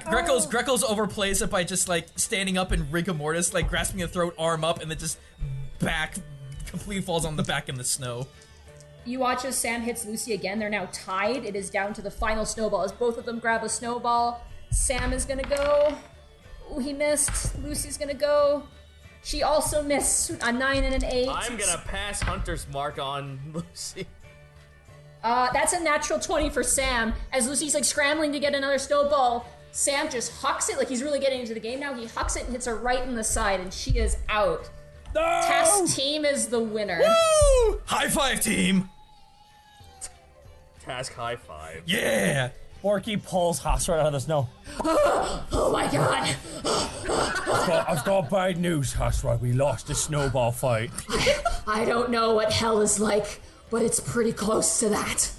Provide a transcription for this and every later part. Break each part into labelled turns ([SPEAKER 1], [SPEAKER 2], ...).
[SPEAKER 1] Greco's overplays it by just like standing up in rigor mortis, like grasping the throat, arm up, and then just back completely falls on the back in the snow.
[SPEAKER 2] You watch as Sam hits Lucy again. They're now tied. It is down to the final snowball as both of them grab a snowball. Sam is gonna go. Ooh, he missed. Lucy's gonna go. She also missed a 9 and an 8.
[SPEAKER 3] I'm gonna pass Hunter's Mark on Lucy.
[SPEAKER 2] That's a natural 20 for Sam. As Lucy's like scrambling to get another snowball, Sam just hucks it, like he's really getting into the game now. He hucks it and hits her right in the side, and she is out.
[SPEAKER 1] No!
[SPEAKER 2] Task team is the winner.
[SPEAKER 1] Woo! High five, team!
[SPEAKER 3] Task high five.
[SPEAKER 1] Yeah!
[SPEAKER 4] Borky pulls Hasrat out of the snow.
[SPEAKER 2] Oh my god!
[SPEAKER 4] I've got bad news, Hasrat. We lost the snowball fight.
[SPEAKER 2] I don't know what hell is like, but it's pretty close to that.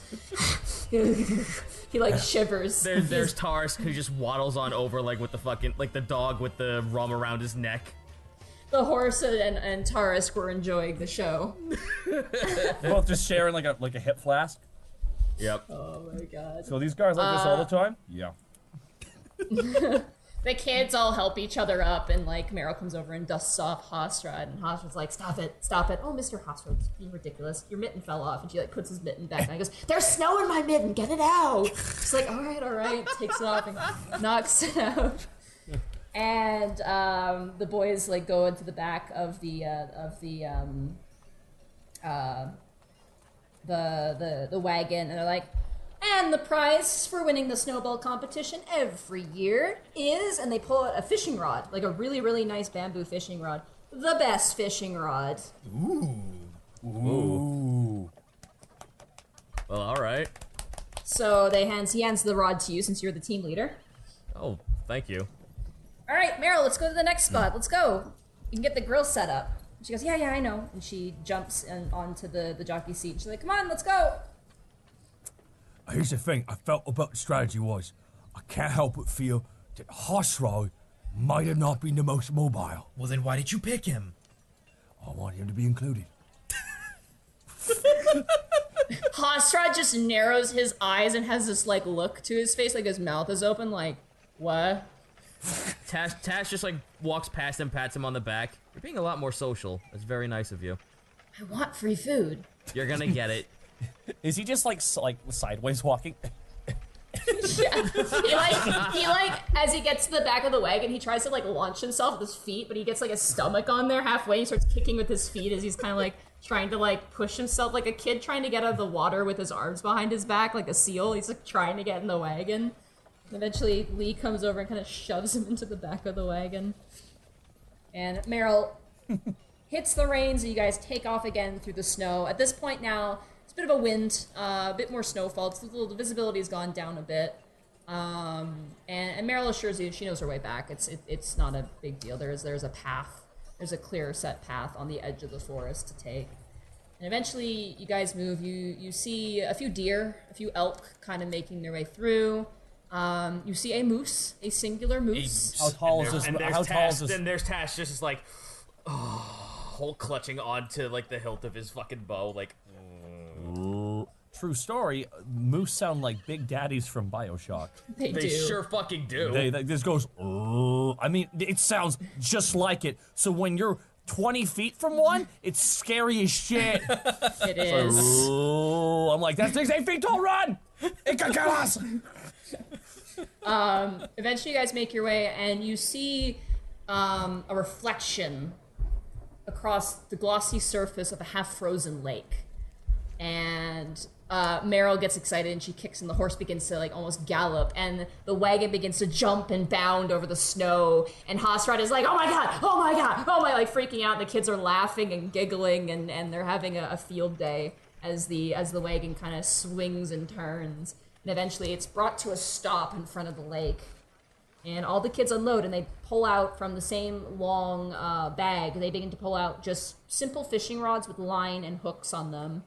[SPEAKER 2] He like shivers.
[SPEAKER 3] There's Taurus who just waddles on over like with the fucking like the dog with the rum around his neck.
[SPEAKER 2] The horse and Taurus were enjoying the show.
[SPEAKER 4] Both just sharing like a hip flask.
[SPEAKER 3] Yep.
[SPEAKER 2] Oh my god.
[SPEAKER 4] So these guys like this all the time? Yeah.
[SPEAKER 2] The kids all help each other up, and like Meryl comes over and dusts off Hasrat, and Hasrat's like, stop it. Oh, Mr. Hasrat, it's being ridiculous. Your mitten fell off, and she like puts his mitten back, and I goes, there's snow in my mitten, get it out. She's like, all right, takes it off and knocks it out. And the boys like go into the back of the wagon, and they're like, and the prize for winning the snowball competition every year is, and they pull out a fishing rod, like a really, really nice bamboo fishing rod. The best fishing rod.
[SPEAKER 1] Ooh.
[SPEAKER 4] Ooh.
[SPEAKER 3] Well, all right.
[SPEAKER 2] So he hands the rod to you since you're the team leader.
[SPEAKER 3] Oh, thank you.
[SPEAKER 2] All right, Meryl, let's go to the next spot. Let's go. You can get the grill set up. She goes, yeah, I know. And she jumps onto the jockey seat. She's like, come on, let's go.
[SPEAKER 4] Here's the thing I felt about the strategy was, I can't help but feel that Hasrat might have not been the most mobile.
[SPEAKER 1] Well, then why did you pick him?
[SPEAKER 4] I want him to be included.
[SPEAKER 2] Hasrat just narrows his eyes and has this like look to his face, like his mouth is open, like, what?
[SPEAKER 3] Tash just like walks past him, pats him on the back. You're being a lot more social. That's very nice of you.
[SPEAKER 2] I want free food.
[SPEAKER 3] You're gonna get it.
[SPEAKER 4] Is he just like sideways walking?
[SPEAKER 2] Yeah. He like as he gets to the back of the wagon, he tries to like launch himself with his feet, but he gets like his stomach on there halfway. He starts kicking with his feet as he's kind of like trying to like push himself like a kid trying to get out of the water with his arms behind his back like a seal. He's like trying to get in the wagon. And eventually Lee comes over and kind of shoves him into the back of the wagon. And Meryl hits the reins and you guys take off again through the snow. At this point now, it's a bit of a wind, a bit more snowfall. The visibility has gone down a bit. And Meryl assures you she knows her way back. It's not a big deal. There's a path. There's a clear set path on the edge of the forest to take. And eventually you guys move. You see a few deer, a few elk kind of making their way through. You see a moose, a singular moose.
[SPEAKER 4] How tall is this? How tall is this?
[SPEAKER 3] Then there's Tash just like, whole clutching onto like the hilt of his fucking bow, like.
[SPEAKER 4] True story. Moose sound like big daddies from BioShock.
[SPEAKER 2] They
[SPEAKER 3] They
[SPEAKER 2] do.
[SPEAKER 3] sure fucking do.
[SPEAKER 4] This goes. I mean, it sounds just like it. So when you're 20 feet from one, it's scary as shit.
[SPEAKER 2] It is.
[SPEAKER 4] I'm like, that thing's 8 feet tall. Run! It can kill us.
[SPEAKER 2] Eventually you guys make your way and you see a reflection across the glossy surface of a half-frozen lake. And Meryl gets excited and she kicks and the horse begins to like almost gallop and the wagon begins to jump and bound over the snow and Hasrat is like, oh my god, like freaking out. The kids are laughing and giggling and they're having a field day as the wagon kind of swings and turns. And eventually it's brought to a stop in front of the lake. And all the kids unload and they pull out from the same long bag. They begin to pull out just simple fishing rods with line and hooks on them.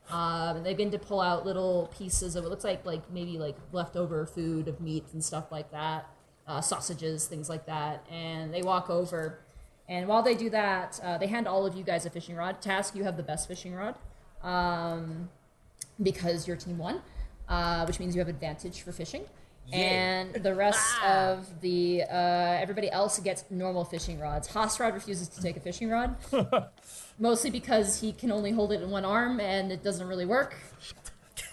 [SPEAKER 2] They begin to pull out little pieces of what looks like maybe like leftover food of meat and stuff like that. Sausages, things like that. And they walk over. And while they do that, they hand all of you guys a fishing rod. Task, you have the best fishing rod. Because your team won. Which means you have advantage for fishing. And the rest of the everybody else gets normal fishing rods. Hosrod refuses to take a fishing rod, mostly because he can only hold it in one arm and it doesn't really work.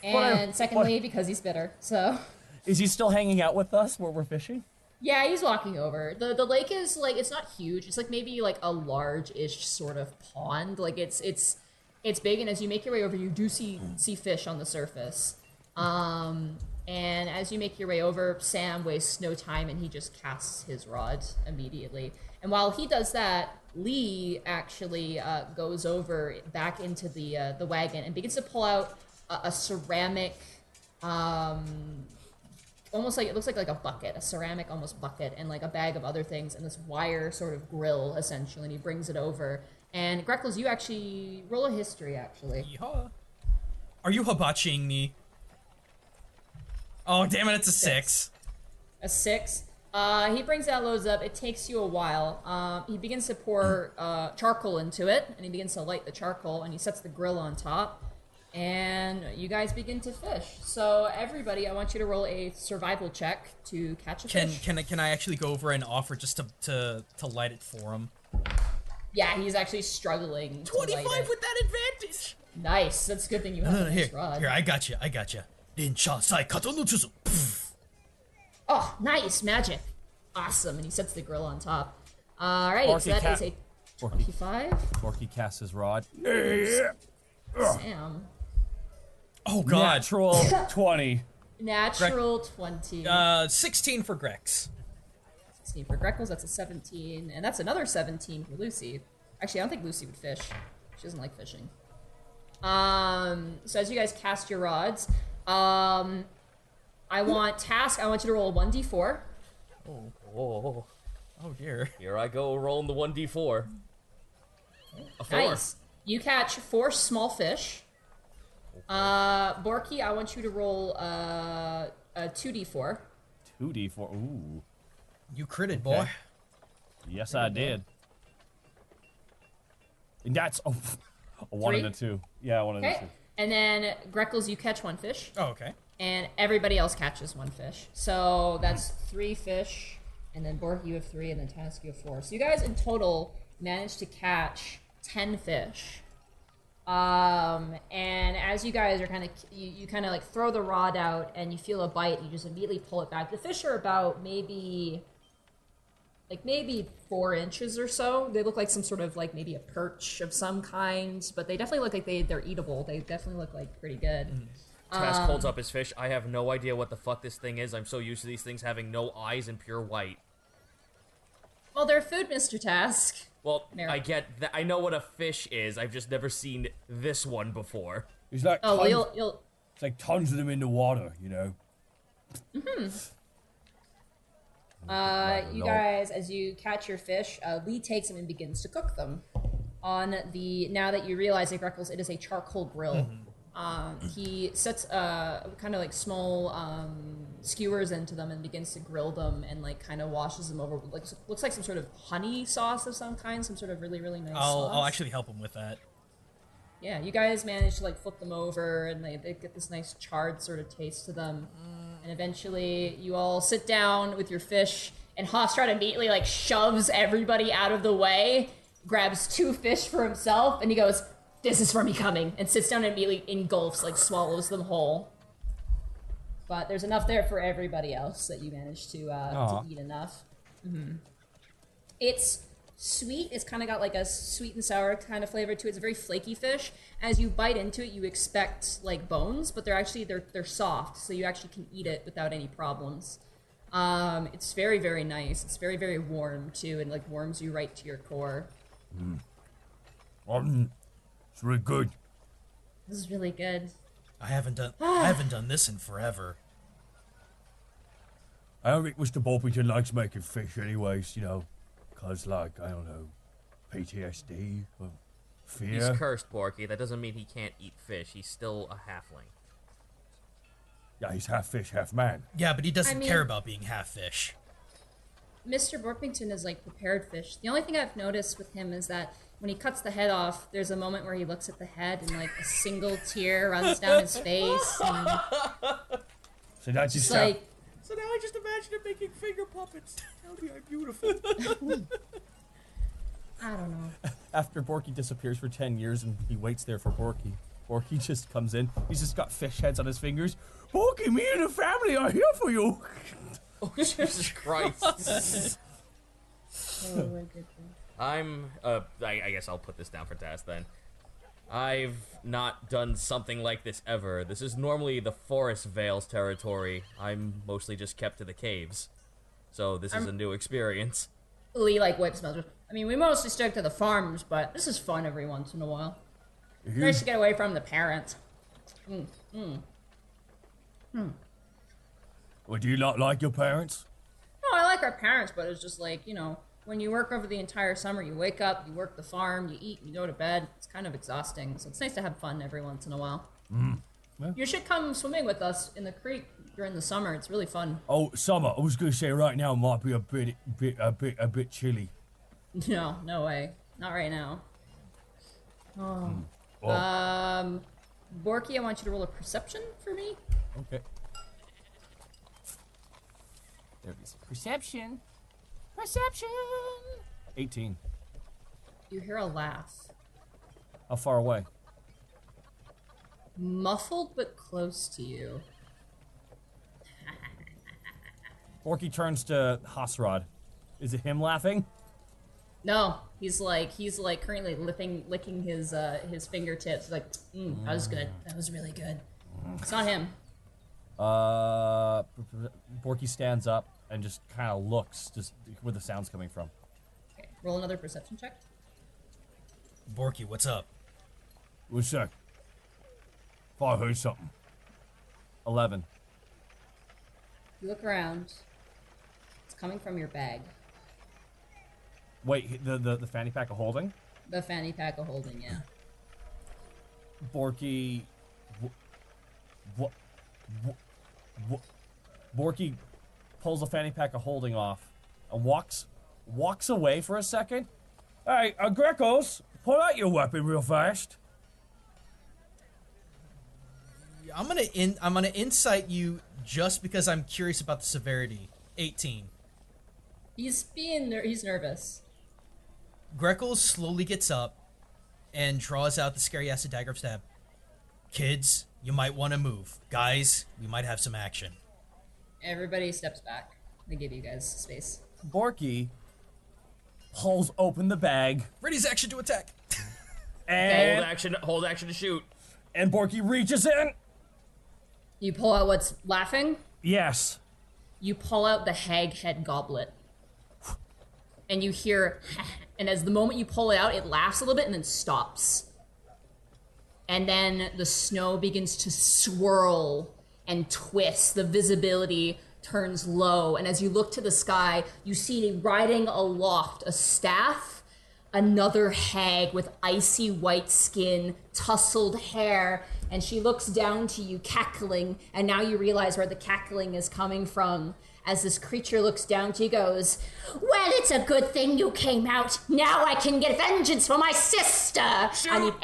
[SPEAKER 2] And secondly, because he's bitter. So,
[SPEAKER 5] Is he still hanging out with us where we're fishing?
[SPEAKER 2] yeah, he's walking over. The lake is like, it's not huge. It's like maybe like a large-ish sort of pond. Like it's big, and as you make your way over, you do see fish on the surface. And as you make your way over, Sam wastes no time and he just casts his rod immediately. And while he does that, Lee actually goes over back into the wagon and begins to pull out a ceramic, almost like, it looks like a bucket, a ceramic almost bucket, and like a bag of other things, and this wire sort of grill essentially, and he brings it over. And Greckles, you actually roll a history actually.
[SPEAKER 1] Yeehaw. Are you hibachiing me? Oh, damn it, it's a 6.
[SPEAKER 2] A 6. He brings that, loads up. It takes you a while. He begins to pour charcoal into it, and he begins to light the charcoal, and he sets the grill on top. And you guys begin to fish. So everybody, I want you to roll a survival check to catch a fish.
[SPEAKER 1] Can I actually go over and offer just to light it for him?
[SPEAKER 2] Yeah, he's actually struggling.
[SPEAKER 1] 25
[SPEAKER 2] to light it.
[SPEAKER 1] with that advantage.
[SPEAKER 2] Nice. That's a good thing you have a
[SPEAKER 1] Here,
[SPEAKER 2] nice rod.
[SPEAKER 1] here, I got you.
[SPEAKER 2] Oh, nice magic. Awesome. And he sets the grill on top. Alrighty, so that is a 25.
[SPEAKER 5] Porky casts his rod.
[SPEAKER 2] Sam.
[SPEAKER 1] Oh god.
[SPEAKER 5] Natural 20.
[SPEAKER 2] Natural 20.
[SPEAKER 1] 16 for Grex.
[SPEAKER 2] 16 for Greckles, that's a 17. And that's another 17 for Lucy. Actually, I don't think Lucy would fish. She doesn't like fishing. So as you guys cast your rods, I want Task, I want you to roll a 1d4.
[SPEAKER 3] Oh,
[SPEAKER 1] dear.
[SPEAKER 3] here I go rolling the 1d4. A 4.
[SPEAKER 2] Nice. You catch 4 small fish. Borky, I want you to roll a 2d4.
[SPEAKER 5] 2d4. Ooh.
[SPEAKER 1] You critted, boy.
[SPEAKER 5] Yes, I did. And that's a 1 and a 2. Yeah, 1 and a 2.
[SPEAKER 2] Okay. And then Greckles, you catch 1 fish.
[SPEAKER 1] Oh, okay.
[SPEAKER 2] And everybody else catches 1 fish. So that's 3 fish. And then Borky, you have 3. And then Task, you have 4. So you guys in total managed to catch 10 fish. And as you guys are kind of, you kind of like throw the rod out and you feel a bite, you just immediately pull it back. The fish are about maybe 4 inches or so. They look like some sort of like maybe a perch of some kind, but they definitely look like they're eatable. They definitely look like pretty good.
[SPEAKER 3] Task holds up his fish. I have no idea what the fuck this thing is. I'm so used to these things having no eyes and pure white.
[SPEAKER 2] Well, they're food, Mr. Task.
[SPEAKER 3] Well,
[SPEAKER 2] Merrick.
[SPEAKER 3] I get that. I know what a fish is. I've just never seen this one before.
[SPEAKER 4] It's like
[SPEAKER 2] Oh,
[SPEAKER 4] tons,
[SPEAKER 2] well, you'll
[SPEAKER 4] it's like tons of them in the water, you know.
[SPEAKER 2] you guys, as you catch your fish, Lee takes them and begins to cook them. Now that you realize that Greckles, it is a charcoal grill. He sets kind of like small skewers into them and begins to grill them and like kind of washes them over with, like, looks like some sort of honey sauce of some kind, some sort of really, really nice sauce.
[SPEAKER 1] I'll actually help him with that.
[SPEAKER 2] Yeah, you guys manage to like flip them over and they get this nice charred sort of taste to them. And eventually you all sit down with your fish and Hofstrad immediately like shoves everybody out of the way, grabs 2 fish for himself, and he goes, "This is for me coming," and sits down and immediately engulfs, like swallows them whole. But there's enough there for everybody else that you managed to eat enough. It's sweet. It's kind of got like a sweet and sour kind of flavor to it. It's a very flaky fish. As you bite into it, you expect like bones, but they're soft, so you actually can eat it without any problems. It's very, very nice. It's very, very warm too, and like warms you right to your core.
[SPEAKER 4] It's really good.
[SPEAKER 2] This is really good.
[SPEAKER 1] I haven't done this in forever.
[SPEAKER 4] I don't think Mr. Bobbington likes making fish anyways, you know, cause like, I don't know, PTSD or fear.
[SPEAKER 3] He's cursed, Porky. That doesn't mean he can't eat fish. He's still a halfling.
[SPEAKER 4] Yeah, he's half fish, half man.
[SPEAKER 1] Yeah, but he doesn't
[SPEAKER 2] I mean-
[SPEAKER 1] care about being half fish.
[SPEAKER 2] Mr. Borkington is like prepared fish. The only thing I've noticed with him is that when he cuts the head off, there's a moment where he looks at the head and like a single tear runs down his face. And
[SPEAKER 4] So that's
[SPEAKER 2] it's
[SPEAKER 4] just
[SPEAKER 2] like,
[SPEAKER 1] So now I just imagine him making finger puppets. Tell me I'm beautiful.
[SPEAKER 2] I don't know.
[SPEAKER 5] After Borky disappears for 10 years and he waits there for Borky, Borky just comes in. He's just got fish heads on his fingers. Borky, me and the family are here for you.
[SPEAKER 3] Oh, Jesus Christ.
[SPEAKER 2] Oh my goodness.
[SPEAKER 3] I guess I'll put this down for Taz then. I've not done something like this ever. This is normally the Forest Vales territory. I'm mostly just kept to the caves. So this is a new experience.
[SPEAKER 2] Lee like wipes his mouth. I mean, we mostly stick to the farms, but this is fun every once in a while. Nice to get away from the parents.
[SPEAKER 4] Well, do you not like your parents?
[SPEAKER 2] No, I like our parents, but it's just like, you know, when you work over the entire summer, you wake up, you work the farm, you eat, you go to bed. It's kind of exhausting, so it's nice to have fun every once in a while.
[SPEAKER 4] Yeah.
[SPEAKER 2] You should come swimming with us in the creek during the summer. It's really fun.
[SPEAKER 4] Oh, summer. I was gonna say right now might be a bit chilly.
[SPEAKER 2] No, no way. Not right now. Oh.
[SPEAKER 4] Oh.
[SPEAKER 2] Borky, I want you to roll a perception for me.
[SPEAKER 5] Okay. There it is. Perception. 18.
[SPEAKER 2] You hear a laugh.
[SPEAKER 5] How far away?
[SPEAKER 2] Muffled but close to you.
[SPEAKER 5] Borky turns to Hasrod. Is it him laughing?
[SPEAKER 2] No, he's like currently licking his fingertips. Like, that was good. That was really good. It's not him.
[SPEAKER 5] Borky stands up and just kind of looks just where the sound's coming from.
[SPEAKER 2] Okay, roll another perception check.
[SPEAKER 1] Borky, what's up?
[SPEAKER 4] One sec. If I heard something.
[SPEAKER 5] 11.
[SPEAKER 2] You look around. It's coming from your bag.
[SPEAKER 5] Wait, the fanny pack of holding?
[SPEAKER 2] The fanny pack of holding, yeah.
[SPEAKER 5] Borky... Borky pulls the fanny pack of holding off and walks away for a second.
[SPEAKER 4] Hey, Grecos, pull out your weapon real fast.
[SPEAKER 1] I'm gonna insight you just because I'm curious about the severity. 18.
[SPEAKER 2] He's nervous.
[SPEAKER 1] Greckles slowly gets up and draws out the scary acid dagger of stab. Kids, you might want to move. Guys, we might have some action.
[SPEAKER 2] Everybody steps back. They give you guys space.
[SPEAKER 5] Borky pulls open the bag
[SPEAKER 1] Ready's action to attack.
[SPEAKER 5] and
[SPEAKER 3] Hold action to shoot.
[SPEAKER 5] and Borky reaches in.
[SPEAKER 2] You pull out what's laughing.
[SPEAKER 5] Yes.
[SPEAKER 2] You pull out the hag head goblet. And you hear, and as the moment you pull it out, it laughs a little bit and then stops. And then the snow begins to swirl and twist. The visibility turns low. And as you look to the sky, you see riding aloft a staff, another hag with icy white skin, tousled hair. And she looks down to you, cackling. And now you realize where the cackling is coming from. As this creature looks down to you, goes, "Well, it's a good thing you came out. Now I can get vengeance for my sister."
[SPEAKER 3] Shoot,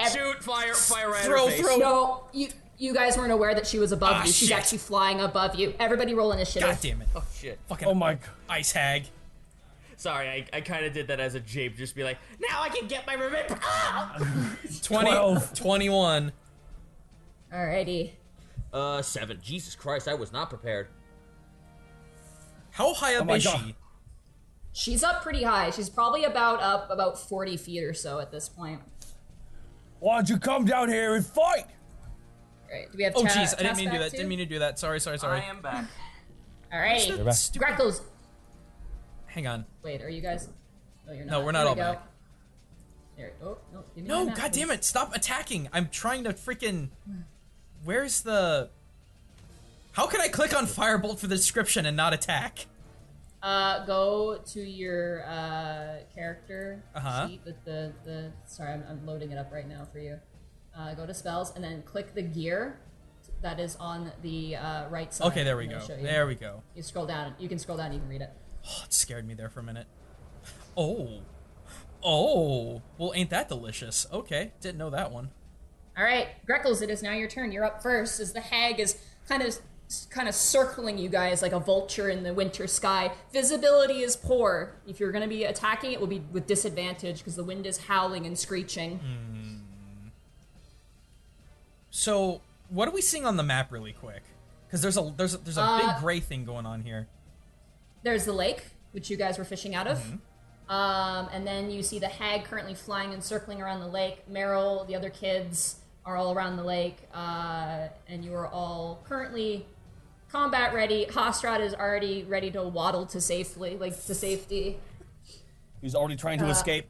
[SPEAKER 3] fire right at her face.
[SPEAKER 2] No, you guys weren't aware that she was above you. She's
[SPEAKER 1] shit.
[SPEAKER 2] actually flying above you. Everybody roll initiative.
[SPEAKER 1] God damn it.
[SPEAKER 3] Oh, shit.
[SPEAKER 1] Fucking
[SPEAKER 5] Oh my.
[SPEAKER 1] ice hag.
[SPEAKER 3] Sorry, I kind of did that as a jape. Just be like, now I can get my revenge.
[SPEAKER 1] 12. 21.
[SPEAKER 2] Alrighty.
[SPEAKER 3] 7. Jesus Christ, I was not prepared.
[SPEAKER 1] How high up
[SPEAKER 5] my
[SPEAKER 1] is
[SPEAKER 5] God.
[SPEAKER 1] she?
[SPEAKER 2] She's up pretty high. She's probably about 40 feet or so at this point.
[SPEAKER 4] Why don't you come down here and fight?
[SPEAKER 2] Alright, do we have
[SPEAKER 1] Oh,
[SPEAKER 2] Ta-
[SPEAKER 1] jeez, I didn't
[SPEAKER 2] Task
[SPEAKER 1] mean to do
[SPEAKER 2] back
[SPEAKER 1] that. Didn't mean to do that. Sorry.
[SPEAKER 3] I am back.
[SPEAKER 2] Alrighty.
[SPEAKER 5] back.
[SPEAKER 1] Stupid.
[SPEAKER 2] Greckles.
[SPEAKER 1] Hang on.
[SPEAKER 2] Wait, are you guys? No, you're not.
[SPEAKER 1] No, we're not
[SPEAKER 2] Here
[SPEAKER 1] all
[SPEAKER 2] we go.
[SPEAKER 1] back.
[SPEAKER 2] There. Oh, no. Give me
[SPEAKER 1] No,
[SPEAKER 2] my map,
[SPEAKER 1] god damn
[SPEAKER 2] please.
[SPEAKER 1] it. Stop attacking. I'm trying to freaking... Where's the... How can I click on Firebolt for the description and not attack?
[SPEAKER 2] Go to your character
[SPEAKER 1] Uh-huh.
[SPEAKER 2] sheet with the sorry, I'm loading it up right now for you. Go to spells and then click the gear that is on the right side.
[SPEAKER 1] Okay, there we
[SPEAKER 2] and
[SPEAKER 1] go.
[SPEAKER 2] it'll show you.
[SPEAKER 1] There we go.
[SPEAKER 2] You scroll down. You can scroll down. You can read it.
[SPEAKER 1] Oh, it scared me there for a minute. Oh. Oh. Well, ain't that delicious? Okay, didn't know that one.
[SPEAKER 2] All right, Greckles, it is now your turn. You're up first as the hag is kind of kind of circling you guys like a vulture in the winter sky. Visibility is poor. If you're going to be attacking, it will be with disadvantage because the wind is howling and screeching.
[SPEAKER 1] So, what are we seeing on the map really quick? Because there's a big gray thing going on here.
[SPEAKER 2] There's the lake, which you guys were fishing out of. And then you see the hag currently flying and circling around the lake. Meryl, the other kids are all around the lake. And you are all currently combat ready. Hostrad is already ready to waddle to safety.
[SPEAKER 5] He's already trying to escape.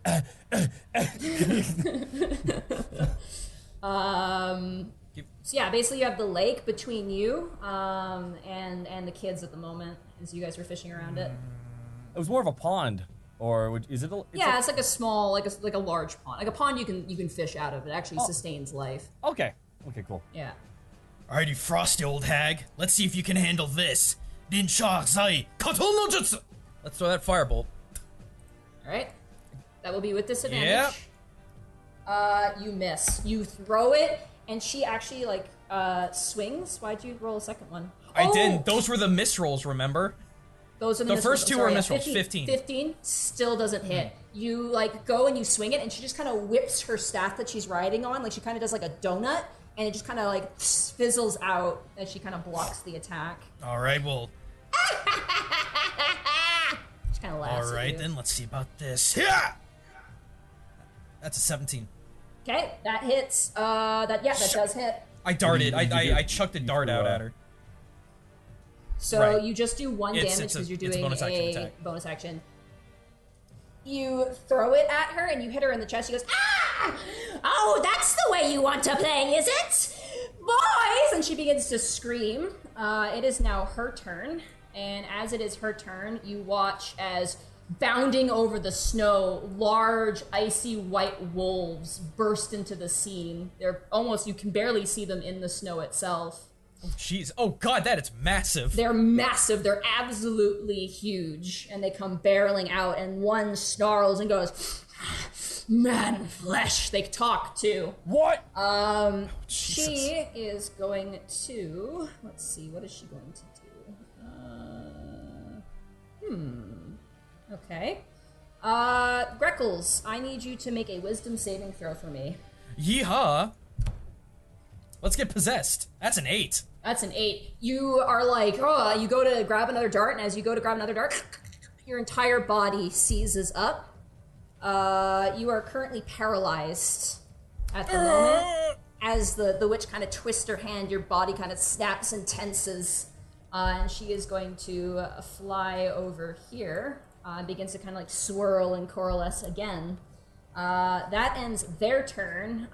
[SPEAKER 2] So yeah, basically you have the lake between you and the kids at the moment as you guys are fishing around it.
[SPEAKER 5] It was more of a pond, or is it?
[SPEAKER 2] It's like a small, like a large pond. Like a pond you can fish out of. It actually sustains life.
[SPEAKER 5] Okay, cool.
[SPEAKER 2] Yeah.
[SPEAKER 1] Alrighty, frosty old hag. Let's see if you can handle this. Ninsha Zai Katon no Jutsu. Let's throw that firebolt.
[SPEAKER 2] All right. That will be with disadvantage. You miss. You throw it, and she actually swings. Why'd you roll a second one?
[SPEAKER 1] I didn't. Those were the miss rolls, remember?
[SPEAKER 2] Those are
[SPEAKER 1] the first two were miss rolls. 15.
[SPEAKER 2] 15 still doesn't hit. You go and you swing it, and she just kind of whips her staff that she's riding on. Like she kind of does like a donut, and it just kind of fizzles out as she kind of blocks the attack.
[SPEAKER 1] All right, well.
[SPEAKER 2] She kind of laughs.
[SPEAKER 1] All right, then let's see about this. Yeah. That's a 17.
[SPEAKER 2] Okay, that hits. That does hit.
[SPEAKER 1] I darted. I chucked a dart out at her.
[SPEAKER 2] So
[SPEAKER 1] Right.
[SPEAKER 2] you just do one damage because you're doing a bonus action. You throw it at her and you hit her in the chest. She goes, ah! Oh, that's the way you want to play, is it? Boys! And she begins to scream. It is now her turn. And as it is her turn, you watch as bounding over the snow, large, icy white wolves burst into the scene. They're almost, you can barely see them in the snow itself.
[SPEAKER 1] Oh, jeez. Oh, God, that is massive.
[SPEAKER 2] They're massive. They're absolutely huge. And they come barreling out, and one snarls and goes, man flesh. They talk, too.
[SPEAKER 5] What?
[SPEAKER 2] She is going to... Let's see, what is she going to do? Okay. Greckles, I need you to make a wisdom saving throw for me.
[SPEAKER 1] Yeehaw. Let's get possessed. That's an 8.
[SPEAKER 2] That's an 8. You are you go to grab another dart, and as you go to grab another dart, your entire body seizes up. You are currently paralyzed at the moment. As the witch kind of twists her hand, your body kind of snaps and tenses. And she is going to fly over here. Begins to kind of swirl and coalesce again. That ends their turn.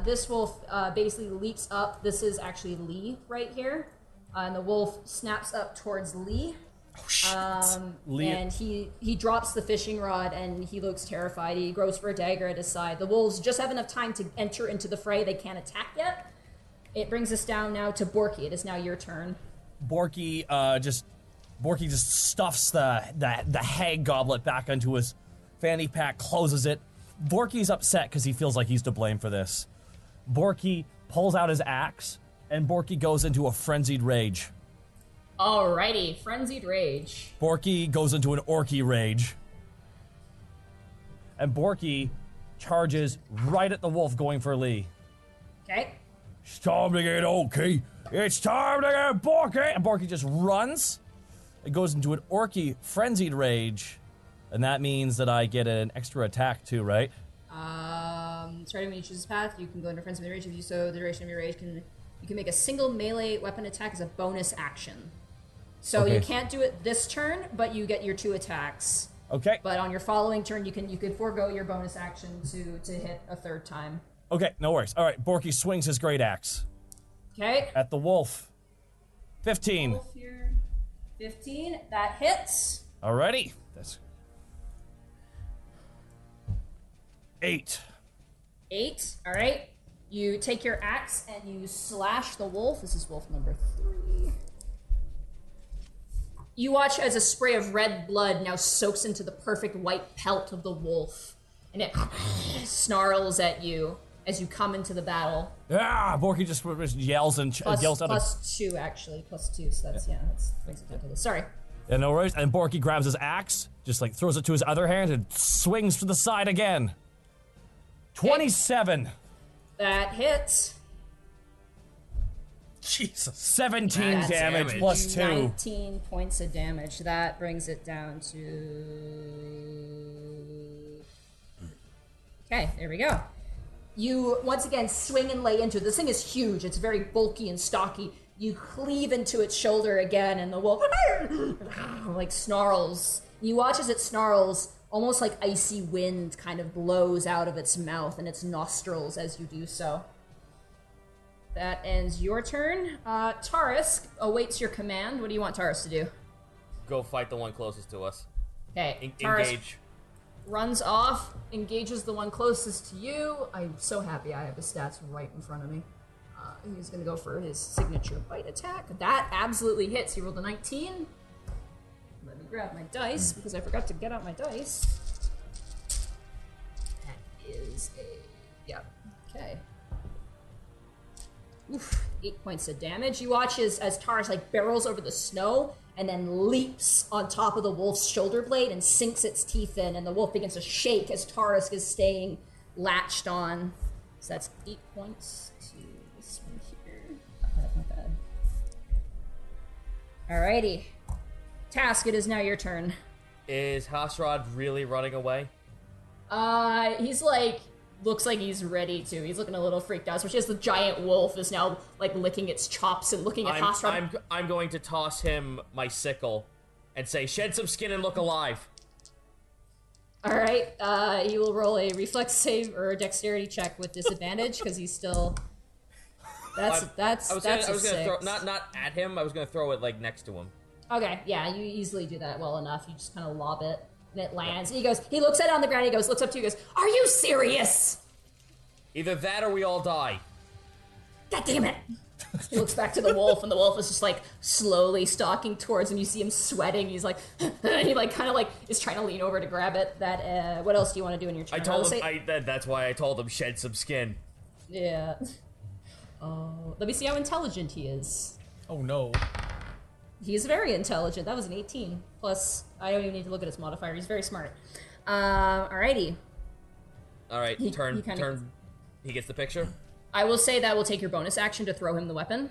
[SPEAKER 2] This wolf basically leaps up. This is actually Lee right here. And the wolf snaps up towards Lee.
[SPEAKER 1] Oh, shit.
[SPEAKER 2] And he drops the fishing rod and he looks terrified. He goes for a dagger at his side. The wolves just have enough time to enter into the fray. They can't attack yet. It brings us down now to Borky. It is now your turn.
[SPEAKER 5] Borky just stuffs the hag goblet back into his fanny pack, closes it. Borky's upset because he feels like he's to blame for this. Borky pulls out his axe, and Borky goes into a frenzied rage.
[SPEAKER 2] Alrighty, frenzied rage.
[SPEAKER 5] Borky goes into an orky rage. And Borky charges right at the wolf going for Lee.
[SPEAKER 2] Okay.
[SPEAKER 4] It's time to get Orky. It's time to get Borky.
[SPEAKER 5] And Borky just runs. It goes into an orky frenzied rage. And that means that I get an extra attack too, right?
[SPEAKER 2] Starting when you choose this path, you can go into frenzied rage. If you so, the duration of your rage you can make a single melee weapon attack as a bonus action. So
[SPEAKER 5] Okay.
[SPEAKER 2] you can't do it this turn, but you get your 2 attacks.
[SPEAKER 5] Okay.
[SPEAKER 2] But on your following turn, you can forego your bonus action to hit a 3rd time.
[SPEAKER 5] Okay, no worries. All right, Borky swings his great axe
[SPEAKER 2] Okay.
[SPEAKER 5] at the wolf. 15.
[SPEAKER 2] Wolf here. 15. That hits.
[SPEAKER 5] Alrighty. That's 8.
[SPEAKER 2] 8. All right. You take your axe and you slash the wolf. This is wolf number 3. You watch as a spray of red blood now soaks into the perfect white pelt of the wolf, and it snarls at you. as you come into the battle.
[SPEAKER 5] Ah! Borky just yells and yells out.
[SPEAKER 2] Plus 2, actually. Plus 2, so that's, that's brings it down to this. Sorry.
[SPEAKER 5] Yeah, no worries. And Borky grabs his axe, just like throws it to his other hand, and swings to the side again. 27.
[SPEAKER 2] That hits.
[SPEAKER 1] Jesus.
[SPEAKER 5] 17
[SPEAKER 3] That's
[SPEAKER 5] damage
[SPEAKER 3] damage.
[SPEAKER 5] plus 2.
[SPEAKER 2] 19 points of damage. That brings it down to... Okay, there we go. You, once again, swing and lay into it. This thing is huge. It's very bulky and stocky. You cleave into its shoulder again, and the wolf like snarls. You watch as it snarls, almost like icy wind kind of blows out of its mouth and its nostrils as you do so. That ends your turn. Taurus awaits your command. What do you want Taurus to do?
[SPEAKER 3] Go fight the one closest to us.
[SPEAKER 2] Okay, Taurus
[SPEAKER 3] Engage.
[SPEAKER 2] runs off, engages the one closest to you. I'm so happy I have the stats right in front of me. He's gonna go for his signature bite attack. That absolutely hits. He rolled a 19. Let me grab my dice because I forgot to get out my dice. That is okay. Oof, 8 points of damage. You watch as Taurus like barrels over the snow and then leaps on top of the wolf's shoulder blade and sinks its teeth in, and the wolf begins to shake as Taurus is staying latched on. So that's 8 points to this one here. Not bad. Alrighty. Task, it is now your turn.
[SPEAKER 3] Is Hasrod really running away?
[SPEAKER 2] He's like, looks like he's ready to. He's looking a little freaked out, especially as the giant wolf is now like licking its chops and looking at Hasrod.
[SPEAKER 3] I'm going to toss him my sickle and say, shed some skin and look alive.
[SPEAKER 2] Alright, he will roll a reflex save or a dexterity check with disadvantage because he's still. That's
[SPEAKER 3] I was
[SPEAKER 2] a
[SPEAKER 3] gonna throw,
[SPEAKER 2] 6.
[SPEAKER 3] not at him. I was gonna throw it like next to him.
[SPEAKER 2] Okay, yeah, you easily do that well enough. You just kind of lob it, and it lands. He looks at it on the ground, looks up to you, goes, "Are you serious?"
[SPEAKER 3] Either that or we all die.
[SPEAKER 2] God damn it! He looks back to the wolf, and the wolf is just like slowly stalking towards him. You see him sweating. He's like, and he like kind of like is trying to lean over to grab it. That what else do you want to do in your turn?
[SPEAKER 3] I told him. That's why I told him shed some skin.
[SPEAKER 2] Yeah. Oh, let me see how intelligent he is.
[SPEAKER 1] Oh no.
[SPEAKER 2] He's very intelligent. That was an 18. Plus, I don't even need to look at his modifier. He's very smart. Alrighty.
[SPEAKER 3] All right,
[SPEAKER 2] He
[SPEAKER 3] turn.
[SPEAKER 2] kinda-
[SPEAKER 3] He gets the picture.
[SPEAKER 2] I will say that will take your bonus action to throw him the weapon.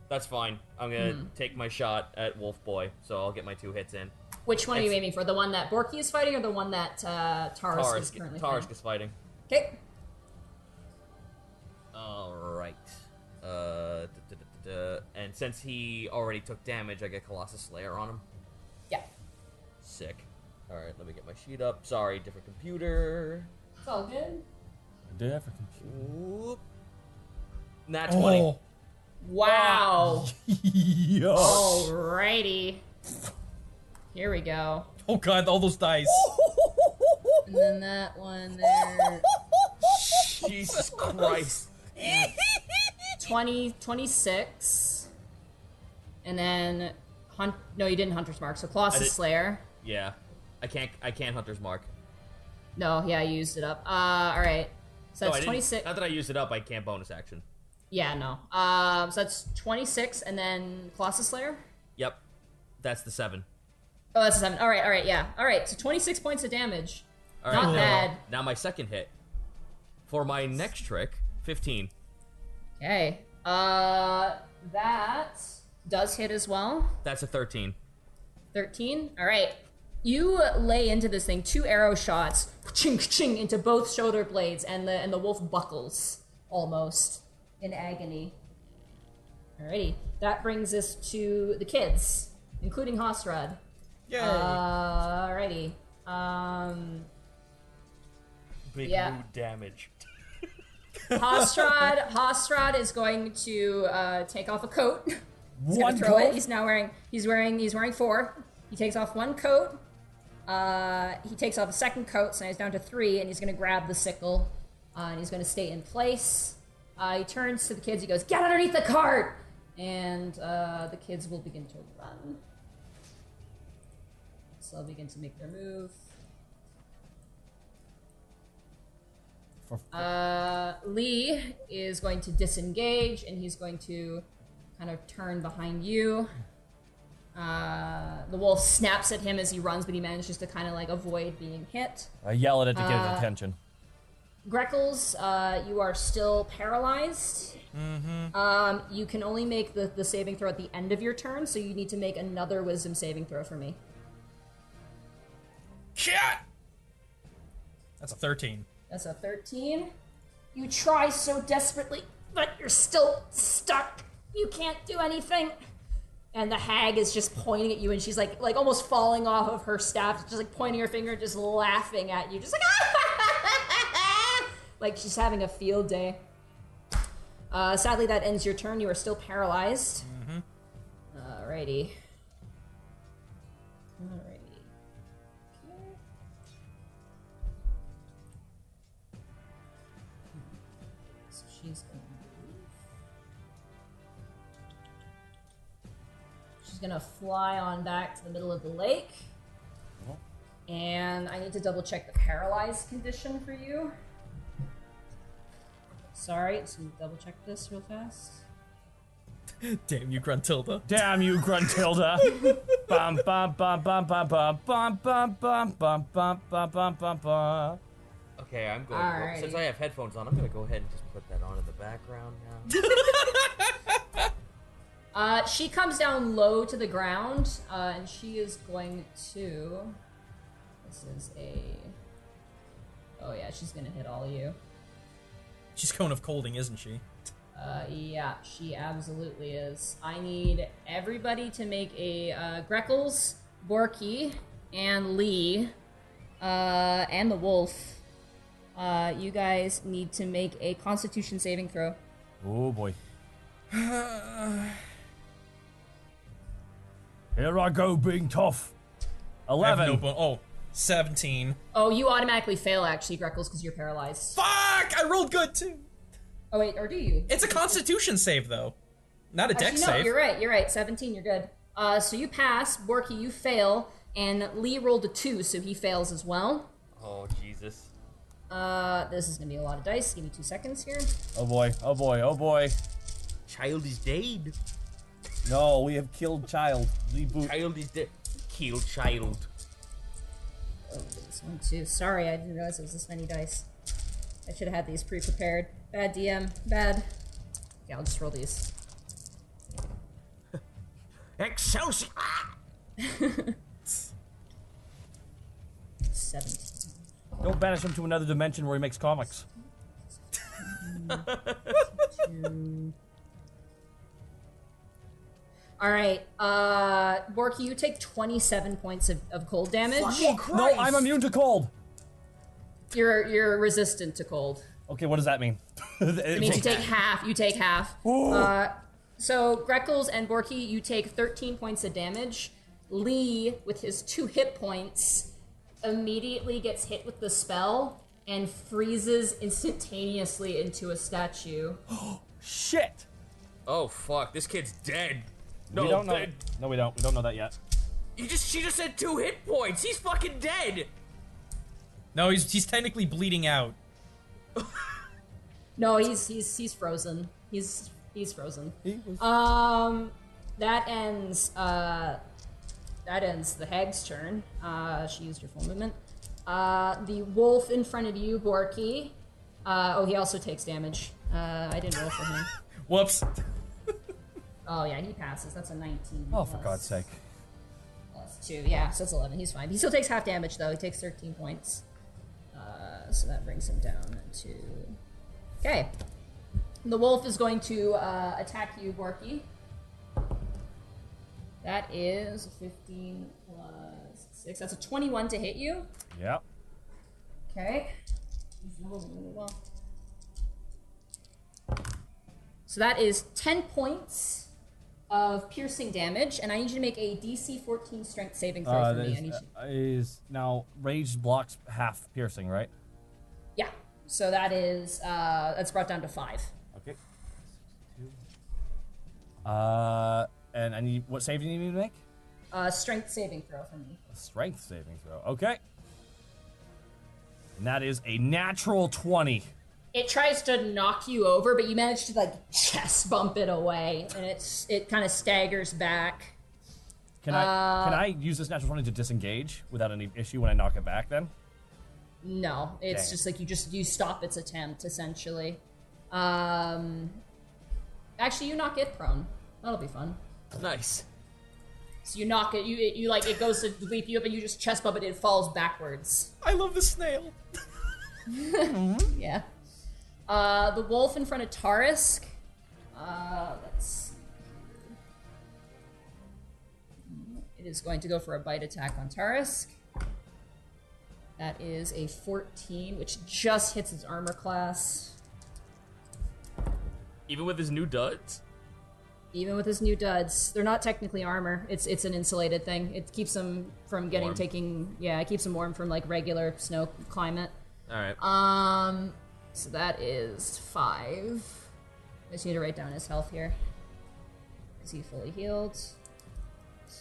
[SPEAKER 3] That's fine. I'm gonna take my shot at Wolf Boy, so I'll get my 2 hits in.
[SPEAKER 2] Which one are you aiming for? The one that Borky is fighting or the one that Taurus is currently
[SPEAKER 3] Tarisk
[SPEAKER 2] fighting?
[SPEAKER 3] is fighting.
[SPEAKER 2] Okay.
[SPEAKER 3] All right. And since he already took damage, I get Colossus Slayer on him.
[SPEAKER 2] Yeah.
[SPEAKER 3] Sick. All right, let me get my sheet up. Sorry, different computer.
[SPEAKER 2] It's all good.
[SPEAKER 5] Do that for computer.
[SPEAKER 3] Whoop. Nat 20.
[SPEAKER 1] Oh.
[SPEAKER 2] Wow.
[SPEAKER 5] Yo.
[SPEAKER 2] Alrighty. Here we go.
[SPEAKER 1] Oh god, all those dice.
[SPEAKER 2] And then that one there.
[SPEAKER 3] Jesus Christ.
[SPEAKER 2] 26. And then no, you didn't Hunter's Mark. So Colossus
[SPEAKER 3] did-
[SPEAKER 2] Slayer.
[SPEAKER 3] Yeah. I can't Hunter's Mark.
[SPEAKER 2] No, yeah, you used it up. Alright. So
[SPEAKER 3] No, I
[SPEAKER 2] that's
[SPEAKER 3] didn't-
[SPEAKER 2] 26.
[SPEAKER 3] Not that I used it up, I can't bonus action.
[SPEAKER 2] Yeah, no. So that's 26 and then Colossus Slayer?
[SPEAKER 3] Yep. That's the 7.
[SPEAKER 2] Oh, that's a 7. Alright, yeah. Alright, so 26 points of damage.
[SPEAKER 3] All right,
[SPEAKER 2] Not bad.
[SPEAKER 3] Now my second hit. For my next trick, 15.
[SPEAKER 2] Okay. That does hit as well.
[SPEAKER 3] That's a 13.
[SPEAKER 2] 13. Alright. You lay into this thing 2 arrow shots, ching ching, into both shoulder blades, and the wolf buckles almost in agony. Alrighty. That brings us to the kids, including Hasrad.
[SPEAKER 1] Yay.
[SPEAKER 2] Alrighty.
[SPEAKER 3] Big
[SPEAKER 2] Yeah.
[SPEAKER 3] mood damage.
[SPEAKER 2] Hasrad is going to take off a coat. He's gonna
[SPEAKER 5] One
[SPEAKER 2] throw it.
[SPEAKER 5] coat?
[SPEAKER 2] He's wearing 4. He takes off 1 coat. He takes off a second coat, so now he's down to 3, and he's gonna grab the sickle, and he's gonna stay in place. He turns to the kids. He goes, "Get underneath the cart!" And the kids will begin to run. So they'll begin to make their move. Lee is going to disengage, and he's going to kind of turn behind you. The wolf snaps at him as he runs, but he manages to kind of like avoid being hit.
[SPEAKER 5] I yell at it to get its attention.
[SPEAKER 2] Greckles, you are still paralyzed. You can only make the saving throw at the end of your turn, so you need to make another wisdom saving throw for me.
[SPEAKER 1] Shit! That's a 13.
[SPEAKER 2] That's a 13. You try so desperately, but you're still stuck. You can't do anything. And the hag is just pointing at you, and she's like almost falling off of her staff, just like pointing her finger, just laughing at you, just like like she's having a field day. Sadly, that ends your turn. You are still paralyzed. Alrighty. Okay. So she's gonna move. She's gonna fly on back to the middle of the lake. And I need to double check the paralyzed condition for you. Sorry, just gonna double check this real fast.
[SPEAKER 1] Damn you, Gruntilda.
[SPEAKER 5] Damn you, Gruntilda. Bum bum bum bum bum bum bum bum bum bum bum bum bum bum bum.
[SPEAKER 3] Okay, I'm going.
[SPEAKER 2] Alrighty.
[SPEAKER 3] Since I have headphones on, I'm gonna go ahead and just put that on in the background now.
[SPEAKER 2] She comes down low to the ground, and she is going to. This is a. Oh yeah, she's gonna hit all of you.
[SPEAKER 1] She's Cone of Colding, isn't she?
[SPEAKER 2] Yeah, she absolutely is. I need everybody to make a Greckles, Borky, and Lee, and the wolf. You guys need to make a Constitution saving throw.
[SPEAKER 5] Oh boy. Here I go, being tough.
[SPEAKER 1] I have
[SPEAKER 5] 11.
[SPEAKER 1] no 17.
[SPEAKER 2] Oh, you automatically fail, actually, Greckles, because you're paralyzed.
[SPEAKER 1] Fuck! I rolled good, too.
[SPEAKER 2] Oh, wait, or do you?
[SPEAKER 1] It's a Constitution save, though. Not a
[SPEAKER 2] Actually,
[SPEAKER 1] dex
[SPEAKER 2] no,
[SPEAKER 1] save.
[SPEAKER 2] you're right. 17, you're good. So you pass, Borky, you fail, and Lee rolled a 2, so he fails as well.
[SPEAKER 3] Oh Jesus.
[SPEAKER 2] This is gonna be a lot of dice. Give me 2 seconds here.
[SPEAKER 5] Oh boy, oh boy, oh boy.
[SPEAKER 3] Child is dead.
[SPEAKER 5] No, we have killed child. Reboot.
[SPEAKER 3] Child is dead. Kill child.
[SPEAKER 2] Oh, this one too. Sorry, I didn't realize it was this many dice. I should have had these pre-prepared. Bad DM. Bad. Yeah, I'll just roll these.
[SPEAKER 3] Excelsior!
[SPEAKER 2] 17.
[SPEAKER 5] Don't banish him to another dimension where he makes comics.
[SPEAKER 2] Alright, Borky, you take 27 points of cold damage.
[SPEAKER 5] No, I'm immune to cold.
[SPEAKER 2] You're resistant to cold.
[SPEAKER 5] Okay, what does that mean?
[SPEAKER 2] It means you take half. You take half. So Greckles and Borky, you take 13 points of damage. Lee, with his 2 hit points, immediately gets hit with the spell and freezes instantaneously into a statue.
[SPEAKER 5] Shit.
[SPEAKER 3] Oh fuck! This kid's dead. No,
[SPEAKER 5] We don't know.
[SPEAKER 3] dead.
[SPEAKER 5] No, we don't. We don't know that yet.
[SPEAKER 3] She just said 2 hit points. He's fucking dead.
[SPEAKER 1] No, he's technically bleeding out.
[SPEAKER 2] No, he's frozen. He's frozen. That ends the hag's turn. She used her full movement. The wolf in front of you, Borky. He also takes damage. I didn't roll for him.
[SPEAKER 1] Whoops.
[SPEAKER 2] Oh yeah, he passes. That's a 19.
[SPEAKER 5] Oh, for God's sake.
[SPEAKER 2] Plus 2. Yeah, so it's 11. He's fine. He still takes half damage though. He takes 13 points. So that brings him down to. Okay. The wolf is going to attack you, Borky. That is 15 plus 6. That's a 21 to hit you.
[SPEAKER 5] Yep.
[SPEAKER 2] Okay. He's rolling really well. So that is 10 points of piercing damage, and I need you to make a DC 14 strength saving throw for me. I need you.
[SPEAKER 5] Is now raged blocks half piercing, right?
[SPEAKER 2] Yeah. So that is that's brought down to 5.
[SPEAKER 5] Okay. And I need what save do you need me to make?
[SPEAKER 2] Strength saving throw for me.
[SPEAKER 5] A strength saving throw. Okay. And that is a natural 20.
[SPEAKER 2] It tries to knock you over, but you manage to like chest bump it away, and it kind of staggers back.
[SPEAKER 5] Can I use this natural 20 to disengage without any issue when I knock it back? Then.
[SPEAKER 2] No, it's
[SPEAKER 5] Dang.
[SPEAKER 2] just like you stop its attempt essentially. Actually, you knock it prone. That'll be fun.
[SPEAKER 3] Nice.
[SPEAKER 2] So you knock it, you like it goes to leap you up, and you just chest bump it. It falls backwards.
[SPEAKER 1] I love the snail.
[SPEAKER 2] Yeah. The wolf in front of Tarisk. Let's see. It is going to go for a bite attack on Tarisk. That is a 14, which just hits its armor class.
[SPEAKER 3] Even with his new duds?
[SPEAKER 2] Even with his new duds, they're not technically armor. It's an insulated thing. It keeps them from
[SPEAKER 3] Warm.
[SPEAKER 2] it keeps them warm from like regular snow climate.
[SPEAKER 3] All right.
[SPEAKER 2] So that is 5. I just need to write down his health here. Is he fully healed? So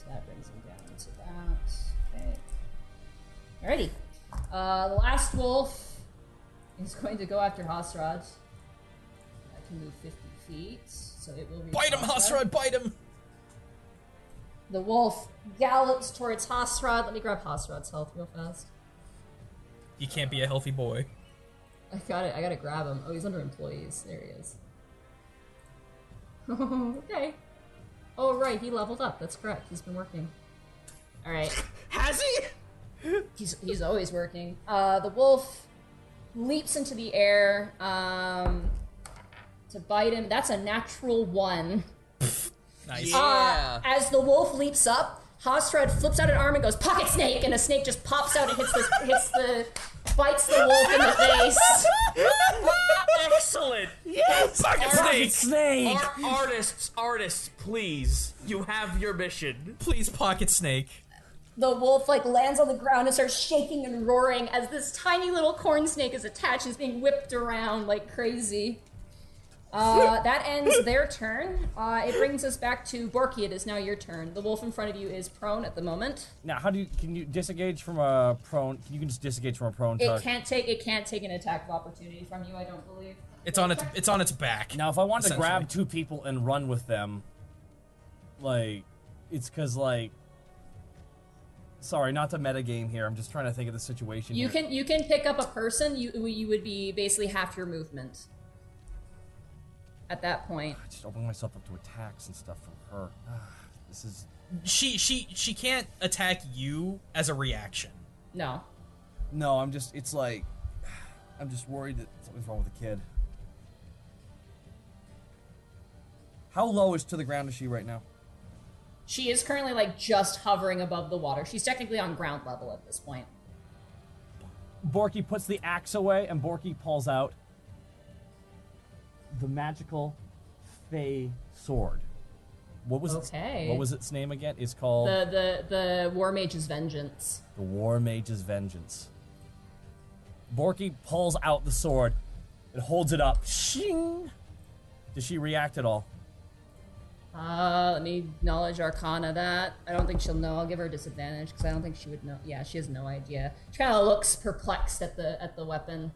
[SPEAKER 2] that brings him down to that. Okay. Alrighty. The last wolf is going to go after Hasrad. That can move 50 feet, so it will reach
[SPEAKER 1] Bite him, Hasrad, bite him!
[SPEAKER 2] The wolf gallops towards Hasrad. Let me grab Hasrad's health real fast.
[SPEAKER 1] You can't be a healthy boy.
[SPEAKER 2] I gotta grab him. Oh, he's under employees. There he is. Okay. Oh, right, he leveled up. That's correct. He's been working. Alright.
[SPEAKER 3] Has he?
[SPEAKER 2] He's always working. The wolf leaps into the air to bite him. That's a natural 1.
[SPEAKER 1] Nice.
[SPEAKER 3] Yeah.
[SPEAKER 2] As the wolf leaps up, Hasrad flips out an arm and goes, "Pocket snake!" And a snake just pops out and bites the wolf in the face.
[SPEAKER 3] Excellent.
[SPEAKER 5] Yes.
[SPEAKER 1] Pocket
[SPEAKER 5] Snake.
[SPEAKER 3] Artists, please. You have your mission.
[SPEAKER 1] Please, Pocket Snake.
[SPEAKER 2] The wolf like lands on the ground and starts shaking and roaring as this tiny little corn snake is attached and is being whipped around like crazy. That ends their turn. It brings us back to Borky. It is now your turn. The wolf in front of you is prone at the moment.
[SPEAKER 5] Now, can you disengage from a prone? You can just disengage from a prone
[SPEAKER 2] It
[SPEAKER 5] target.
[SPEAKER 2] can't take an attack of opportunity from you. I don't believe.
[SPEAKER 1] It's on its back.
[SPEAKER 5] Now, if I want to
[SPEAKER 1] essentially.
[SPEAKER 5] grab 2 people and run with them, like, it's because like. Sorry, not to metagame here. I'm just trying to think of the situation.
[SPEAKER 2] You
[SPEAKER 5] here.
[SPEAKER 2] can pick up a person. You would be basically half your movement. At that point.
[SPEAKER 5] I just open myself up to attacks and stuff from her. This is.
[SPEAKER 1] She can't attack you as a reaction.
[SPEAKER 2] No.
[SPEAKER 5] No, I'm just. It's like. I'm just worried that something's wrong with the kid. How low is to the ground is she right now?
[SPEAKER 2] She is currently like just hovering above the water. She's technically on ground level at this point.
[SPEAKER 5] Borky puts the axe away, and Borky pulls out the magical Fey sword. What was
[SPEAKER 2] Okay.
[SPEAKER 5] What was its name again? It's called
[SPEAKER 2] The War Mage's Vengeance.
[SPEAKER 5] the War Mage's Vengeance. Borky pulls out the sword and holds it up. Shing! Does she react at all?
[SPEAKER 2] Let me acknowledge Arcana that. I don't think she'll know. I'll give her a disadvantage because I don't think she would know. Yeah, she has no idea. She kind of looks perplexed at the weapon.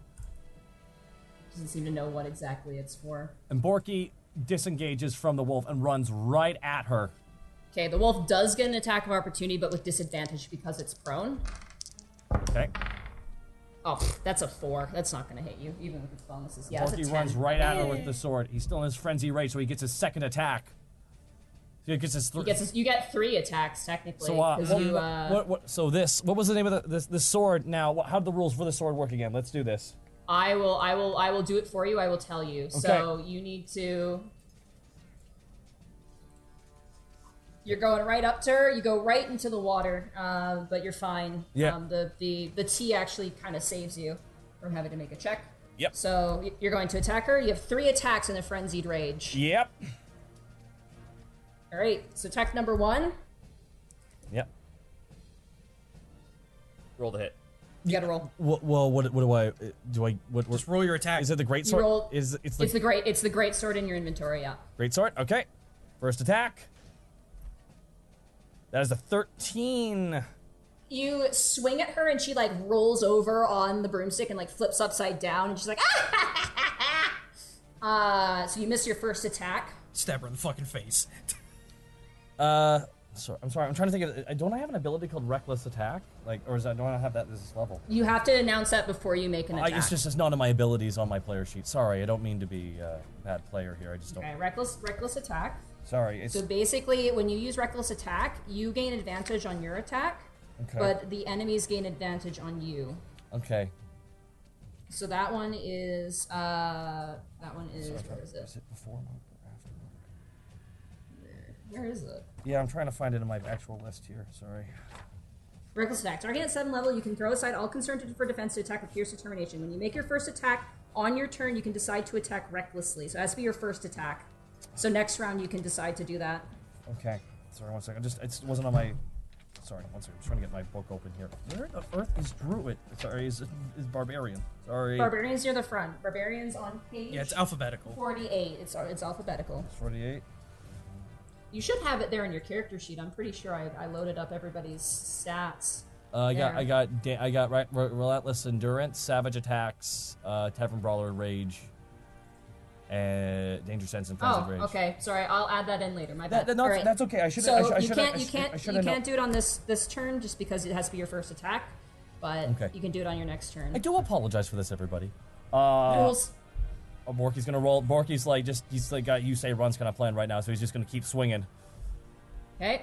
[SPEAKER 2] Doesn't seem to know what exactly it's for.
[SPEAKER 5] And Borky disengages from the wolf and runs right at her.
[SPEAKER 2] Okay, the wolf does get an attack of opportunity, but with disadvantage because it's prone.
[SPEAKER 5] Okay.
[SPEAKER 2] Oh, that's a 4. That's not going to hit you, even with its bonuses. Yeah, it's a 10.
[SPEAKER 5] Borky runs right at her with the sword. He's still in his frenzy rage, so he gets his second attack. So he gets his
[SPEAKER 2] You get 3 attacks technically.
[SPEAKER 5] So
[SPEAKER 2] what
[SPEAKER 5] was the name of the sword? Now, how do the rules for the sword work again? Let's do this.
[SPEAKER 2] I will do it for you. I will tell you.
[SPEAKER 5] Okay.
[SPEAKER 2] So you need to. You're going right up to her. You go right into the water, but you're fine.
[SPEAKER 5] Yeah.
[SPEAKER 2] The T actually kind of saves you from having to make a check.
[SPEAKER 5] Yep.
[SPEAKER 2] So you're going to attack her. You have 3 attacks in a frenzied rage.
[SPEAKER 5] Yep.
[SPEAKER 2] All right. So attack number 1.
[SPEAKER 5] Yep.
[SPEAKER 3] Roll the hit.
[SPEAKER 2] You got to roll.
[SPEAKER 5] Well, what do I do?
[SPEAKER 1] Just roll your attack.
[SPEAKER 5] Is it the great
[SPEAKER 2] You
[SPEAKER 5] sword?
[SPEAKER 2] roll.
[SPEAKER 5] It's
[SPEAKER 2] It's the great sword in your inventory. Yeah.
[SPEAKER 5] great sword. Okay. First attack. That is a 13.
[SPEAKER 2] You swing at her and she like rolls over on the broomstick and like flips upside down and she's like, ah! So you miss your first attack.
[SPEAKER 1] Stab her in the fucking face.
[SPEAKER 5] Sorry, I'm sorry. I'm trying to think of. Don't I have an ability called Reckless Attack? Like, or is that? Don't I have that at this level?
[SPEAKER 2] You have to announce that before you make an attack.
[SPEAKER 5] It's not in my abilities on my player sheet. Sorry, I don't mean to be a bad player here. I just don't.
[SPEAKER 2] Okay, reckless attack.
[SPEAKER 5] Sorry. It's
[SPEAKER 2] So basically, when you use reckless attack, you gain advantage on your attack,
[SPEAKER 5] okay.
[SPEAKER 2] but the enemies gain advantage on you.
[SPEAKER 5] Okay.
[SPEAKER 2] So that one is where is it?
[SPEAKER 5] Is it before or after?
[SPEAKER 2] Where is it?
[SPEAKER 5] Yeah, I'm trying to find it in my actual list here. Sorry.
[SPEAKER 2] Reckless attack. Target at 7 level, you can throw aside all concern for defense to attack with fierce determination. When you make your first attack on your turn, you can decide to attack recklessly. So it has to be your first attack. So next round, you can decide to do that.
[SPEAKER 5] Okay. Sorry, one second. It wasn't on my. Sorry, one second. I'm trying to get my book open here. Where the earth is Druid? Sorry, is Barbarian. Sorry.
[SPEAKER 2] Barbarians near the front. Barbarians on page.
[SPEAKER 1] Yeah, it's alphabetical.
[SPEAKER 2] 48. It's alphabetical.
[SPEAKER 5] 48.
[SPEAKER 2] You should have it there in your character sheet. I'm pretty sure I loaded up everybody's stats.
[SPEAKER 5] I
[SPEAKER 2] There.
[SPEAKER 5] got Relentless Endurance, Savage Attacks, Tavern Brawler, Rage, and Danger Sense and Frenzied Rage.
[SPEAKER 2] Okay. Sorry, I'll add that in later. My bad.
[SPEAKER 5] No,
[SPEAKER 2] All right.
[SPEAKER 5] that's okay. I should.
[SPEAKER 2] So
[SPEAKER 5] I
[SPEAKER 2] you
[SPEAKER 5] should.
[SPEAKER 2] can't do it on this turn just because it has to be your first attack, but
[SPEAKER 5] Okay.
[SPEAKER 2] you can do it on your next turn.
[SPEAKER 5] I do apologize for this, everybody.
[SPEAKER 2] Rules.
[SPEAKER 5] Borky's gonna roll. Borky's he's got you say run's kind of plan right now, so he's just gonna keep swinging.
[SPEAKER 2] Okay.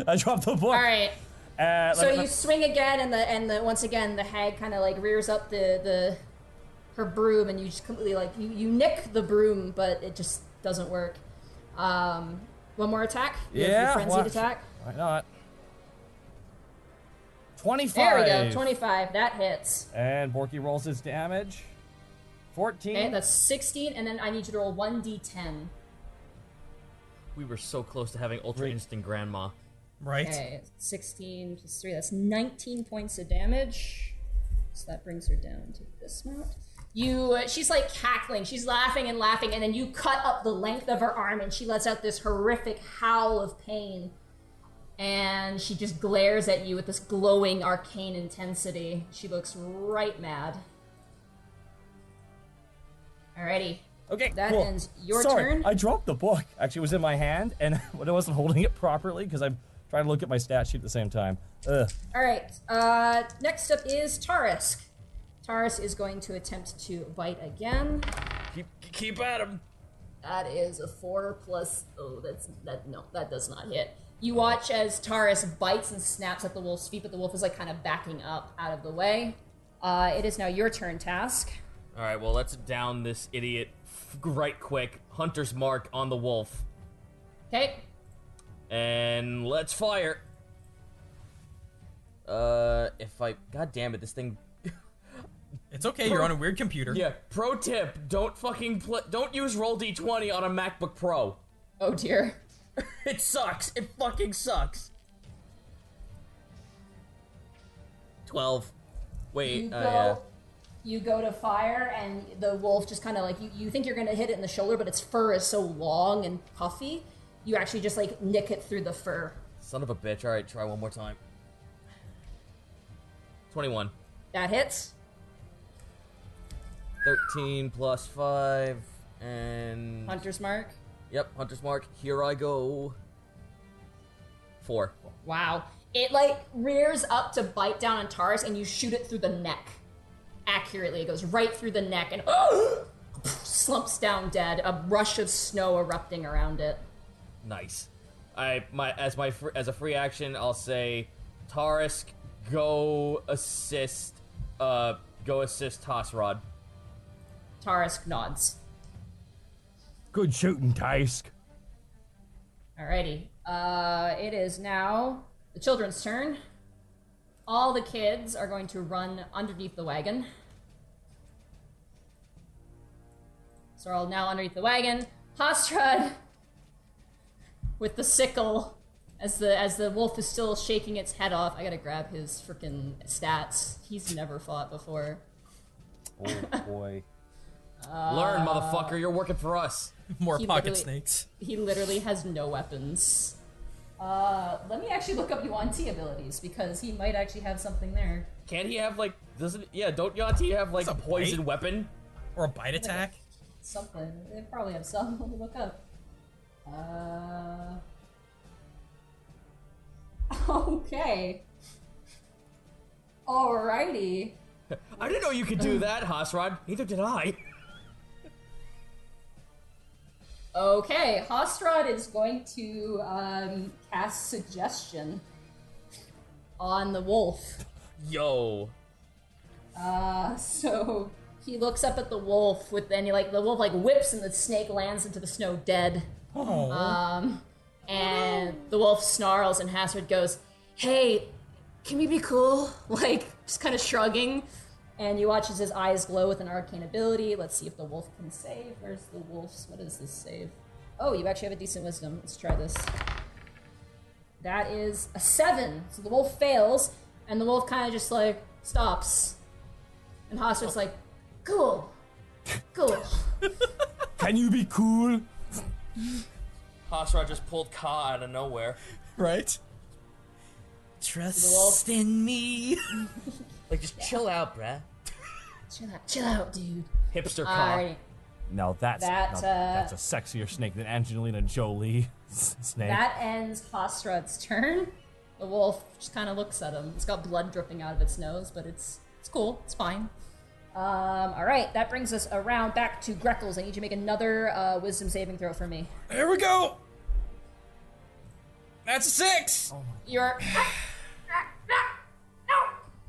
[SPEAKER 5] I dropped the book.
[SPEAKER 2] All right. So
[SPEAKER 5] let me-
[SPEAKER 2] you swing again, and the once again the hag kind of like rears up her broom, and you just completely you nick the broom, but it just doesn't work. One more attack. Your frenzied
[SPEAKER 5] watch.
[SPEAKER 2] attack.
[SPEAKER 5] Why not? 25.
[SPEAKER 2] There we go. 25. That hits.
[SPEAKER 5] And Borky rolls his damage. 14.
[SPEAKER 2] Okay, that's 16, and then I need you to roll 1d10.
[SPEAKER 3] We were so close to having Ultra Instinct Grandma.
[SPEAKER 1] Right?
[SPEAKER 2] Okay, 16 plus 3, that's 19 points of damage. So that brings her down to this amount. She's like cackling, she's laughing, and then you cut up the length of her arm, and she lets out this horrific howl of pain. And she just glares at you with this glowing arcane intensity. She looks right mad. Alrighty.
[SPEAKER 5] Okay,
[SPEAKER 2] That
[SPEAKER 5] cool.
[SPEAKER 2] ends your
[SPEAKER 5] Sorry,
[SPEAKER 2] turn.
[SPEAKER 5] I dropped the book. Actually, it was in my hand, and I wasn't holding it properly because I'm trying to look at my stat sheet at the same time. Ugh.
[SPEAKER 2] Alright, next up is Tarisk. Tarisk is going to attempt to bite again.
[SPEAKER 3] Keep at him.
[SPEAKER 2] That is a 4 plus. Oh, that does not hit. You watch as Tarisk bites and snaps at the wolf's feet, but the wolf is like kind of backing up out of the way. It is now your turn, Task.
[SPEAKER 3] All right, well, let's down this idiot right quick. Hunter's Mark on the wolf.
[SPEAKER 2] Okay.
[SPEAKER 3] And let's fire. God damn it, this thing.
[SPEAKER 1] It's okay, you're on a weird computer.
[SPEAKER 3] Yeah, pro tip, don't use Roll D20 on a MacBook Pro.
[SPEAKER 2] Oh dear.
[SPEAKER 3] It sucks. It fucking sucks. 12. Wait,
[SPEAKER 2] You go to fire, and the wolf just kind of like you think you're gonna hit it in the shoulder, but its fur is so long and puffy, you actually just like nick it through the fur.
[SPEAKER 3] Son of a bitch. All right, try one more time. 21.
[SPEAKER 2] That hits.
[SPEAKER 3] 13 plus 5 and
[SPEAKER 2] Hunter's Mark.
[SPEAKER 3] Yep, Hunter's Mark. Here I go. 4.
[SPEAKER 2] Wow. It like rears up to bite down on Taurus, and you shoot it through the neck. Accurately, it goes right through the neck and slumps down dead. A rush of snow erupting around it.
[SPEAKER 3] Nice. As a free action, I'll say, Tarisk, go assist Tossrod.
[SPEAKER 2] Taurus nods.
[SPEAKER 4] Good shooting, Taisk.
[SPEAKER 2] Alrighty. It is now the children's turn. All the kids are going to run underneath the wagon. So we're all now underneath the wagon. Hostrad with the sickle as the wolf is still shaking its head off. I gotta grab his freaking stats. He's never fought before.
[SPEAKER 5] Oh boy.
[SPEAKER 3] Learn, motherfucker. You're working for us.
[SPEAKER 1] More
[SPEAKER 2] He
[SPEAKER 1] pocket
[SPEAKER 2] literally-
[SPEAKER 1] snakes.
[SPEAKER 2] He literally has no weapons. Let me actually look up Yuan-Ti abilities, because he might actually have something there.
[SPEAKER 3] Can't he have, don't Yanti have,
[SPEAKER 1] It's a
[SPEAKER 3] poison
[SPEAKER 1] bite.
[SPEAKER 3] weapon?
[SPEAKER 1] Or a bite attack.
[SPEAKER 2] something. They probably have some. Let me look up. Okay. Alrighty.
[SPEAKER 3] I didn't know you could do that, Hosrod. Neither did I.
[SPEAKER 2] Okay, Hostrod is going to cast Suggestion on the wolf.
[SPEAKER 3] Yo.
[SPEAKER 2] So he looks up at the wolf the wolf whips and the snake lands into the snow dead. And the wolf snarls and Hasrid goes, "Hey, can we be cool?" Just kind of shrugging. And you watch as his eyes glow with an arcane ability. Let's see if the wolf can save. Where's the wolf's? What is this save? Oh, you actually have a decent wisdom. Let's try this. That is a 7. So the wolf fails, and the wolf kind of just stops. And Hostard's cool. Cool.
[SPEAKER 4] Can you be cool?
[SPEAKER 3] Hosrod just pulled Ka out of nowhere.
[SPEAKER 1] Right? Trust in me.
[SPEAKER 3] Just chill out, bruh.
[SPEAKER 2] Chill out, dude.
[SPEAKER 3] Hipster Ka.
[SPEAKER 2] Alright.
[SPEAKER 5] Now that's a sexier snake than Angelina Jolie snake.
[SPEAKER 2] That ends Hostrad's turn. The wolf just kind of looks at him. It's got blood dripping out of its nose, but it's cool. It's fine. Alright, that brings us around back to Greckles. I need you to make another wisdom saving throw for me.
[SPEAKER 1] Here we go. That's a 6.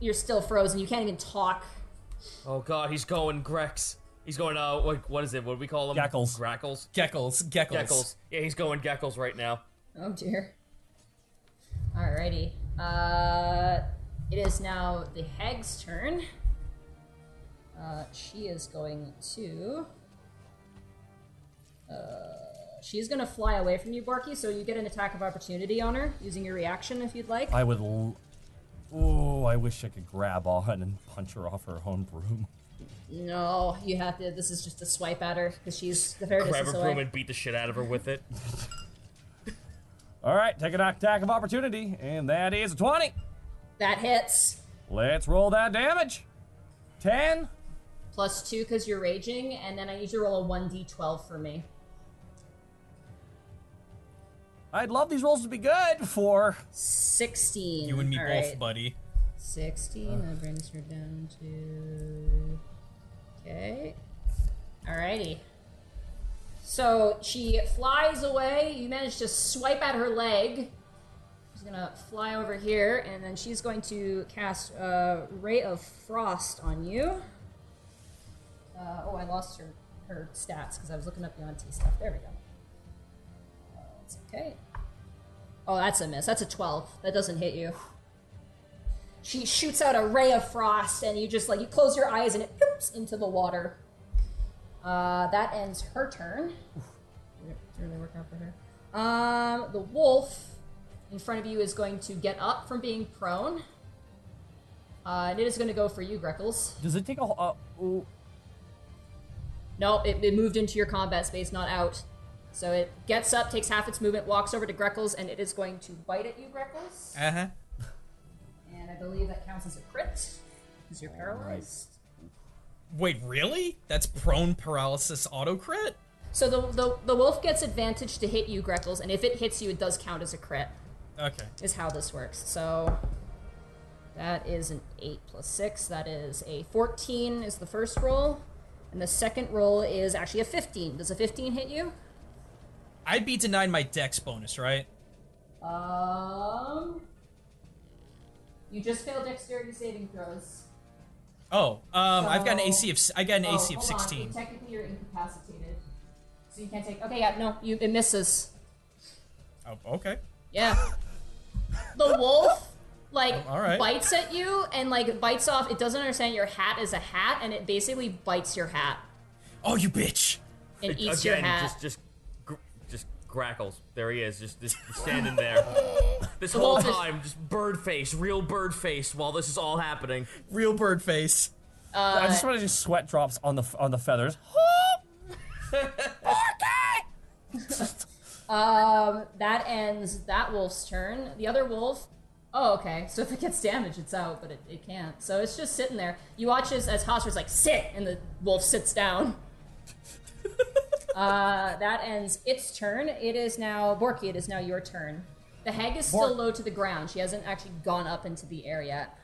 [SPEAKER 2] You're still frozen. You can't even talk.
[SPEAKER 3] Oh god, he's going Grex. He's going, what is it? What do we call them?
[SPEAKER 5] Geckles.
[SPEAKER 3] Grackles?
[SPEAKER 1] Geckles.
[SPEAKER 3] Geckles. Yeah, he's going Geckles right now.
[SPEAKER 2] Oh dear. Alrighty. It is now the hag's turn. She is going to... she's gonna fly away from you, Borky, so you get an attack of opportunity on her, using your reaction if you'd like.
[SPEAKER 5] I would. Oh, I wish I could grab on and punch her off her own broom.
[SPEAKER 2] No, you have to. This is just a swipe at her, because she's the fair
[SPEAKER 3] Grab
[SPEAKER 2] distance
[SPEAKER 3] her
[SPEAKER 2] away.
[SPEAKER 3] broom and beat the shit out of her with it.
[SPEAKER 5] All right, take an attack of opportunity, and that is a 20.
[SPEAKER 2] That hits.
[SPEAKER 5] Let's roll that damage. 10.
[SPEAKER 2] +2 because you're raging, and then I need you to roll a 1d12 for me.
[SPEAKER 5] I'd love these rolls to be good for
[SPEAKER 2] 16.
[SPEAKER 1] You and me
[SPEAKER 2] All
[SPEAKER 1] both,
[SPEAKER 2] right.
[SPEAKER 1] buddy.
[SPEAKER 2] 16, that brings her down to... Okay. Alrighty. So she flies away. You manage to swipe at her leg. She's gonna fly over here, and then she's going to cast Ray of Frost on you. I lost her stats because I was looking up the Auntie stuff. There we go. That's okay. Oh, that's a miss. That's a 12. That doesn't hit you. She shoots out a ray of frost, and you just you close your eyes, and it poops into the water. That ends her turn. Did it really work out for her? The wolf in front of you is going to get up from being prone. And it is going to go for you, Greckles.
[SPEAKER 5] Does it take a?
[SPEAKER 2] No, it moved into your combat space, not out. So it gets up, takes half its movement, walks over to Greckles, and it is going to bite at you, Greckles.
[SPEAKER 1] Uh-huh.
[SPEAKER 2] And I believe that counts as a crit, because you're paralyzed.
[SPEAKER 1] Wait, really? That's prone paralysis auto crit?
[SPEAKER 2] So the wolf gets advantage to hit you, Greckles, and if it hits you, it does count as a crit,
[SPEAKER 1] Okay.
[SPEAKER 2] is how this works. So that is an 8 + 6. That is a 14 is the first roll. And the second roll is actually a 15. Does a 15 hit you?
[SPEAKER 1] I'd be denied my dex bonus, right?
[SPEAKER 2] You just failed dexterity saving throws.
[SPEAKER 1] Oh, I've got an AC of I got an AC of
[SPEAKER 2] hold on.
[SPEAKER 1] 16.
[SPEAKER 2] Technically, you're incapacitated, so you can't take. Okay, yeah, no, it misses.
[SPEAKER 1] Oh, okay.
[SPEAKER 2] Yeah. The wolf
[SPEAKER 1] all right.
[SPEAKER 2] bites at you and bites off. It doesn't understand your hat is a hat, and it basically bites your hat
[SPEAKER 1] Oh, you bitch!
[SPEAKER 2] and eats your
[SPEAKER 3] Again,
[SPEAKER 2] hat.
[SPEAKER 3] just Grackles. There he is, just standing there. This whole
[SPEAKER 2] wolf is-
[SPEAKER 3] time, just bird face, real bird face, while this is all happening.
[SPEAKER 1] Real bird face.
[SPEAKER 5] I just want to do sweat drops on the feathers.
[SPEAKER 2] That ends that wolf's turn. The other wolf. Oh, okay. So if it gets damaged, it's out, but it can't. So it's just sitting there. You watch as Hosser's sit, and the wolf sits down. That ends its turn. It is now Borky. It is now your turn. The hag is still low to the ground. She hasn't actually gone up into the air yet.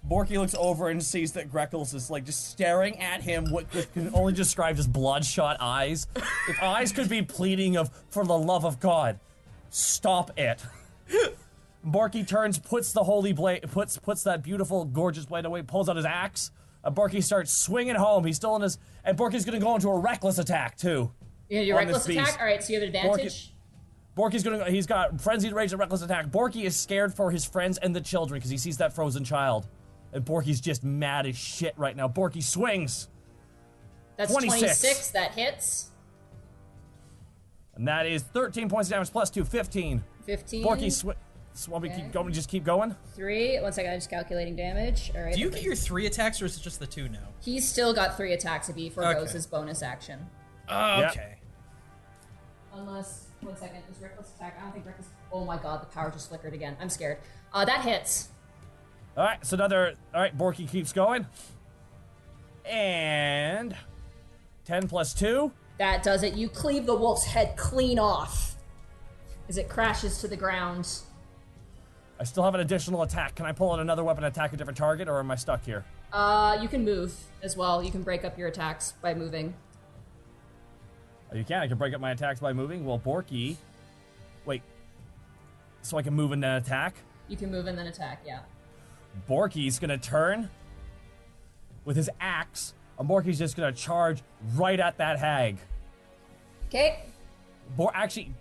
[SPEAKER 5] Borky looks over and sees that Greckles is like just staring at him with can only described as bloodshot eyes. If eyes could be pleading of, for the love of God, stop it. Borky turns, puts the holy blade, puts that beautiful, gorgeous blade away, pulls out his axe. Borky starts swinging home. He's still in his, and Borky's gonna go into a reckless attack too.
[SPEAKER 2] Yeah, your
[SPEAKER 5] on
[SPEAKER 2] reckless
[SPEAKER 5] this beast.
[SPEAKER 2] attack. All right, so you have advantage.
[SPEAKER 5] He's got frenzied rage and reckless attack. Borky is scared for his friends and the children because he sees that frozen child. And Borky's just mad as shit right now. Borky swings.
[SPEAKER 2] That's 26. That hits.
[SPEAKER 5] And that is 13 points of damage plus 2, 15.
[SPEAKER 2] 15.
[SPEAKER 5] Borky want me to keep going? Just keep going?
[SPEAKER 2] 3. 1 second, I'm just calculating damage. All right.
[SPEAKER 1] Do you get your 3 attacks, or is it just the 2 now?
[SPEAKER 2] He's still got 3 attacks if he forgoes his bonus action.
[SPEAKER 1] Okay.
[SPEAKER 2] Unless, 1 second, is reckless attack? I don't think reckless. Oh my god, the power just flickered again. I'm scared. That hits.
[SPEAKER 5] Alright, so alright, Borky keeps going. And 10 plus 2.
[SPEAKER 2] That does it. You cleave the wolf's head clean off as it crashes to the ground.
[SPEAKER 5] I still have an additional attack. Can I pull out another weapon and attack a different target, or am I stuck here?
[SPEAKER 2] You can move as well. You can break up your attacks by moving.
[SPEAKER 5] Oh, you can? I can break up my attacks by moving? Well, Borky... Wait. So I can move and then attack?
[SPEAKER 2] You can move and then attack, yeah.
[SPEAKER 5] Borky's gonna turn with his axe, and Borky's just gonna charge right at that hag.
[SPEAKER 2] Okay.
[SPEAKER 5] Borky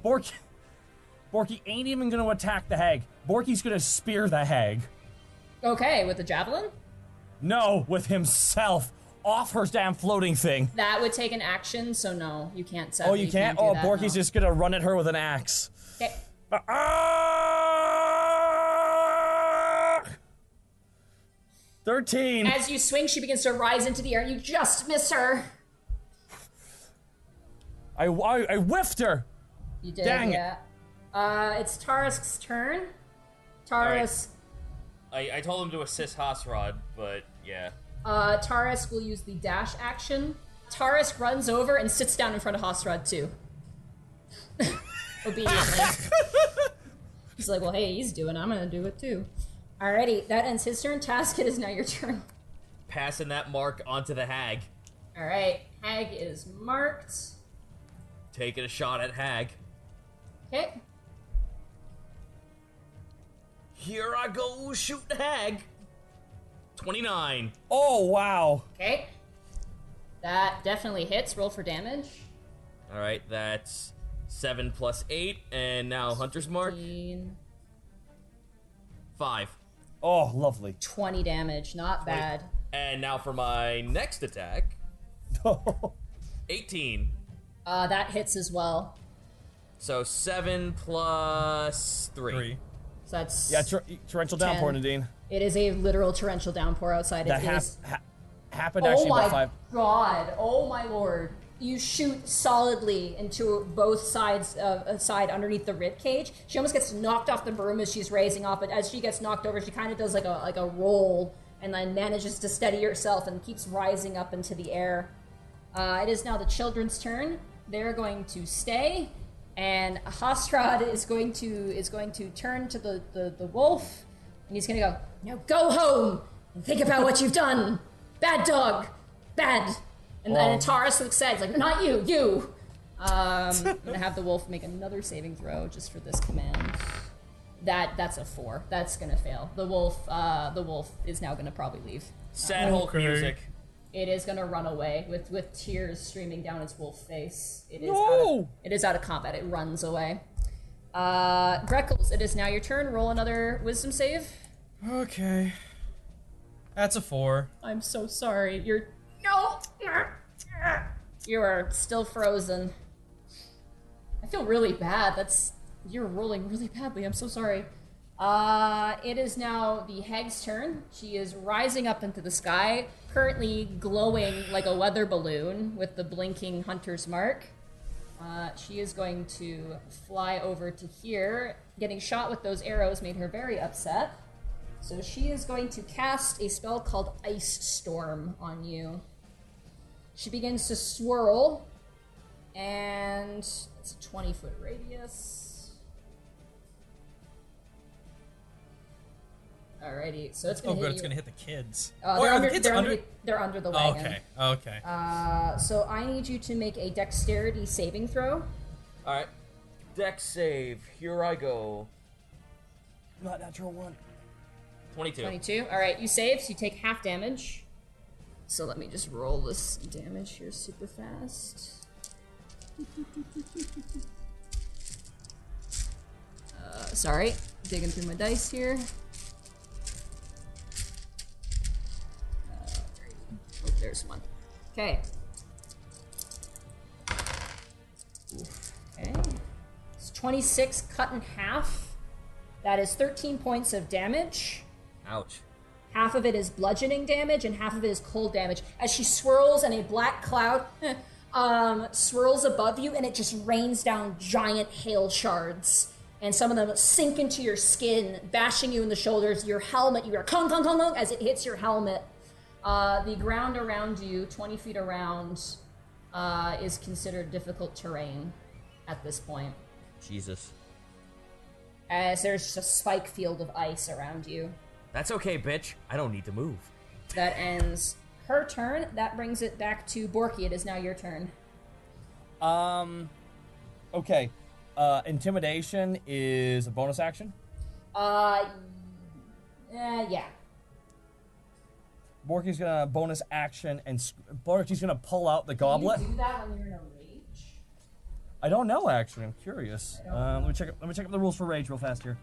[SPEAKER 5] ain't even gonna attack the hag. Borky's gonna spear the hag.
[SPEAKER 2] Okay, with the javelin?
[SPEAKER 5] No, with himself off her damn floating thing.
[SPEAKER 2] That would take an action, so no, you can't.
[SPEAKER 5] Oh, you can't?
[SPEAKER 2] do that,
[SPEAKER 5] Borky's
[SPEAKER 2] no.
[SPEAKER 5] just gonna run at her with an axe.
[SPEAKER 2] Okay.
[SPEAKER 5] 13.
[SPEAKER 2] As you swing, she begins to rise into the air, and you just miss her.
[SPEAKER 5] I whiffed her.
[SPEAKER 2] You did,
[SPEAKER 5] Dang it.
[SPEAKER 2] yeah. It's Tarask's turn. Tarask.
[SPEAKER 3] I told him to assist Hasrod, but yeah.
[SPEAKER 2] Tarask will use the dash action. Tarask runs over and sits down in front of Hasrod too. Obediently. He's like, well, hey, he's doing it. I'm gonna do it too. Alrighty, that ends his turn. Task, it is now your turn.
[SPEAKER 3] Passing that mark onto the hag.
[SPEAKER 2] Alright, hag is marked.
[SPEAKER 3] Taking a shot at hag.
[SPEAKER 2] Okay.
[SPEAKER 3] Here I go, shoot the hag. 29.
[SPEAKER 5] Oh, wow.
[SPEAKER 2] Okay. That definitely hits. Roll for damage.
[SPEAKER 3] Alright, that's 7 plus 8, and now Hunter's Mark.
[SPEAKER 2] 15,
[SPEAKER 3] 5.
[SPEAKER 5] Oh, lovely.
[SPEAKER 2] 20 damage. Not bad.
[SPEAKER 3] And now for my next attack. 18.
[SPEAKER 2] That hits as well.
[SPEAKER 3] So 7 plus 3.
[SPEAKER 2] So that's...
[SPEAKER 5] Yeah, torrential downpour,
[SPEAKER 2] 10.
[SPEAKER 5] Nadine.
[SPEAKER 2] It is a literal torrential downpour outside.
[SPEAKER 5] That
[SPEAKER 2] It is...
[SPEAKER 5] happened actually
[SPEAKER 2] oh my
[SPEAKER 5] about 5.
[SPEAKER 2] god! Oh my lord! You shoot solidly into both sides of a side underneath the rib cage. She almost gets knocked off the broom as she's raising off, but as she gets knocked over, she kind of does like a roll and then manages to steady herself and keeps rising up into the air. It is now the children's turn. They're going to stay, and Hastrad is going to turn to the wolf, and he's going to go, now go home and think about what you've done. Bad dog. Bad. And then Taurus looks sad. He's like, not you, you. I'm gonna have the wolf make another saving throw just for this command. That's a 4. That's gonna fail. The wolf is now gonna probably leave.
[SPEAKER 3] Sad Hulk music.
[SPEAKER 2] It is gonna run away with tears streaming down its wolf face. It is out of combat. It runs away. Greckles, it is now your turn. Roll another wisdom save.
[SPEAKER 1] Okay. That's a 4.
[SPEAKER 2] I'm so sorry. You are still frozen. I feel really bad. You're rolling really badly. I'm so sorry. It is now the hag's turn. She is rising up into the sky, currently glowing like a weather balloon with the blinking hunter's mark. She is going to fly over to here. Getting shot with those arrows made her very upset. So she is going to cast a spell called Ice Storm on you. She begins to swirl And it's a 20-foot radius. Alrighty, so it's gonna
[SPEAKER 1] Oh,
[SPEAKER 2] hit
[SPEAKER 1] good.
[SPEAKER 2] you.
[SPEAKER 1] It's gonna hit the kids.
[SPEAKER 2] They're,
[SPEAKER 1] are
[SPEAKER 2] under,
[SPEAKER 1] the kids
[SPEAKER 2] they're,
[SPEAKER 1] under?
[SPEAKER 2] under, they're under the
[SPEAKER 1] Oh,
[SPEAKER 2] wagon.
[SPEAKER 1] okay.
[SPEAKER 2] So I need you to make a dexterity saving throw.
[SPEAKER 3] All right, dex save. Here I go.
[SPEAKER 5] Not natural one.
[SPEAKER 3] 22.
[SPEAKER 2] 22. Alright, you save, so you take half damage. So let me just roll this damage here super fast. Sorry, digging through my dice here. Oh, there's one. Okay. Okay. It's 26 cut in half. That is 13 points of damage.
[SPEAKER 3] Ouch.
[SPEAKER 2] Half of it is bludgeoning damage and half of it is cold damage. As she swirls and a black cloud swirls above you, and it just rains down giant hail shards. And some of them sink into your skin, bashing you in the shoulders. Your helmet, you are kong, kong, kong, kong, as it hits your helmet. The ground around you, 20 feet around, is considered difficult terrain at this point,
[SPEAKER 3] Jesus.
[SPEAKER 2] as there's just a spike field of ice around you.
[SPEAKER 3] That's okay, bitch. I don't need to move.
[SPEAKER 2] That ends her turn. That brings it back to Borky. It is now your turn.
[SPEAKER 5] Okay. Intimidation is a bonus action.
[SPEAKER 2] Yeah.
[SPEAKER 5] Borky's gonna bonus action and Borky's gonna pull out the goblet.
[SPEAKER 2] Can you do that when you're in a rage?
[SPEAKER 5] I don't know actually. I'm curious. Let me check up the rules for rage real fast here.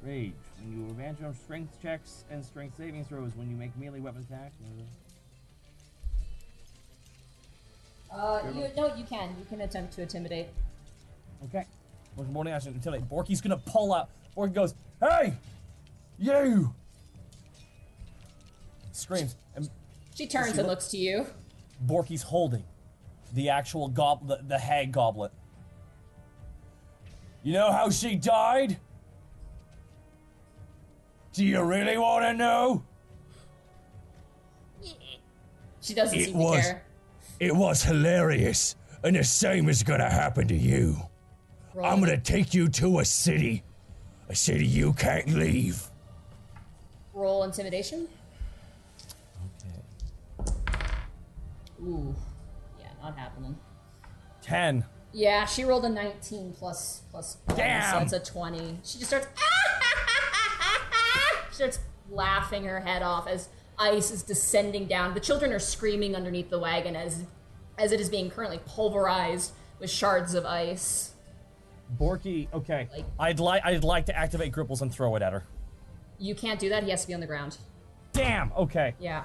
[SPEAKER 5] Rage. When you advance on strength checks and strength saving throws when you make melee weapon attacks.
[SPEAKER 2] You can. You can attempt to intimidate.
[SPEAKER 5] Okay. With morning action intimidate. Borky's gonna pull out. Borky goes, "Hey! You!" Screams. And
[SPEAKER 2] She turns and looks to you.
[SPEAKER 5] Borky's holding the actual goblet, the hag goblet. You know how she died? Do you really want to know?
[SPEAKER 2] She doesn't
[SPEAKER 4] It
[SPEAKER 2] seem to
[SPEAKER 4] was-
[SPEAKER 2] care.
[SPEAKER 4] It was hilarious, and the same is gonna happen to you.
[SPEAKER 2] Roll.
[SPEAKER 4] I'm gonna take you to a city you can't leave.
[SPEAKER 2] Roll intimidation.
[SPEAKER 5] Okay.
[SPEAKER 2] Ooh. Yeah, not happening.
[SPEAKER 5] 10.
[SPEAKER 2] Yeah, she rolled a 19 plus one,
[SPEAKER 5] Damn.
[SPEAKER 2] so it's a 20. She just starts she starts laughing her head off as ice is descending down. The children are screaming underneath the wagon as it is being currently pulverized with shards of ice.
[SPEAKER 5] Borky, okay.
[SPEAKER 2] Like-
[SPEAKER 5] I'd like to activate Gripples and throw it at her.
[SPEAKER 2] You can't do that. He has to be on the ground.
[SPEAKER 5] Damn. Okay.
[SPEAKER 2] Yeah.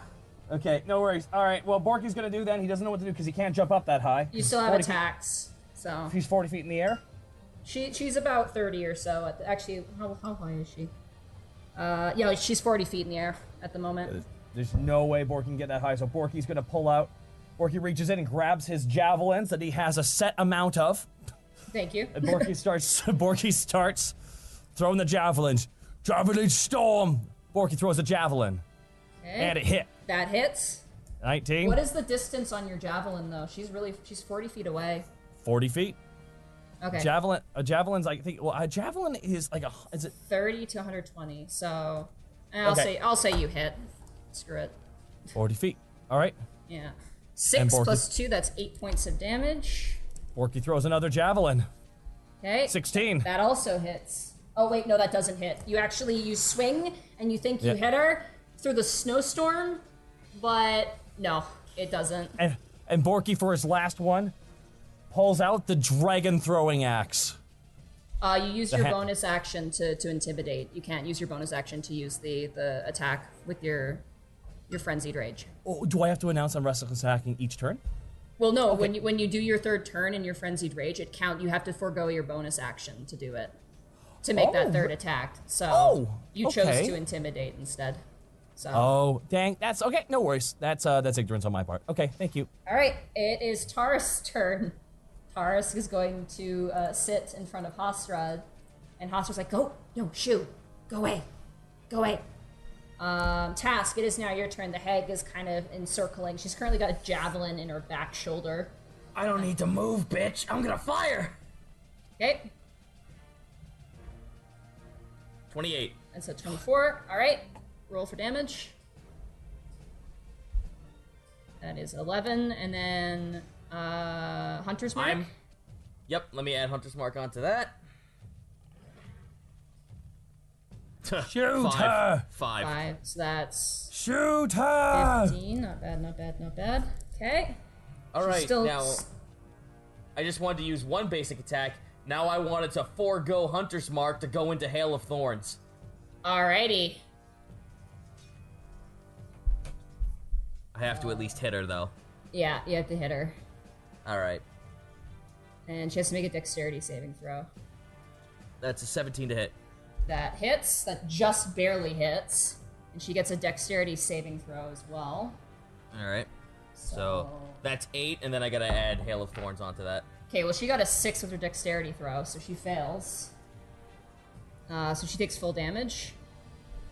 [SPEAKER 5] Okay. No worries. All right. Well, Borky's gonna do then. He doesn't know what to do because he can't jump up that high.
[SPEAKER 2] You still have
[SPEAKER 5] 40 feet-
[SPEAKER 2] attacks. So
[SPEAKER 5] He's 40 feet in the air.
[SPEAKER 2] she's about 30 or so. Actually, how high is she? Yeah, she's 40 feet in the air at the moment.
[SPEAKER 5] There's no way Borky can get that high, so Borky's gonna pull out. Borky reaches in and grabs his javelins that he has a set amount of.
[SPEAKER 2] Thank you.
[SPEAKER 5] And Borky starts throwing the javelins. Javelin storm! Borky throws a javelin.
[SPEAKER 2] Okay.
[SPEAKER 5] And it hit.
[SPEAKER 2] That hits.
[SPEAKER 5] 19.
[SPEAKER 2] What is the distance on your javelin, though? She's 40 feet away.
[SPEAKER 5] 40 feet.
[SPEAKER 2] Okay.
[SPEAKER 5] A javelin's I think. Well, a javelin is like is it
[SPEAKER 2] 30 to 120. So,
[SPEAKER 5] Okay.
[SPEAKER 2] I'll say you hit. Screw it.
[SPEAKER 5] 40 feet? All right.
[SPEAKER 2] Yeah.
[SPEAKER 5] And
[SPEAKER 2] 6
[SPEAKER 5] Borky-
[SPEAKER 2] plus 2. That's 8 points of damage.
[SPEAKER 5] Borky throws another javelin.
[SPEAKER 2] Okay.
[SPEAKER 5] 16.
[SPEAKER 2] That also hits. Oh wait, no, that doesn't hit. You swing and you think you
[SPEAKER 5] Yeah.
[SPEAKER 2] hit her through the snowstorm, but no, it doesn't.
[SPEAKER 5] And Borky for his last one pulls out the dragon throwing axe.
[SPEAKER 2] You use your
[SPEAKER 5] ha-
[SPEAKER 2] bonus action to intimidate. You can't use your bonus action to use the attack with your frenzied rage.
[SPEAKER 5] Oh, do I have to announce I'm restless attacking each turn?
[SPEAKER 2] Well, no. When you do your third turn in your frenzied rage, you have to forego your bonus action to do it, to make that third attack. So you chose
[SPEAKER 5] okay.
[SPEAKER 2] to intimidate instead. So
[SPEAKER 5] Oh, dang. That's okay. No worries. That's ignorance on my part. Okay, thank you.
[SPEAKER 2] all right, it is Taurus' turn. Taurus is going to sit in front of Hostrad, and Hostrad's like, "Go, no, shoo, go away, go away." Task, it is now your turn. The hag is kind of encircling. She's currently got a javelin in her back shoulder,
[SPEAKER 3] I don't need to move, bitch. I'm gonna fire.
[SPEAKER 2] Okay.
[SPEAKER 3] 28.
[SPEAKER 2] That's a 24. All right. Roll for damage. That is 11, and then Hunter's Mark.
[SPEAKER 3] Yep, let me add Hunter's Mark onto that.
[SPEAKER 4] Shoot
[SPEAKER 3] Five.
[SPEAKER 4] her!
[SPEAKER 3] 5.
[SPEAKER 2] So that's
[SPEAKER 4] Shoot her!
[SPEAKER 2] 15. Not bad, not bad, not bad. Okay.
[SPEAKER 3] Alright,
[SPEAKER 2] still
[SPEAKER 3] now I just wanted to use one basic attack. Now I wanted to forego Hunter's Mark to go into Hail of Thorns.
[SPEAKER 2] Alrighty.
[SPEAKER 3] I have to at least hit her, though.
[SPEAKER 2] Yeah, you have to hit her.
[SPEAKER 3] Alright.
[SPEAKER 2] And she has to make a dexterity saving throw.
[SPEAKER 3] That's a 17 to hit.
[SPEAKER 2] That hits. That just barely hits. And she gets a dexterity saving throw as well.
[SPEAKER 3] Alright. So that's 8, and then I gotta add Hail of Thorns onto that.
[SPEAKER 2] Okay, well, she got a 6 with her dexterity throw, so she fails. So she takes full damage.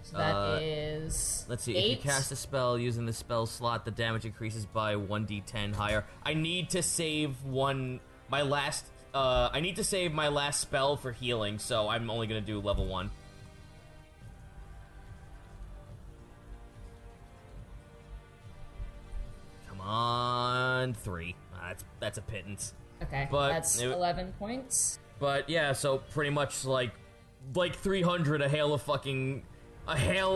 [SPEAKER 2] So that is
[SPEAKER 3] Let's see,
[SPEAKER 2] 8.
[SPEAKER 3] if you cast a spell using the spell slot, the damage increases by 1d10 higher. I need to save my last spell for healing, so I'm only gonna do level 1. Come on, 3. That's a pittance.
[SPEAKER 2] Okay,
[SPEAKER 3] But
[SPEAKER 2] that's 11 points.
[SPEAKER 3] But yeah, so pretty much like 300, a hail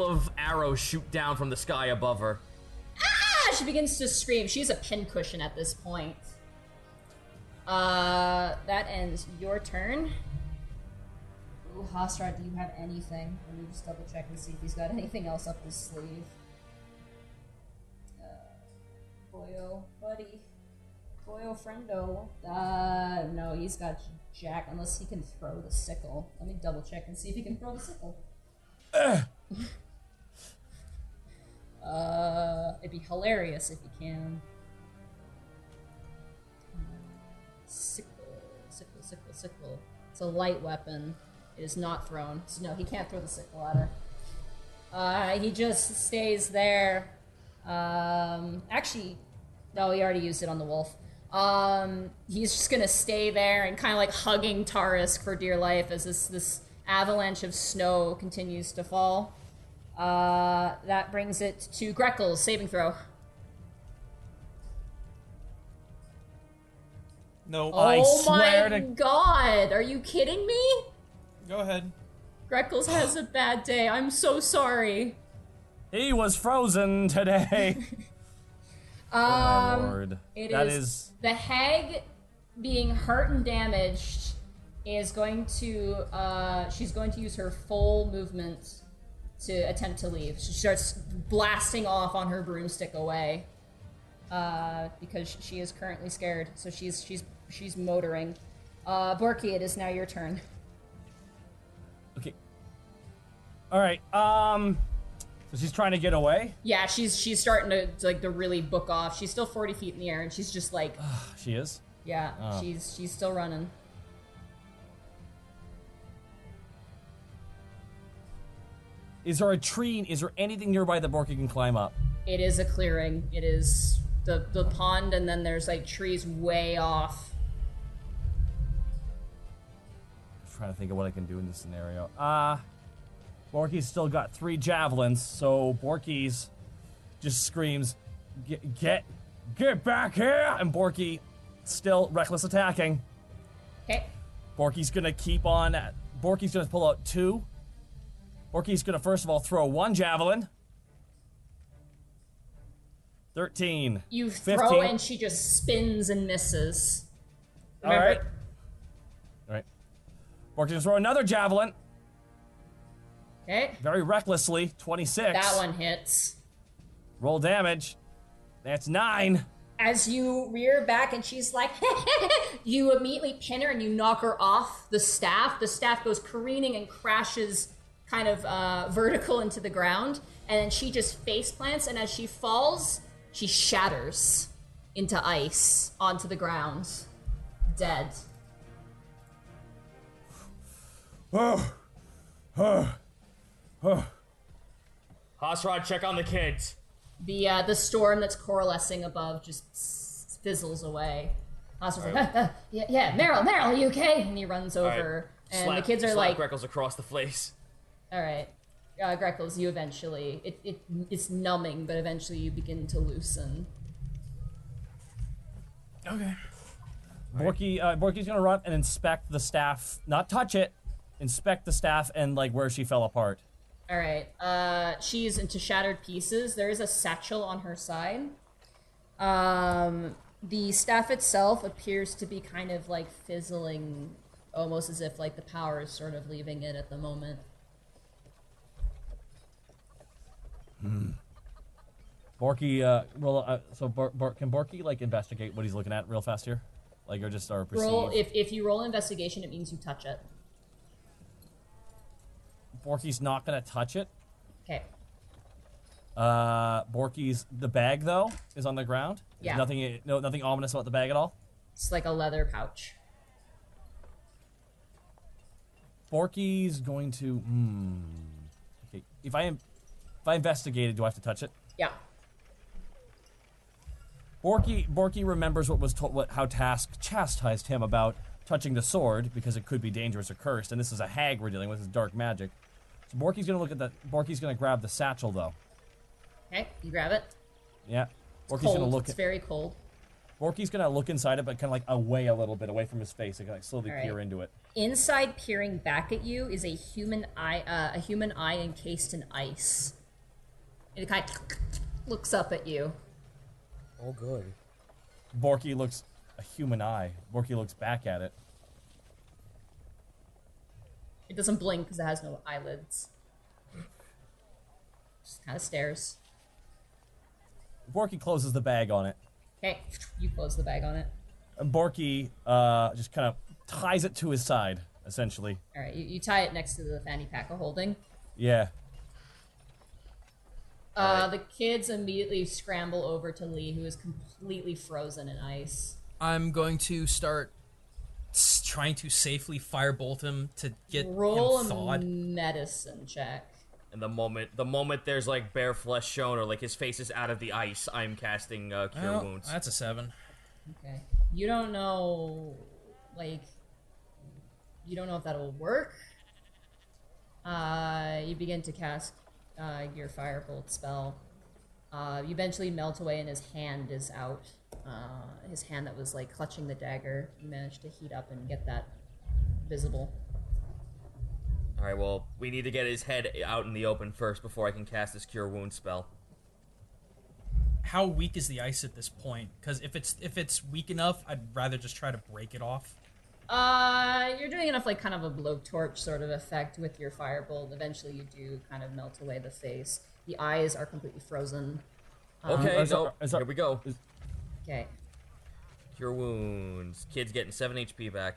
[SPEAKER 3] of arrows shoot down from the sky above her.
[SPEAKER 2] Ah! She begins to scream. She's a pincushion at this point. That ends your turn. Ooh, Hasra, do you have anything? Let me just double check and see if he's got anything else up his sleeve. Boyo, buddy. Boyo, friendo. No, he's got Jack, unless he can throw the sickle. Let me double check and see if he can throw the sickle. It'd be hilarious if he can. Sickle. It's a light weapon. It is not thrown. So no, he can't throw the sickle at her. He just stays there. Actually, no, he already used it on the wolf. He's just gonna stay there and kind of like hugging Tarisk for dear life as this avalanche of snow continues to fall. That brings it to Grekel's saving throw.
[SPEAKER 1] No.
[SPEAKER 5] I
[SPEAKER 2] Oh
[SPEAKER 5] swear
[SPEAKER 2] my
[SPEAKER 5] to-
[SPEAKER 2] god, are you kidding me?
[SPEAKER 1] Go ahead.
[SPEAKER 2] Grekel's has a bad day. I'm so sorry.
[SPEAKER 5] He was frozen today. Oh my lord. That is
[SPEAKER 2] the hag being hurt and damaged is going to she's going to use her full movement to attempt to leave. She starts blasting off on her broomstick away because she is currently scared. So she's motoring. Borky, it is now your turn.
[SPEAKER 5] okay. All right. So she's trying to get away.
[SPEAKER 2] Yeah, she's starting to really book off. She's still 40 feet in the air, and she's just like,
[SPEAKER 5] She is.
[SPEAKER 2] yeah,
[SPEAKER 5] Oh.
[SPEAKER 2] she's still running.
[SPEAKER 5] Is there a tree? Is there anything nearby that Borky can climb up?
[SPEAKER 2] It is a clearing. It is the pond, and then there's like trees way off.
[SPEAKER 5] I'm trying to think of what I can do in this scenario. Borky's still got 3 javelins, so Borky's just screams, get back here! And Borky still reckless attacking.
[SPEAKER 2] Okay.
[SPEAKER 5] Borky's gonna keep on. Borky's gonna pull out 2. Borky's gonna first of all throw 1 javelin. 13.
[SPEAKER 2] You throw
[SPEAKER 5] 15.
[SPEAKER 2] and she just spins and misses.
[SPEAKER 5] All right. All right. Borky's gonna throw another javelin.
[SPEAKER 2] Okay.
[SPEAKER 5] Very recklessly. 26.
[SPEAKER 2] That one hits.
[SPEAKER 5] Roll damage. That's 9.
[SPEAKER 2] As you rear back and she's like, you immediately pin her and you knock her off the staff. The staff goes careening and crashes kind of vertical into the ground. And then she just face plants, and as she falls, she shatters into ice onto the ground. Dead.
[SPEAKER 3] Hasrod, check on the kids.
[SPEAKER 2] The storm that's coalescing above just fizzles away. Oscar's like, yeah, Meryl, are you okay? And he runs over, and the kids are
[SPEAKER 3] slap
[SPEAKER 2] like,
[SPEAKER 3] Greckles across the face.
[SPEAKER 2] all right. Greckles, you eventually, it's numbing, but eventually you begin to loosen.
[SPEAKER 1] Okay.
[SPEAKER 5] Borky's gonna run and inspect the staff, not touch it, inspect the staff and like where she fell apart.
[SPEAKER 2] All right. She's into shattered pieces. There is a satchel on her side. The staff itself appears to be kind of like fizzling, almost as if like the power is sort of leaving it at the moment.
[SPEAKER 5] Borky, can Borky like investigate what he's looking at real fast here, like or just or perceive?
[SPEAKER 2] Roll if you roll investigation, it means you touch it.
[SPEAKER 5] Borky's not gonna touch it.
[SPEAKER 2] Okay.
[SPEAKER 5] Borky's the bag though is on the ground.
[SPEAKER 2] Yeah.
[SPEAKER 5] Nothing ominous about the bag at all.
[SPEAKER 2] It's like a leather pouch.
[SPEAKER 5] Borky's going to. Okay. If I investigated, do I have to touch it?
[SPEAKER 2] Yeah.
[SPEAKER 5] Borky remembers how Task chastised him about touching the sword because it could be dangerous or cursed, and this is a hag we're dealing with. It's dark magic. So Borky's gonna grab the satchel though.
[SPEAKER 2] Okay, you grab it.
[SPEAKER 5] Yeah. Borky's
[SPEAKER 2] Cold.
[SPEAKER 5] gonna look.
[SPEAKER 2] It's very cold.
[SPEAKER 5] Borky's gonna look inside it, but kind of like away a little bit, away from his face, and like slowly
[SPEAKER 2] All right.
[SPEAKER 5] peer into it.
[SPEAKER 2] Inside, peering back at you, is a human eye encased in ice. It kind of looks up at you.
[SPEAKER 3] Oh, good.
[SPEAKER 5] Borky looks a human eye. Borky looks back at it.
[SPEAKER 2] It doesn't blink because it has no eyelids. Just kind of stares.
[SPEAKER 5] Borky closes the bag on it.
[SPEAKER 2] Okay, you close the bag on it.
[SPEAKER 5] And Borky just kind of ties it to his side, essentially.
[SPEAKER 2] All right, you tie it next to the fanny pack of holding.
[SPEAKER 5] Yeah.
[SPEAKER 2] The kids immediately scramble over to Lee, who is completely frozen in ice.
[SPEAKER 1] I'm going to start trying to safely firebolt him to get
[SPEAKER 2] Roll
[SPEAKER 1] him
[SPEAKER 2] a
[SPEAKER 1] thawed.
[SPEAKER 2] medicine check.
[SPEAKER 3] And the moment there's like bare flesh shown or like his face is out of the ice, I'm casting Cure
[SPEAKER 1] Well,
[SPEAKER 3] Wounds.
[SPEAKER 1] that's a 7.
[SPEAKER 2] Okay. You don't know, like, you don't know if that'll work. You begin to cast your firebolt spell. You eventually melt away and his hand is out. His hand that was like clutching the dagger, you managed to heat up and get that visible.
[SPEAKER 3] All right, well, we need to get his head out in the open first before I can cast this Cure Wounds spell.
[SPEAKER 1] How weak is the ice at this point? Because if it's weak enough, I'd rather just try to break it off.
[SPEAKER 2] You're doing enough like kind of a blowtorch sort of effect with your firebolt. Eventually you do kind of melt away the face. The eyes are completely frozen.
[SPEAKER 3] Okay,
[SPEAKER 5] is that-
[SPEAKER 3] here we go.
[SPEAKER 2] Okay.
[SPEAKER 3] Cure Wounds. Kid's getting 7 HP back.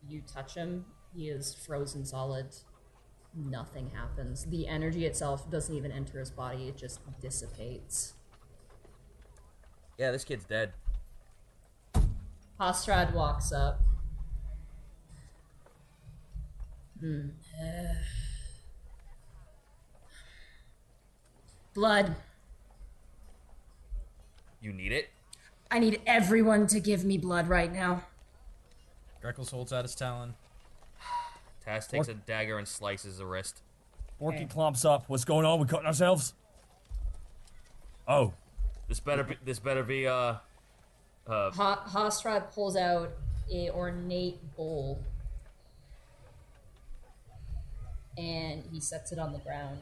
[SPEAKER 2] You touch him, he is frozen solid. Nothing happens. The energy itself doesn't even enter his body, it just dissipates.
[SPEAKER 3] Yeah, this kid's dead.
[SPEAKER 2] Hostrad walks up. Blood.
[SPEAKER 3] You need it?
[SPEAKER 2] I need everyone to give me blood right now.
[SPEAKER 1] Greckles holds out his talon.
[SPEAKER 3] Taz takes a dagger and slices the wrist.
[SPEAKER 5] Borky
[SPEAKER 2] Okay.
[SPEAKER 5] clomps up. What's going on? We cutting ourselves? Oh.
[SPEAKER 3] This better be
[SPEAKER 2] Hostrad pulls out a ornate bowl and he sets it on the ground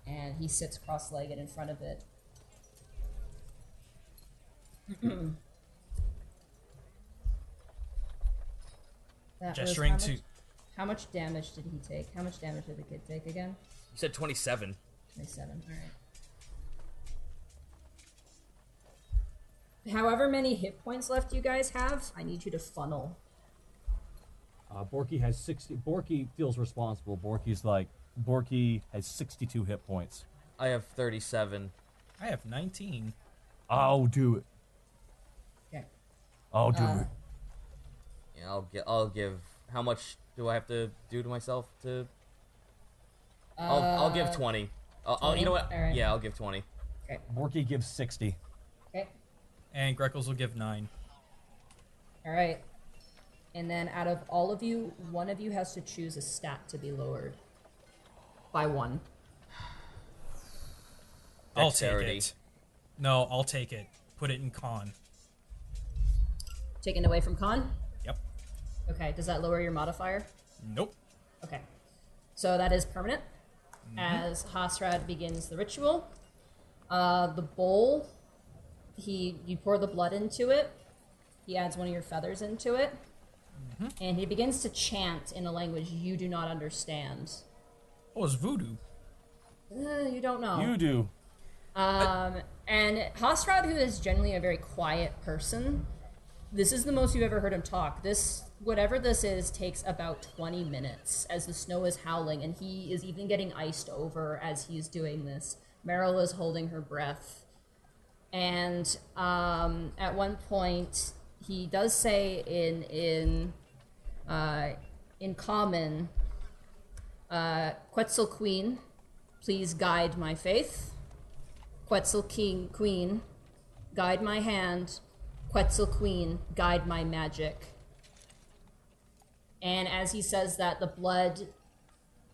[SPEAKER 2] and he sits cross-legged in front of it. That was
[SPEAKER 1] Gesturing
[SPEAKER 2] how
[SPEAKER 1] to-
[SPEAKER 2] much- How much damage did he take? How much damage did the kid take again?
[SPEAKER 3] You said 27.
[SPEAKER 2] 27, alright. However many hit points left you guys have, I need you to funnel.
[SPEAKER 5] Borky has 60. Borky feels responsible. Borky has 62 hit points.
[SPEAKER 3] I have 37.
[SPEAKER 1] I have 19.
[SPEAKER 5] I'll do it.
[SPEAKER 2] Okay.
[SPEAKER 5] I'll do it.
[SPEAKER 3] Yeah, I'll give. How much do I have to do to myself to? I'll give 20. You know what?
[SPEAKER 2] Alright.
[SPEAKER 3] Yeah, I'll give 20.
[SPEAKER 2] Okay.
[SPEAKER 5] Borky gives 60.
[SPEAKER 2] Okay.
[SPEAKER 1] And Greckles will give 9.
[SPEAKER 2] All right. And then out of all of you, one of you has to choose a stat to be lowered by 1.
[SPEAKER 1] I'll
[SPEAKER 3] Dexterity.
[SPEAKER 1] take it. No, I'll take it. Put it in con.
[SPEAKER 2] Taken away from con?
[SPEAKER 1] Yep.
[SPEAKER 2] Okay, does that lower your modifier?
[SPEAKER 1] Nope.
[SPEAKER 2] Okay. So that is permanent. As Hasrad begins the ritual, the bowl, you pour the blood into it. He adds one of your feathers into it. And he begins to chant in a language you do not understand.
[SPEAKER 1] Oh, it's voodoo.
[SPEAKER 2] You don't know.
[SPEAKER 5] You do.
[SPEAKER 2] And Hasrad, who is generally a very quiet person, this is the most you've ever heard him talk. Whatever this is, takes about 20 minutes as the snow is howling, and he is even getting iced over as he's doing this. Meryl is holding her breath. And at one point, he does say in common, Quetzalqueen, please guide my faith. Quetzalqueen, guide my hand. Quetzalqueen, guide my magic. And as he says that, the blood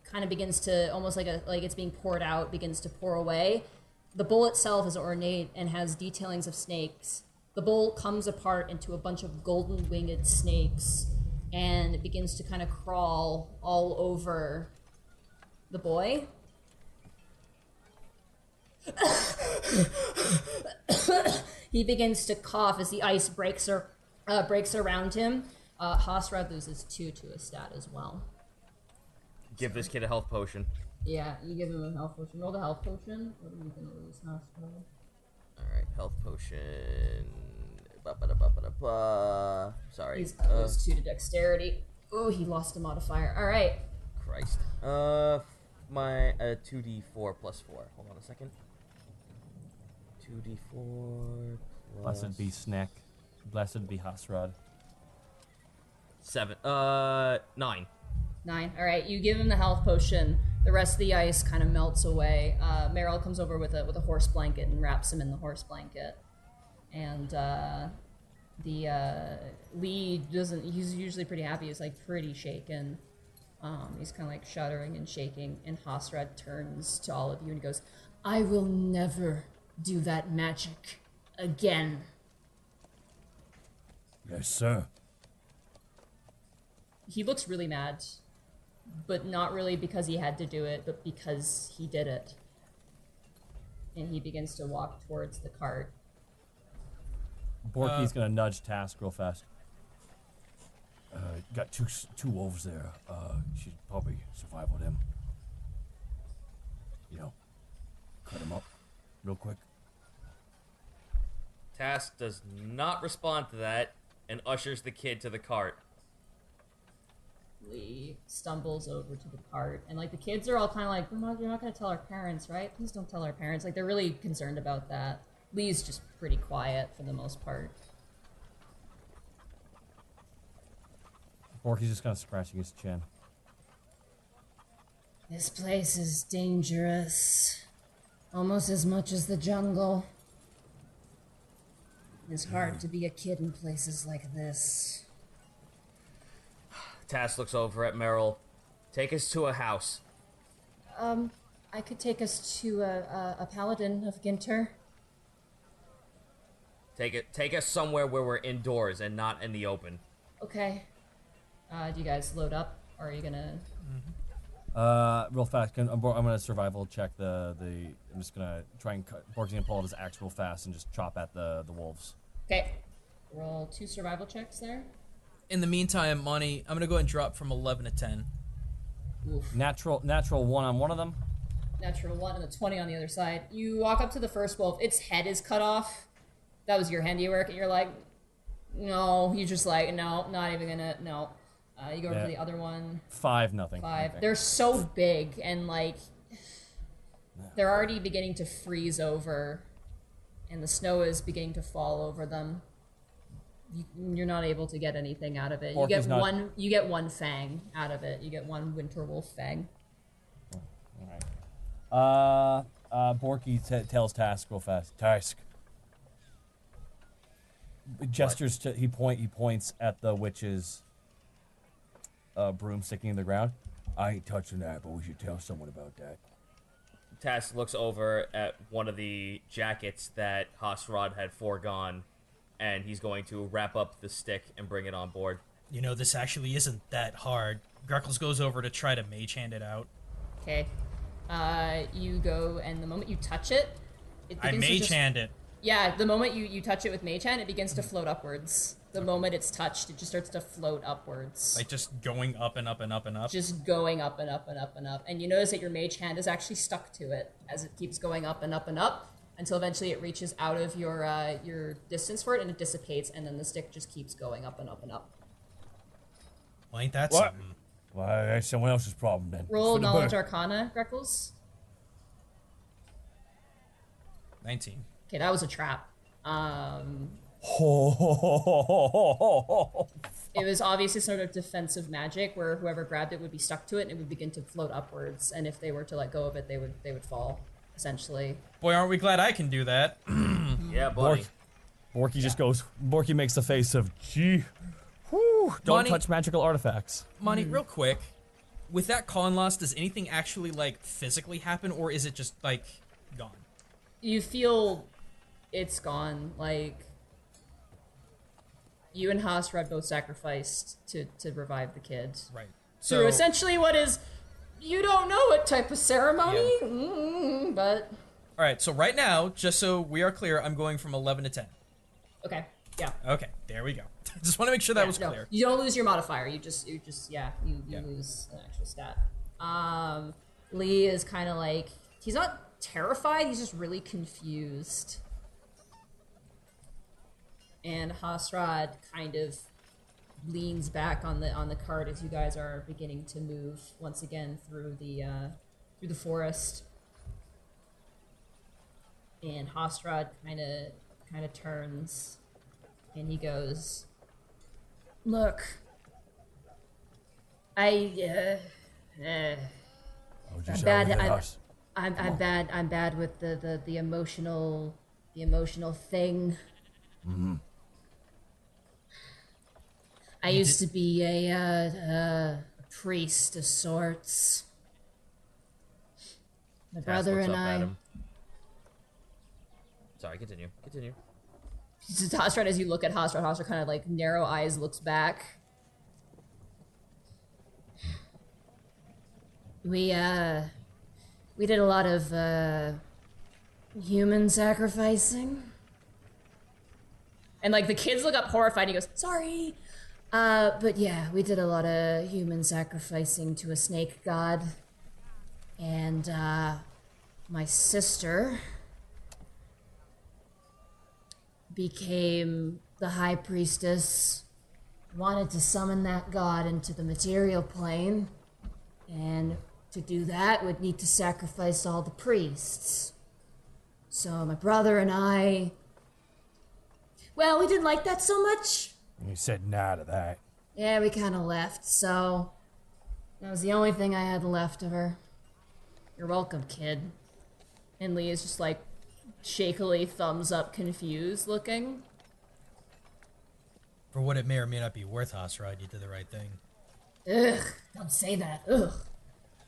[SPEAKER 2] kind of begins to, almost like it's being poured out, begins to pour away. The bowl itself is ornate and has detailings of snakes. The bowl comes apart into a bunch of golden winged snakes, and it begins to kind of crawl all over the boy. He begins to cough as the ice breaks around him. Hasrad loses 2 to a stat as well.
[SPEAKER 3] Give this kid a health potion.
[SPEAKER 2] Yeah, you give him a health potion. Roll the health potion. What are you gonna lose, Hasrad?
[SPEAKER 3] Alright, health potion. Ba-ba-da-ba-ba-da-ba. Sorry.
[SPEAKER 2] He's gonna lose 2 to dexterity. Oh, he lost a modifier. All right.
[SPEAKER 3] Christ. My 2d4 plus 4. Hold on a second. 2d4 plus...
[SPEAKER 5] Blessed be Snack. Blessed be Hasrad.
[SPEAKER 3] 7. 9.
[SPEAKER 2] 9. All right, you give him the health potion. The rest of the ice kind of melts away. Meryl comes over with a horse blanket and wraps him in the horse blanket. And Lee doesn't. He's usually pretty happy. He's like pretty shaken. He's kind of like shuddering and shaking. And Hasrad turns to all of you and goes, "I will never do that magic again."
[SPEAKER 4] Yes, sir.
[SPEAKER 2] He looks really mad, but not really because he had to do it, but because he did it. And he begins to walk towards the cart.
[SPEAKER 5] Borky's gonna nudge Task real fast.
[SPEAKER 4] Got two wolves there. She'd probably survive with them. You know, cut them up real quick.
[SPEAKER 3] Task does not respond to that and ushers the kid to the cart.
[SPEAKER 2] Lee stumbles over to the cart, and like the kids are all kind of like, "You're not going to tell our parents, right? Please don't tell our parents." Like they're really concerned about that. Lee's just pretty quiet for the most part.
[SPEAKER 5] Borky's just kind of scratching his chin.
[SPEAKER 2] This place is dangerous, almost as much as the jungle. It's hard to be a kid in places like this.
[SPEAKER 3] Task looks over at Meryl. Take us to a house.
[SPEAKER 2] I could take us to a paladin of Ginter.
[SPEAKER 3] Take us somewhere where we're indoors and not in the open.
[SPEAKER 2] Okay. Do you guys load up, or are you gonna?
[SPEAKER 5] Real fast. I'm gonna survival check I'm just gonna try and cut. Borky's gonna pull out his axe real fast and just chop at the wolves.
[SPEAKER 2] Okay. Roll 2 survival checks there.
[SPEAKER 1] In the meantime, Monty, I'm gonna go and drop from 11 to 10.
[SPEAKER 2] Oof.
[SPEAKER 5] Natural 1 on one of them.
[SPEAKER 2] Natural 1 and a 20 on the other side. You walk up to the first wolf. Its head is cut off. That was your handiwork, and you're like, no. You're just like, no, not even gonna, no. You go over to the other one.
[SPEAKER 5] 5-0.
[SPEAKER 2] 5. They're so big, and like, they're already beginning to freeze over, and the snow is beginning to fall over them. You're not able to get anything out of it. You get one fang out of it. You get one winter wolf fang.
[SPEAKER 5] All right. Borky tells Task real fast. Task. gestures to he points at the witch's broom sticking in the ground.
[SPEAKER 4] I ain't touching that, but we should tell someone about that.
[SPEAKER 3] Tass looks over at one of the jackets that Hasrod had foregone, and he's going to wrap up the stick and bring it on board.
[SPEAKER 1] You know, this actually isn't that hard. Greckles goes over to try to mage hand it out.
[SPEAKER 2] Okay. You go, and the moment you touch it,
[SPEAKER 1] I mage hand it.
[SPEAKER 2] Yeah, the moment you touch it with mage hand, it begins to float upwards. The moment it's touched, it just starts to float upwards.
[SPEAKER 1] Like just going up and up and up and up.
[SPEAKER 2] Just going up and up and up and up. And you notice that your mage hand is actually stuck to it as it keeps going up and up and up until eventually it reaches out of your distance for it and it dissipates, and then the stick just keeps going up and up and up.
[SPEAKER 1] Well, ain't that
[SPEAKER 4] What?
[SPEAKER 1] something?
[SPEAKER 4] Well, that's someone else's problem then.
[SPEAKER 2] Roll
[SPEAKER 4] For the
[SPEAKER 2] Knowledge
[SPEAKER 4] bird.
[SPEAKER 2] Arcana, Greckles.
[SPEAKER 1] 19.
[SPEAKER 2] Okay, that was a trap. It was obviously sort of defensive magic where whoever grabbed it would be stuck to it and it would begin to float upwards, and if they were to let go of it, they would fall, essentially.
[SPEAKER 1] Boy, aren't we glad I can do that.
[SPEAKER 3] Yeah, buddy.
[SPEAKER 5] Borky just goes. Borky makes the face of gee. Whew, don't
[SPEAKER 1] Money-
[SPEAKER 5] touch magical artifacts.
[SPEAKER 1] Monty, real quick. With that con loss, does anything actually, like, physically happen, or is it just, like, gone?
[SPEAKER 2] You feel it's gone. Like, you and Hasrad both sacrificed to revive the kid.
[SPEAKER 1] Right.
[SPEAKER 2] Through
[SPEAKER 1] So,
[SPEAKER 2] essentially what is, you don't know what type of ceremony, but
[SPEAKER 1] alright, so right now, just so we are clear, I'm going from 11 to 10.
[SPEAKER 2] okay, yeah.
[SPEAKER 1] Okay, there we go. Just want to make sure that
[SPEAKER 2] Yeah,
[SPEAKER 1] was
[SPEAKER 2] no,
[SPEAKER 1] clear.
[SPEAKER 2] you don't lose your modifier. You
[SPEAKER 1] Yeah.
[SPEAKER 2] lose an extra stat. Lee is kind of like, he's not terrified. He's just really confused. And Hasrad kind of leans back on the cart as you guys are beginning to move once again through the forest. And Hasrad kind of turns, and he goes, "Look,
[SPEAKER 4] I was just
[SPEAKER 2] bad.
[SPEAKER 4] out with
[SPEAKER 2] I'm,
[SPEAKER 4] us.
[SPEAKER 2] I'm bad. I'm bad with the emotional thing.
[SPEAKER 4] Mm-hmm.
[SPEAKER 2] I used to be a priest of sorts. My
[SPEAKER 3] Tass
[SPEAKER 2] brother
[SPEAKER 3] looks
[SPEAKER 2] and
[SPEAKER 3] up at
[SPEAKER 2] I."
[SPEAKER 3] him. Sorry, continue.
[SPEAKER 2] Hasrad, as you look at Hasrad kind of like narrow eyes looks back. We did a lot of human sacrificing. And like the kids look up horrified, he goes, "Sorry." But yeah, we did a lot of human sacrificing to a snake god. And my sister became the high priestess, wanted to summon that god into the material plane, and to do that would need to sacrifice all the priests. So my brother and I, well, we didn't like that so much.
[SPEAKER 4] You said nah to that.
[SPEAKER 2] Yeah, we kind of left, so that was the only thing I had left of her. You're welcome, kid. And Lee is just like shakily thumbs up, confused looking.
[SPEAKER 1] For what it may or may not be worth, Hasrad, you did the right thing.
[SPEAKER 2] Ugh, don't say that. Ugh.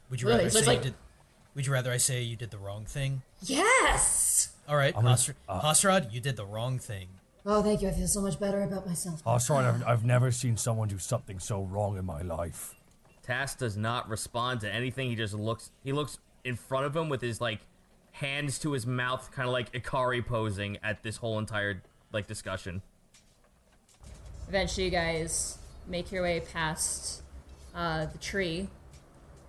[SPEAKER 1] Would you
[SPEAKER 2] Really?
[SPEAKER 1] rather
[SPEAKER 2] So it's
[SPEAKER 1] say
[SPEAKER 2] like-
[SPEAKER 1] you did? Would you rather I say you did the wrong thing?
[SPEAKER 2] Yes!
[SPEAKER 1] All right,
[SPEAKER 4] gonna-
[SPEAKER 1] Hasrad, you did the wrong thing.
[SPEAKER 2] Oh, thank you. I feel so much better about myself.
[SPEAKER 4] Oh, sorry, I've never seen someone do something so wrong in my life.
[SPEAKER 3] Tass does not respond to anything. He just looks. He looks in front of him with his like hands to his mouth, kind of like Ikari posing at this whole entire like discussion.
[SPEAKER 2] Eventually, you guys make your way past the tree.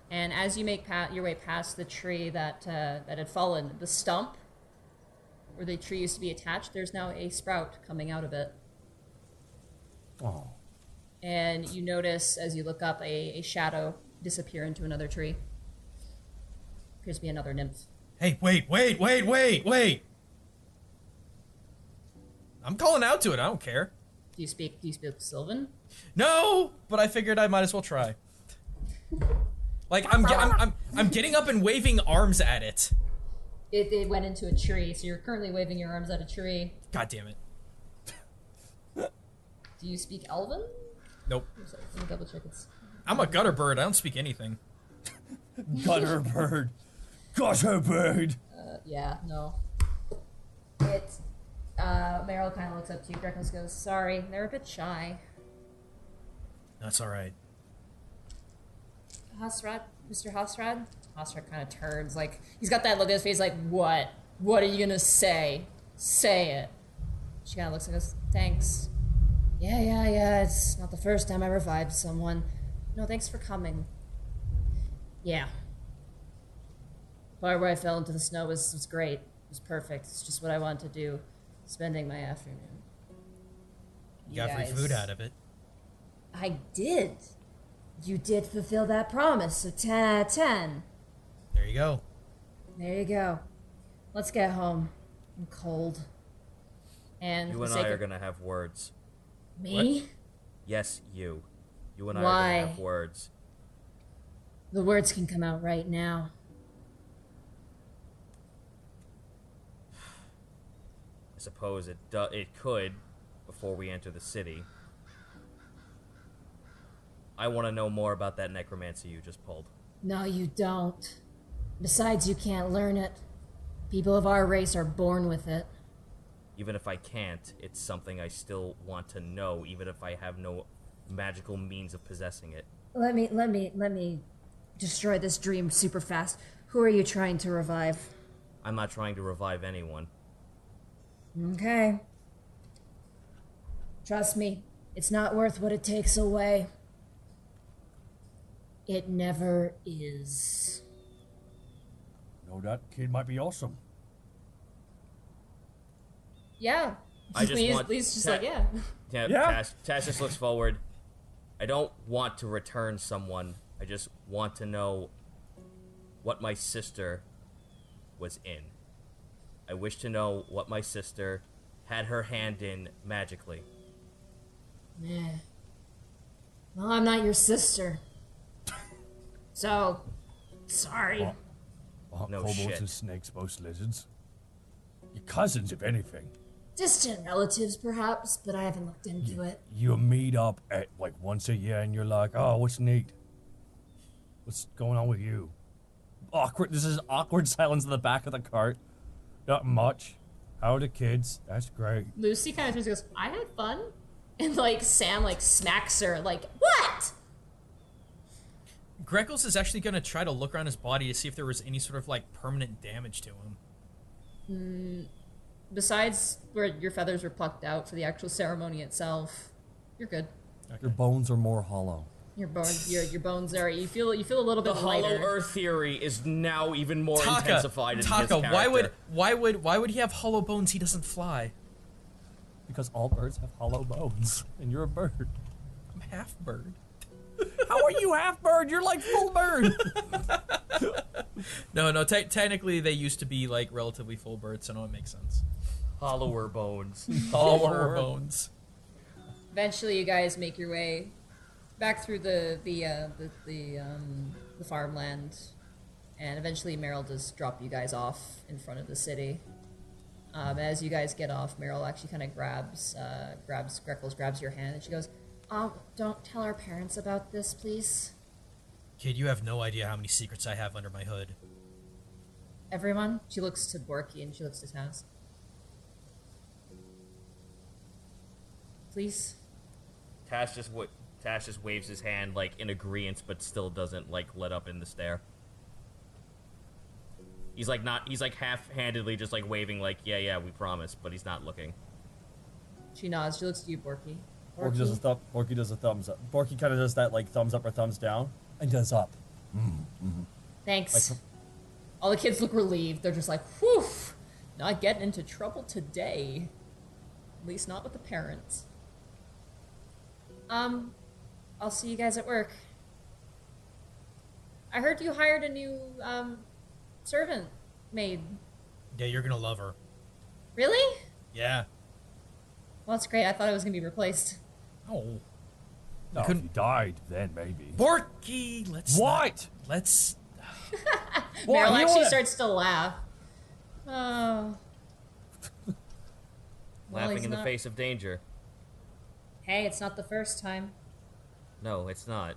[SPEAKER 2] And as you make your way past the tree that had fallen, the stump where the tree used to be attached, there's now a sprout coming out of it.
[SPEAKER 4] Oh.
[SPEAKER 2] And you notice as you look up a shadow disappear into another tree. Appears to be another nymph.
[SPEAKER 1] Hey, wait! I'm calling out to it. I don't care.
[SPEAKER 2] Do you speak Sylvan?
[SPEAKER 1] No, but I figured I might as well try. Like I'm getting up and waving arms at it.
[SPEAKER 2] It went into a tree, so you're currently waving your arms at a tree.
[SPEAKER 1] God damn it!
[SPEAKER 2] Do you speak Elven?
[SPEAKER 1] Nope.
[SPEAKER 2] Sorry, let me double check. It's
[SPEAKER 1] I'm a gutter bird. I don't speak anything.
[SPEAKER 5] Gutter bird. Gutter bird.
[SPEAKER 2] yeah, no. It's Meryl kind of looks up to you. Greckles goes, "Sorry, they're a bit shy."
[SPEAKER 1] That's all right.
[SPEAKER 2] Hasrad, Mr. Hasrad? Hasrad kind of turns, like, he's got that look on his face, like, what? What are you gonna say? Say it. She kind of looks and goes, "Thanks." Yeah, it's not the first time I revived someone. No, thanks for coming. Yeah. Part where I fell into the snow was great. It was perfect. It's just what I wanted to do, spending my afternoon.
[SPEAKER 1] You got free food out of it.
[SPEAKER 2] I did. You did fulfill that promise, so 10 out of 10.
[SPEAKER 1] There you go.
[SPEAKER 2] There you go. Let's get home. I'm cold. And
[SPEAKER 3] You
[SPEAKER 2] for the
[SPEAKER 3] and
[SPEAKER 2] sake
[SPEAKER 3] I are
[SPEAKER 2] of
[SPEAKER 3] gonna have words.
[SPEAKER 2] me,
[SPEAKER 3] Yes, you. You and I
[SPEAKER 2] Why?
[SPEAKER 3] are gonna have words.
[SPEAKER 2] the words can come out right now.
[SPEAKER 3] I suppose it could before we enter the city. I want to know more about that necromancy you just pulled.
[SPEAKER 2] No, you don't. Besides, you can't learn it. People of our race are born with it.
[SPEAKER 3] Even if I can't, it's something I still want to know, even if I have no magical means of possessing it.
[SPEAKER 2] Let me destroy this dream super fast. Who are you trying to revive?
[SPEAKER 3] I'm not trying to revive anyone.
[SPEAKER 2] Okay. Trust me, it's not worth what it takes away. It never is.
[SPEAKER 4] No, that kid might be awesome.
[SPEAKER 2] Yeah.
[SPEAKER 3] I just want
[SPEAKER 2] Lee's just
[SPEAKER 3] Ta-
[SPEAKER 2] like, yeah.
[SPEAKER 5] Yeah.
[SPEAKER 3] Tash just looks forward. I don't want to return someone. I just want to know what my sister was in. I wish to know what my sister had her hand in magically.
[SPEAKER 2] Yeah. Well, I'm not your sister. So, sorry.
[SPEAKER 4] What? Aren't
[SPEAKER 3] No
[SPEAKER 4] kobolds
[SPEAKER 3] shit.
[SPEAKER 4] and snakes most lizards? Your cousins, if anything.
[SPEAKER 2] Distant relatives, perhaps, but I haven't looked into it.
[SPEAKER 4] You meet up at like once a year and you're like, oh, what's neat? What's going on with you?
[SPEAKER 5] Awkward. This is awkward silence in the back of the cart.
[SPEAKER 4] Not much. How are the kids? That's great.
[SPEAKER 2] Lucy kind of turns and goes, "I had fun." And, like, Sam, like, smacks her, like, "What?"
[SPEAKER 1] Greckles is actually going to try to look around his body to see if there was any sort of, like, permanent damage to him.
[SPEAKER 2] Besides where your feathers were plucked out for the actual ceremony itself, you're good.
[SPEAKER 5] Your bones are more hollow.
[SPEAKER 2] Your bones are. You feel a little
[SPEAKER 3] The
[SPEAKER 2] bit
[SPEAKER 3] Hollow
[SPEAKER 2] lighter.
[SPEAKER 3] Earth theory is now even more
[SPEAKER 1] Taka,
[SPEAKER 3] intensified in this
[SPEAKER 1] Taka,
[SPEAKER 3] character.
[SPEAKER 1] why would he have hollow bones? He doesn't fly.
[SPEAKER 5] Because all birds have hollow bones, and you're a bird.
[SPEAKER 1] I'm half bird.
[SPEAKER 5] How are you half bird? You're like full bird.
[SPEAKER 1] No, technically they used to be like relatively full birds, so no, it makes sense.
[SPEAKER 3] Hollower bones.
[SPEAKER 1] Hollower bones.
[SPEAKER 2] Eventually, you guys make your way back through the farmland, and eventually Meryl does drop you guys off in front of the city. As you guys get off, Meryl actually kind of grabs Greckles, grabs your hand, and she goes, "Don't tell our parents about this, please.
[SPEAKER 1] Kid, you have no idea how many secrets I have under my hood.
[SPEAKER 2] Everyone." She looks to Borky and she looks to Taz. Please.
[SPEAKER 3] Tash just waves his hand like in agreement, but still doesn't like let up in the stare. He's like half-handedly just like waving like yeah we promise, but he's not looking.
[SPEAKER 2] She nods. She looks to you, Borky.
[SPEAKER 5] Borky does a thumbs up. Borky kind of does that like thumbs up or thumbs down, and does up.
[SPEAKER 2] Thanks.
[SPEAKER 5] Like-
[SPEAKER 2] All the kids look relieved. They're just like, whew, not getting into trouble today. At least not with the parents. I'll see you guys at work. I heard you hired a new, servant maid.
[SPEAKER 1] Yeah, you're gonna love her.
[SPEAKER 2] Really?
[SPEAKER 1] Yeah.
[SPEAKER 2] Well, that's great. I thought it was gonna be replaced.
[SPEAKER 1] Oh.
[SPEAKER 4] No, if you died, then maybe.
[SPEAKER 1] Borky, let's
[SPEAKER 5] What?
[SPEAKER 1] let's
[SPEAKER 2] Meryl
[SPEAKER 5] You
[SPEAKER 2] actually
[SPEAKER 5] wanna-
[SPEAKER 2] starts to laugh. Oh. Well,
[SPEAKER 3] Laughing
[SPEAKER 2] he's
[SPEAKER 3] in the
[SPEAKER 2] not-
[SPEAKER 3] face of danger.
[SPEAKER 2] Hey, it's not the first time.
[SPEAKER 3] No, it's not.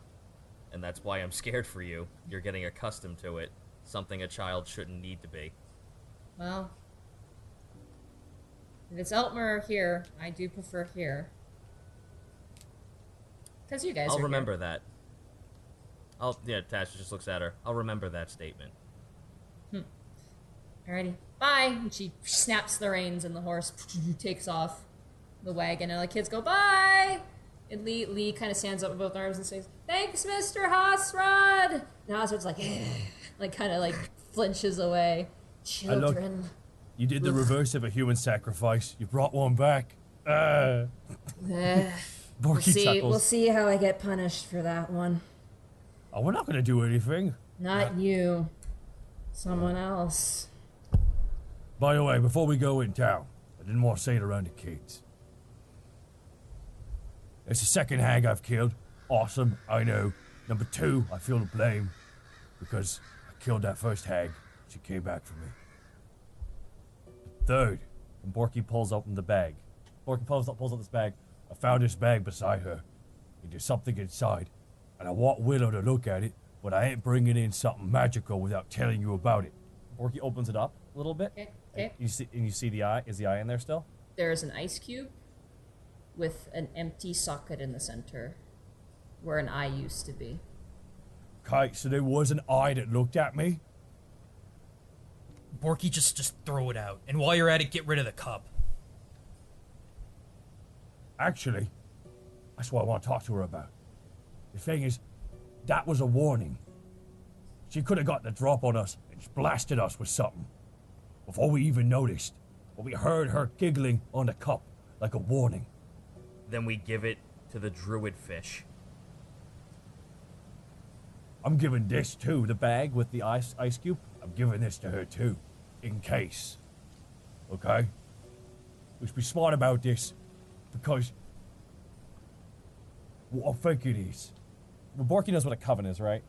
[SPEAKER 3] And that's why I'm scared for you. You're getting accustomed to it. Something a child shouldn't need to be.
[SPEAKER 2] Well, if it's Eltmer or here, I do prefer here. Because you guys
[SPEAKER 3] I'll
[SPEAKER 2] are
[SPEAKER 3] remember
[SPEAKER 2] here.
[SPEAKER 3] that. Tasha just looks at her. I'll remember that statement.
[SPEAKER 2] Alrighty, bye. And she snaps the reins, and the horse takes off the wagon, and the kids go bye. And Lee kind of stands up with both arms and says, "Thanks, Mr. Hosrod." And Hosrod's like kind of like flinches away. Children.
[SPEAKER 4] You did the reverse of a human sacrifice. You brought one back.
[SPEAKER 2] We'll
[SPEAKER 4] Borky chuckles.
[SPEAKER 2] We'll see how I get punished for that one.
[SPEAKER 4] Oh, we're not gonna do anything.
[SPEAKER 2] Not you. Someone else.
[SPEAKER 4] By the way, before we go in town, I didn't want to say it around the kids. It's the second hag I've killed. Awesome, I know. Number 2, I feel the blame. Because I killed that first hag. She came back for me. Third,
[SPEAKER 5] And Borky pulls open the bag. Borky pulls up this bag.
[SPEAKER 4] I found this bag beside her. And there's something inside. And I want Willow to look at it, but I ain't bringing in something magical without telling you about it.
[SPEAKER 5] Borky opens it up a little bit.
[SPEAKER 2] Okay.
[SPEAKER 5] You see the eye. Is the eye in there still?
[SPEAKER 2] There's an ice cube with an empty socket in the center where an eye used to be.
[SPEAKER 4] Kite, so there was an eye that looked at me?
[SPEAKER 1] Borky, just throw it out. And while you're at it, get rid of the cup.
[SPEAKER 4] Actually, that's what I want to talk to her about. The thing is, that was a warning. She could have got the drop on us and blasted us with something. Before we even noticed. But we heard her giggling on the cup, like a warning.
[SPEAKER 3] Then we give it to the druid fish.
[SPEAKER 4] I'm giving this too.
[SPEAKER 5] The bag with the ice cube.
[SPEAKER 4] I'm giving this to her too. In case. Okay? We should be smart about this. Because what I think it is.
[SPEAKER 5] Well, Borky knows what a coven is, right?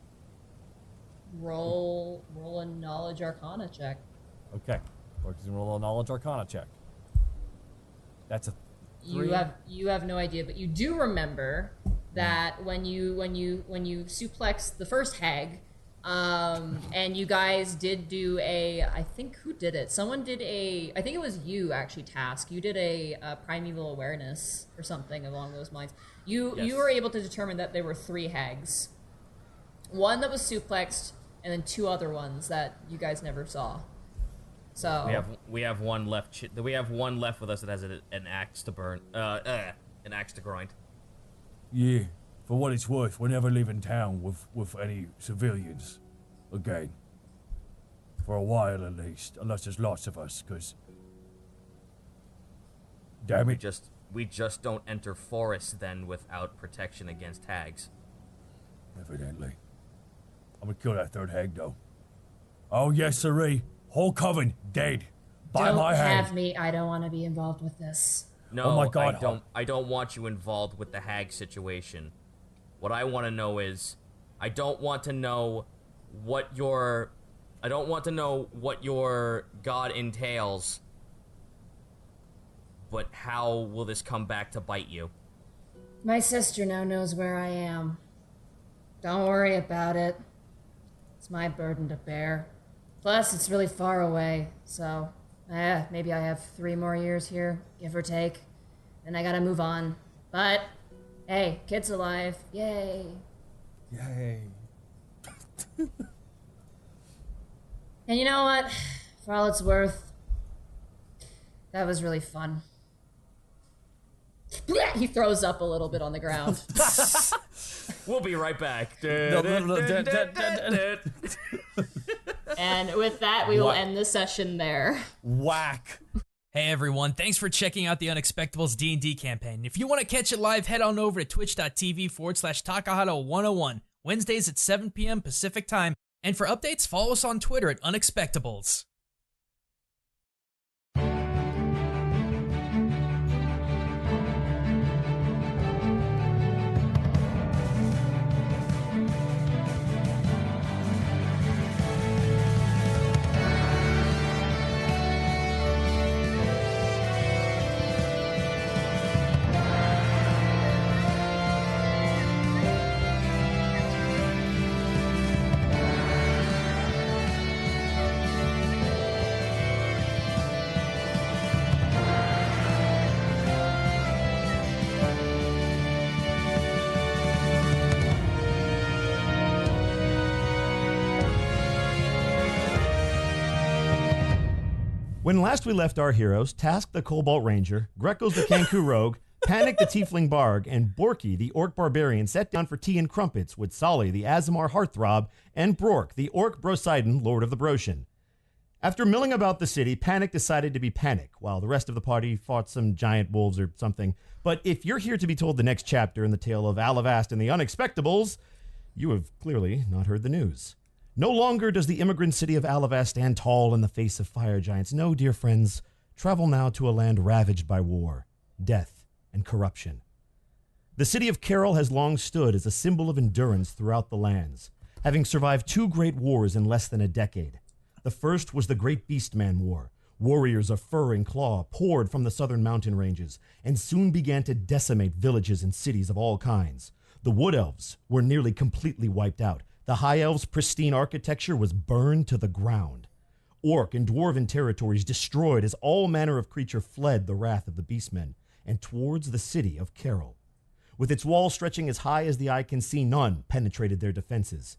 [SPEAKER 2] Roll a knowledge arcana check.
[SPEAKER 5] Okay. Borky's gonna roll a knowledge arcana check. That's a 3.
[SPEAKER 2] You have no idea, but you do remember that when you suplexed the first hag, and you guys did do I think who did it? Someone did I think it was you actually, Task. You did a primeval awareness or something along those lines. You were able to determine that there were 3 hags. One that was suplexed, and then 2 other ones that you guys never saw. So
[SPEAKER 3] We have one left. We have one left with us that has an axe to burn. An axe to grind.
[SPEAKER 4] Yeah, for what it's worth, we're never leaving town with any civilians again. For a while at least, unless there's lots of us, because... Damn it.
[SPEAKER 3] We just don't enter forests then without protection against hags.
[SPEAKER 4] Evidently. I'm gonna kill that third hag, though. Oh, yes, sirree. Whole coven dead. By
[SPEAKER 2] don't
[SPEAKER 4] my hand.
[SPEAKER 2] have me. I don't want to be involved with this.
[SPEAKER 3] No,
[SPEAKER 4] Oh my God,
[SPEAKER 3] I don't want you involved with the hag situation. What I want to know is, I don't want to know what your god entails. But how will this come back to bite you?
[SPEAKER 2] My sister now knows where I am. Don't worry about it. It's my burden to bear. Plus, it's really far away, so maybe I have 3 more years here, give or take. Then I gotta move on. But, hey, kid's alive. Yay.
[SPEAKER 5] Yay.
[SPEAKER 2] And you know what? For all it's worth, that was really fun. He throws up a little bit on the ground.
[SPEAKER 3] We'll be right back.
[SPEAKER 2] And with that, we will end the session there.
[SPEAKER 5] Whack.
[SPEAKER 1] Hey everyone, thanks for checking out the Unexpectables D&D campaign. If you want to catch it live, head on over to twitch.tv/Takahata101, Wednesdays at 7 p.m. Pacific Time. And for updates, follow us on Twitter at Unexpectables.
[SPEAKER 6] When last we left our heroes, Task the Cobalt Ranger, Greckles the Kenku Rogue, Panic the Tiefling Barg, and Borky the Orc Barbarian sat down for tea and crumpets with Solly the Azamar Heartthrob and Brork the Orc Brosidon, Lord of the Broshen. After milling about the city, Panic decided to be Panic, while the rest of the party fought some giant wolves or something. But if you're here to be told the next chapter in the tale of Alavast and the Unexpectables, you have clearly not heard the news. No longer does the immigrant city of Alavast stand tall in the face of fire giants. No, dear friends, travel now to a land ravaged by war, death, and corruption. The city of Carol has long stood as a symbol of endurance throughout the lands, having survived 2 great wars in less than a decade. The first was the Great Beastman War. Warriors of fur and claw poured from the southern mountain ranges and soon began to decimate villages and cities of all kinds. The Wood Elves were nearly completely wiped out. The High Elves' pristine architecture was burned to the ground. Orc and Dwarven territories destroyed as all manner of creature fled the wrath of the Beastmen and towards the city of Carol. With its walls stretching as high as the eye can see, none penetrated their defenses.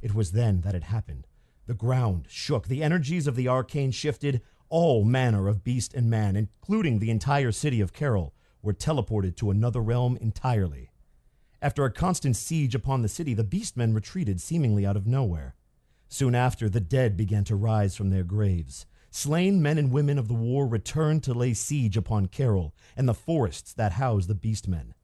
[SPEAKER 6] It was then that it happened. The ground shook, the energies of the arcane shifted, all manner of beast and man, including the entire city of Carol, were teleported to another realm entirely. After a constant siege upon the city, the Beastmen retreated seemingly out of nowhere. Soon after, the dead began to rise from their graves. Slain men and women of the war returned to lay siege upon Carol and the forests that housed the Beastmen.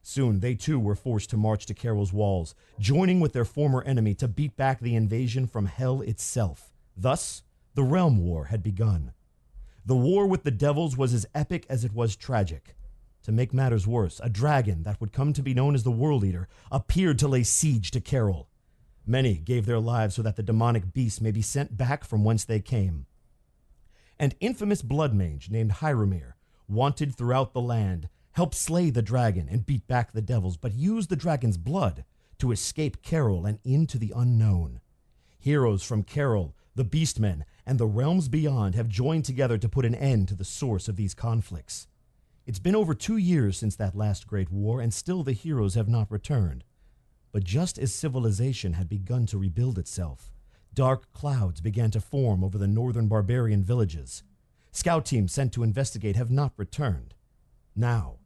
[SPEAKER 6] Soon they too were forced to march to Carol's walls, joining with their former enemy to beat back the invasion from hell itself. Thus, the Realm War had begun. The war with the devils was as epic as it was tragic. To make matters worse, a dragon that would come to be known as the World Eater appeared to lay siege to Carol. Many gave their lives so that the demonic beasts may be sent back from whence they came. An infamous blood mage named Hyromir, wanted throughout the land, helped slay the dragon and beat back the devils, but used the dragon's blood to escape Carol and into the unknown. Heroes from Carol, the Beastmen, and the realms beyond have joined together to put an end to the source of these conflicts. It's been over 2 years since that last great war, and still the heroes have not returned. But just as civilization had begun to rebuild itself, dark clouds began to form over the northern barbarian villages. Scout teams sent to investigate have not returned. Now,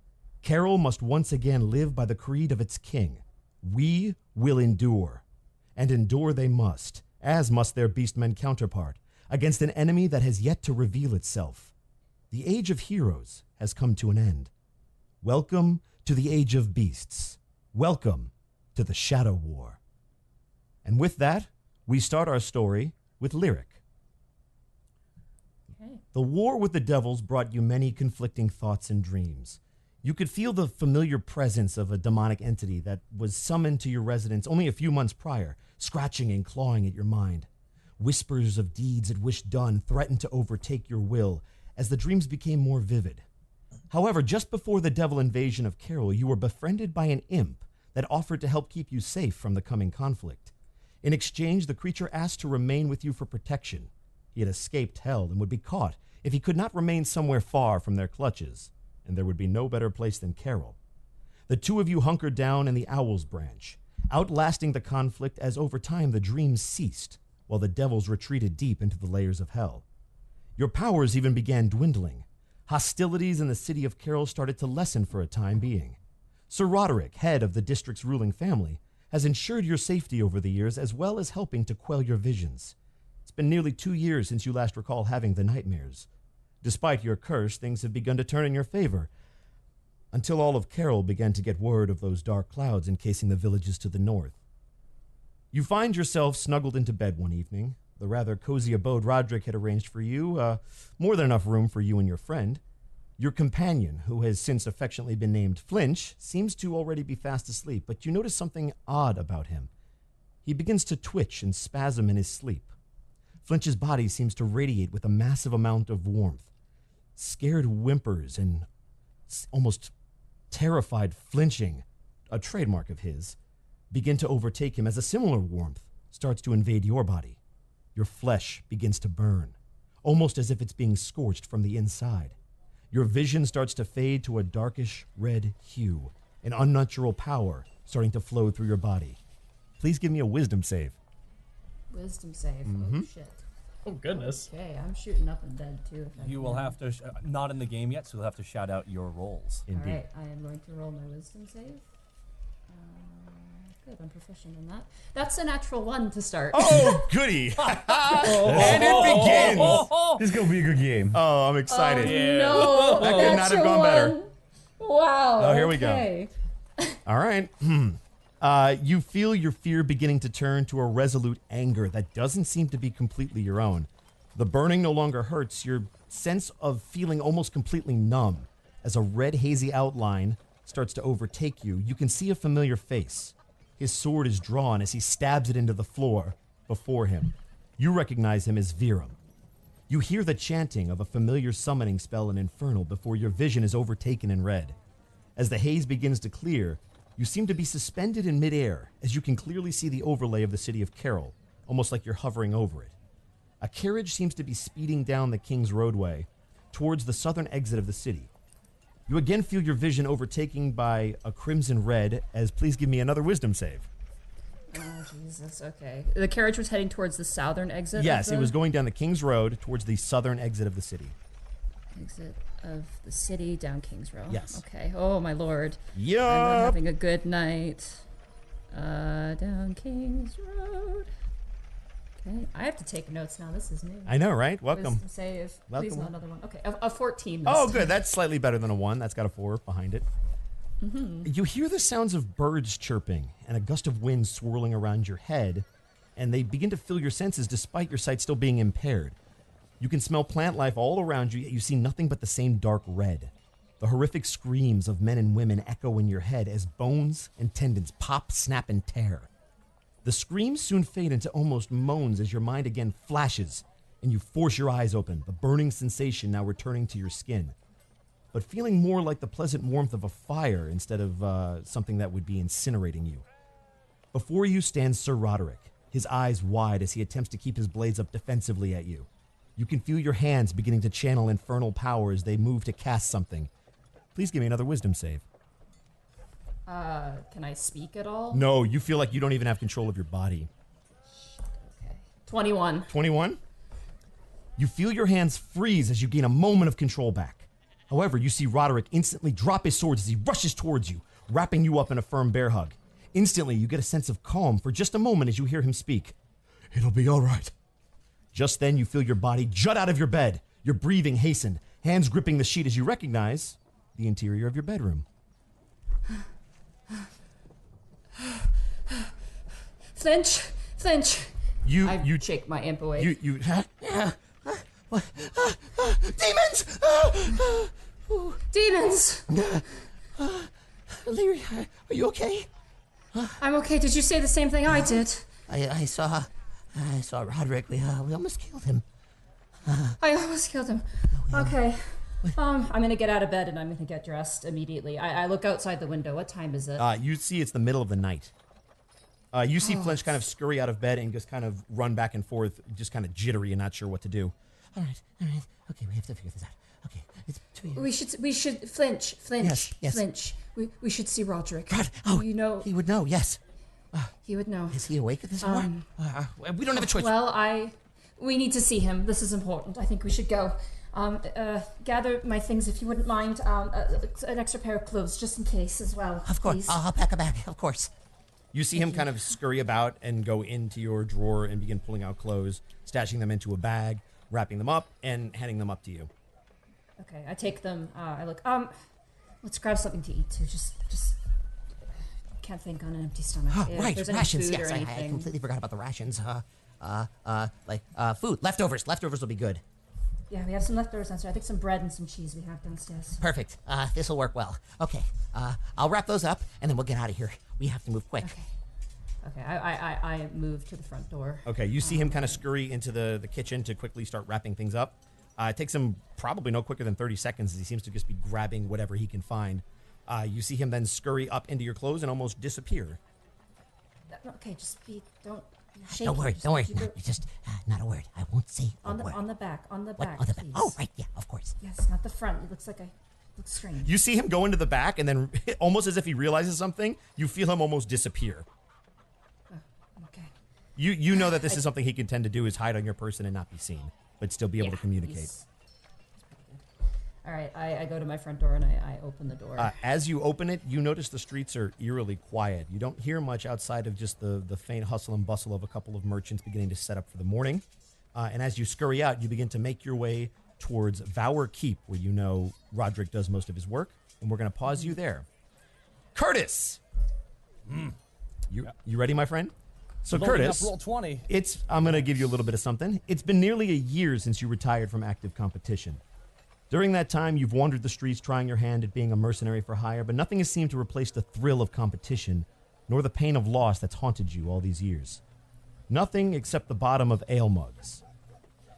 [SPEAKER 6] Carol must once again live by the creed of its king. We will endure. And endure they must, as must their Beastmen counterpart, against an enemy that has yet to reveal itself. The Age of Heroes has come to an end. Welcome to the Age of Beasts. Welcome to the Shadow War. And with that, we start our story with Lyric.
[SPEAKER 2] Okay.
[SPEAKER 6] The war with the devils brought you many conflicting thoughts and dreams. You could feel the familiar presence of a demonic entity that was summoned to your residence only a few months prior, scratching and clawing at your mind. Whispers of deeds it wished done threatened to overtake your will as the dreams became more vivid. However, just before the devil invasion of Carol, you were befriended by an imp that offered to help keep you safe from the coming conflict. In exchange, the creature asked to remain with you for protection. He had escaped hell and would be caught if he could not remain somewhere far from their clutches, and there would be no better place than Carol. The two of you hunkered down in the Owl's Branch, outlasting the conflict as over time the dreams ceased, while the devils retreated deep into the layers of hell. Your powers even began dwindling. Hostilities in the city of Carol started to lessen for a time being. Sir Roderick, head of the district's ruling family, has ensured your safety over the years, as well as helping to quell your visions. It's been nearly 2 years since you last recall having the nightmares. Despite your curse, things have begun to turn in your favor, until all of Carol began to get word of those dark clouds encasing the villages to the north. You find yourself snuggled into bed one evening, the rather cozy abode Roderick had arranged for you, more than enough room for you and your friend. Your companion, who has since affectionately been named Flinch, seems to already be fast asleep, but you notice something odd about him. He begins to twitch and spasm in his sleep. Flinch's body seems to radiate with a massive amount of warmth. Scared whimpers and almost terrified flinching, a trademark of his, begin to overtake him as a similar warmth starts to invade your body. Your flesh begins to burn, almost as if it's being scorched from the inside. Your vision starts to fade to a darkish red hue, an unnatural power starting to flow through your body. Please give me a wisdom save.
[SPEAKER 2] Wisdom save. Oh, shit.
[SPEAKER 5] Oh goodness.
[SPEAKER 2] Okay, I'm shooting up and dead too. If I
[SPEAKER 5] You will
[SPEAKER 2] can.
[SPEAKER 5] have to not in the game yet, so you'll have to shout out your rolls.
[SPEAKER 6] Indeed.
[SPEAKER 2] All right, I am going to roll my wisdom save. Good, I'm proficient in that. That's a natural 1 to start.
[SPEAKER 6] Oh, goody! And it begins.
[SPEAKER 7] This is gonna be a good game.
[SPEAKER 6] Oh, I'm excited.
[SPEAKER 2] No,
[SPEAKER 6] That could not have gone better.
[SPEAKER 2] Wow.
[SPEAKER 6] Oh, here we go.
[SPEAKER 2] okay.
[SPEAKER 6] All right. You feel your fear beginning to turn to a resolute anger that doesn't seem to be completely your own. The burning no longer hurts. Your sense of feeling almost completely numb. As a red, hazy outline starts to overtake you, you can see a familiar face. His sword is drawn as he stabs it into the floor before him. You recognize him as Virum. You hear the chanting of a familiar summoning spell in Infernal before your vision is overtaken in red. As the haze begins to clear, you seem to be suspended in midair as you can clearly see the overlay of the city of Carroll, almost like you're hovering over it. A carriage seems to be speeding down the King's Roadway towards the southern exit of the city. You again feel your vision overtaken by a crimson red, as please give me another wisdom save.
[SPEAKER 2] Oh, Jesus, okay. The carriage was heading towards the southern exit?
[SPEAKER 6] Yes,
[SPEAKER 2] of
[SPEAKER 6] it
[SPEAKER 2] the
[SPEAKER 6] was going down the King's Road towards the southern exit of the city.
[SPEAKER 2] exit of the city down King's Row.
[SPEAKER 6] Yes.
[SPEAKER 2] Okay. Oh, my lord. I'm not
[SPEAKER 6] Yup!
[SPEAKER 2] having a good night. Down King's Road. Okay. I have to take notes now. This is new.
[SPEAKER 6] I know, right? Welcome.
[SPEAKER 2] Wisdom save. Please,
[SPEAKER 6] Welcome.
[SPEAKER 2] not another one. Okay. A 14.
[SPEAKER 6] Oh,
[SPEAKER 2] this
[SPEAKER 6] good.
[SPEAKER 2] time.
[SPEAKER 6] That's slightly better than a 1. That's got a 4 behind it. You hear the sounds of birds chirping and a gust of wind swirling around your head, and they begin to fill your senses despite your sight still being impaired. You can smell plant life all around you, yet you see nothing but the same dark red. The horrific screams of men and women echo in your head as bones and tendons pop, snap, and tear. The screams soon fade into almost moans as your mind again flashes and you force your eyes open, the burning sensation now returning to your skin, but feeling more like the pleasant warmth of a fire instead of something that would be incinerating you. Before you stands Sir Roderick, his eyes wide as he attempts to keep his blades up defensively at you. You can feel your hands beginning to channel infernal power as they move to cast something. Please give me another wisdom save.
[SPEAKER 2] Can I speak at all?
[SPEAKER 6] No, you feel like you don't even have control of your body.
[SPEAKER 2] Okay. 21.
[SPEAKER 6] 21? You feel your hands freeze as you gain a moment of control back. However, you see Roderick instantly drop his swords as he rushes towards you, wrapping you up in a firm bear hug. Instantly, you get a sense of calm for just a moment as you hear him speak. It'll be all right. Just then, you feel your body jut out of your bed, your breathing hastened, hands gripping the sheet as you recognize the interior of your bedroom.
[SPEAKER 2] Flinch! Flinch! I
[SPEAKER 6] You
[SPEAKER 2] shake my imp away.
[SPEAKER 6] You demons!
[SPEAKER 2] Demons!
[SPEAKER 8] Leary, are you okay?
[SPEAKER 2] I'm okay. Did you say the same thing I did?
[SPEAKER 8] I saw Roderick. We almost killed him.
[SPEAKER 2] I almost killed him. Okay. I'm gonna get out of bed and I'm gonna get dressed immediately. I look outside the window. What time is it?
[SPEAKER 6] You see it's the middle of the night. You see Flinch kind of scurry out of bed and just kind of run back and forth, just kind of jittery and not sure what to do.
[SPEAKER 8] All right. Okay, we have to figure this out. Okay, it's between.
[SPEAKER 2] We should Flinch.
[SPEAKER 8] Yes.
[SPEAKER 2] Flinch. We should see Roderick.
[SPEAKER 8] Rod, oh,
[SPEAKER 2] you know
[SPEAKER 8] he would know. Yes.
[SPEAKER 2] he would know.
[SPEAKER 8] Is he awake at this hour? We don't have a choice.
[SPEAKER 2] Well, we need to see him. This is important. I think we should go. Gather my things if you wouldn't mind. An extra pair of clothes just in case as well.
[SPEAKER 8] Of course,
[SPEAKER 2] please.
[SPEAKER 8] I'll pack a bag. Of course.
[SPEAKER 6] You see him kind of scurry about and go into your drawer and begin pulling out clothes, stashing them into a bag, wrapping them up, and handing them up to you.
[SPEAKER 2] Okay, I take them. I look. Let's grab something to eat too. Just can't think on an empty stomach.
[SPEAKER 8] Oh,
[SPEAKER 2] If
[SPEAKER 8] right,
[SPEAKER 2] there's any
[SPEAKER 8] rations.
[SPEAKER 2] food
[SPEAKER 8] Yes,
[SPEAKER 2] or
[SPEAKER 8] I
[SPEAKER 2] anything.
[SPEAKER 8] completely forgot about the rations. Food, leftovers. Leftovers will be good.
[SPEAKER 2] Yeah, we have some leftovers downstairs. I think some bread and some cheese we have downstairs.
[SPEAKER 8] Perfect. This will work well. Okay. I'll wrap those up and then we'll get out of here. We have to move quick.
[SPEAKER 2] Okay, I move to the front door.
[SPEAKER 6] Okay, you see him kind of scurry into the kitchen to quickly start wrapping things up. It takes him probably no quicker than 30 seconds as he seems to just be grabbing whatever he can find. You see him then scurry up into your clothes and almost disappear.
[SPEAKER 2] Okay, don't shake.
[SPEAKER 8] Don't worry. Just not a word. I won't say a word.
[SPEAKER 2] On the back,
[SPEAKER 8] What?
[SPEAKER 2] back.
[SPEAKER 8] On the back.
[SPEAKER 2] Please.
[SPEAKER 8] Oh, right. Yeah, of course.
[SPEAKER 2] Yes, not the front. It looks strange.
[SPEAKER 6] You see him go into the back, and then almost as if he realizes something, you feel him almost disappear.
[SPEAKER 2] Okay.
[SPEAKER 6] You know that this is something he can tend to do, is hide on your person and not be seen, but still be able to communicate.
[SPEAKER 2] All right, I go to my front door and I open the door.
[SPEAKER 6] As you open it, you notice the streets are eerily quiet. You don't hear much outside of just the faint hustle and bustle of a couple of merchants beginning to set up for the morning. And as you scurry out, you begin to make your way towards Vower Keep, where you know Roderick does most of his work. And we're going to pause you there. Curtis! You ready, my friend? So,
[SPEAKER 5] Loading
[SPEAKER 6] Curtis,
[SPEAKER 5] up roll 20.
[SPEAKER 6] I'm going to give you a little bit of something. It's been nearly a year since you retired from active competition. During that time, you've wandered the streets trying your hand at being a mercenary for hire, but nothing has seemed to replace the thrill of competition, nor the pain of loss that's haunted you all these years. Nothing except the bottom of ale mugs.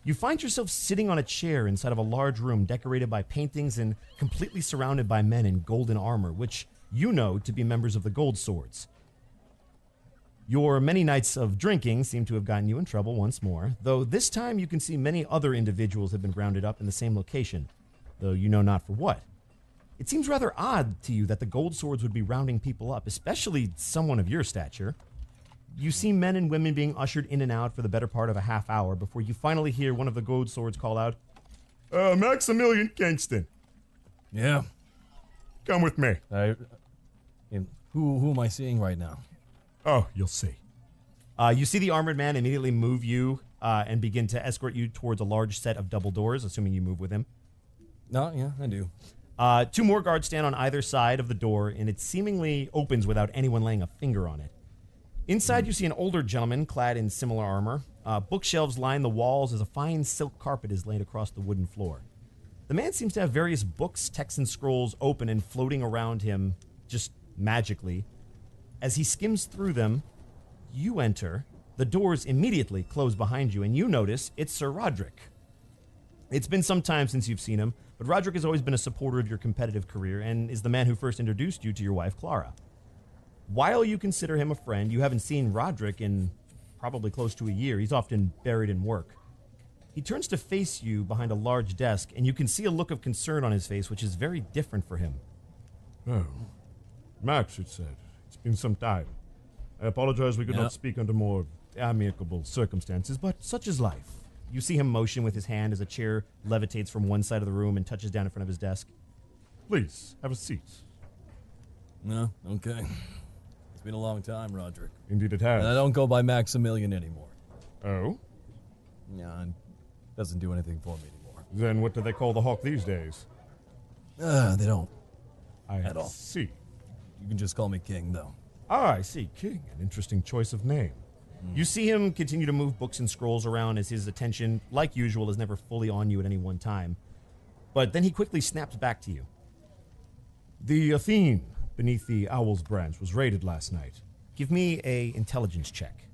[SPEAKER 6] You find yourself sitting on a chair inside of a large room decorated by paintings and completely surrounded by men in golden armor, which you know to be members of the Gold Swords. Your many nights of drinking seem to have gotten you in trouble once more, though this time you can see many other individuals have been rounded up in the same location, though you know not for what. It seems rather odd to you that the Gold Swords would be rounding people up, especially someone of your stature. You see men and women being ushered in and out for the better part of a half hour before you finally hear one of the Gold Swords call out, Maximilian Kingston,
[SPEAKER 5] Yeah.
[SPEAKER 6] come with me.
[SPEAKER 5] And who am I seeing right now?
[SPEAKER 6] Oh, you'll see. You see the armored man immediately move you and begin to escort you towards a large set of double doors, assuming you move with him.
[SPEAKER 5] No, yeah, I do.
[SPEAKER 6] 2 more guards stand on either side of the door, and it seemingly opens without anyone laying a finger on it. Inside, you see an older gentleman clad in similar armor. Bookshelves line the walls as a fine silk carpet is laid across the wooden floor. The man seems to have various books, texts, and scrolls open and floating around him just magically. As he skims through them, you enter. The doors immediately close behind you, and you notice it's Sir Roderick. It's been some time since you've seen him, but Roderick has always been a supporter of your competitive career and is the man who first introduced you to your wife, Clara. While you consider him a friend, you haven't seen Roderick in probably close to a year. He's often buried in work. He turns to face you behind a large desk, and you can see a look of concern on his face, which is very different for him.
[SPEAKER 7] Oh, Max, it said. It's been some time. I apologize we could not speak under more amicable circumstances, but
[SPEAKER 6] Such is life. You see him motion with his hand as a chair levitates from one side of the room and touches down in front of his desk.
[SPEAKER 7] please, have a seat.
[SPEAKER 5] No, okay. It's been a long time, Roderick.
[SPEAKER 7] Indeed it has.
[SPEAKER 5] And I don't go by Maximilian anymore.
[SPEAKER 7] Oh?
[SPEAKER 5] Yeah, it doesn't do anything for me anymore.
[SPEAKER 7] Then what do they call the Hawk these days?
[SPEAKER 5] They don't.
[SPEAKER 7] I
[SPEAKER 5] At all.
[SPEAKER 7] see.
[SPEAKER 5] You can just call me King, though.
[SPEAKER 7] Ah, I see. King, an interesting choice of name.
[SPEAKER 6] You see him continue to move books and scrolls around as his attention, like usual, is never fully on you at any one time. But then he quickly snaps back to you.
[SPEAKER 7] The Athene, beneath the Owl's branch, was raided last night.
[SPEAKER 6] Give me a intelligence check.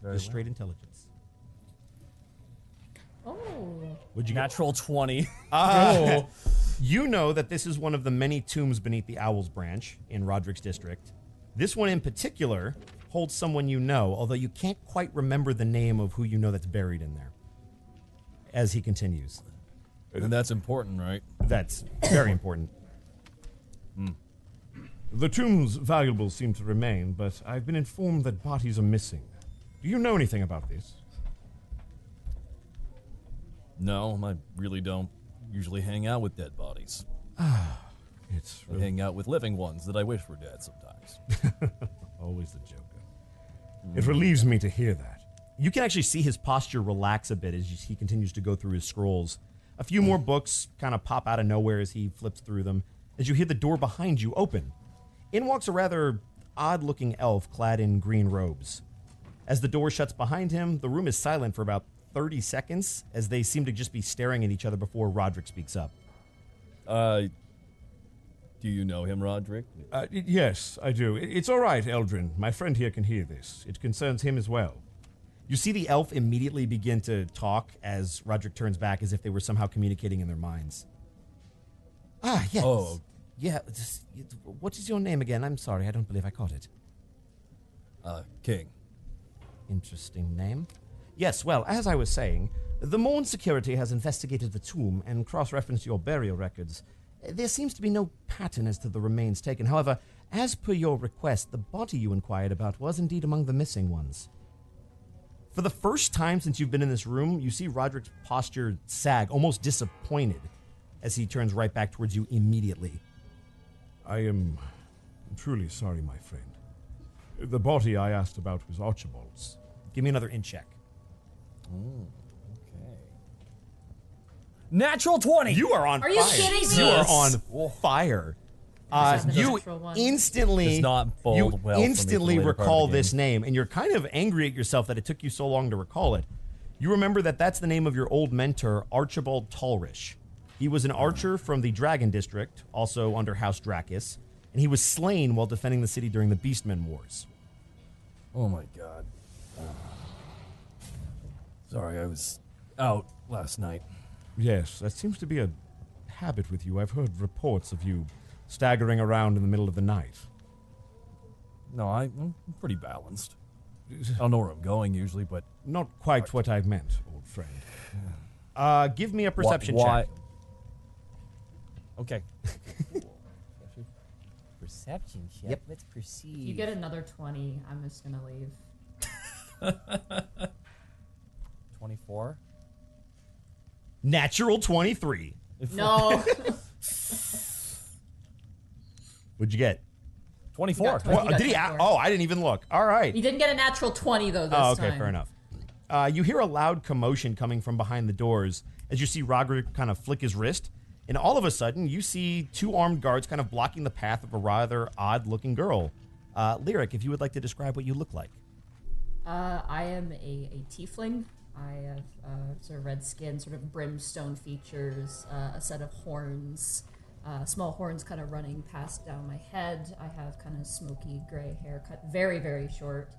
[SPEAKER 6] Just straight intelligence.
[SPEAKER 2] Oh.
[SPEAKER 6] Would you get?
[SPEAKER 5] Natural 20.
[SPEAKER 6] You know that this is one of the many tombs beneath the Owl's branch in Roderick's district. This one in particular holds someone you know, although you can't quite remember the name of who you know that's buried in there. As he continues.
[SPEAKER 5] And that's important, right?
[SPEAKER 6] That's very important.
[SPEAKER 7] The tomb's valuables seem to remain, but I've been informed that bodies are missing. Do you know anything about this?
[SPEAKER 5] No, I really don't usually hang out with dead bodies.
[SPEAKER 7] It's
[SPEAKER 5] I hang out with living ones that I wish were dead sometimes.
[SPEAKER 7] always the Joker. It relieves me to hear that.
[SPEAKER 6] You can actually see his posture relax a bit as he continues to go through his scrolls. A few more books kind of pop out of nowhere as he flips through them, as you hear the door behind you open. In walks a rather odd-looking elf clad in green robes. As the door shuts behind him, the room is silent for about 30 seconds, as they seem to just be staring at each other before Roderick speaks up.
[SPEAKER 5] Do you know him, Roderick?
[SPEAKER 7] Yes, I do. It's all right, Eldrin. My friend here can hear this. It concerns him as well.
[SPEAKER 6] You see the elf immediately begin to talk as Roderick turns back as if they were somehow communicating in their minds. Ah, yes.
[SPEAKER 5] Oh.
[SPEAKER 6] Yeah, what is your name again? I'm sorry, I don't believe I caught it.
[SPEAKER 5] King.
[SPEAKER 6] Interesting name. Yes, well, as I was saying, the Morn Security has investigated the tomb and cross-referenced your burial records. There seems to be no pattern as to the remains taken. However, As per your request, the body you inquired about was indeed among the missing ones. For the first time since you've been in this room, you see Roderick's posture sag, almost disappointed, as he turns right back towards you immediately.
[SPEAKER 7] I am truly sorry, my friend. The body I asked about was Archibald's.
[SPEAKER 6] Give me another int check.
[SPEAKER 5] Okay. Natural 20.
[SPEAKER 6] You are on
[SPEAKER 2] Are
[SPEAKER 6] fire.
[SPEAKER 2] you kidding me?
[SPEAKER 6] You are on fire.
[SPEAKER 2] that the
[SPEAKER 6] You
[SPEAKER 2] natural one?
[SPEAKER 6] instantly,
[SPEAKER 5] Does not bode
[SPEAKER 6] you
[SPEAKER 5] well for me
[SPEAKER 6] instantly
[SPEAKER 5] for the later part of
[SPEAKER 6] recall
[SPEAKER 5] the
[SPEAKER 6] this
[SPEAKER 5] game.
[SPEAKER 6] name, and you're kind of angry at yourself that it took you so long to recall it. You remember that that's the name of your old mentor, Archibald Talrish. He was an archer from the Dragon District, also under House Dracus, and he was slain while defending the city during the Beastmen Wars.
[SPEAKER 5] Oh my god. Sorry, I was out last night.
[SPEAKER 7] Yes, that seems to be a habit with you. I've heard reports of you staggering around in the middle of the night.
[SPEAKER 5] No, I'm pretty balanced. I don't know where I'm going usually, but
[SPEAKER 7] Not quite what I meant, old friend.
[SPEAKER 6] Give me a perception
[SPEAKER 5] why?
[SPEAKER 6] check.
[SPEAKER 5] Okay.
[SPEAKER 9] Perception check.
[SPEAKER 6] Yep.
[SPEAKER 9] Let's proceed.
[SPEAKER 2] If you get another 20, I'm just gonna leave.
[SPEAKER 5] 24.
[SPEAKER 6] Natural 23.
[SPEAKER 2] No.
[SPEAKER 6] What'd you get?
[SPEAKER 5] 24.
[SPEAKER 2] got 20.
[SPEAKER 6] Well,
[SPEAKER 2] got
[SPEAKER 6] did he?
[SPEAKER 2] 24.
[SPEAKER 6] Oh, I didn't even look. All right.
[SPEAKER 2] He didn't get a natural 20 though this
[SPEAKER 6] Oh, okay,
[SPEAKER 2] time.
[SPEAKER 6] fair enough. You hear a loud commotion coming from behind the doors as you see Roderick kind of flick his wrist, and all of a sudden you see two armed guards kind of blocking the path of a rather odd-looking girl. Lyric, if you would like to describe what you look like.
[SPEAKER 2] I am a tiefling. I have sort of red skin, sort of brimstone features, a set of horns, small horns kind of running past down my head. I have kind of smoky gray hair, cut very, very short.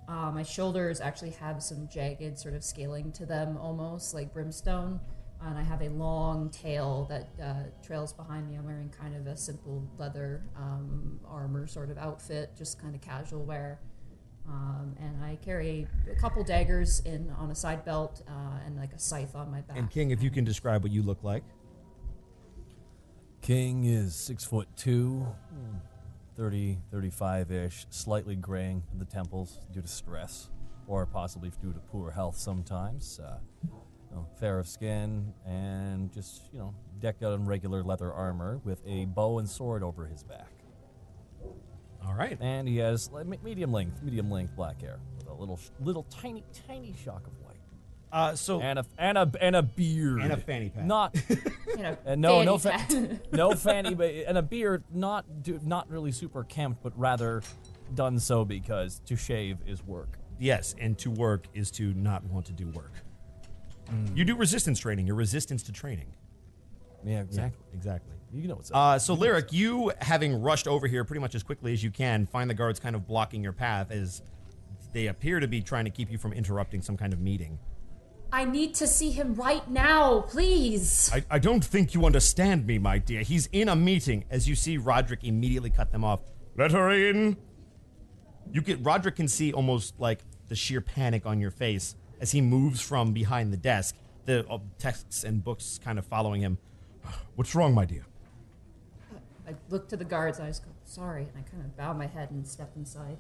[SPEAKER 2] My shoulders actually have some jagged sort of scaling to them, almost like brimstone. And I have a long tail that trails behind me. I'm wearing kind of a simple leather armor sort of outfit, just kind of casual wear. And I carry a couple daggers on a side belt and like a scythe on my back.
[SPEAKER 6] And King, if you can describe what you look like.
[SPEAKER 5] King is 6'2", 30, 35-ish, slightly graying at the temples due to stress, or possibly due to poor health sometimes. Fair of skin, and just, decked out in regular leather armor with a bow and sword over his back.
[SPEAKER 6] All right.
[SPEAKER 5] And he has medium length black hair with a little tiny shock of white. And a beard
[SPEAKER 6] And a fanny pack.
[SPEAKER 5] Not
[SPEAKER 2] You know,
[SPEAKER 5] no
[SPEAKER 2] fanny pack.
[SPEAKER 5] no fanny, but and a beard not really super kempt, but rather done so because to shave is work.
[SPEAKER 6] Yes, and to work is to not want to do work. You do resistance training. You're resistance to training.
[SPEAKER 5] Yeah, exactly.
[SPEAKER 6] Exactly.
[SPEAKER 5] You know what's up.
[SPEAKER 6] So, Lyric, you having rushed over here pretty much as quickly as you can, find the guards kind of blocking your path as they appear to be trying to keep you from interrupting some kind of meeting.
[SPEAKER 2] I need to see him right now, please.
[SPEAKER 6] I don't think you understand me, my dear. He's in a meeting. As you see Roderick immediately cut them off. Let her in. Roderick can see almost like the sheer panic on your face as he moves from behind the desk, the texts and books kind of following him.
[SPEAKER 7] What's wrong, my dear?
[SPEAKER 2] I look to the guards and I just go, sorry, and I kind of bow my head and step inside.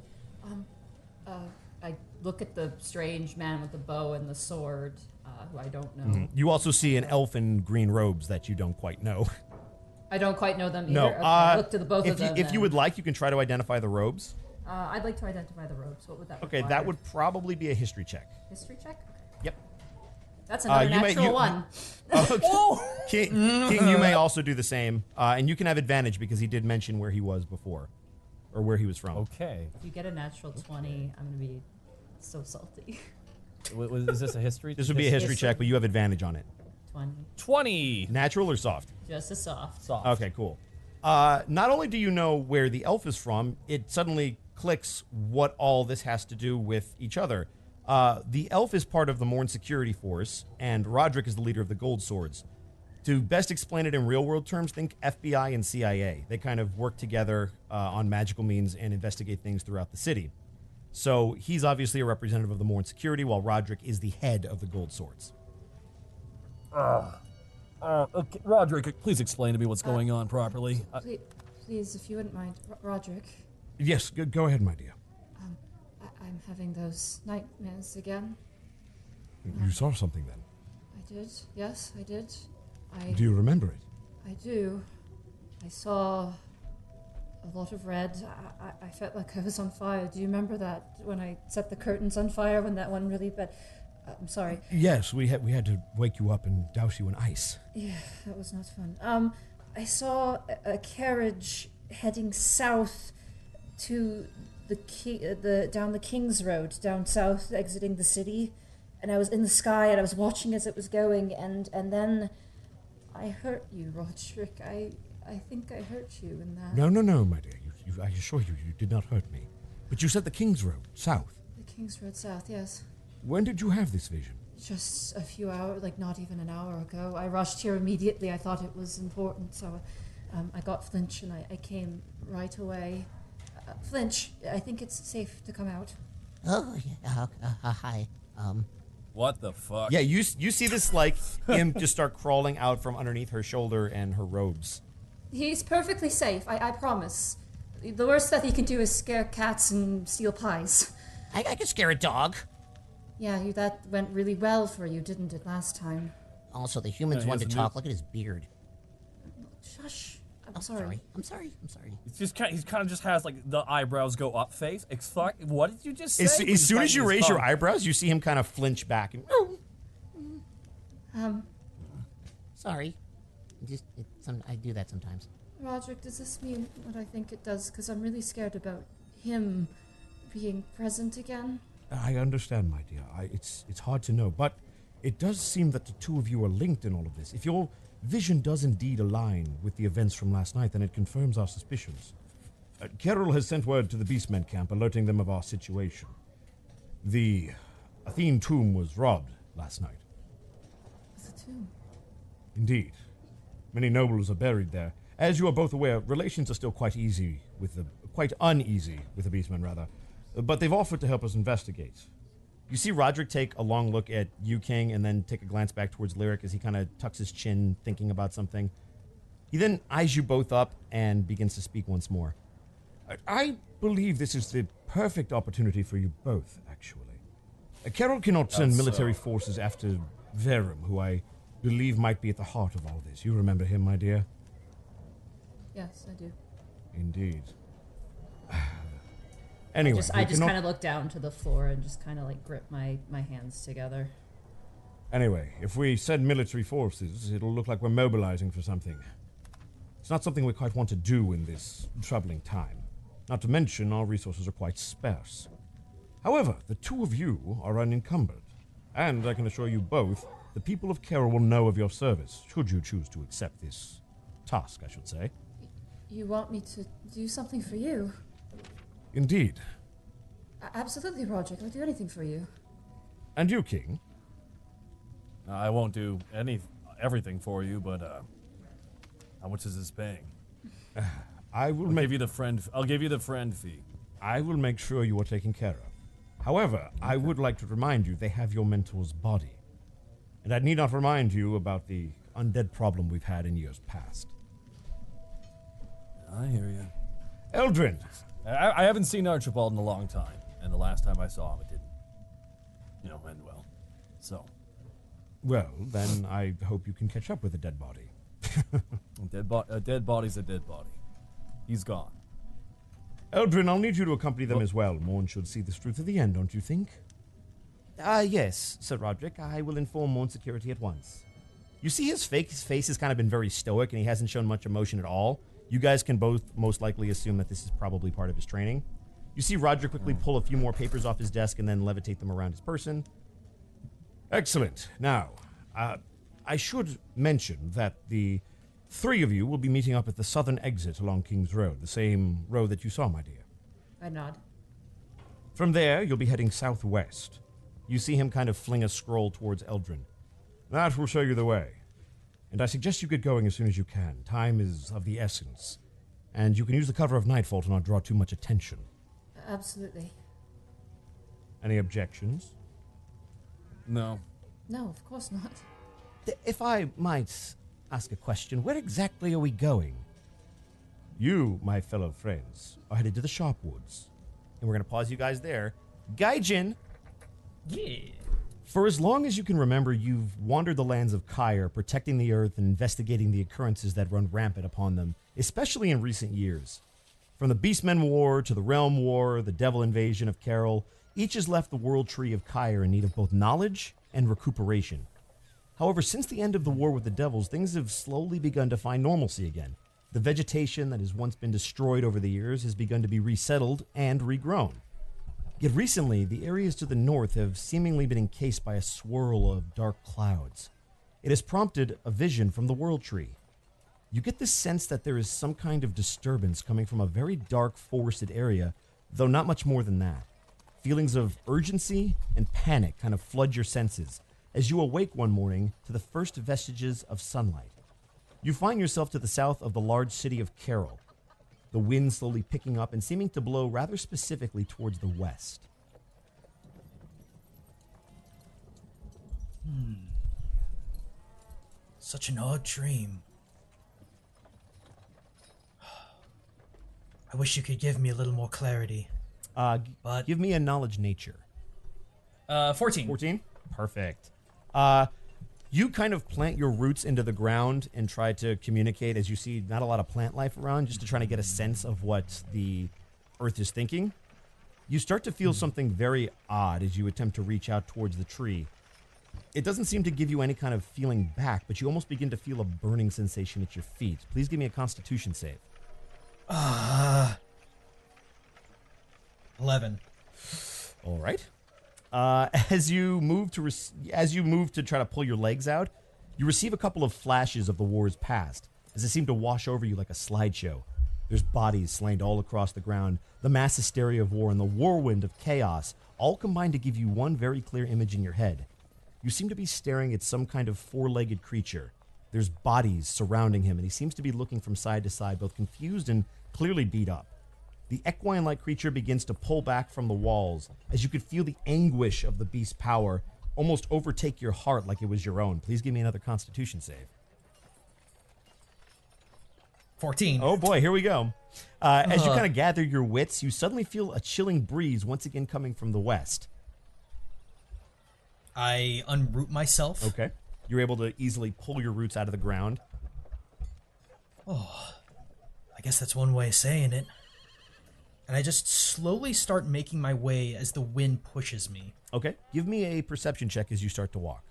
[SPEAKER 2] I look at the strange man with the bow and the sword, who I don't know.
[SPEAKER 6] You also see an elf in green robes that you don't quite know.
[SPEAKER 2] I don't quite know them either.
[SPEAKER 6] No.
[SPEAKER 2] Okay, I look to the both
[SPEAKER 6] if
[SPEAKER 2] of them.
[SPEAKER 6] If you
[SPEAKER 2] then.
[SPEAKER 6] would like, you can try to identify the robes.
[SPEAKER 2] I'd like to identify the robes. What would that
[SPEAKER 6] Okay,
[SPEAKER 2] require?
[SPEAKER 6] that would probably be a history check.
[SPEAKER 2] History check? Okay.
[SPEAKER 6] Yep.
[SPEAKER 2] That's another natural one.
[SPEAKER 6] King, you may also do the same, and you can have advantage because he did mention where he was before, or where he was from.
[SPEAKER 5] Okay.
[SPEAKER 2] If you get a natural 20, I'm going to be so salty.
[SPEAKER 5] Is this a history?
[SPEAKER 6] This would be a history
[SPEAKER 2] History.
[SPEAKER 6] check, but you have advantage on it.
[SPEAKER 2] 20.
[SPEAKER 5] 20.
[SPEAKER 6] Natural or soft?
[SPEAKER 2] Just a soft.
[SPEAKER 5] Soft.
[SPEAKER 6] Okay, cool. Not only do you know where the elf is from, it suddenly clicks what all this has to do with each other. The elf is part of the Morn Security Force, and Roderick is the leader of the Gold Swords. To best explain it in real-world terms, think FBI and CIA. They kind of work together on magical means and investigate things throughout the city. So he's obviously a representative of the Morn Security, while Roderick is the head of the Gold Swords.
[SPEAKER 5] Okay, Roderick, please explain to me what's going on properly.
[SPEAKER 2] Please
[SPEAKER 9] please, if you wouldn't mind, Roderick.
[SPEAKER 7] Yes, go ahead, my dear.
[SPEAKER 9] I'm having those nightmares again.
[SPEAKER 7] You saw something then?
[SPEAKER 9] I did. Yes, I did.
[SPEAKER 7] Do you remember it?
[SPEAKER 9] I do. I saw a lot of red. I felt like I was on fire. Do you remember that when I set the curtains on fire when that one really bad? I'm sorry.
[SPEAKER 7] Yes, we had to wake you up and douse you in ice.
[SPEAKER 9] Yeah, that was not fun. I saw a carriage heading south to down the King's Road, down south, exiting the city, and I was in the sky and I was watching as it was going, and then I hurt you, Roderick. I think I hurt you in that.
[SPEAKER 7] No, my dear. I assure you, you did not hurt me. But you said the King's Road, south.
[SPEAKER 9] The King's Road south, yes.
[SPEAKER 7] When did you have this vision?
[SPEAKER 9] Just a few hours, like not even an hour ago. I rushed here immediately. I thought it was important, so I got Flinch and I came right away. Flinch, I think it's safe to come out.
[SPEAKER 8] Oh, yeah. Hi.
[SPEAKER 5] What the fuck?
[SPEAKER 6] Yeah, you see this, like, him just start crawling out from underneath her shoulder and her robes.
[SPEAKER 9] He's perfectly safe, I promise. The worst that he can do is scare cats and steal pies.
[SPEAKER 8] I could scare a dog.
[SPEAKER 9] Yeah, that went really well for you, didn't it, last time?
[SPEAKER 8] Also, the humans wanted to talk. Look at his beard.
[SPEAKER 9] Shush. I'm
[SPEAKER 8] Oh,
[SPEAKER 9] sorry.
[SPEAKER 8] I'm sorry.
[SPEAKER 5] It's just he's kind of just has like the eyebrows go up face. Fuck, what did you just say?
[SPEAKER 6] As soon as you raise your eyebrows, you see him kind of flinch back. And,
[SPEAKER 8] Sorry. I do that sometimes.
[SPEAKER 9] Roderick, does this mean what I think it does? Because I'm really scared about him being present again.
[SPEAKER 7] I understand, my dear. It's hard to know, but it does seem that the two of you are linked in all of this. If your vision does indeed align with the events from last night, then it confirms our suspicions. Carol has sent word to the Beastmen camp, alerting them of our situation. The Athene tomb was robbed last night.
[SPEAKER 9] It's a tomb.
[SPEAKER 7] Indeed. Many nobles are buried there. As you are both aware, relations are still quite uneasy with the Beastmen, rather. But they've offered to help us investigate.
[SPEAKER 6] you see Roderick take a long look at you, King, and then take a glance back towards Lyric as he kind of tucks his chin, thinking about something. He then eyes you both up and begins to speak once more.
[SPEAKER 7] I believe this is the perfect opportunity for you both, actually. Carol cannot send military forces after Verum, who I believe might be at the heart of all this. You remember him, my dear?
[SPEAKER 9] Yes, I do.
[SPEAKER 7] Indeed. Anyway,
[SPEAKER 2] I just kind of look down to the floor and just kind of like grip my hands together.
[SPEAKER 7] Anyway, if we send military forces, it'll look like we're mobilizing for something. It's not something we quite want to do in this troubling time. Not to mention, our resources are quite sparse. However, the two of you are unencumbered. And I can assure you both, the people of Carol will know of your service, should you choose to accept this task, I should say.
[SPEAKER 9] You want me to do something for you?
[SPEAKER 7] Indeed.
[SPEAKER 9] Absolutely, Roderick. I'll do anything for you.
[SPEAKER 7] And you, King?
[SPEAKER 5] I won't do everything for you, but how much is this paying?
[SPEAKER 7] I'll
[SPEAKER 5] give you the friend. I'll give you the friend fee.
[SPEAKER 7] I will make sure you are taken care of. However, I would like to remind you they have your mentor's body. And I need not remind you about the undead problem we've had in years past.
[SPEAKER 5] I hear you.
[SPEAKER 7] Eldrin!
[SPEAKER 5] I haven't seen Archibald in a long time, and the last time I saw him, it didn't, end well. So.
[SPEAKER 7] Well, then I hope you can catch up with the dead body.
[SPEAKER 5] A dead body's a dead body. He's gone.
[SPEAKER 7] Eldrin, I'll need you to accompany them as well. Morn should see this through to the end, don't you think?
[SPEAKER 6] Yes, Sir Roderick. I will inform Morn Security at once. You see his face has kind of been very stoic, and he hasn't shown much emotion at all. You guys can both most likely assume that this is probably part of his training. You see Roderick quickly pull a few more papers off his desk and then levitate them around his person.
[SPEAKER 7] Excellent. Now, I should mention that the three of you will be meeting up at the southern exit along King's Road, the same road that you saw, my dear.
[SPEAKER 2] I nod.
[SPEAKER 7] From there, you'll be heading southwest. You see him kind of fling a scroll towards Eldrin. That will show you the way. And I suggest you get going as soon as you can. Time is of the essence. And you can use the cover of Nightfall to not draw too much attention.
[SPEAKER 9] Absolutely.
[SPEAKER 7] Any objections?
[SPEAKER 5] No.
[SPEAKER 9] No, of course not.
[SPEAKER 6] If I might ask a question, where exactly are we going?
[SPEAKER 7] You, my fellow friends, are headed to the Sharpwoods. And we're going to pause you guys there. Gaijin,
[SPEAKER 1] Yeah.
[SPEAKER 7] for as long as you can remember, you've wandered the lands of Kyre, protecting the earth and investigating the occurrences that run rampant upon them, especially in recent years. From the Beastmen War to the Realm War, the Devil Invasion of Carol, each has left the World Tree of Kyre in need of both knowledge and recuperation. However, since the end of the war with the Devils, things have slowly begun to find normalcy again. The vegetation that has once been destroyed over the years has begun to be resettled and regrown. Yet recently, the areas to the north have seemingly been encased by a swirl of dark clouds. It has prompted a vision from the World Tree. You get the sense that there is some kind of disturbance coming from a very dark forested area, though not much more than that. Feelings of urgency and panic kind of flood your senses as you awake one morning to the first vestiges of sunlight. You find yourself to the south of the large city of Carol, the wind slowly picking up and seeming to blow rather specifically towards the west.
[SPEAKER 1] Such an odd dream. I wish you could give me a little more clarity. But
[SPEAKER 7] Give me a knowledge nature.
[SPEAKER 1] 14.
[SPEAKER 7] 14? Perfect. You kind of plant your roots into the ground and try to communicate as you see not a lot of plant life around, just to try to get a sense of what the earth is thinking. You start to feel something very odd as you attempt to reach out towards the tree. It doesn't seem to give you any kind of feeling back, but you almost begin to feel a burning sensation at your feet. Please give me a Constitution save.
[SPEAKER 1] 11.
[SPEAKER 7] All right. As you move to try to pull your legs out, you receive a couple of flashes of the war's past, as they seem to wash over you like a slideshow. There's bodies slain all across the ground, the mass hysteria of war, and the whirlwind of chaos, all combined to give you one very clear image in your head. You seem to be staring at some kind of four-legged creature. There's bodies surrounding him, and he seems to be looking from side to side, both confused and clearly beat up. The equine-like creature begins to pull back from the walls, as you could feel the anguish of the beast's power almost overtake your heart like it was your own. Please give me another Constitution save.
[SPEAKER 1] 14.
[SPEAKER 7] Oh boy, here we go. As you kind of gather your wits, you suddenly feel a chilling breeze once again coming from the west.
[SPEAKER 1] I unroot myself.
[SPEAKER 7] Okay. You're able to easily pull your roots out of the ground.
[SPEAKER 1] I guess that's one way of saying it. And I just slowly start making my way as the wind pushes me.
[SPEAKER 7] Okay. Give me a perception check as you start to walk.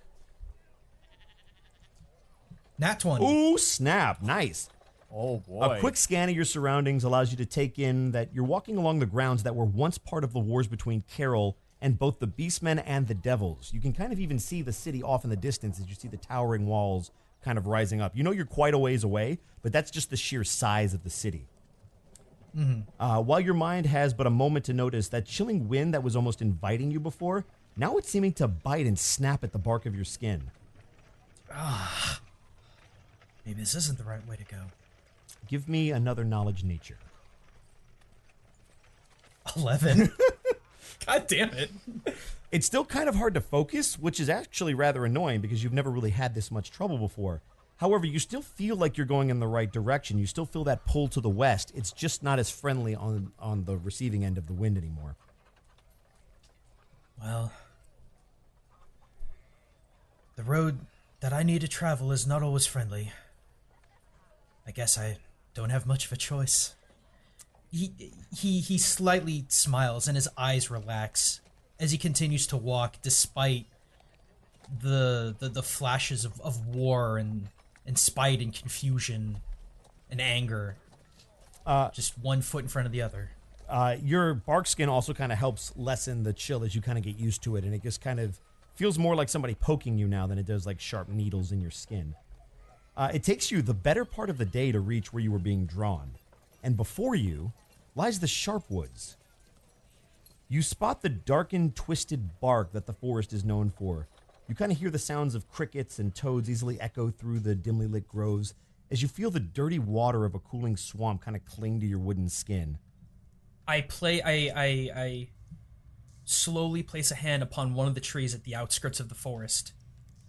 [SPEAKER 1] Nat 20.
[SPEAKER 7] Ooh, snap. Nice.
[SPEAKER 5] Oh boy.
[SPEAKER 7] A quick scan of your surroundings allows you to take in that you're walking along the grounds that were once part of the wars between Carol and both the Beastmen and the Devils. You can kind of even see the city off in the distance as you see the towering walls kind of rising up. You know you're quite a ways away, but that's just the sheer size of the city. While your mind has but a moment to notice that chilling wind that was almost inviting you before, now it's seeming to bite and snap at the bark of your skin.
[SPEAKER 1] Maybe this isn't the right way to go.
[SPEAKER 7] Give me another knowledge nature.
[SPEAKER 1] 11. God damn it.
[SPEAKER 7] It's still kind of hard to focus, which is actually rather annoying because you've never really had this much trouble before. However, you still feel like you're going in the right direction. You still feel that pull to the west. It's just not as friendly on the receiving end of the wind anymore.
[SPEAKER 1] Well, the road that I need to travel is not always friendly. I guess I don't have much of a choice. He slightly smiles and his eyes relax as he continues to walk despite the flashes of war and spite and confusion and anger. Just one foot in front of the other.
[SPEAKER 7] Your bark skin also kind of helps lessen the chill as you kind of get used to it, and it just kind of feels more like somebody poking you now than it does like sharp needles in your skin. It takes you the better part of the day to reach where you were being drawn, and before you lies the Sharpwoods. You spot the darkened, twisted bark that the forest is known for. You kind of hear the sounds of crickets and toads easily echo through the dimly lit groves as you feel the dirty water of a cooling swamp kind of cling to your wooden skin.
[SPEAKER 1] I slowly place a hand upon one of the trees at the outskirts of the forest,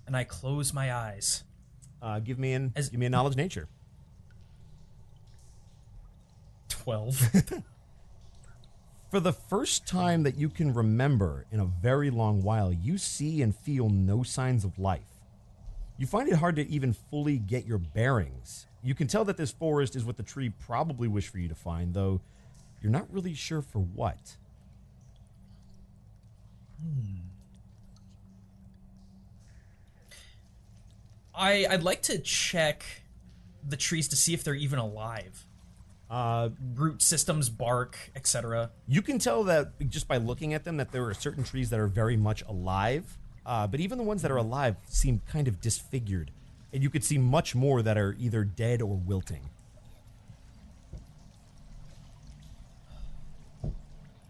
[SPEAKER 1] and I close my eyes.
[SPEAKER 7] Give me a knowledge nature.
[SPEAKER 1] 12.
[SPEAKER 6] For the first time that you can remember in a very long while, you see and feel no signs of life. You find it hard to even fully get your bearings. You can tell that this forest is what the tree probably wished for you to find, though you're not really sure for what.
[SPEAKER 1] I'd like to check the trees to see if they're even alive. Root systems, bark, etc.
[SPEAKER 6] You can tell that just by looking at them that there are certain trees that are very much alive, but even the ones that are alive seem kind of disfigured. And you could see much more that are either dead or wilting.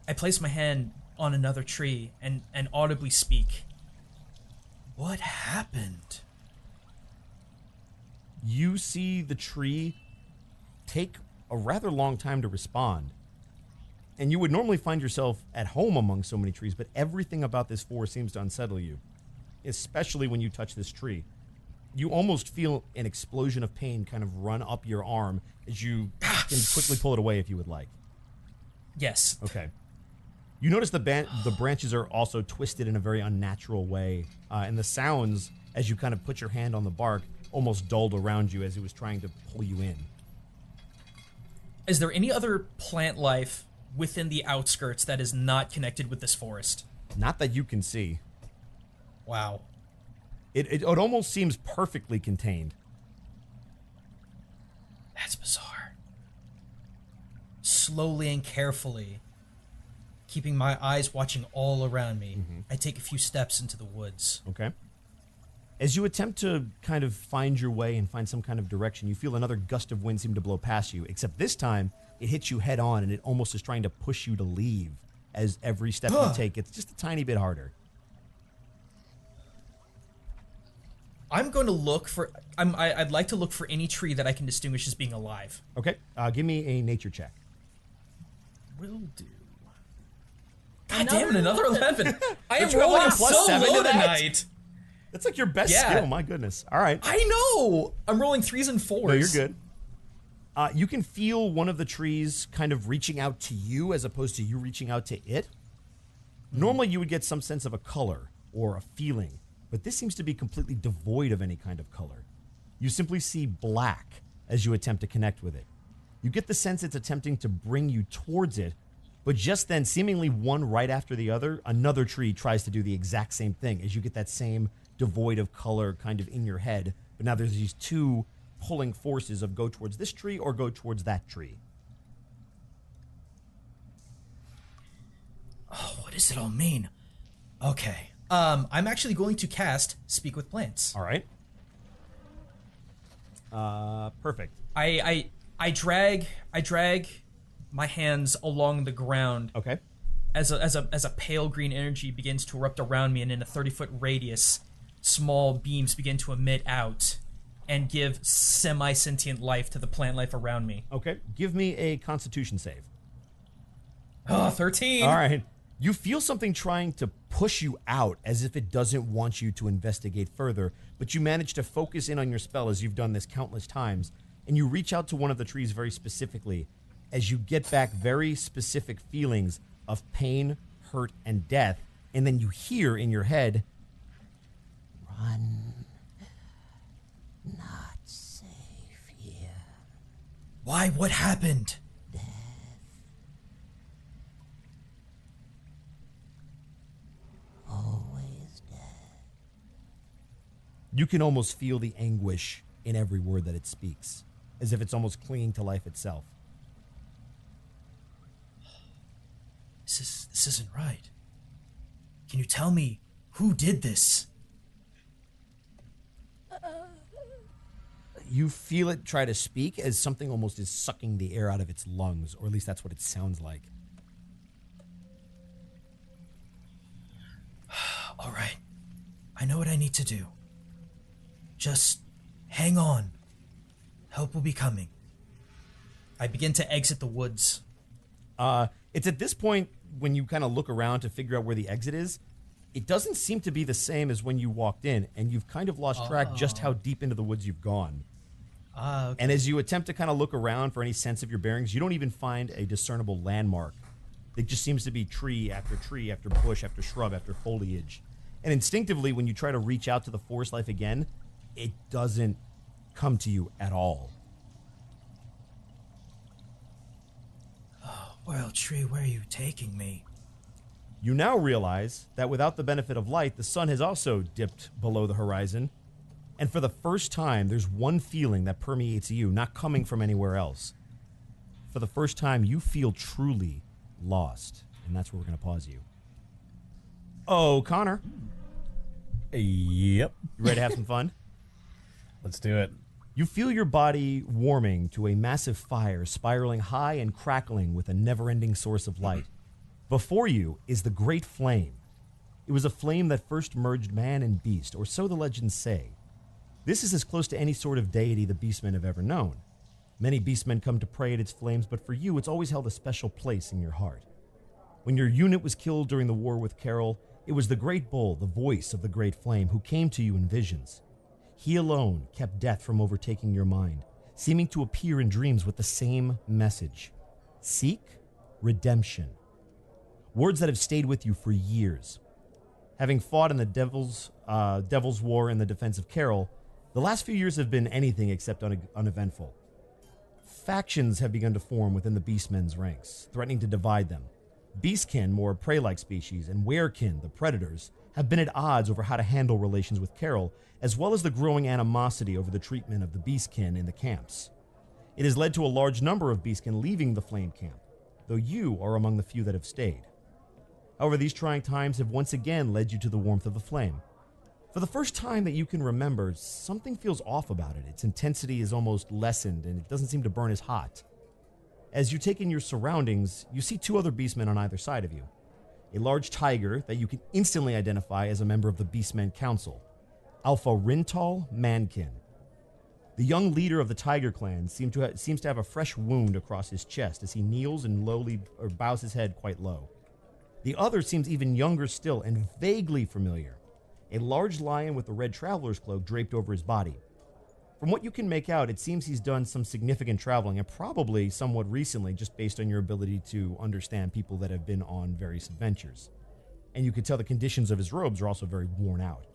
[SPEAKER 1] I place my hand on another tree and audibly speak. What happened?
[SPEAKER 6] You see the tree take a rather long time to respond. And you would normally find yourself at home among so many trees, but everything about this forest seems to unsettle you, especially when you touch this tree. You almost feel an explosion of pain kind of run up your arm as you can quickly pull it away if you would like.
[SPEAKER 1] Yes.
[SPEAKER 6] Okay. You notice the branches are also twisted in a very unnatural way, and the sounds, as you kind of put your hand on the bark, almost dulled around you as it was trying to pull you in.
[SPEAKER 1] Is there any other plant life within the outskirts that is not connected with this forest?
[SPEAKER 6] Not that you can see.
[SPEAKER 1] Wow.
[SPEAKER 6] It almost seems perfectly contained.
[SPEAKER 1] That's bizarre. Slowly and carefully, keeping my eyes watching all around me, I take a few steps into the woods.
[SPEAKER 6] Okay. As you attempt to kind of find your way and find some kind of direction, you feel another gust of wind seem to blow past you, except this time it hits you head on and it almost is trying to push you to leave as every step you take gets just a tiny bit harder.
[SPEAKER 1] I'm going to look for... I'd like to look for any tree that I can distinguish as being alive.
[SPEAKER 6] Okay, give me a nature check.
[SPEAKER 1] Will do. God damn it, another 11. I am
[SPEAKER 6] Don't you have, like,
[SPEAKER 1] rolling
[SPEAKER 6] a plus
[SPEAKER 1] so
[SPEAKER 6] 7 to
[SPEAKER 1] low
[SPEAKER 6] that?
[SPEAKER 1] tonight.
[SPEAKER 6] That's like your best
[SPEAKER 1] Yeah.
[SPEAKER 6] skill, my goodness. All right.
[SPEAKER 1] I know! I'm rolling 3s and 4s.
[SPEAKER 6] No, you're good. You can feel one of the trees kind of reaching out to you as opposed to you reaching out to it. Normally, you would get some sense of a color or a feeling, but this seems to be completely devoid of any kind of color. You simply see black as you attempt to connect with it. You get the sense it's attempting to bring you towards it, but just then, seemingly one right after the other, another tree tries to do the exact same thing as you get that same devoid of color kind of in your head. But now there's these two pulling forces of go towards this tree or go towards that tree.
[SPEAKER 1] Oh, what does it all mean? Okay. I'm actually going to cast Speak with Plants.
[SPEAKER 6] All right. Perfect.
[SPEAKER 1] I drag my hands along the ground.
[SPEAKER 6] Okay.
[SPEAKER 1] As a pale green energy begins to erupt around me, and in a 30-foot radius, small beams begin to emit out and give semi-sentient life to the plant life around me.
[SPEAKER 6] Okay. Give me a Constitution save.
[SPEAKER 1] Oh, 13.
[SPEAKER 6] All right. You feel something trying to push you out as if it doesn't want you to investigate further, but you manage to focus in on your spell as you've done this countless times, and you reach out to one of the trees very specifically as you get back very specific feelings of pain, hurt, and death, and then you hear in your head,
[SPEAKER 8] Run. Not safe here.
[SPEAKER 1] Why? What happened?
[SPEAKER 8] Always dead.
[SPEAKER 6] you can almost feel the anguish in every word that it speaks, as if it's almost clinging to life itself.
[SPEAKER 1] This isn't right. Can you tell me who did this?
[SPEAKER 6] You feel it try to speak as something almost is sucking the air out of its lungs, or at least that's what it sounds like.
[SPEAKER 1] All right. I know what I need to do. Just hang on. Help will be coming. I begin to exit the woods.
[SPEAKER 6] It's at this point when you kind of look around to figure out where the exit is, it doesn't seem to be the same as when you walked in, and you've kind of lost track just how deep into the woods you've gone.
[SPEAKER 1] Okay.
[SPEAKER 6] And as you attempt to kind of look around for any sense of your bearings, you don't even find a discernible landmark. It just seems to be tree after bush after shrub after foliage. And instinctively, when you try to reach out to the forest life again, it doesn't come to you at all.
[SPEAKER 1] Oh, World Tree, where are you taking me?
[SPEAKER 6] You now realize that without the benefit of light, the sun has also dipped below the horizon. And for the first time, there's one feeling that permeates you, not coming from anywhere else. For the first time, you feel truly lost. And that's where we're going to pause you. Oh, Connor.
[SPEAKER 5] Yep.
[SPEAKER 6] You ready to have some fun?
[SPEAKER 5] Let's do it.
[SPEAKER 6] You feel your body warming to a massive fire, spiraling high and crackling with a never-ending source of light. Before you is the Great Flame. It was a flame that first merged man and beast, or so the legends say. This is as close to any sort of deity the beastmen have ever known. Many beastmen come to pray at its flames, but for you, it's always held a special place in your heart. When your unit was killed during the war with Carol, it was the Great Bull, the voice of the Great Flame, who came to you in visions. He alone kept death from overtaking your mind, seeming to appear in dreams with the same message. Seek redemption. Words that have stayed with you for years. Having fought in the Devil's War in the defense of Carol, the last few years have been anything except uneventful. Factions have begun to form within the Beastmen's ranks, threatening to divide them. Beastkin, more prey-like species, and Werekin, the predators, have been at odds over how to handle relations with Carol, as well as the growing animosity over the treatment of the Beastkin in the camps. It has led to a large number of Beastkin leaving the Flame Camp, though you are among the few that have stayed. However, these trying times have once again led you to the warmth of the flame. For the first time that you can remember, something feels off about it. Its intensity is almost lessened, and it doesn't seem to burn as hot. As you take in your surroundings, you see two other beastmen on either side of you. A large tiger that you can instantly identify as a member of the Beastmen Council, Alpha Rintal Mankin. The young leader of the Tiger Clan seems to have a fresh wound across his chest as he kneels and bows his head quite low. The other seems even younger still and vaguely familiar. A large lion with a red traveler's cloak draped over his body. From what you can make out, it seems he's done some significant traveling, and probably somewhat recently, just based on your ability to understand people that have been on various adventures. And you can tell the conditions of his robes are also very worn out.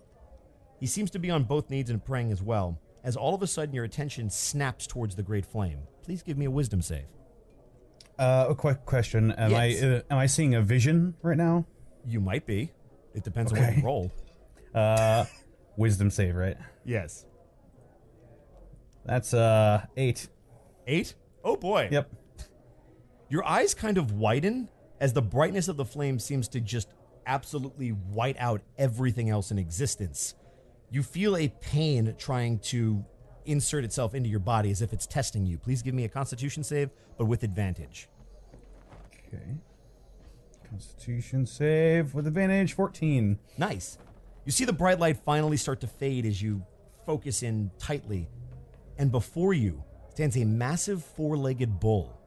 [SPEAKER 6] He seems to be on both knees and praying as well, as all of a sudden your attention snaps towards the Great Flame. Please give me a wisdom save.
[SPEAKER 10] A quick question. Am I seeing a vision right now?
[SPEAKER 6] You might be. It depends on what you roll.
[SPEAKER 10] Wisdom save, right?
[SPEAKER 6] Yes.
[SPEAKER 10] That's 8.
[SPEAKER 6] 8? Oh boy.
[SPEAKER 10] Yep.
[SPEAKER 6] Your eyes kind of widen as the brightness of the flame seems to just absolutely white out everything else in existence. You feel a pain trying to insert itself into your body as if it's testing you. Please give me a Constitution save, but with advantage.
[SPEAKER 10] Okay. Constitution save with advantage, 14.
[SPEAKER 6] Nice. You see the bright light finally start to fade as you focus in tightly, and before you stands a massive four-legged bull.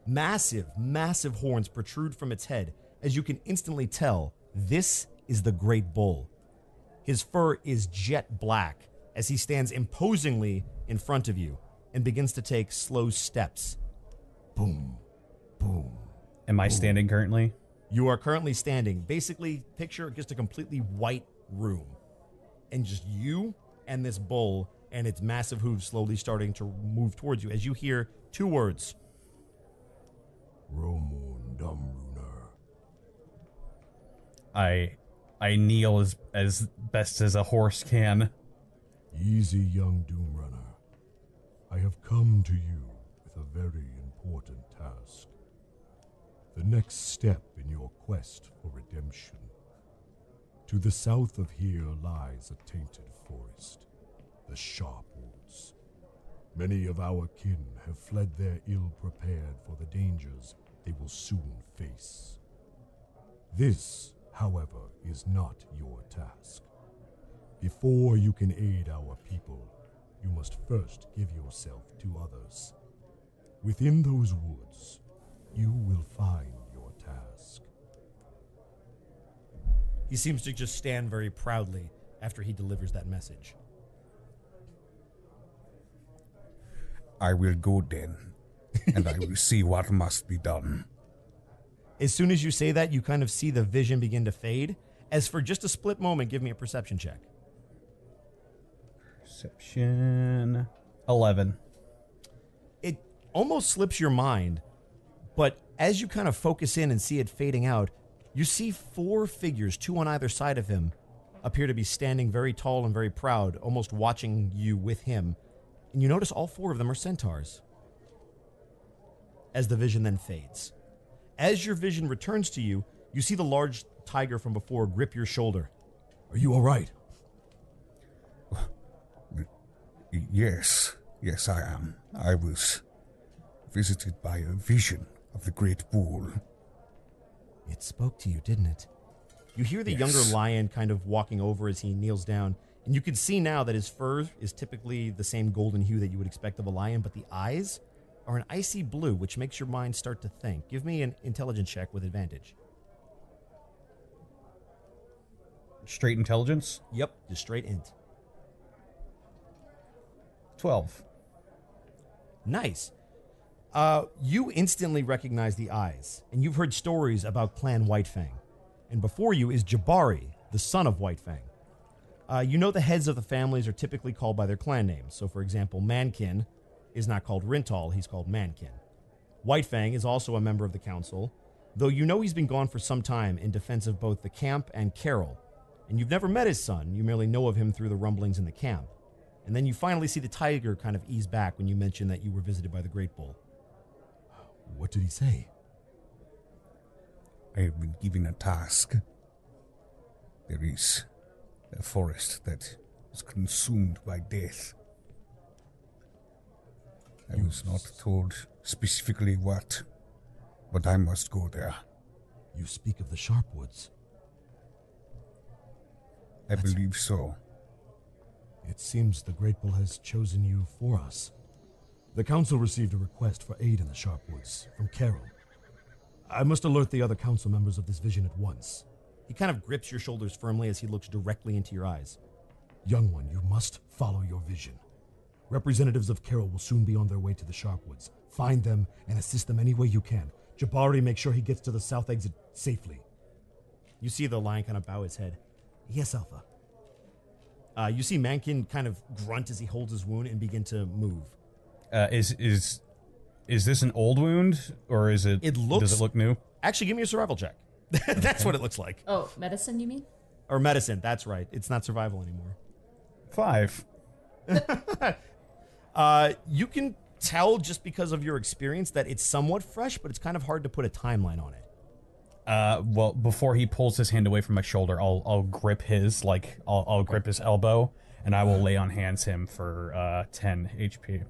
[SPEAKER 6] Massive, massive horns protrude from its head, as you can instantly tell this is the Great Bull. His fur is jet black as he stands imposingly in front of you and begins to take slow steps. Boom, boom.
[SPEAKER 10] Am I standing currently?
[SPEAKER 6] You are currently standing. Basically, picture just a completely white room. And just you and this bull and its massive hooves slowly starting to move towards you as you hear two words.
[SPEAKER 4] Romun Dumruner.
[SPEAKER 10] I kneel as best as a horse can.
[SPEAKER 4] Easy, young Doom Runner. I have come to you with a very important task. The next step in your quest for redemption. To the south of here lies a tainted forest, the Sharpwoods. Many of our kin have fled there ill-prepared for the dangers they will soon face. This, however, is not your task. Before you can aid our people, you must first give yourself to others. Within those woods, you will find your task.
[SPEAKER 6] He seems to just stand very proudly after he delivers that message.
[SPEAKER 11] I will go then, and I will see what must be done.
[SPEAKER 6] As soon as you say that, you kind of see the vision begin to fade. As for just a split moment, give me a perception check.
[SPEAKER 10] Perception 11.
[SPEAKER 6] It almost slips your mind, but as you kind of focus in and see it fading out, you see 4 figures, 2 on either side of him, appear to be standing very tall and very proud, almost watching you with him. And you notice all 4 of them are centaurs. As the vision then fades. As your vision returns to you, you see the large tiger from before grip your shoulder. Are you all right?
[SPEAKER 11] Yes, I am. I was visited by a vision of the great bull.
[SPEAKER 6] It spoke to you, didn't it? You hear the younger lion kind of walking over as he kneels down, and you can see now that his fur is typically the same golden hue that you would expect of a lion, but the eyes are an icy blue, which makes your mind start to think. Give me an intelligence check with advantage.
[SPEAKER 10] Straight intelligence?
[SPEAKER 6] Yep, just straight int.
[SPEAKER 10] 12.
[SPEAKER 6] Nice. You instantly recognize the eyes, and you've heard stories about Clan Whitefang. And before you is Jabari, the son of Whitefang. You know the heads of the families are typically called by their clan names. So, for example, Mankin is not called Rintal, he's called Mankin. Whitefang is also a member of the council, though you know he's been gone for some time in defense of both the camp and Carol. And you've never met his son, you merely know of him through the rumblings in the camp. And then you finally see the tiger kind of ease back when you mention that you were visited by the Great Bull. What did he say?
[SPEAKER 11] I have been given a task. There is a forest that is consumed by death. I was not told specifically what, but I must go there.
[SPEAKER 6] You speak of the Sharpwoods.
[SPEAKER 11] I believe so.
[SPEAKER 6] It seems the Great Bull has chosen you for us. The council received a request for aid in the Sharpwoods from Carol. I must alert the other council members of this vision at once. He kind of grips your shoulders firmly as he looks directly into your eyes. Young one, you must follow your vision. Representatives of Carol will soon be on their way to the Sharpwoods. Find them and assist them any way you can. Jabari, make sure he gets to the south exit safely. You see the lion kind of bow his head. Yes, Alpha. You see Mankin kind of grunt as he holds his wound and begin to move.
[SPEAKER 10] Is this an old wound, or is it? Does it look new?
[SPEAKER 6] Actually, give me a survival check. That's what it looks like.
[SPEAKER 2] Oh, medicine, you mean?
[SPEAKER 6] Or medicine, that's right. It's not survival anymore.
[SPEAKER 10] 5.
[SPEAKER 6] You can tell just because of your experience that it's somewhat fresh, but it's kind of hard to put a timeline on it.
[SPEAKER 10] Well, before he pulls his hand away from my shoulder, I'll grip his, I'll grip his elbow, and I will lay on hands him for 10 HP.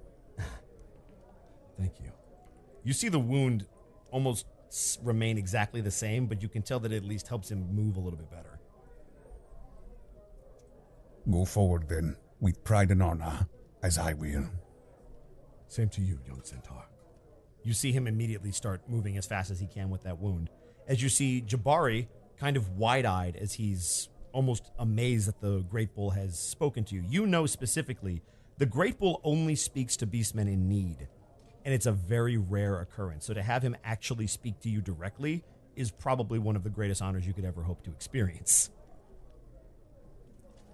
[SPEAKER 6] Thank you. You see the wound almost remain exactly the same, but you can tell that it at least helps him move a little bit better.
[SPEAKER 11] Go forward then, with pride and honor, as I will.
[SPEAKER 6] Same to you, young centaur. You see him immediately start moving as fast as he can with that wound. As you see Jabari kind of wide-eyed as he's almost amazed that the Great Bull has spoken to you. You know specifically the Great Bull only speaks to beastmen in need, and it's a very rare occurrence. So to have him actually speak to you directly is probably one of the greatest honors you could ever hope to experience.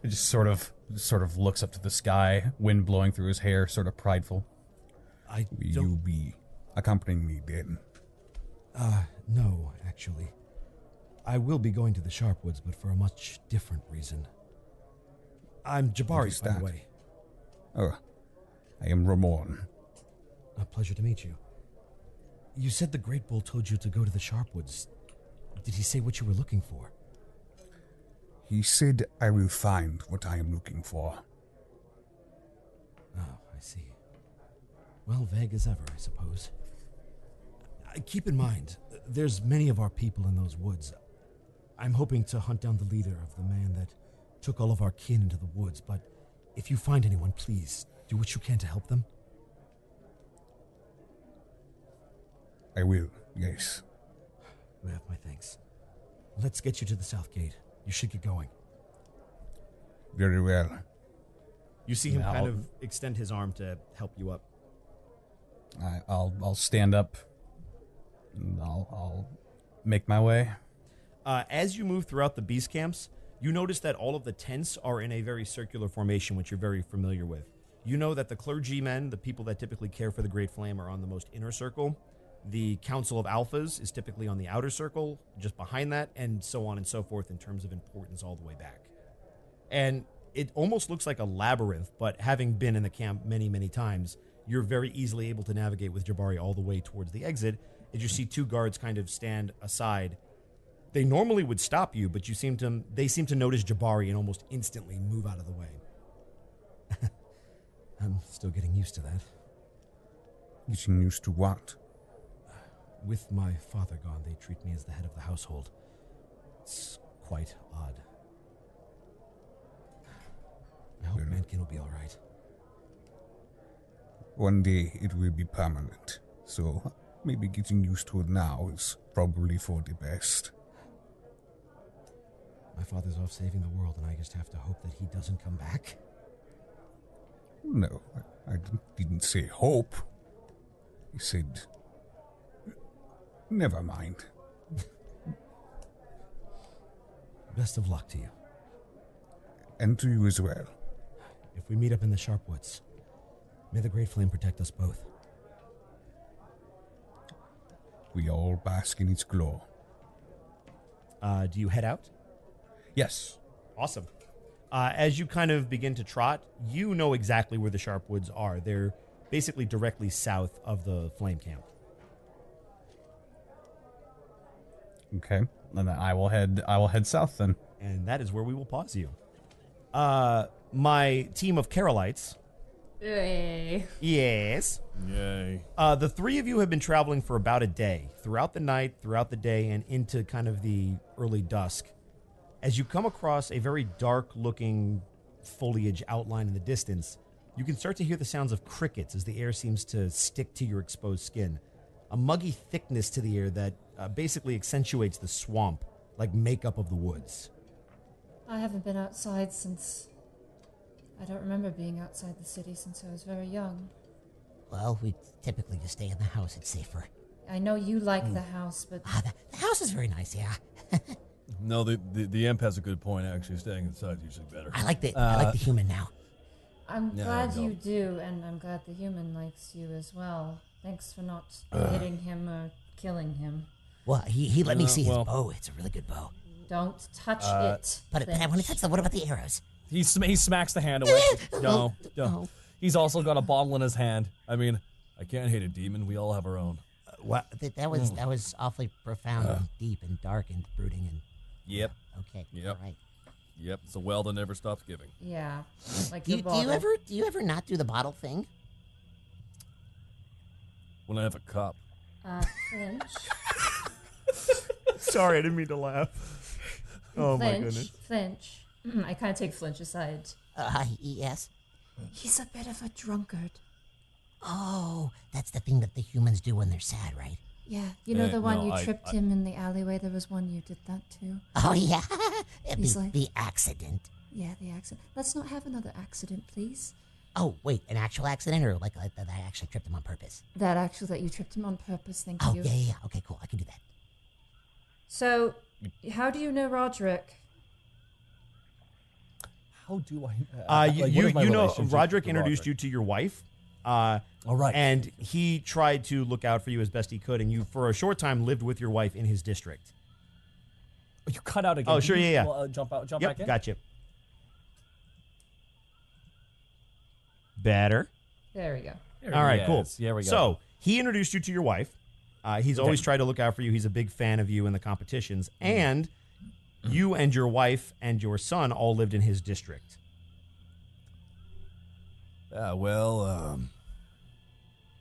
[SPEAKER 10] He just sort of looks up to the sky, wind blowing through his hair, sort of prideful.
[SPEAKER 11] Will you be accompanying me then?
[SPEAKER 6] No, actually. I will be going to the Sharpwoods, but for a much different reason. I'm Jabari, by the way.
[SPEAKER 11] Oh, I am Ramon.
[SPEAKER 6] A pleasure to meet you. You said the Great Bull told you to go to the Sharpwoods. Did he say what you were looking for?
[SPEAKER 11] He said I will find what I am looking for.
[SPEAKER 6] Oh, I see. Well, vague as ever, I suppose. Keep in mind, there's many of our people in those woods. I'm hoping to hunt down the leader of the man that took all of our kin into the woods, but if you find anyone, please do what you can to help them.
[SPEAKER 11] I will, yes.
[SPEAKER 6] You have my thanks. Let's get you to the south gate. You should get going.
[SPEAKER 11] Very well.
[SPEAKER 6] You see him kind of extend his arm to help you up.
[SPEAKER 10] I'll stand up. And I'll make my way.
[SPEAKER 6] As you move throughout the beast camps, you notice that all of the tents are in a very circular formation, which you're very familiar with. You know that the clergymen, the people that typically care for the Great Flame, are on the most inner circle. The Council of Alphas is typically on the outer circle, just behind that, and so on and so forth in terms of importance all the way back. And it almost looks like a labyrinth, but having been in the camp many, many times, you're very easily able to navigate with Jabari all the way towards the exit, as you see two guards kind of stand aside. They normally would stop you, but they seem to notice Jabari and almost instantly move out of the way. I'm still getting used to that.
[SPEAKER 11] Getting used to what?
[SPEAKER 6] With my father gone, they treat me as the head of the household. It's quite odd. I hope Mankin will be all right.
[SPEAKER 11] One day it will be permanent, so maybe getting used to it now is probably for the best.
[SPEAKER 6] My father's off saving the world, and I just have to hope that he doesn't come back.
[SPEAKER 11] No, I didn't say hope. I said, never mind.
[SPEAKER 6] Best of luck to you.
[SPEAKER 11] And to you as well.
[SPEAKER 6] If we meet up in the Sharpwoods, may the Great Flame protect us both.
[SPEAKER 11] We all bask in its glow.
[SPEAKER 6] Do you head out?
[SPEAKER 11] Yes.
[SPEAKER 6] Awesome. As you kind of begin to trot, you know exactly where the Sharpwoods are. They're basically directly south of the Flame Camp.
[SPEAKER 10] Okay, then I will head south then.
[SPEAKER 6] And that is where we will pause you. My team of Carolites.
[SPEAKER 2] Yay.
[SPEAKER 6] Yes.
[SPEAKER 5] Yay.
[SPEAKER 6] The three of you have been traveling for about a day, throughout the night, throughout the day, and into kind of the early dusk. As you come across a very dark-looking foliage outline in the distance, you can start to hear the sounds of crickets as the air seems to stick to your exposed skin. A muggy thickness to the air that basically accentuates the swamp, like makeup of the woods.
[SPEAKER 9] I haven't been outside since... I don't remember being outside the city since I was very young.
[SPEAKER 8] Well, we typically just stay in the house. It's safer.
[SPEAKER 9] I know you like the house, but...
[SPEAKER 8] The house is very nice, yeah.
[SPEAKER 5] No, the imp has a good point, actually. Staying inside is usually better.
[SPEAKER 8] I like the human now.
[SPEAKER 9] I'm
[SPEAKER 5] Yeah,
[SPEAKER 9] glad
[SPEAKER 5] I
[SPEAKER 9] you
[SPEAKER 5] don't.
[SPEAKER 9] do, and I'm glad the human likes you as well. Thanks for not hitting him or killing him.
[SPEAKER 8] Well, he let me see
[SPEAKER 5] well-
[SPEAKER 8] his bow. It's a really good bow.
[SPEAKER 9] Don't touch it.
[SPEAKER 8] But I want to touch the. What about the arrows?
[SPEAKER 5] He smacks the hand away. No.
[SPEAKER 8] No.
[SPEAKER 5] He's also got a bottle in his hand. I mean, I can't hate a demon. We all have our own.
[SPEAKER 8] What? That was awfully profound and deep and dark and brooding and.
[SPEAKER 5] Yep.
[SPEAKER 8] Okay.
[SPEAKER 5] Yep.
[SPEAKER 8] All right.
[SPEAKER 5] Yep. It's a well that never stops giving.
[SPEAKER 9] Yeah, like
[SPEAKER 8] Do
[SPEAKER 9] the
[SPEAKER 8] you
[SPEAKER 9] bottle.
[SPEAKER 8] ever not do the bottle thing?
[SPEAKER 5] When I have a cup.
[SPEAKER 9] Flinch.
[SPEAKER 6] Sorry, I didn't mean to laugh. Oh, my
[SPEAKER 9] Flinch.
[SPEAKER 6] goodness.
[SPEAKER 9] Flinch. I kind of take Flinch aside.
[SPEAKER 8] Yes.
[SPEAKER 9] He's a bit of a drunkard.
[SPEAKER 8] Oh, that's the thing that the humans do when they're sad, right?
[SPEAKER 9] Yeah, you know the one
[SPEAKER 5] no,
[SPEAKER 9] you
[SPEAKER 5] I-
[SPEAKER 9] tripped him in the alleyway? There was one you did that too.
[SPEAKER 8] Oh yeah,
[SPEAKER 9] He's like-
[SPEAKER 8] the accident.
[SPEAKER 9] Yeah, the accident. Let's not have another accident, please.
[SPEAKER 8] Oh wait, an actual accident or like that I actually tripped him on purpose?
[SPEAKER 9] That actually, that you tripped him on purpose, thank
[SPEAKER 8] Oh
[SPEAKER 9] you.
[SPEAKER 8] yeah. Okay, cool. I can do that.
[SPEAKER 9] So, how do you know Roderick?
[SPEAKER 5] How do I?
[SPEAKER 6] You know, Roderick introduced you to your wife.
[SPEAKER 5] All right.
[SPEAKER 6] And he tried to look out for you as best he could, and you, for a short time, lived with your wife in his district.
[SPEAKER 5] You cut out again.
[SPEAKER 6] Oh, sure,
[SPEAKER 5] Can you,
[SPEAKER 6] yeah.
[SPEAKER 5] jump
[SPEAKER 6] Yep,
[SPEAKER 5] back in.
[SPEAKER 6] gotcha. Better.
[SPEAKER 9] There we go.
[SPEAKER 6] All right,
[SPEAKER 5] Yes,
[SPEAKER 6] cool.
[SPEAKER 5] there we go.
[SPEAKER 6] So he introduced you to your wife. He's always tried to look out for you. He's a big fan of you in the competitions, and you and your wife and your son all lived in his district.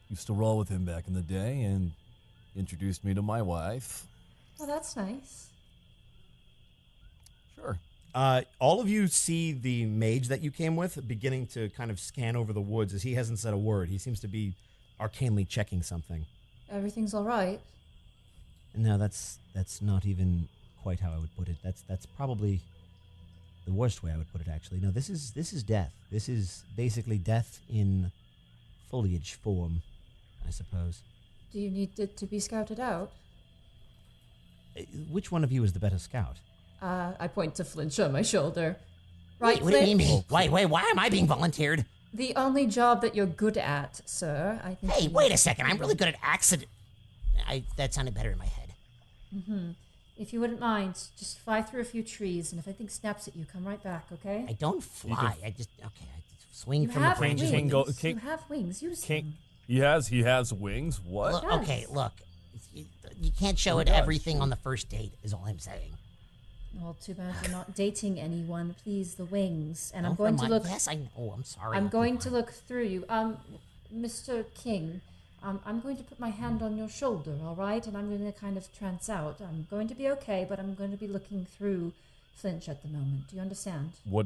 [SPEAKER 5] Used to roll with him back in the day and introduced me to my wife.
[SPEAKER 9] Well, that's nice.
[SPEAKER 5] Sure.
[SPEAKER 6] All of you see the mage that you came with beginning to kind of scan over the woods as he hasn't said a word. He seems to be arcanely checking something.
[SPEAKER 9] Everything's all right.
[SPEAKER 6] No, that's not even quite how I would put it. That's probably the worst way I would put it, actually. No, this is death. This is basically death in foliage form, I suppose.
[SPEAKER 9] Do you need it to be scouted out?
[SPEAKER 6] Which one of you is the better scout?
[SPEAKER 2] I point to Flinch on my shoulder.
[SPEAKER 8] Wait, what do you mean me? Wait, why am I being volunteered?
[SPEAKER 9] The only job that you're good at, sir. I think.
[SPEAKER 8] Hey, wait a second. I'm really good at accident. That sounded better in my head.
[SPEAKER 9] If you wouldn't mind, just fly through a few trees, and if anything snaps at you, come right back, okay?
[SPEAKER 8] I don't fly. I just swing
[SPEAKER 9] You
[SPEAKER 8] from the
[SPEAKER 9] have
[SPEAKER 8] branches.
[SPEAKER 9] wings. You have wings. Use them.
[SPEAKER 5] He has wings. What?
[SPEAKER 8] Look, okay, look. You can't show it
[SPEAKER 5] does.
[SPEAKER 8] everything on the first date, is all I'm saying.
[SPEAKER 9] Well, too bad you're not dating anyone. Please, the wings. And I'm
[SPEAKER 8] Oh,
[SPEAKER 9] going to look.
[SPEAKER 8] Yes, I know. I'm sorry.
[SPEAKER 9] I'm going to look through you. Mr. King, I'm going to put my hand on your shoulder, all right? And I'm going to kind of trance out. I'm going to be okay, but I'm going to be looking through Flinch at the moment. Do you understand?
[SPEAKER 5] What?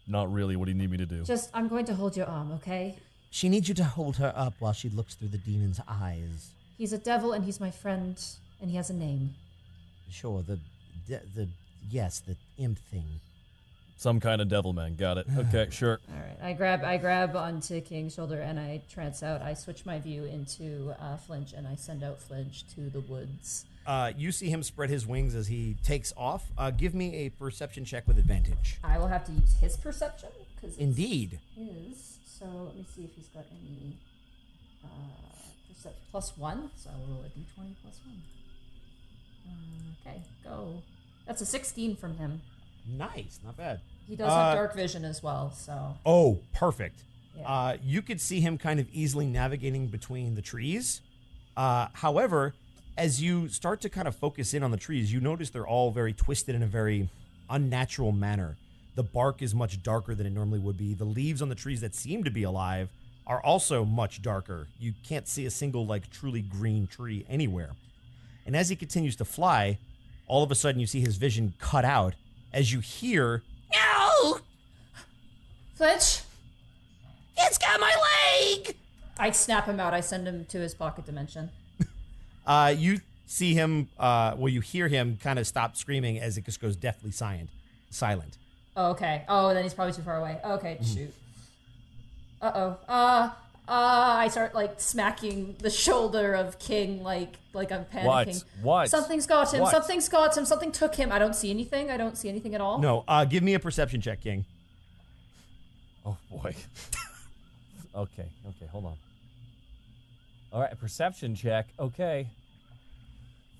[SPEAKER 5] Not really. What do you need me to do?
[SPEAKER 9] Just, I'm going to hold your arm, okay?
[SPEAKER 6] She needs you to hold her up while she looks through the demon's eyes.
[SPEAKER 9] He's a devil, and he's my friend, and he has a name.
[SPEAKER 6] Sure, the imp thing.
[SPEAKER 5] Some kind of devil man. Got it. Okay, sure.
[SPEAKER 2] All right. I grab onto King's shoulder and I trance out. I switch my view into Flinch and I send out Flinch to the woods.
[SPEAKER 6] You see him spread his wings as he takes off. Give me a perception check with advantage.
[SPEAKER 2] I will have to use his perception because
[SPEAKER 6] Indeed.
[SPEAKER 2] His. So let me see if he's got any perception +1. So I will roll a d20 +1. Okay, go. That's a 16 from him.
[SPEAKER 6] Nice, not bad.
[SPEAKER 2] He does have dark vision as well, so.
[SPEAKER 6] Oh, perfect.
[SPEAKER 2] Yeah.
[SPEAKER 6] You could see him kind of easily navigating between the trees. However, as you start to kind of focus in on the trees, you notice they're all very twisted in a very unnatural manner. The bark is much darker than it normally would be. The leaves on the trees that seem to be alive are also much darker. You can't see a single, truly green tree anywhere. And as he continues to fly, all of a sudden you see his vision cut out as you hear,
[SPEAKER 8] No!
[SPEAKER 2] Flinch!
[SPEAKER 8] It's got my leg!
[SPEAKER 2] I snap him out. I send him to his pocket dimension.
[SPEAKER 6] you see him, you hear him kind of stop screaming as it just goes deathly silent.
[SPEAKER 2] Oh, okay. Oh, then he's probably too far away. Okay, shoot. Uh-oh. I start, smacking the shoulder of King like I'm panicking.
[SPEAKER 5] What?
[SPEAKER 2] Something's got him.
[SPEAKER 5] What?
[SPEAKER 2] Something's got him. Something took him. I don't see anything. I don't see anything at all.
[SPEAKER 6] No, give me a perception check, King.
[SPEAKER 5] Oh boy. Okay, hold on. All right, a perception check. Okay.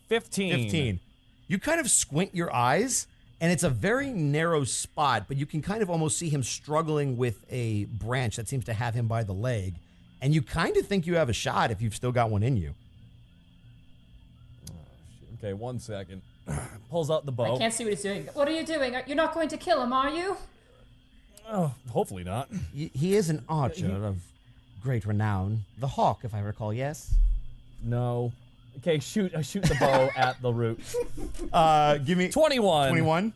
[SPEAKER 5] 15.
[SPEAKER 6] You kind of squint your eyes, and it's a very narrow spot, but you can kind of almost see him struggling with a branch that seems to have him by the leg. And you kind of think you have a shot if you've still got one in you.
[SPEAKER 5] Okay, 1 second. Pulls out the bow.
[SPEAKER 2] I can't see what he's doing. What are you doing? You're not going to kill him, are you?
[SPEAKER 5] Oh, hopefully not.
[SPEAKER 6] He is an archer of great renown. The hawk, if I recall, yes?
[SPEAKER 5] No. Okay, I shoot the bow at the root.
[SPEAKER 6] Give me
[SPEAKER 5] 21.
[SPEAKER 6] 21.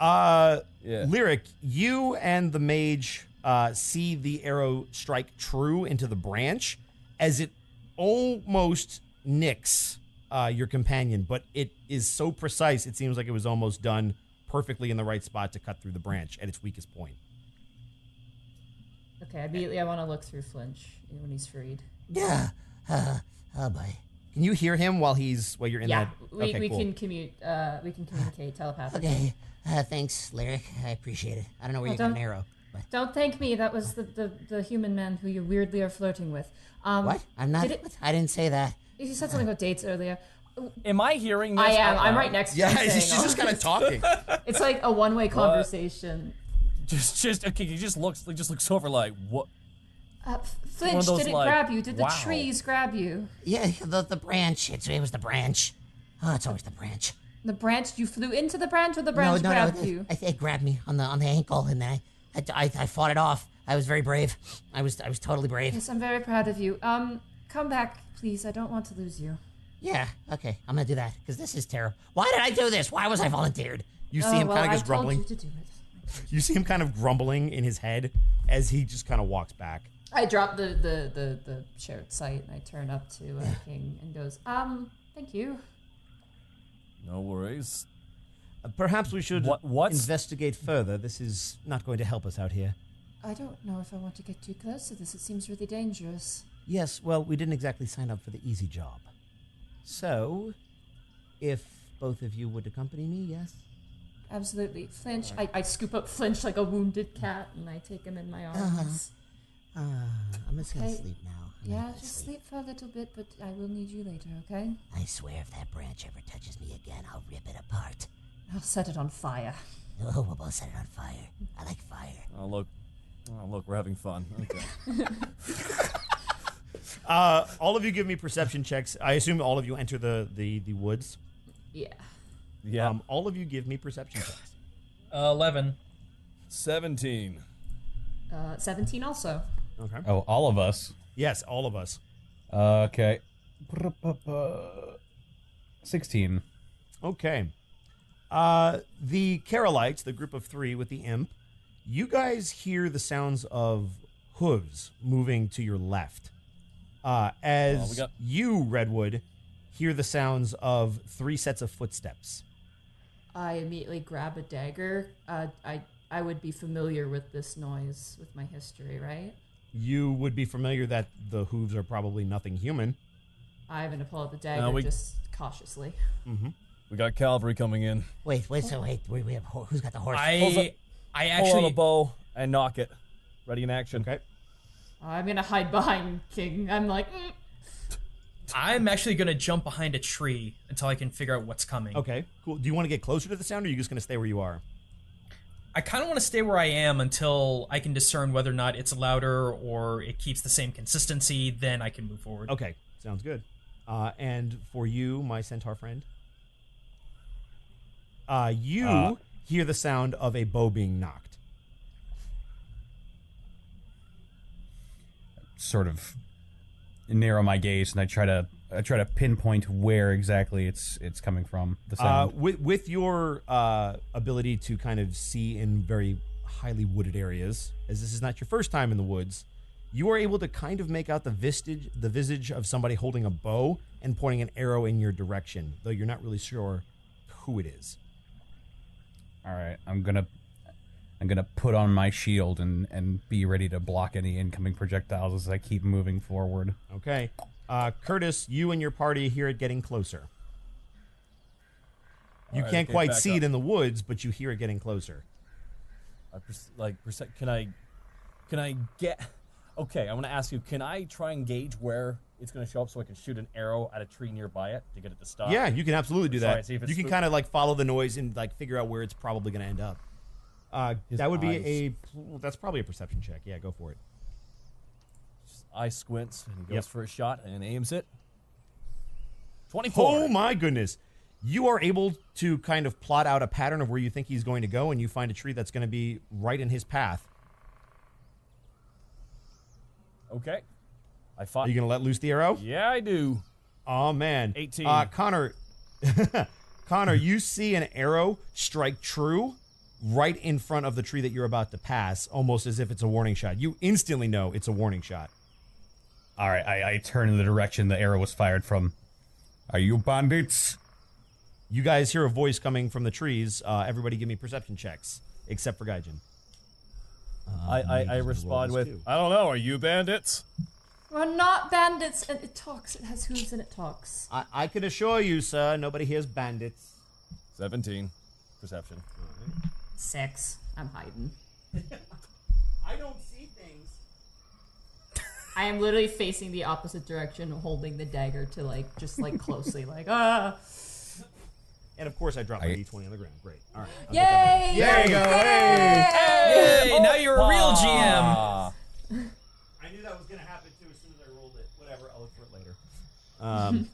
[SPEAKER 5] Yeah.
[SPEAKER 6] Lyric, you and the mage see the arrow strike true into the branch as it almost nicks your companion, but it is so precise it seems like it was almost done perfectly in the right spot to cut through the branch at its weakest point.
[SPEAKER 2] Okay, immediately I want to look through Flinch when he's freed.
[SPEAKER 8] Yeah. Oh boy.
[SPEAKER 6] Can you hear him while you're in
[SPEAKER 2] Yeah,
[SPEAKER 6] that?
[SPEAKER 2] we
[SPEAKER 6] Okay, cool.
[SPEAKER 2] can communicate telepathically.
[SPEAKER 8] Okay. Thanks, Lyric. I appreciate it. I don't know where you got an arrow. But
[SPEAKER 2] Don't thank me. That was the human man who you weirdly are flirting with.
[SPEAKER 8] what? I'm not. I didn't say that.
[SPEAKER 2] You said something about dates earlier.
[SPEAKER 5] Am I hearing this?
[SPEAKER 2] I am.
[SPEAKER 5] out
[SPEAKER 2] I'm
[SPEAKER 5] loud?
[SPEAKER 2] right next to
[SPEAKER 6] Yeah,
[SPEAKER 2] you.
[SPEAKER 6] she's just kind of talking.
[SPEAKER 2] It's like a one-way conversation.
[SPEAKER 5] Just okay. He just looks over like what?
[SPEAKER 2] Flinch,
[SPEAKER 5] those,
[SPEAKER 2] did it
[SPEAKER 5] like,
[SPEAKER 2] grab you? Did the
[SPEAKER 5] wow.
[SPEAKER 2] trees grab you?
[SPEAKER 8] Yeah, the branch. It was the branch. Oh, it's always the branch.
[SPEAKER 2] The branch? You flew into the branch, or the branch grabbed you?
[SPEAKER 8] It grabbed me on the ankle, and then I fought it off. I was very brave. I was totally brave.
[SPEAKER 2] Yes, I'm very proud of you. Come back, please. I don't want to lose you.
[SPEAKER 8] Yeah. Okay, I'm gonna do that because this is terrible. Why did I do this? Why was I volunteered?
[SPEAKER 6] You see him kind of just
[SPEAKER 2] I
[SPEAKER 6] grumbling.
[SPEAKER 2] told you to do it.
[SPEAKER 6] You see him kind of grumbling in his head as he just kind of walks back.
[SPEAKER 2] I drop the shared sight and I turn up to King and goes, thank you.
[SPEAKER 5] No worries.
[SPEAKER 6] Perhaps we should
[SPEAKER 5] What's-
[SPEAKER 6] investigate further. This is not going to help us out here.
[SPEAKER 2] I don't know if I want to get too close to this. It seems really dangerous.
[SPEAKER 6] Yes, well, we didn't exactly sign up for the easy job. So, if both of you would accompany me, yes?
[SPEAKER 2] Absolutely. Flinch. I scoop up Flinch like a wounded cat, and I take him in my arms.
[SPEAKER 8] I'm just gonna
[SPEAKER 9] Okay.
[SPEAKER 8] sleep now.
[SPEAKER 9] Yeah, just sleep for a little bit, but I will need you later, okay?
[SPEAKER 8] I swear if that branch ever touches me again, I'll rip it apart.
[SPEAKER 9] I'll set it on fire.
[SPEAKER 8] Oh, we'll both set it on fire. I like fire.
[SPEAKER 12] Oh, look, we're having fun. Okay.
[SPEAKER 6] All of you give me perception checks. I assume all of you enter the woods.
[SPEAKER 2] Yeah.
[SPEAKER 12] Yeah.
[SPEAKER 6] All of you give me perception checks.
[SPEAKER 1] 11.
[SPEAKER 12] 17.
[SPEAKER 2] 17 also.
[SPEAKER 6] Okay.
[SPEAKER 10] Oh, all of us.
[SPEAKER 6] Yes, all of us.
[SPEAKER 10] Okay. 16.
[SPEAKER 6] Okay. The Carolites, the group of 3 with the imp, you guys hear the sounds of hooves moving to your left. As you, Redwood, hear the sounds of 3 sets of footsteps.
[SPEAKER 2] I immediately grab a dagger. I would be familiar with this noise with my history, right?
[SPEAKER 6] You would be familiar that the hooves are probably nothing human.
[SPEAKER 2] I'm gonna pull out the dagger just cautiously.
[SPEAKER 6] Mm-hmm.
[SPEAKER 12] We got cavalry coming in.
[SPEAKER 8] Wait, we have who's got the horse?
[SPEAKER 1] I
[SPEAKER 12] Pull
[SPEAKER 1] actually
[SPEAKER 12] out a bow and knock it. Ready in action.
[SPEAKER 6] Okay.
[SPEAKER 2] I'm gonna hide behind King. I'm like,
[SPEAKER 1] I'm actually gonna jump behind a tree until I can figure out what's coming.
[SPEAKER 6] Okay, cool. Do you want to get closer to the sound, or are you just gonna stay where you are?
[SPEAKER 1] I kind of want to stay where I am until I can discern whether or not it's louder or it keeps the same consistency. Then I can move forward.
[SPEAKER 6] Okay, sounds good. And for you, my centaur friend, you hear the sound of a bow being knocked.
[SPEAKER 10] Sort of narrow my gaze, and I try to pinpoint where exactly it's coming from. The sound.
[SPEAKER 6] With your ability to kind of see in very highly wooded areas, as this is not your first time in the woods, you are able to kind of make out the visage of somebody holding a bow and pointing an arrow in your direction, though you're not really sure who it is.
[SPEAKER 10] All right, I'm gonna put on my shield and be ready to block any incoming projectiles as I keep moving forward.
[SPEAKER 6] Okay. Curtis, you and your party hear it getting closer. You can't quite see it in the woods, but you hear it getting closer.
[SPEAKER 12] Can I get? Okay, I'm gonna ask you. Can I try and gauge where it's gonna show up so I can shoot an arrow at a tree nearby it to get it to stop?
[SPEAKER 6] Yeah, you can absolutely do that.
[SPEAKER 12] See if it's
[SPEAKER 6] You can kind of like follow the noise and like figure out where it's probably going to end up. That would be that's probably a perception check. Yeah, go for it.
[SPEAKER 12] Eye squints and he goes for a shot and aims it. 24.
[SPEAKER 6] Oh my goodness. You are able to kind of plot out a pattern of where you think he's going to go, and you find a tree that's going to be right in his path.
[SPEAKER 12] Okay.
[SPEAKER 6] Are you going to let loose the arrow?
[SPEAKER 12] Yeah, I do.
[SPEAKER 6] Oh man.
[SPEAKER 12] 18.
[SPEAKER 6] Connor, Connor, you see an arrow strike true right in front of the tree that you're about to pass, almost as if it's a warning shot. You instantly know it's a warning shot.
[SPEAKER 10] All right, I turn in the direction the arrow was fired from.
[SPEAKER 11] Are you bandits?
[SPEAKER 6] You guys hear a voice coming from the trees. Everybody give me perception checks, except for Gaijin.
[SPEAKER 12] I respond with, I don't know, are you bandits?
[SPEAKER 2] we're not bandits, and it talks. It has hooves and it talks.
[SPEAKER 6] I can assure you, sir, nobody here's bandits.
[SPEAKER 12] 17. Perception.
[SPEAKER 2] 6. I'm hiding.
[SPEAKER 6] I don't see things.
[SPEAKER 2] I am literally facing the opposite direction, holding the dagger to just closely, ah.
[SPEAKER 6] And of course, I dropped my d20 on the ground. Great. All right.
[SPEAKER 2] Yay!
[SPEAKER 6] There you go. Hey!
[SPEAKER 1] Yay! Now you're a real GM.
[SPEAKER 6] I knew that was going to happen too as soon as I rolled it. Whatever. I'll look for it later.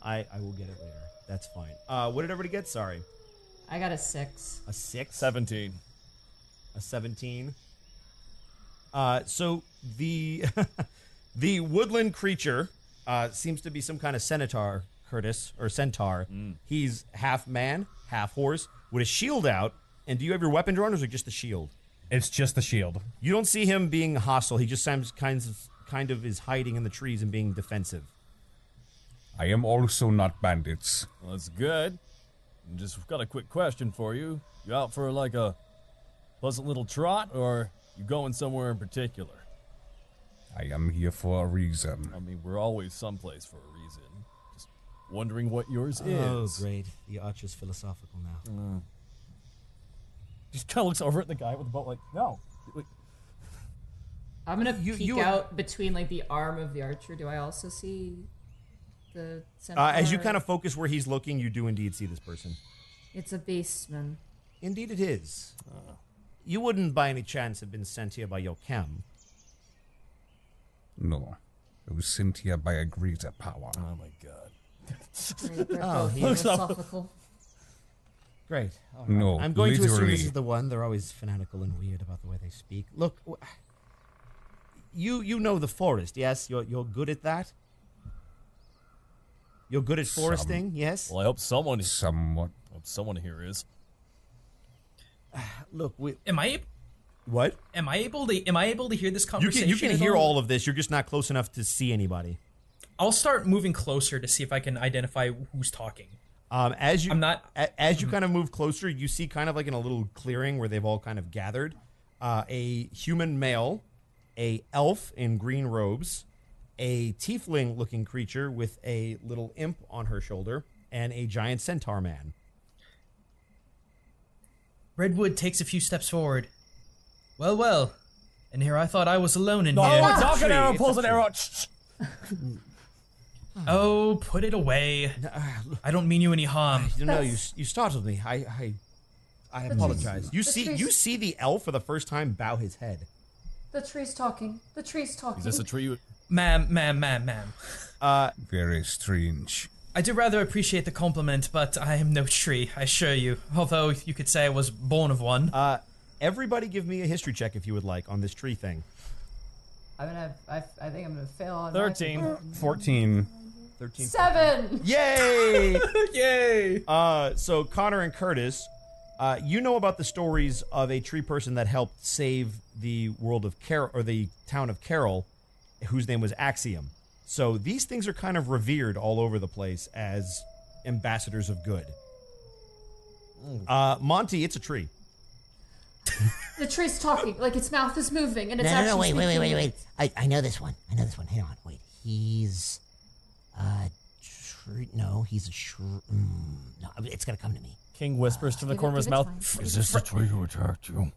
[SPEAKER 6] I will get it later. That's fine. What did everybody get? Sorry.
[SPEAKER 2] I got a 6.
[SPEAKER 6] A 6?
[SPEAKER 12] 17.
[SPEAKER 6] A 17. So the the woodland creature seems to be some kind of centaur, Curtis, or centaur. He's half man, half horse, with a shield out. And do you have your weapon drawn, or is it just the shield?
[SPEAKER 10] It's just the shield.
[SPEAKER 6] You don't see him being hostile. He just seems kind of is hiding in the trees and being defensive.
[SPEAKER 11] I am also not bandits.
[SPEAKER 12] Well, that's good. Just got a quick question for you. You out for a pleasant little trot, or you going somewhere in particular?
[SPEAKER 11] I am here for a reason.
[SPEAKER 12] I mean, we're always someplace for a reason. Just wondering what yours
[SPEAKER 6] Oh,
[SPEAKER 12] is.
[SPEAKER 6] great. The Archer's philosophical now.
[SPEAKER 12] Just kind of looks over at the guy with the boat like, no. Like,
[SPEAKER 2] I'm gonna peek out between like the arm of the archer. Do I also see the centaur?
[SPEAKER 6] As you kind of focus where he's looking, you do indeed see this person.
[SPEAKER 2] It's a beastman.
[SPEAKER 6] Indeed it is. You wouldn't by any chance have been sent here by Yokam.
[SPEAKER 11] No. It was sent here by a greater power.
[SPEAKER 12] oh my god.
[SPEAKER 2] They're
[SPEAKER 6] Oh,
[SPEAKER 2] both
[SPEAKER 6] he-
[SPEAKER 2] philosophical.
[SPEAKER 6] Great. All right.
[SPEAKER 11] No,
[SPEAKER 6] I'm going to assume
[SPEAKER 11] literally.
[SPEAKER 6] this is the one. They're always fanatical and weird about the way they speak. Look, you know the forest, yes? You're good at that? You're good at foresting, yes?
[SPEAKER 12] Well, I hope someone
[SPEAKER 11] Somewhat.
[SPEAKER 12] here is.
[SPEAKER 6] Look,
[SPEAKER 1] Am I
[SPEAKER 6] what?
[SPEAKER 1] am I able to hear this conversation?
[SPEAKER 6] You can
[SPEAKER 1] at
[SPEAKER 6] hear all of this. You're just not close enough to see anybody.
[SPEAKER 1] I'll start moving closer to see if I can identify who's talking.
[SPEAKER 6] As you
[SPEAKER 1] I'm not-
[SPEAKER 6] as you kind of move closer, you see kind of like in a little clearing where they've all kind of gathered, a human male, a elf in green robes, a tiefling-looking creature with a little imp on her shoulder, and a giant centaur man.
[SPEAKER 1] Redwood takes a few steps forward. Well, and here I thought I was alone in
[SPEAKER 12] No,
[SPEAKER 1] here.
[SPEAKER 12] knock an arrow,
[SPEAKER 6] It's
[SPEAKER 12] pulls
[SPEAKER 6] a
[SPEAKER 12] an
[SPEAKER 6] tree.
[SPEAKER 12] arrow.
[SPEAKER 1] Oh, put it away. I don't mean you any harm.
[SPEAKER 6] No, you startled me. I apologize. You see the elf for the first time bow his head.
[SPEAKER 9] The tree's talking. The tree's talking.
[SPEAKER 12] Is this a tree?
[SPEAKER 1] Ma'am.
[SPEAKER 11] Very strange.
[SPEAKER 1] I do rather appreciate the compliment, but I am no tree, I assure you. Although you could say I was born of one.
[SPEAKER 6] Everybody give me a history check if you would like on this tree thing.
[SPEAKER 13] I'm gonna. I think I'm gonna fail on
[SPEAKER 12] 13.
[SPEAKER 10] 14.
[SPEAKER 6] 13.
[SPEAKER 9] 7.
[SPEAKER 6] Yay!
[SPEAKER 1] Yay!
[SPEAKER 6] So Connor and Curtis, you know about the stories of a tree person that helped save the world of Carol, or the town of Carol, whose name was Axiom. So these things are kind of revered all over the place as ambassadors of good. Monty, it's a tree.
[SPEAKER 9] The tree's talking. Like its mouth is moving, and it's
[SPEAKER 8] No,
[SPEAKER 9] actually
[SPEAKER 8] wait.
[SPEAKER 9] speaking.
[SPEAKER 8] I know this one. Hang on. Wait. He's no, he's a no, it's gonna come to me.
[SPEAKER 12] King whispers to the
[SPEAKER 9] Give it-
[SPEAKER 12] corner of his
[SPEAKER 9] give it
[SPEAKER 12] mouth.
[SPEAKER 9] time.
[SPEAKER 11] Is this the tree who attacked you?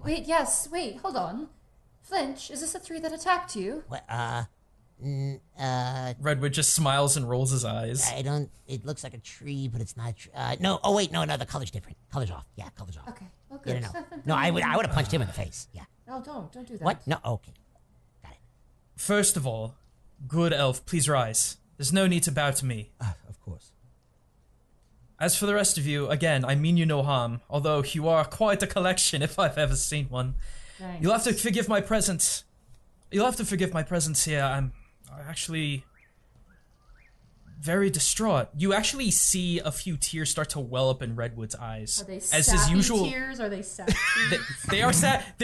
[SPEAKER 9] Wait, yes. Wait, hold on. Flinch, is this the tree that attacked you?
[SPEAKER 8] What?
[SPEAKER 1] Redwood just smiles and rolls his eyes.
[SPEAKER 8] I don't. It looks like a tree, but it's not. No. Oh wait, no. The color's different. Color's off. Yeah, color's off.
[SPEAKER 9] Okay. Oh, good.
[SPEAKER 8] Yeah, no. I would have punched him in the face. Yeah.
[SPEAKER 9] No, don't do that.
[SPEAKER 8] What? No. Okay.
[SPEAKER 1] First of all, good elf, please rise. There's no need to bow to me.
[SPEAKER 6] Of course.
[SPEAKER 1] As for the rest of you, again, I mean you no harm, although you are quite a collection if I've ever seen one.
[SPEAKER 9] Thanks.
[SPEAKER 1] You'll have to forgive my presence. You'll have to forgive my presence here. I'm actually very distraught. You actually see a few tears start to well up in Redwood's eyes.
[SPEAKER 9] Are they
[SPEAKER 1] as
[SPEAKER 9] sappy
[SPEAKER 1] his usual
[SPEAKER 9] tears? Are they sappy?
[SPEAKER 1] they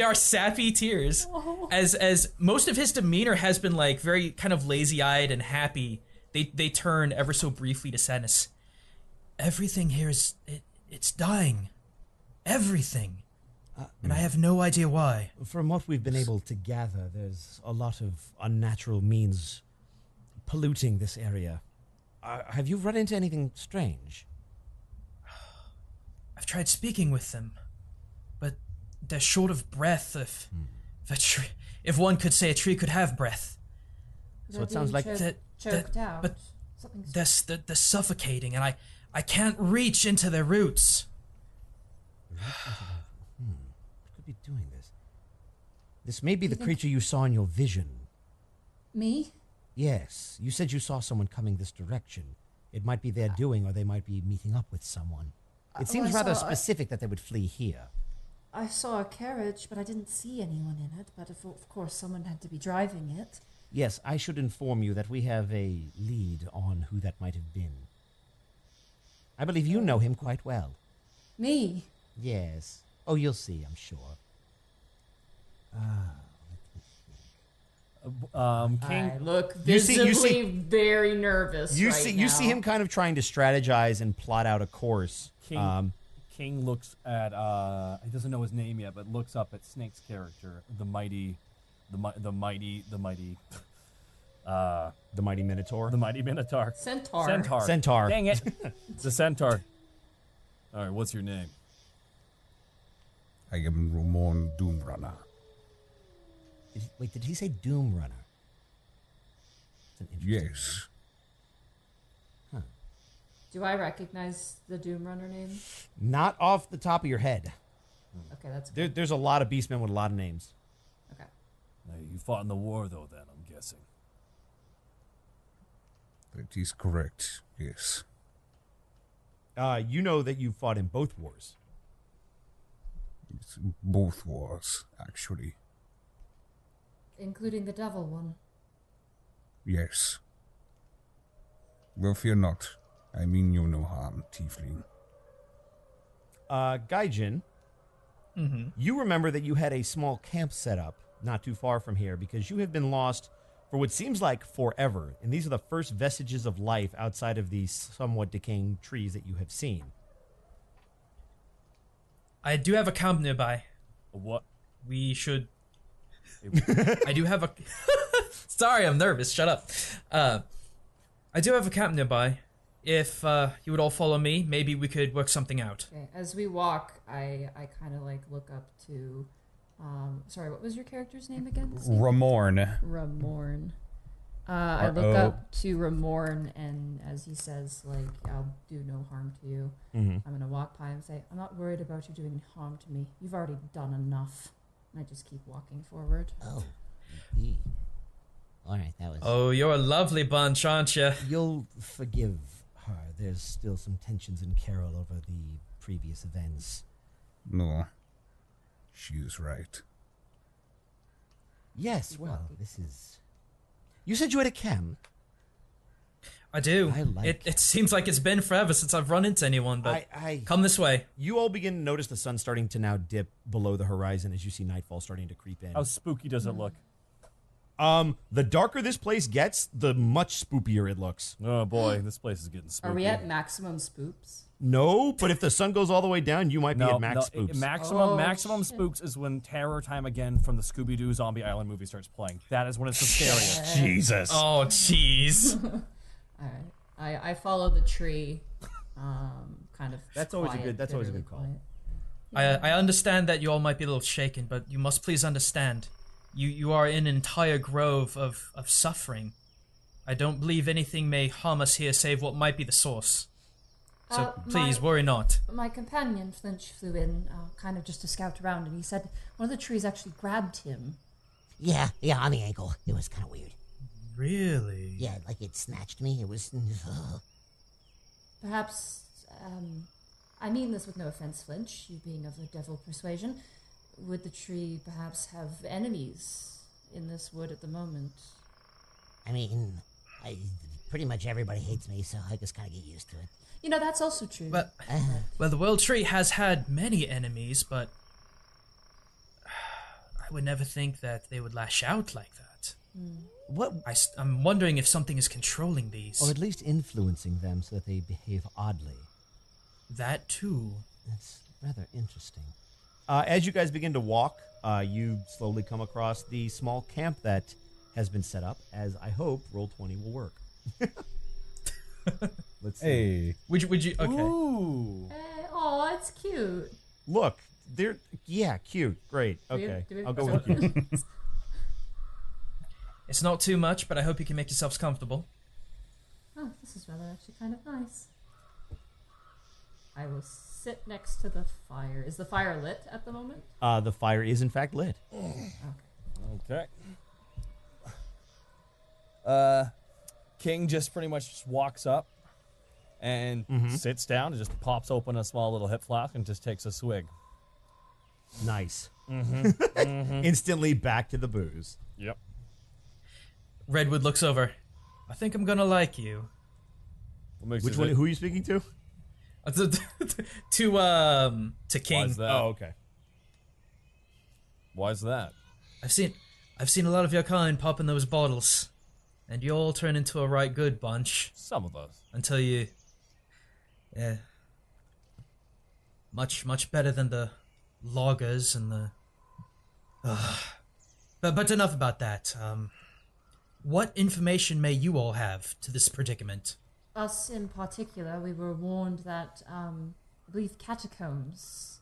[SPEAKER 1] are sappy tears.
[SPEAKER 9] Oh.
[SPEAKER 1] As most of his demeanor has been like very kind of lazy-eyed and happy, they turn ever so briefly to sadness. Everything here is it's dying. Everything. And I have no idea why.
[SPEAKER 6] From what we've been able to gather, there's a lot of unnatural means polluting this area. Have you run into anything strange?
[SPEAKER 1] I've tried speaking with them, but they're short of breath. If one could say a tree could have breath.
[SPEAKER 6] So it sounds like
[SPEAKER 9] choked out.
[SPEAKER 1] But
[SPEAKER 9] Something's
[SPEAKER 1] they're suffocating, and I can't reach into their roots.
[SPEAKER 6] What could be doing this? This may be the creature you saw in your vision.
[SPEAKER 9] me.
[SPEAKER 6] Yes, you said you saw someone coming this direction. It might be their doing, or they might be meeting up with someone. It seems
[SPEAKER 9] I
[SPEAKER 6] rather
[SPEAKER 9] saw-
[SPEAKER 6] specific that they would flee here.
[SPEAKER 9] I saw a carriage, but I didn't see anyone in it. But of course, someone had to be driving it.
[SPEAKER 6] Yes, I should inform you that we have a lead on who that might have been. I believe you know him quite well.
[SPEAKER 9] Me.
[SPEAKER 6] Yes. Oh, you'll see, I'm sure.
[SPEAKER 12] King.
[SPEAKER 2] I look
[SPEAKER 6] You see-
[SPEAKER 2] visibly very nervous.
[SPEAKER 6] You
[SPEAKER 2] right
[SPEAKER 6] see,
[SPEAKER 2] now.
[SPEAKER 6] you see him kind of trying to strategize and plot out a course.
[SPEAKER 12] King looks at he doesn't know his name yet, but looks up at Snake's character, the mighty The mighty
[SPEAKER 6] The mighty Minotaur.
[SPEAKER 12] The mighty Minotaur.
[SPEAKER 2] Centaur.
[SPEAKER 6] Centaur.
[SPEAKER 12] Dang it. The centaur. All right, what's your name?
[SPEAKER 11] I am Ramon Doomrunner.
[SPEAKER 8] Did he say Doom Runner?
[SPEAKER 11] Yes.
[SPEAKER 2] Do I recognize the Doom Runner name?
[SPEAKER 6] Not off the top of your head.
[SPEAKER 2] Okay, that's good.
[SPEAKER 6] There's a lot of beastmen with a lot of names.
[SPEAKER 2] Okay.
[SPEAKER 12] You fought in the war, though, then, I'm guessing.
[SPEAKER 11] That is correct, yes.
[SPEAKER 6] You know that you fought in both wars.
[SPEAKER 11] It's both wars, actually.
[SPEAKER 2] Including the devil one.
[SPEAKER 11] Yes. Well, fear not. I mean you no harm, tiefling.
[SPEAKER 6] Gaijin, you remember that you had a small camp set up not too far from here because you have been lost for what seems like forever, and these are the first vestiges of life outside of these somewhat decaying trees that you have seen.
[SPEAKER 1] I do have a camp nearby.
[SPEAKER 12] What?
[SPEAKER 1] We should... I do have a... Sorry, I'm nervous. Shut up. I do have a camp nearby. If you would all follow me, maybe we could work something out.
[SPEAKER 2] Okay, as we walk, I kind of like look up to... sorry, what was your character's name again?
[SPEAKER 10] Ramorn.
[SPEAKER 2] Ramorn. I look up to Ramorn, and as he says, like, I'll do no harm to you. I'm going to walk by him and say, I'm not worried about you doing harm to me. You've already done enough. And I just keep walking forward.
[SPEAKER 8] Oh, indeed. All right, that was...
[SPEAKER 1] Oh, you're a lovely bunch, aren't you?
[SPEAKER 6] You'll forgive her. There's still some tensions in Carol over the previous events.
[SPEAKER 11] No. She is right.
[SPEAKER 6] Yes, well, this is... You said you had a camp.
[SPEAKER 1] I do.
[SPEAKER 6] I like
[SPEAKER 1] it seems like it's been forever since I've run into anyone, but come this way.
[SPEAKER 6] You all begin to notice the sun starting to now dip below the horizon as you see nightfall starting to creep in.
[SPEAKER 12] How spooky does it look?
[SPEAKER 6] The darker this place gets, the much spookier it looks.
[SPEAKER 12] Oh boy, this place is getting spooky.
[SPEAKER 2] Are we at maximum spoops?
[SPEAKER 6] No, but if the sun goes all the way down, you might be at max spooks.
[SPEAKER 12] Maximum spooks is when Terror Time Again from the Scooby-Doo Zombie Island movie starts playing. That is when it's the scariest.
[SPEAKER 6] Jesus.
[SPEAKER 1] Oh, jeez.
[SPEAKER 2] All right. I follow the tree, kind of.
[SPEAKER 6] That's always a good call.
[SPEAKER 1] I understand that you all might be a little shaken, but you must please understand. You are in an entire grove of suffering. I don't believe anything may harm us here save what might be the source. So please, worry not.
[SPEAKER 9] My companion, Flinch, flew in, kind of just to scout around, and he said one of the trees actually grabbed him.
[SPEAKER 8] Yeah, on the ankle. It was kind of weird.
[SPEAKER 1] Really?
[SPEAKER 8] Yeah, like it snatched me. It was...
[SPEAKER 9] Perhaps, I mean this with no offense, Flinch, you being of a devil persuasion. Would the tree perhaps have enemies in this wood at the moment?
[SPEAKER 8] I mean, pretty much everybody hates me, so I just kind of get used to it.
[SPEAKER 9] You know, that's also true.
[SPEAKER 1] Well, the World Tree has had many enemies, but I would never think that they would lash out like that.
[SPEAKER 6] What?
[SPEAKER 1] I'm wondering if something is controlling these.
[SPEAKER 6] Or at least influencing them so that they behave oddly.
[SPEAKER 1] That too.
[SPEAKER 6] That's rather interesting. As you guys begin to walk, you slowly come across the small camp that has been set up, as I hope Roll20 will work. Let's see.
[SPEAKER 10] Hey.
[SPEAKER 1] Would you? Okay.
[SPEAKER 12] Ooh.
[SPEAKER 2] Oh, it's cute.
[SPEAKER 6] Look, they're cute, great. Okay, I'll go with cute.
[SPEAKER 1] It's not too much, but I hope you can make yourselves comfortable.
[SPEAKER 2] Oh, this is rather actually kind of nice. I will sit next to the fire. Is the fire lit at the moment?
[SPEAKER 6] The fire is in fact lit.
[SPEAKER 12] Okay. King just pretty much just walks up and sits down and just pops open a small little hip flask and just takes a swig.
[SPEAKER 6] Nice. Instantly back to the booze.
[SPEAKER 12] Yep.
[SPEAKER 1] Redwood looks over. I think I'm gonna like you.
[SPEAKER 6] Which one? Who are you speaking to?
[SPEAKER 1] To King.
[SPEAKER 12] Why is that?
[SPEAKER 6] Oh, okay.
[SPEAKER 12] Why is that?
[SPEAKER 1] I've seen a lot of your kind pop in those bottles, and you all turn into a right good bunch.
[SPEAKER 12] Some of us.
[SPEAKER 1] Until you, much better than the loggers and the. But enough about that. What information may you all have to this predicament?
[SPEAKER 9] Us in particular, we were warned that, I believe catacombs,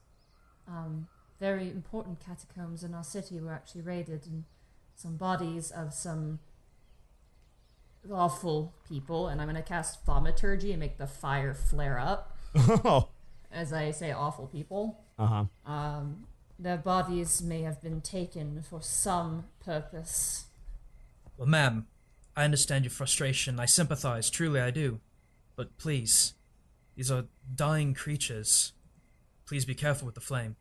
[SPEAKER 9] very important catacombs in our city were actually raided, and some bodies of some awful people, and I'm going to cast thaumaturgy and make the fire flare up.
[SPEAKER 6] Oh.
[SPEAKER 9] As I say, awful people.
[SPEAKER 6] Uh-huh.
[SPEAKER 9] Their bodies may have been taken for some purpose.
[SPEAKER 1] Well, ma'am, I understand your frustration. I sympathize. Truly, I do. But please, these are dying creatures. Please be careful with the flame.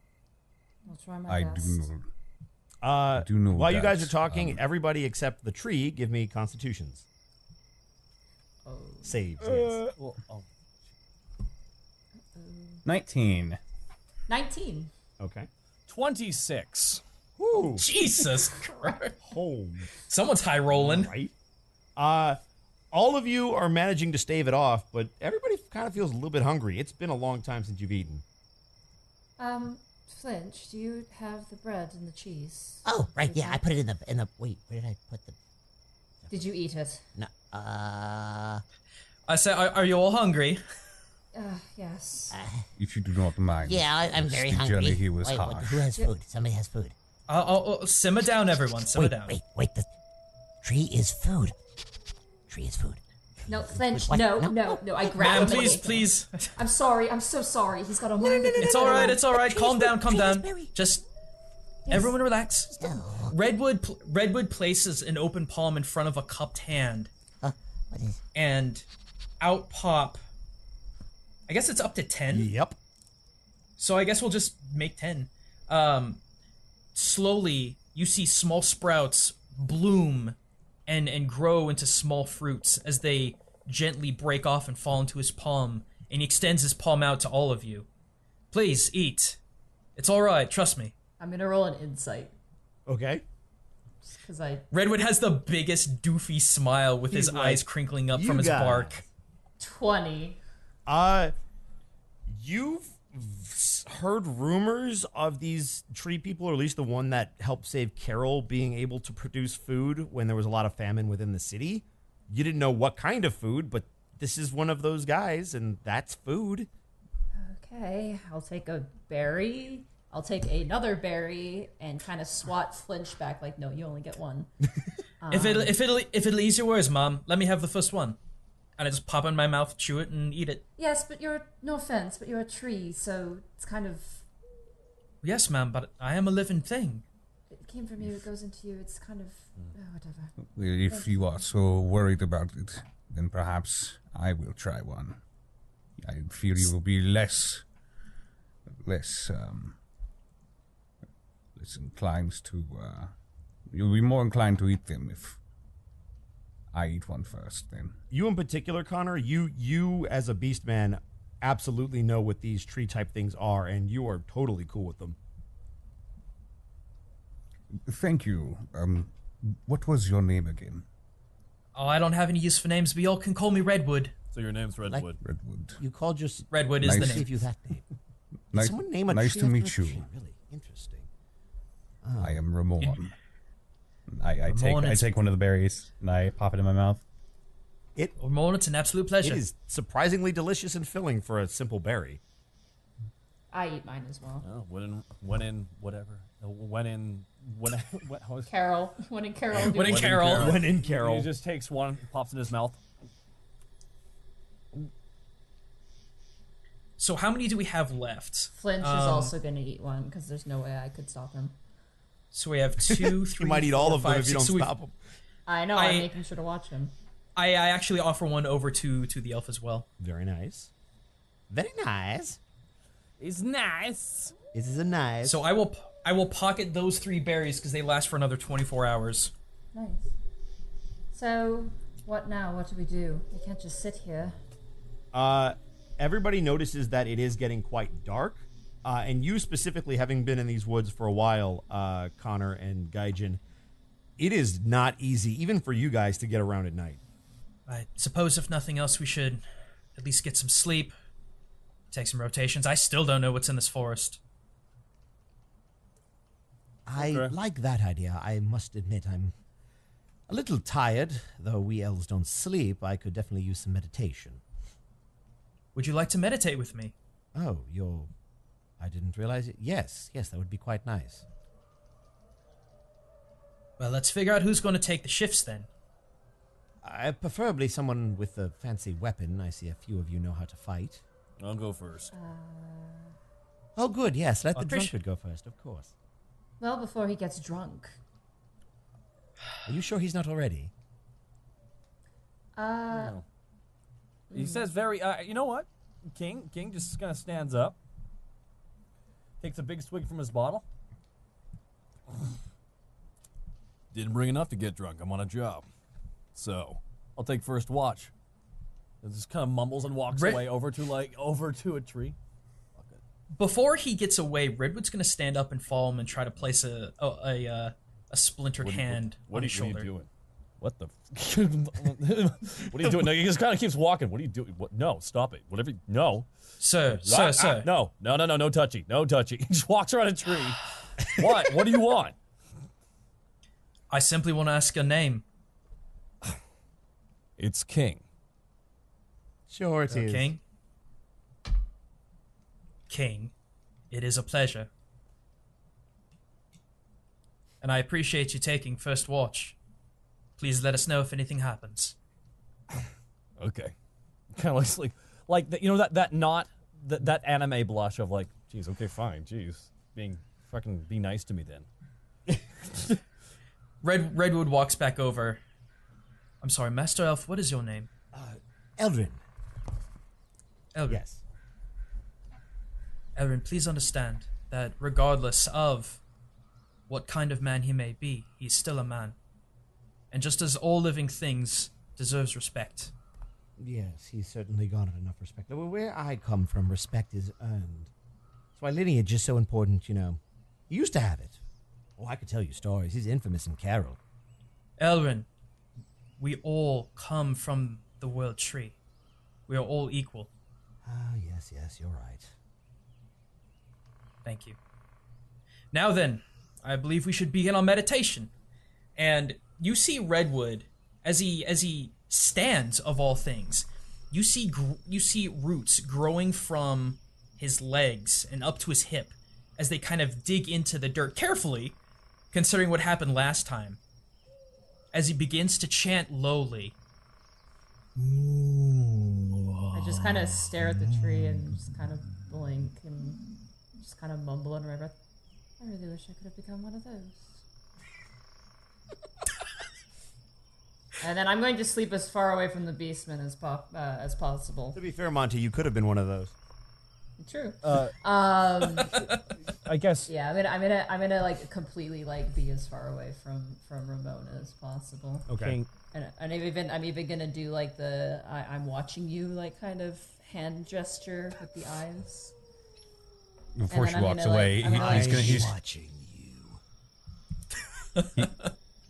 [SPEAKER 9] I'll try my
[SPEAKER 11] I
[SPEAKER 9] best.
[SPEAKER 11] do know. I do know
[SPEAKER 6] While you
[SPEAKER 11] that,
[SPEAKER 6] guys are talking, everybody except the tree, give me constitutions. Saves, yes.
[SPEAKER 10] 19.
[SPEAKER 9] 19.
[SPEAKER 6] Okay.
[SPEAKER 12] 26.
[SPEAKER 6] Woo.
[SPEAKER 1] Jesus Christ.
[SPEAKER 6] Home.
[SPEAKER 1] Someone's high rolling.
[SPEAKER 6] Right. All of you are managing to stave it off, but everybody kind of feels a little bit hungry. It's been a long time since you've eaten.
[SPEAKER 9] Flinch, do you have the bread and the cheese?
[SPEAKER 8] Oh, right, yeah, I put it in the. Wait, where did I put the?
[SPEAKER 9] Did you eat it?
[SPEAKER 8] No,
[SPEAKER 1] I said, are you all hungry?
[SPEAKER 9] Yes.
[SPEAKER 11] If you do not mind.
[SPEAKER 8] Yeah, I'm very
[SPEAKER 11] the
[SPEAKER 8] hungry.
[SPEAKER 11] journey here was
[SPEAKER 8] Wait,
[SPEAKER 11] harsh.
[SPEAKER 8] who has food? Somebody has food.
[SPEAKER 1] I'll simmer down, everyone. Simmer down.
[SPEAKER 8] Wait, the tree is food. Tree is food.
[SPEAKER 9] No, Flinch,
[SPEAKER 8] What?
[SPEAKER 9] no. I grabbed
[SPEAKER 1] Ma'am,
[SPEAKER 9] him.
[SPEAKER 1] please.
[SPEAKER 9] I'm sorry. I'm so sorry. He's got a mind.
[SPEAKER 1] It's all right. Calm down.
[SPEAKER 8] berry.
[SPEAKER 1] Just
[SPEAKER 9] Yes.
[SPEAKER 1] everyone relax.
[SPEAKER 8] No.
[SPEAKER 1] Redwood places an open palm in front of a cupped hand,
[SPEAKER 8] What is?
[SPEAKER 1] and out pop. I guess it's up to 10.
[SPEAKER 6] Yep.
[SPEAKER 1] So I guess we'll just make 10. Slowly, you see small sprouts bloom and grow into small fruits as they gently break off and fall into his palm, and he extends his palm out to all of you. Please, eat. It's all right, trust me.
[SPEAKER 9] I'm gonna roll an insight
[SPEAKER 6] Okay.
[SPEAKER 9] because I
[SPEAKER 1] Redwood has the biggest doofy smile with his
[SPEAKER 6] He's like,
[SPEAKER 1] eyes crinkling up
[SPEAKER 6] "You
[SPEAKER 1] from his
[SPEAKER 6] guys."
[SPEAKER 1] bark.
[SPEAKER 9] 20.
[SPEAKER 6] You've heard rumors of these tree people, or at least the one that helped save Carol, being able to produce food when there was a lot of famine within the city. You didn't know what kind of food, but this is one of those guys, and that's food.
[SPEAKER 9] Okay, I'll take a berry. I'll take another berry and kind of swat Flinch back. Like, no, you only get one.
[SPEAKER 1] If it'll ease your words, Mom, let me have the first one. And I just pop it in my mouth, chew it, and eat it.
[SPEAKER 9] Yes, but no offense, but you're a tree, so it's kind of.
[SPEAKER 1] Yes, ma'am, but I am a living thing.
[SPEAKER 9] It came from you, it goes into you. It's kind of whatever.
[SPEAKER 11] Well, if you are so worried about it, then perhaps I will try one. I feel you will be less inclined to. You'll be more inclined to eat them if I eat one first. Then
[SPEAKER 6] You in particular, Connor, you as a beast man absolutely know what these tree type things are, and you are totally cool with them.
[SPEAKER 11] thank you. What was your name again?
[SPEAKER 1] Oh, I don't have any use for names, but y'all can call me Redwood.
[SPEAKER 12] So your name's Redwood.
[SPEAKER 11] Redwood.
[SPEAKER 6] You called your
[SPEAKER 1] Redwood is the
[SPEAKER 11] Nice.
[SPEAKER 1] name.
[SPEAKER 6] give you that name.
[SPEAKER 11] Nice,
[SPEAKER 6] Someone name a
[SPEAKER 11] nice
[SPEAKER 6] tree
[SPEAKER 11] to
[SPEAKER 6] after
[SPEAKER 11] meet
[SPEAKER 6] a
[SPEAKER 11] you.
[SPEAKER 6] tree. Really interesting.
[SPEAKER 11] I am Ramon.
[SPEAKER 10] I take one of the berries and I pop it in my mouth.
[SPEAKER 1] Ramon, it's an absolute pleasure.
[SPEAKER 6] It is surprisingly delicious and filling for a simple berry.
[SPEAKER 9] I eat mine as well.
[SPEAKER 12] Oh, when in
[SPEAKER 9] Carol. When in Carol.
[SPEAKER 1] When in Carol.
[SPEAKER 6] When in Carol.
[SPEAKER 12] He just takes one, pops in his mouth.
[SPEAKER 1] So how many do we have left?
[SPEAKER 9] Flinch is also going to eat one because there's no way I could stop him.
[SPEAKER 1] So we have 2, 3,
[SPEAKER 6] You might eat
[SPEAKER 1] 4,
[SPEAKER 6] all of them
[SPEAKER 1] 5,
[SPEAKER 6] if you
[SPEAKER 1] 6.
[SPEAKER 6] don't
[SPEAKER 1] So
[SPEAKER 6] stop them.
[SPEAKER 9] I know, I'm making sure to watch him.
[SPEAKER 1] I actually offer one over to the elf as well.
[SPEAKER 6] Very nice. Very nice.
[SPEAKER 12] It's nice.
[SPEAKER 6] This is a nice.
[SPEAKER 1] So I will pocket those 3 berries because they last for another 24 hours.
[SPEAKER 9] Nice. So, what now? What do we do? We can't just sit here.
[SPEAKER 6] Everybody notices that it is getting quite dark. And you specifically, having been in these woods for a while, Connor and Gaijin, it is not easy, even for you guys, to get around at night.
[SPEAKER 1] I suppose if nothing else, we should at least get some sleep, take some rotations. I still don't know what's in this forest.
[SPEAKER 6] I
[SPEAKER 12] Okay.
[SPEAKER 6] like that idea. I must admit I'm a little tired. Though we elves don't sleep, I could definitely use some meditation.
[SPEAKER 1] Would you like to meditate with me?
[SPEAKER 6] Oh, I didn't realize it. Yes, that would be quite nice.
[SPEAKER 1] Well, let's figure out who's going to take the shifts then.
[SPEAKER 6] Preferably someone with a fancy weapon. I see a few of you know how to fight.
[SPEAKER 12] I'll go first.
[SPEAKER 6] Oh, good, yes. Let the
[SPEAKER 1] Appreciate-
[SPEAKER 6] drunkard go first, of course.
[SPEAKER 9] Well, before he gets drunk.
[SPEAKER 6] Are you sure he's not already?
[SPEAKER 12] No. He says very, you know what? King just kind of stands up, takes a big swig from his bottle. Didn't bring enough to get drunk. I'm on a job. So, I'll take first watch. And just kind of mumbles and walks away over to a tree.
[SPEAKER 1] Before he gets away, Redwood's going to stand up and follow him and try to place a splintered hand on his shoulder.
[SPEAKER 12] What are you doing? What the? What are you doing? No, he just kind of keeps walking. What are you doing? What? No, stop it. Whatever. No,
[SPEAKER 1] Sir.
[SPEAKER 12] No, no touchy. No touchy. He just walks around a tree. What? What do you want?
[SPEAKER 1] I simply want to ask your name.
[SPEAKER 12] It's King.
[SPEAKER 6] Sure it is.
[SPEAKER 1] King? King, it is a pleasure. And I appreciate you taking first watch. Please let us know if anything happens.
[SPEAKER 12] Okay. Kind of looks like that. You know that anime blush of like, geez, okay, fine, geez, be nice to me then.
[SPEAKER 1] Redwood walks back over. I'm sorry, Master Elf, what is your name?
[SPEAKER 6] Eldrin.
[SPEAKER 1] Eldrin.
[SPEAKER 6] Yes.
[SPEAKER 1] Eldrin, please understand that regardless of what kind of man he may be, he's still a man. And just as all living things deserves respect.
[SPEAKER 6] Yes, he's certainly garnered enough respect. Well, where I come from, respect is earned. That's why lineage is so important, you know. He used to have it. Oh, I could tell you stories. He's infamous in Carol.
[SPEAKER 1] Elrin, we all come from the world tree. We are all equal.
[SPEAKER 6] Ah, yes, you're right.
[SPEAKER 1] Thank you. Now then, I believe we should begin our meditation. And you see Redwood as he stands, of all things. You see roots growing from his legs and up to his hip as they kind of dig into the dirt carefully, considering what happened last time. As he begins to chant lowly.
[SPEAKER 2] I just kind of stare at the tree and just kind of blink and just kind of mumble under my breath. I really wish I could have become one of those. And then I'm going to sleep as far away from the beastman as possible.
[SPEAKER 6] To be fair, Monty, you could have been one of those.
[SPEAKER 2] True.
[SPEAKER 12] I guess.
[SPEAKER 2] Yeah, I'm gonna like completely like be as far away from Ramona as possible.
[SPEAKER 12] Okay.
[SPEAKER 2] And I'm even gonna do like the I'm watching you like kind of hand gesture with the eyes.
[SPEAKER 10] Before
[SPEAKER 2] And
[SPEAKER 10] she
[SPEAKER 2] then I'm
[SPEAKER 10] walks
[SPEAKER 2] gonna,
[SPEAKER 10] away,
[SPEAKER 2] like,
[SPEAKER 10] he's
[SPEAKER 6] watching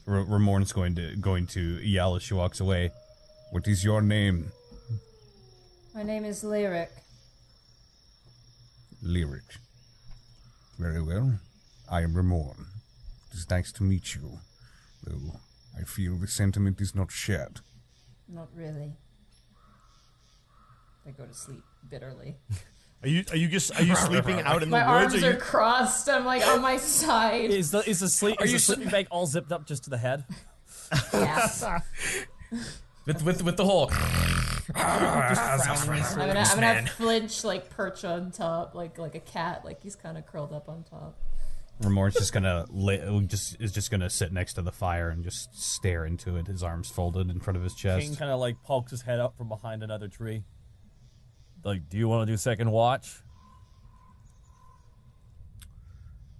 [SPEAKER 10] Ramorn's going to yell as she walks away. What is your name?
[SPEAKER 2] My name is Lyric.
[SPEAKER 11] Lyric. Very well. I am Ramorn. It is nice to meet you. Though I feel the sentiment is not shared.
[SPEAKER 2] Not really. I go to sleep bitterly.
[SPEAKER 6] Are you sleeping out in the
[SPEAKER 2] My
[SPEAKER 6] woods?
[SPEAKER 2] arms are crossed. I'm like on my side.
[SPEAKER 12] Is the sleeping bag all zipped up just to the head?
[SPEAKER 2] Yeah.
[SPEAKER 1] with the whole
[SPEAKER 2] I'm gonna flinch, like perch on top, like a cat, like he's kind of curled up on top.
[SPEAKER 10] Ramorn's just gonna is just gonna sit next to the fire and just stare into it, his arms folded in front of his chest.
[SPEAKER 12] King kind of like pokes his head up from behind another tree. Like, do you want to do second watch?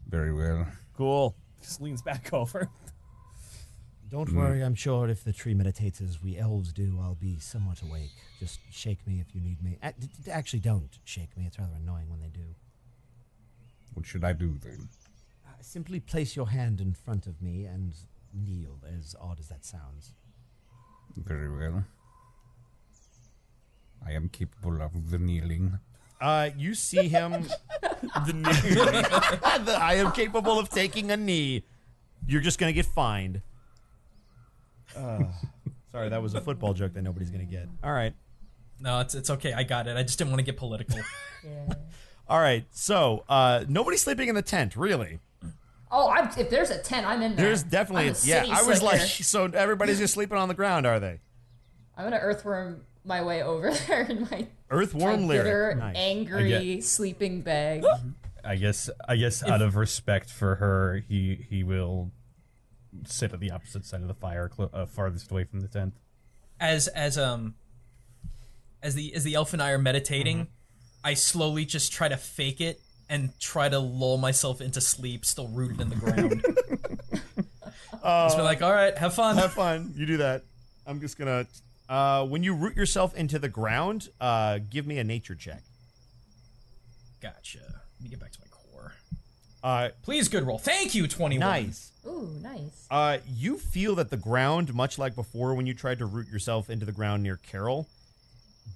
[SPEAKER 11] Very well.
[SPEAKER 12] Cool. Just leans back over.
[SPEAKER 6] Don't worry, I'm sure if the tree meditates as we elves do, I'll be somewhat awake. Just shake me if you need me. Actually, don't shake me. It's rather annoying when they do.
[SPEAKER 11] What should I do then?
[SPEAKER 6] Simply place your hand in front of me and kneel, as odd as that sounds.
[SPEAKER 11] Very well. I am capable of the kneeling.
[SPEAKER 6] You see him. The knee. I am capable of taking a knee. You're just gonna get fined. Sorry, that was a football joke that nobody's gonna get. All right.
[SPEAKER 1] No, it's okay. I got it. I just didn't want to get political.
[SPEAKER 13] Yeah.
[SPEAKER 6] All right. So nobody's sleeping in the tent, really.
[SPEAKER 2] Oh, if there's a tent, I'm in there.
[SPEAKER 6] There's definitely
[SPEAKER 2] I'm a city
[SPEAKER 6] I was like,
[SPEAKER 2] slicker.
[SPEAKER 6] so everybody's just sleeping on the ground, are they?
[SPEAKER 2] I'm gonna earthworm my way over there in my
[SPEAKER 6] Earthworm
[SPEAKER 2] bitter,
[SPEAKER 6] lyric. Nice.
[SPEAKER 2] angry sleeping bag.
[SPEAKER 10] I guess out of respect for her, he will sit at the opposite side of the fire, farthest away from the tent.
[SPEAKER 1] As the elf and I are meditating, I slowly just try to fake it and try to lull myself into sleep, still rooted in the ground. Just be like, all right, have fun.
[SPEAKER 6] Have fun. You do that. I'm just gonna. When you root yourself into the ground, give me a nature check.
[SPEAKER 1] Gotcha. Let me get back to my core. Please, good roll. Thank you, 21.
[SPEAKER 6] Nice.
[SPEAKER 2] Ooh, nice.
[SPEAKER 6] You feel that the ground, much like before when you tried to root yourself into the ground near Carol,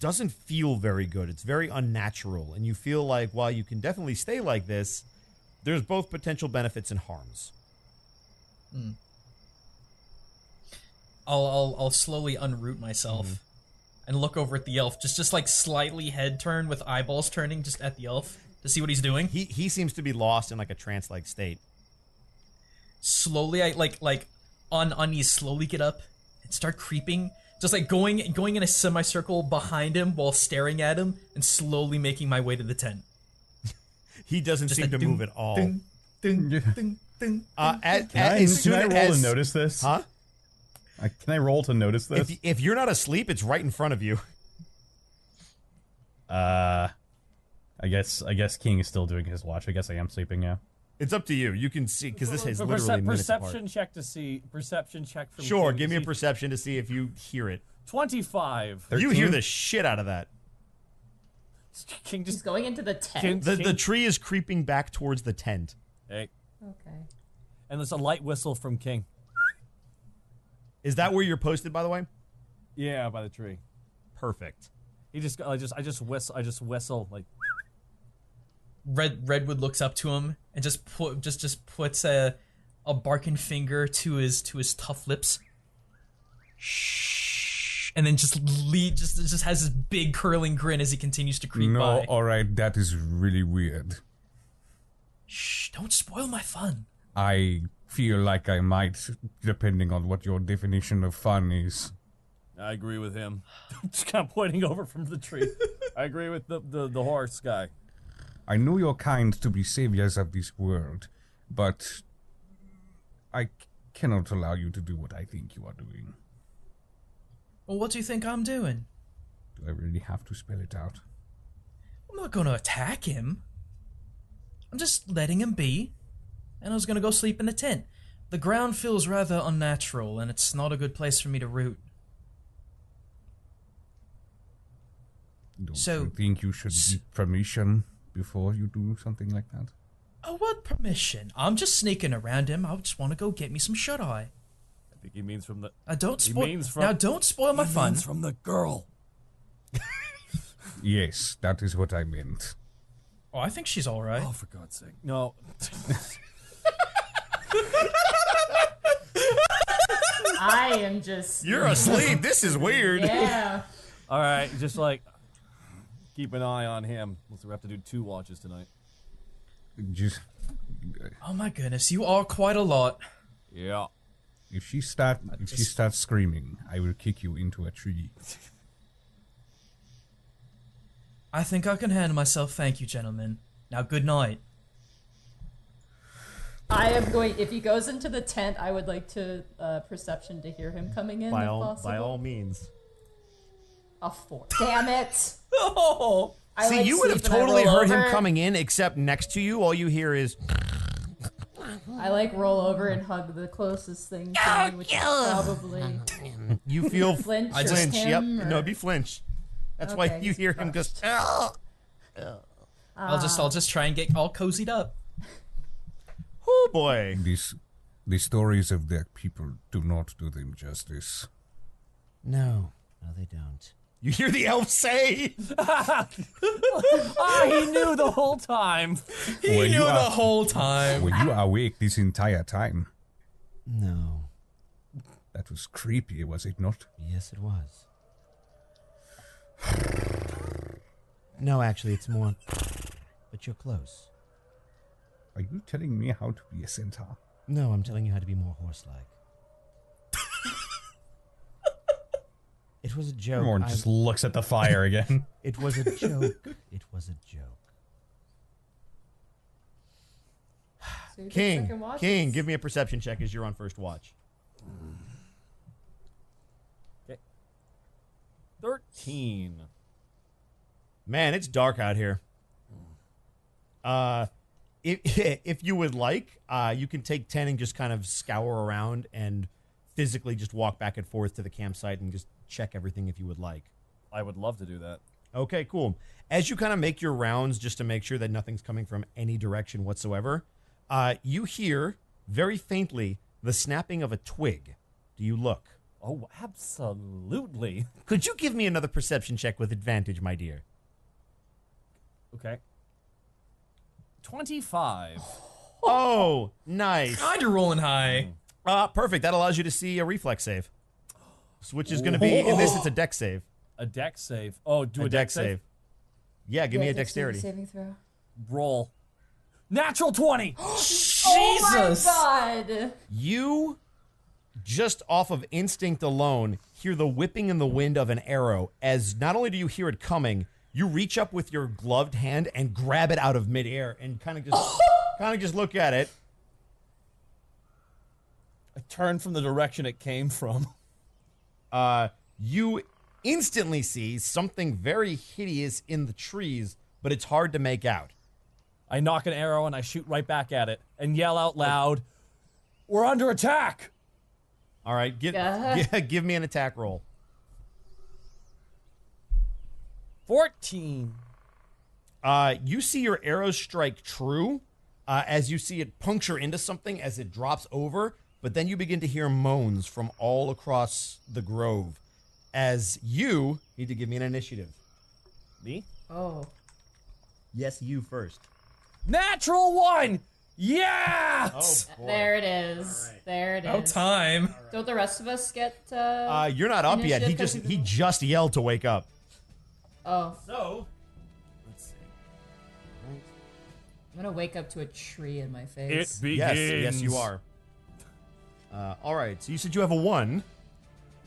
[SPEAKER 6] doesn't feel very good. It's very unnatural, and you feel like while you can definitely stay like this, there's both potential benefits and harms.
[SPEAKER 1] I'll slowly unroot myself and look over at the elf, just like slightly head turn with eyeballs turning just at the elf to see what he's doing.
[SPEAKER 6] He seems to be lost in like a trance-like state.
[SPEAKER 1] Slowly, I like on knees, slowly get up and start creeping, just like going in a semicircle behind him while staring at him, and slowly making my way to the tent.
[SPEAKER 6] He doesn't seem to move at all.
[SPEAKER 1] Ding, ding, ding, ding.
[SPEAKER 10] Can I roll to notice this?
[SPEAKER 6] Huh?
[SPEAKER 10] Can I roll to notice this?
[SPEAKER 6] If you're not asleep, it's right in front of you.
[SPEAKER 10] I guess King is still doing his watch. I guess I am sleeping now.
[SPEAKER 6] It's up to you. You can see, because this is literally minutes
[SPEAKER 12] perception
[SPEAKER 6] apart.
[SPEAKER 12] check to see. Perception check from
[SPEAKER 6] Sure,
[SPEAKER 12] King
[SPEAKER 6] give
[SPEAKER 12] to
[SPEAKER 6] me a
[SPEAKER 12] see-
[SPEAKER 6] perception to see if you hear it.
[SPEAKER 12] 25.
[SPEAKER 6] You hear the shit out of that.
[SPEAKER 12] King
[SPEAKER 2] He's
[SPEAKER 12] just
[SPEAKER 2] going into the tent.
[SPEAKER 6] The tree is creeping back towards the tent.
[SPEAKER 12] Hey.
[SPEAKER 2] Okay.
[SPEAKER 12] And there's a light whistle from King.
[SPEAKER 6] Is that where you're posted, by the way?
[SPEAKER 12] Yeah, by the tree.
[SPEAKER 6] Perfect.
[SPEAKER 12] He just I just whistle like.
[SPEAKER 1] Redwood looks up to him and just puts a barking finger to his tough lips. Shh, and then just has this big curling grin as he continues to creep
[SPEAKER 11] No,
[SPEAKER 1] by.
[SPEAKER 11] alright, that is really weird.
[SPEAKER 1] Shh, don't spoil my fun.
[SPEAKER 11] I feel like I might, depending on what your definition of fun is.
[SPEAKER 12] I agree with him. Just kind of pointing over from the tree. I agree with the horse guy.
[SPEAKER 11] I know you're kind to be saviors of this world, but I cannot allow you to do what I think you are doing.
[SPEAKER 1] Well, what do you think I'm doing?
[SPEAKER 11] Do I really have to spell it out?
[SPEAKER 1] I'm not gonna attack him. I'm just letting him be. And I was gonna go sleep in the tent. The ground feels rather unnatural, and it's not a good place for me to root.
[SPEAKER 11] Don't you think you should get permission before you do something like that?
[SPEAKER 1] Oh, what permission? I'm just sneaking around him. I just want to go get me some shut-eye.
[SPEAKER 12] I think he means from the.
[SPEAKER 1] Don't
[SPEAKER 12] He
[SPEAKER 1] spoil.
[SPEAKER 12] means from-
[SPEAKER 1] Now, don't spoil my
[SPEAKER 12] he
[SPEAKER 1] fun.
[SPEAKER 12] means from the girl.
[SPEAKER 11] Yes, that is what I meant.
[SPEAKER 1] Oh, I think she's all right.
[SPEAKER 12] Oh, for God's sake! No.
[SPEAKER 2] I am just.
[SPEAKER 6] You're asleep. This is weird.
[SPEAKER 2] Yeah.
[SPEAKER 12] All right, just like keep an eye on him. We have to do 2 watches tonight.
[SPEAKER 11] Just
[SPEAKER 1] Oh my goodness, you are quite a lot.
[SPEAKER 12] Yeah.
[SPEAKER 11] if she starts screaming, I will kick you into a tree.
[SPEAKER 1] I think I can handle myself, thank you, gentlemen. Now, good night.
[SPEAKER 2] I am going. If he goes into the tent, I would like to perception to hear him coming in.
[SPEAKER 6] By
[SPEAKER 2] if
[SPEAKER 6] all
[SPEAKER 2] possible.
[SPEAKER 6] means.
[SPEAKER 2] A 4. Damn it!
[SPEAKER 1] Oh.
[SPEAKER 2] I
[SPEAKER 6] See,
[SPEAKER 2] like
[SPEAKER 6] you would have
[SPEAKER 2] sleep and I
[SPEAKER 6] totally
[SPEAKER 2] roll
[SPEAKER 6] heard him
[SPEAKER 2] over.
[SPEAKER 6] coming in, except next to you, all you hear is.
[SPEAKER 2] I like roll over and hug the closest thing to me, which is probably.
[SPEAKER 6] You feel
[SPEAKER 2] Flinch
[SPEAKER 6] I
[SPEAKER 2] or
[SPEAKER 6] flinch. Yep.
[SPEAKER 2] him, or-
[SPEAKER 6] No, it'd be flinch. That's why
[SPEAKER 2] Okay,
[SPEAKER 6] you hear him just.
[SPEAKER 1] I'll just try and get all cozied up.
[SPEAKER 6] Oh boy.
[SPEAKER 11] The stories of dead people do not do them justice.
[SPEAKER 6] No, they don't. You hear the elf say?
[SPEAKER 12] He knew the whole time.
[SPEAKER 10] He knew the whole time.
[SPEAKER 11] Were you awake this entire time?
[SPEAKER 6] No.
[SPEAKER 11] That was creepy, was it not?
[SPEAKER 6] Yes, it was. No, actually, it's more. But you're close.
[SPEAKER 11] Are you telling me how to be a centaur?
[SPEAKER 6] No, I'm telling you how to be more horse-like. It was a joke.
[SPEAKER 10] Morn just looks at the fire again.
[SPEAKER 6] It was a joke. It was a joke.
[SPEAKER 2] So you get
[SPEAKER 6] King,
[SPEAKER 2] second watches.
[SPEAKER 6] King, give me a perception check as you're on first watch.
[SPEAKER 12] Okay. 13.
[SPEAKER 6] Man, it's dark out here. If you would like, you can take 10 and just kind of scour around and physically just walk back and forth to the campsite and just check everything if you would like.
[SPEAKER 12] I would love to do that.
[SPEAKER 6] Okay, cool. As you kind of make your rounds just to make sure that nothing's coming from any direction whatsoever, you hear very faintly the snapping of a twig. Do you look?
[SPEAKER 12] Oh, absolutely.
[SPEAKER 6] Could you give me another perception check with advantage, my dear?
[SPEAKER 12] Okay. 25.
[SPEAKER 6] Oh, nice.
[SPEAKER 1] God, you're rolling high.
[SPEAKER 6] Perfect. That allows you to see a reflex save. Which is going to be, in this, it's a dex save.
[SPEAKER 12] A dex save. Oh, do a dex save?
[SPEAKER 6] Yeah, give me a dexterity.
[SPEAKER 9] Saving throw.
[SPEAKER 12] Roll. Natural 20!
[SPEAKER 1] Jesus!
[SPEAKER 2] Oh my god!
[SPEAKER 6] You, just off of instinct alone, hear the whipping in the wind of an arrow as not only do you hear it coming, you reach up with your gloved hand and grab it out of midair and kind of just look at it.
[SPEAKER 12] I turned from the direction it came from.
[SPEAKER 6] You instantly see something very hideous in the trees, but it's hard to make out.
[SPEAKER 12] I knock an arrow and I shoot right back at it and yell out loud, "We're under attack!"
[SPEAKER 6] All right, give me an attack roll.
[SPEAKER 12] 14.
[SPEAKER 6] You see your arrow strike true as you see it puncture into something as it drops over, but then you begin to hear moans from all across the grove as you need to give me an initiative.
[SPEAKER 12] Me?
[SPEAKER 2] Oh.
[SPEAKER 6] Yes, you first.
[SPEAKER 12] Natural 1! Yeah!
[SPEAKER 6] Oh, boy.
[SPEAKER 2] There it is. Right. There it is.
[SPEAKER 1] About time.
[SPEAKER 2] Don't the rest of us get
[SPEAKER 6] You're not up yet. He just yelled to wake up.
[SPEAKER 2] Oh.
[SPEAKER 6] So, let's see.
[SPEAKER 2] I'm gonna wake up to a tree in my face.
[SPEAKER 12] It begins.
[SPEAKER 6] Yes, you are. All right, so you said you have a 1.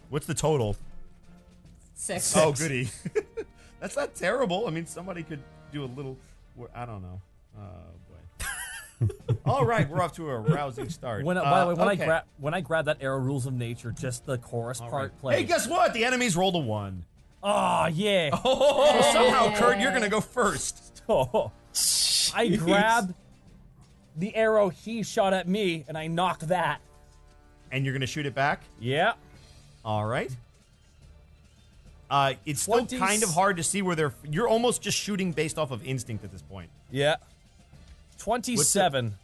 [SPEAKER 6] What's the total?
[SPEAKER 2] 6.
[SPEAKER 6] Oh, goody. That's not terrible. I mean, somebody could do a little... I don't know. Oh, boy. All right, we're off to a rousing start.
[SPEAKER 12] By the way,
[SPEAKER 6] okay.
[SPEAKER 12] when I grab that arrow, Rules of Nature, just the chorus part plays.
[SPEAKER 6] Hey, guess what? The enemies rolled a 1.
[SPEAKER 12] Oh, yeah.
[SPEAKER 6] So somehow, Kurt, you're going to go first.
[SPEAKER 12] I grabbed the arrow he shot at me, and I knocked that.
[SPEAKER 6] And you're going to shoot it back?
[SPEAKER 12] Yeah.
[SPEAKER 6] All right. It's still kind of hard to see where they're... You're almost just shooting based off of instinct at this point.
[SPEAKER 12] Yeah. 27.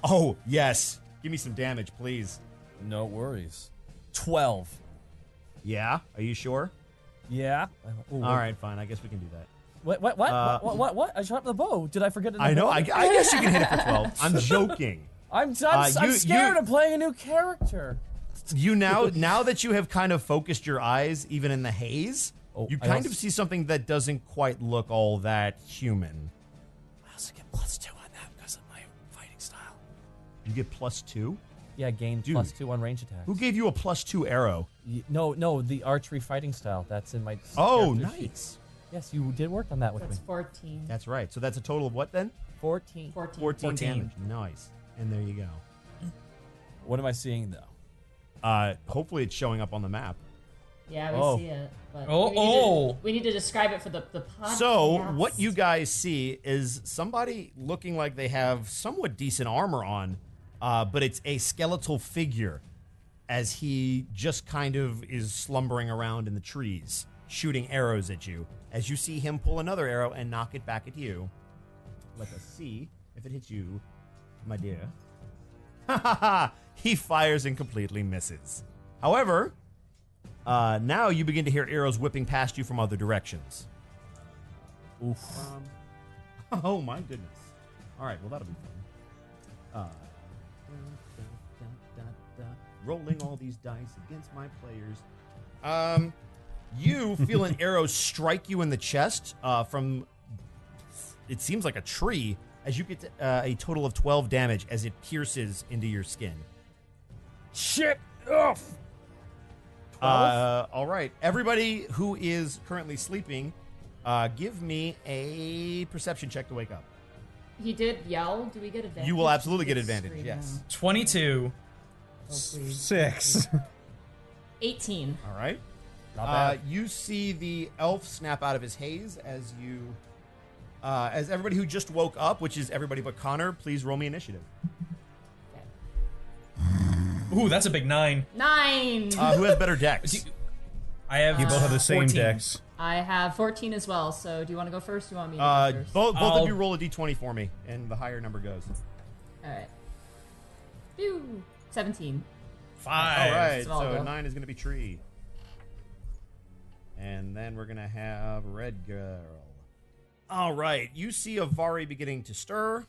[SPEAKER 6] Oh, yes. Give me some damage, please.
[SPEAKER 12] No worries. 12.
[SPEAKER 6] Yeah? Are you sure?
[SPEAKER 12] Yeah.
[SPEAKER 6] All right, fine. I guess we can do that.
[SPEAKER 12] What? I shot the bow. Did I forget it?
[SPEAKER 6] I know. I guess you can hit it for 12. I'm joking.
[SPEAKER 12] I'm scared of playing a new character.
[SPEAKER 6] You now that you have kind of focused your eyes, even in the haze, you kind of see something that doesn't quite look all that human.
[SPEAKER 12] I also get +2 on that because of my fighting style.
[SPEAKER 6] You get +2?
[SPEAKER 12] Yeah, gain +2 on range attacks.
[SPEAKER 6] Who gave you a +2 arrow?
[SPEAKER 12] No, the archery fighting style. That's in my.
[SPEAKER 6] Oh,
[SPEAKER 12] character
[SPEAKER 6] nice.
[SPEAKER 12] sheet. Yes, you did work on that with
[SPEAKER 2] That's
[SPEAKER 12] me.
[SPEAKER 2] 14.
[SPEAKER 6] That's right. So that's a total of what then?
[SPEAKER 12] 14.
[SPEAKER 6] 14 damage. Nice. And there you go.
[SPEAKER 12] What am I seeing though?
[SPEAKER 6] Hopefully it's showing up on the map.
[SPEAKER 2] Yeah, we see it. But we need to describe it for the podcast.
[SPEAKER 6] So what you guys see is somebody looking like they have somewhat decent armor on, but it's a skeletal figure as he just kind of is slumbering around in the trees, shooting arrows at you. As you see him pull another arrow and knock it back at you. Let us see if it hits you, my dear. Ha ha ha! He fires and completely misses. However, Now you begin to hear arrows whipping past you from other directions.
[SPEAKER 12] Oof.
[SPEAKER 6] Oh my goodness. All right, well that'll be fun. Rolling all these dice against my players. You feel an arrow strike you in the chest from, it seems like a tree, as you get a total of 12 damage as it pierces into your skin.
[SPEAKER 12] Shit off.
[SPEAKER 6] All right, everybody who is currently sleeping, give me a perception check to wake up.
[SPEAKER 2] He did yell. Do we get advantage?
[SPEAKER 6] You will absolutely
[SPEAKER 2] He
[SPEAKER 6] get
[SPEAKER 2] did
[SPEAKER 6] advantage,
[SPEAKER 2] scream
[SPEAKER 6] yes.
[SPEAKER 1] 22.
[SPEAKER 2] now. Oh, please.
[SPEAKER 10] 6.
[SPEAKER 2] 18.
[SPEAKER 6] All right.
[SPEAKER 12] Not bad.
[SPEAKER 6] You see the elf snap out of his haze as you, as everybody who just woke up, which is everybody but Connor, please roll me initiative.
[SPEAKER 1] Ooh, that's a big 9.
[SPEAKER 2] 9.
[SPEAKER 6] Who has better dex?
[SPEAKER 1] I have.
[SPEAKER 10] You both have the same
[SPEAKER 1] 14.
[SPEAKER 10] decks.
[SPEAKER 2] I have 14 as well. So do you want to go first? Do you want me to go first?
[SPEAKER 6] Both
[SPEAKER 1] I'll-
[SPEAKER 6] of you roll a d20 for me, and the higher number goes.
[SPEAKER 2] All right. Phew. 17.
[SPEAKER 1] 5.
[SPEAKER 6] All right,
[SPEAKER 2] So I'll
[SPEAKER 6] so
[SPEAKER 2] go.
[SPEAKER 6] 9 is going to be Tree. And then we're going to have Red Girl. All right, you see Avari beginning to stir.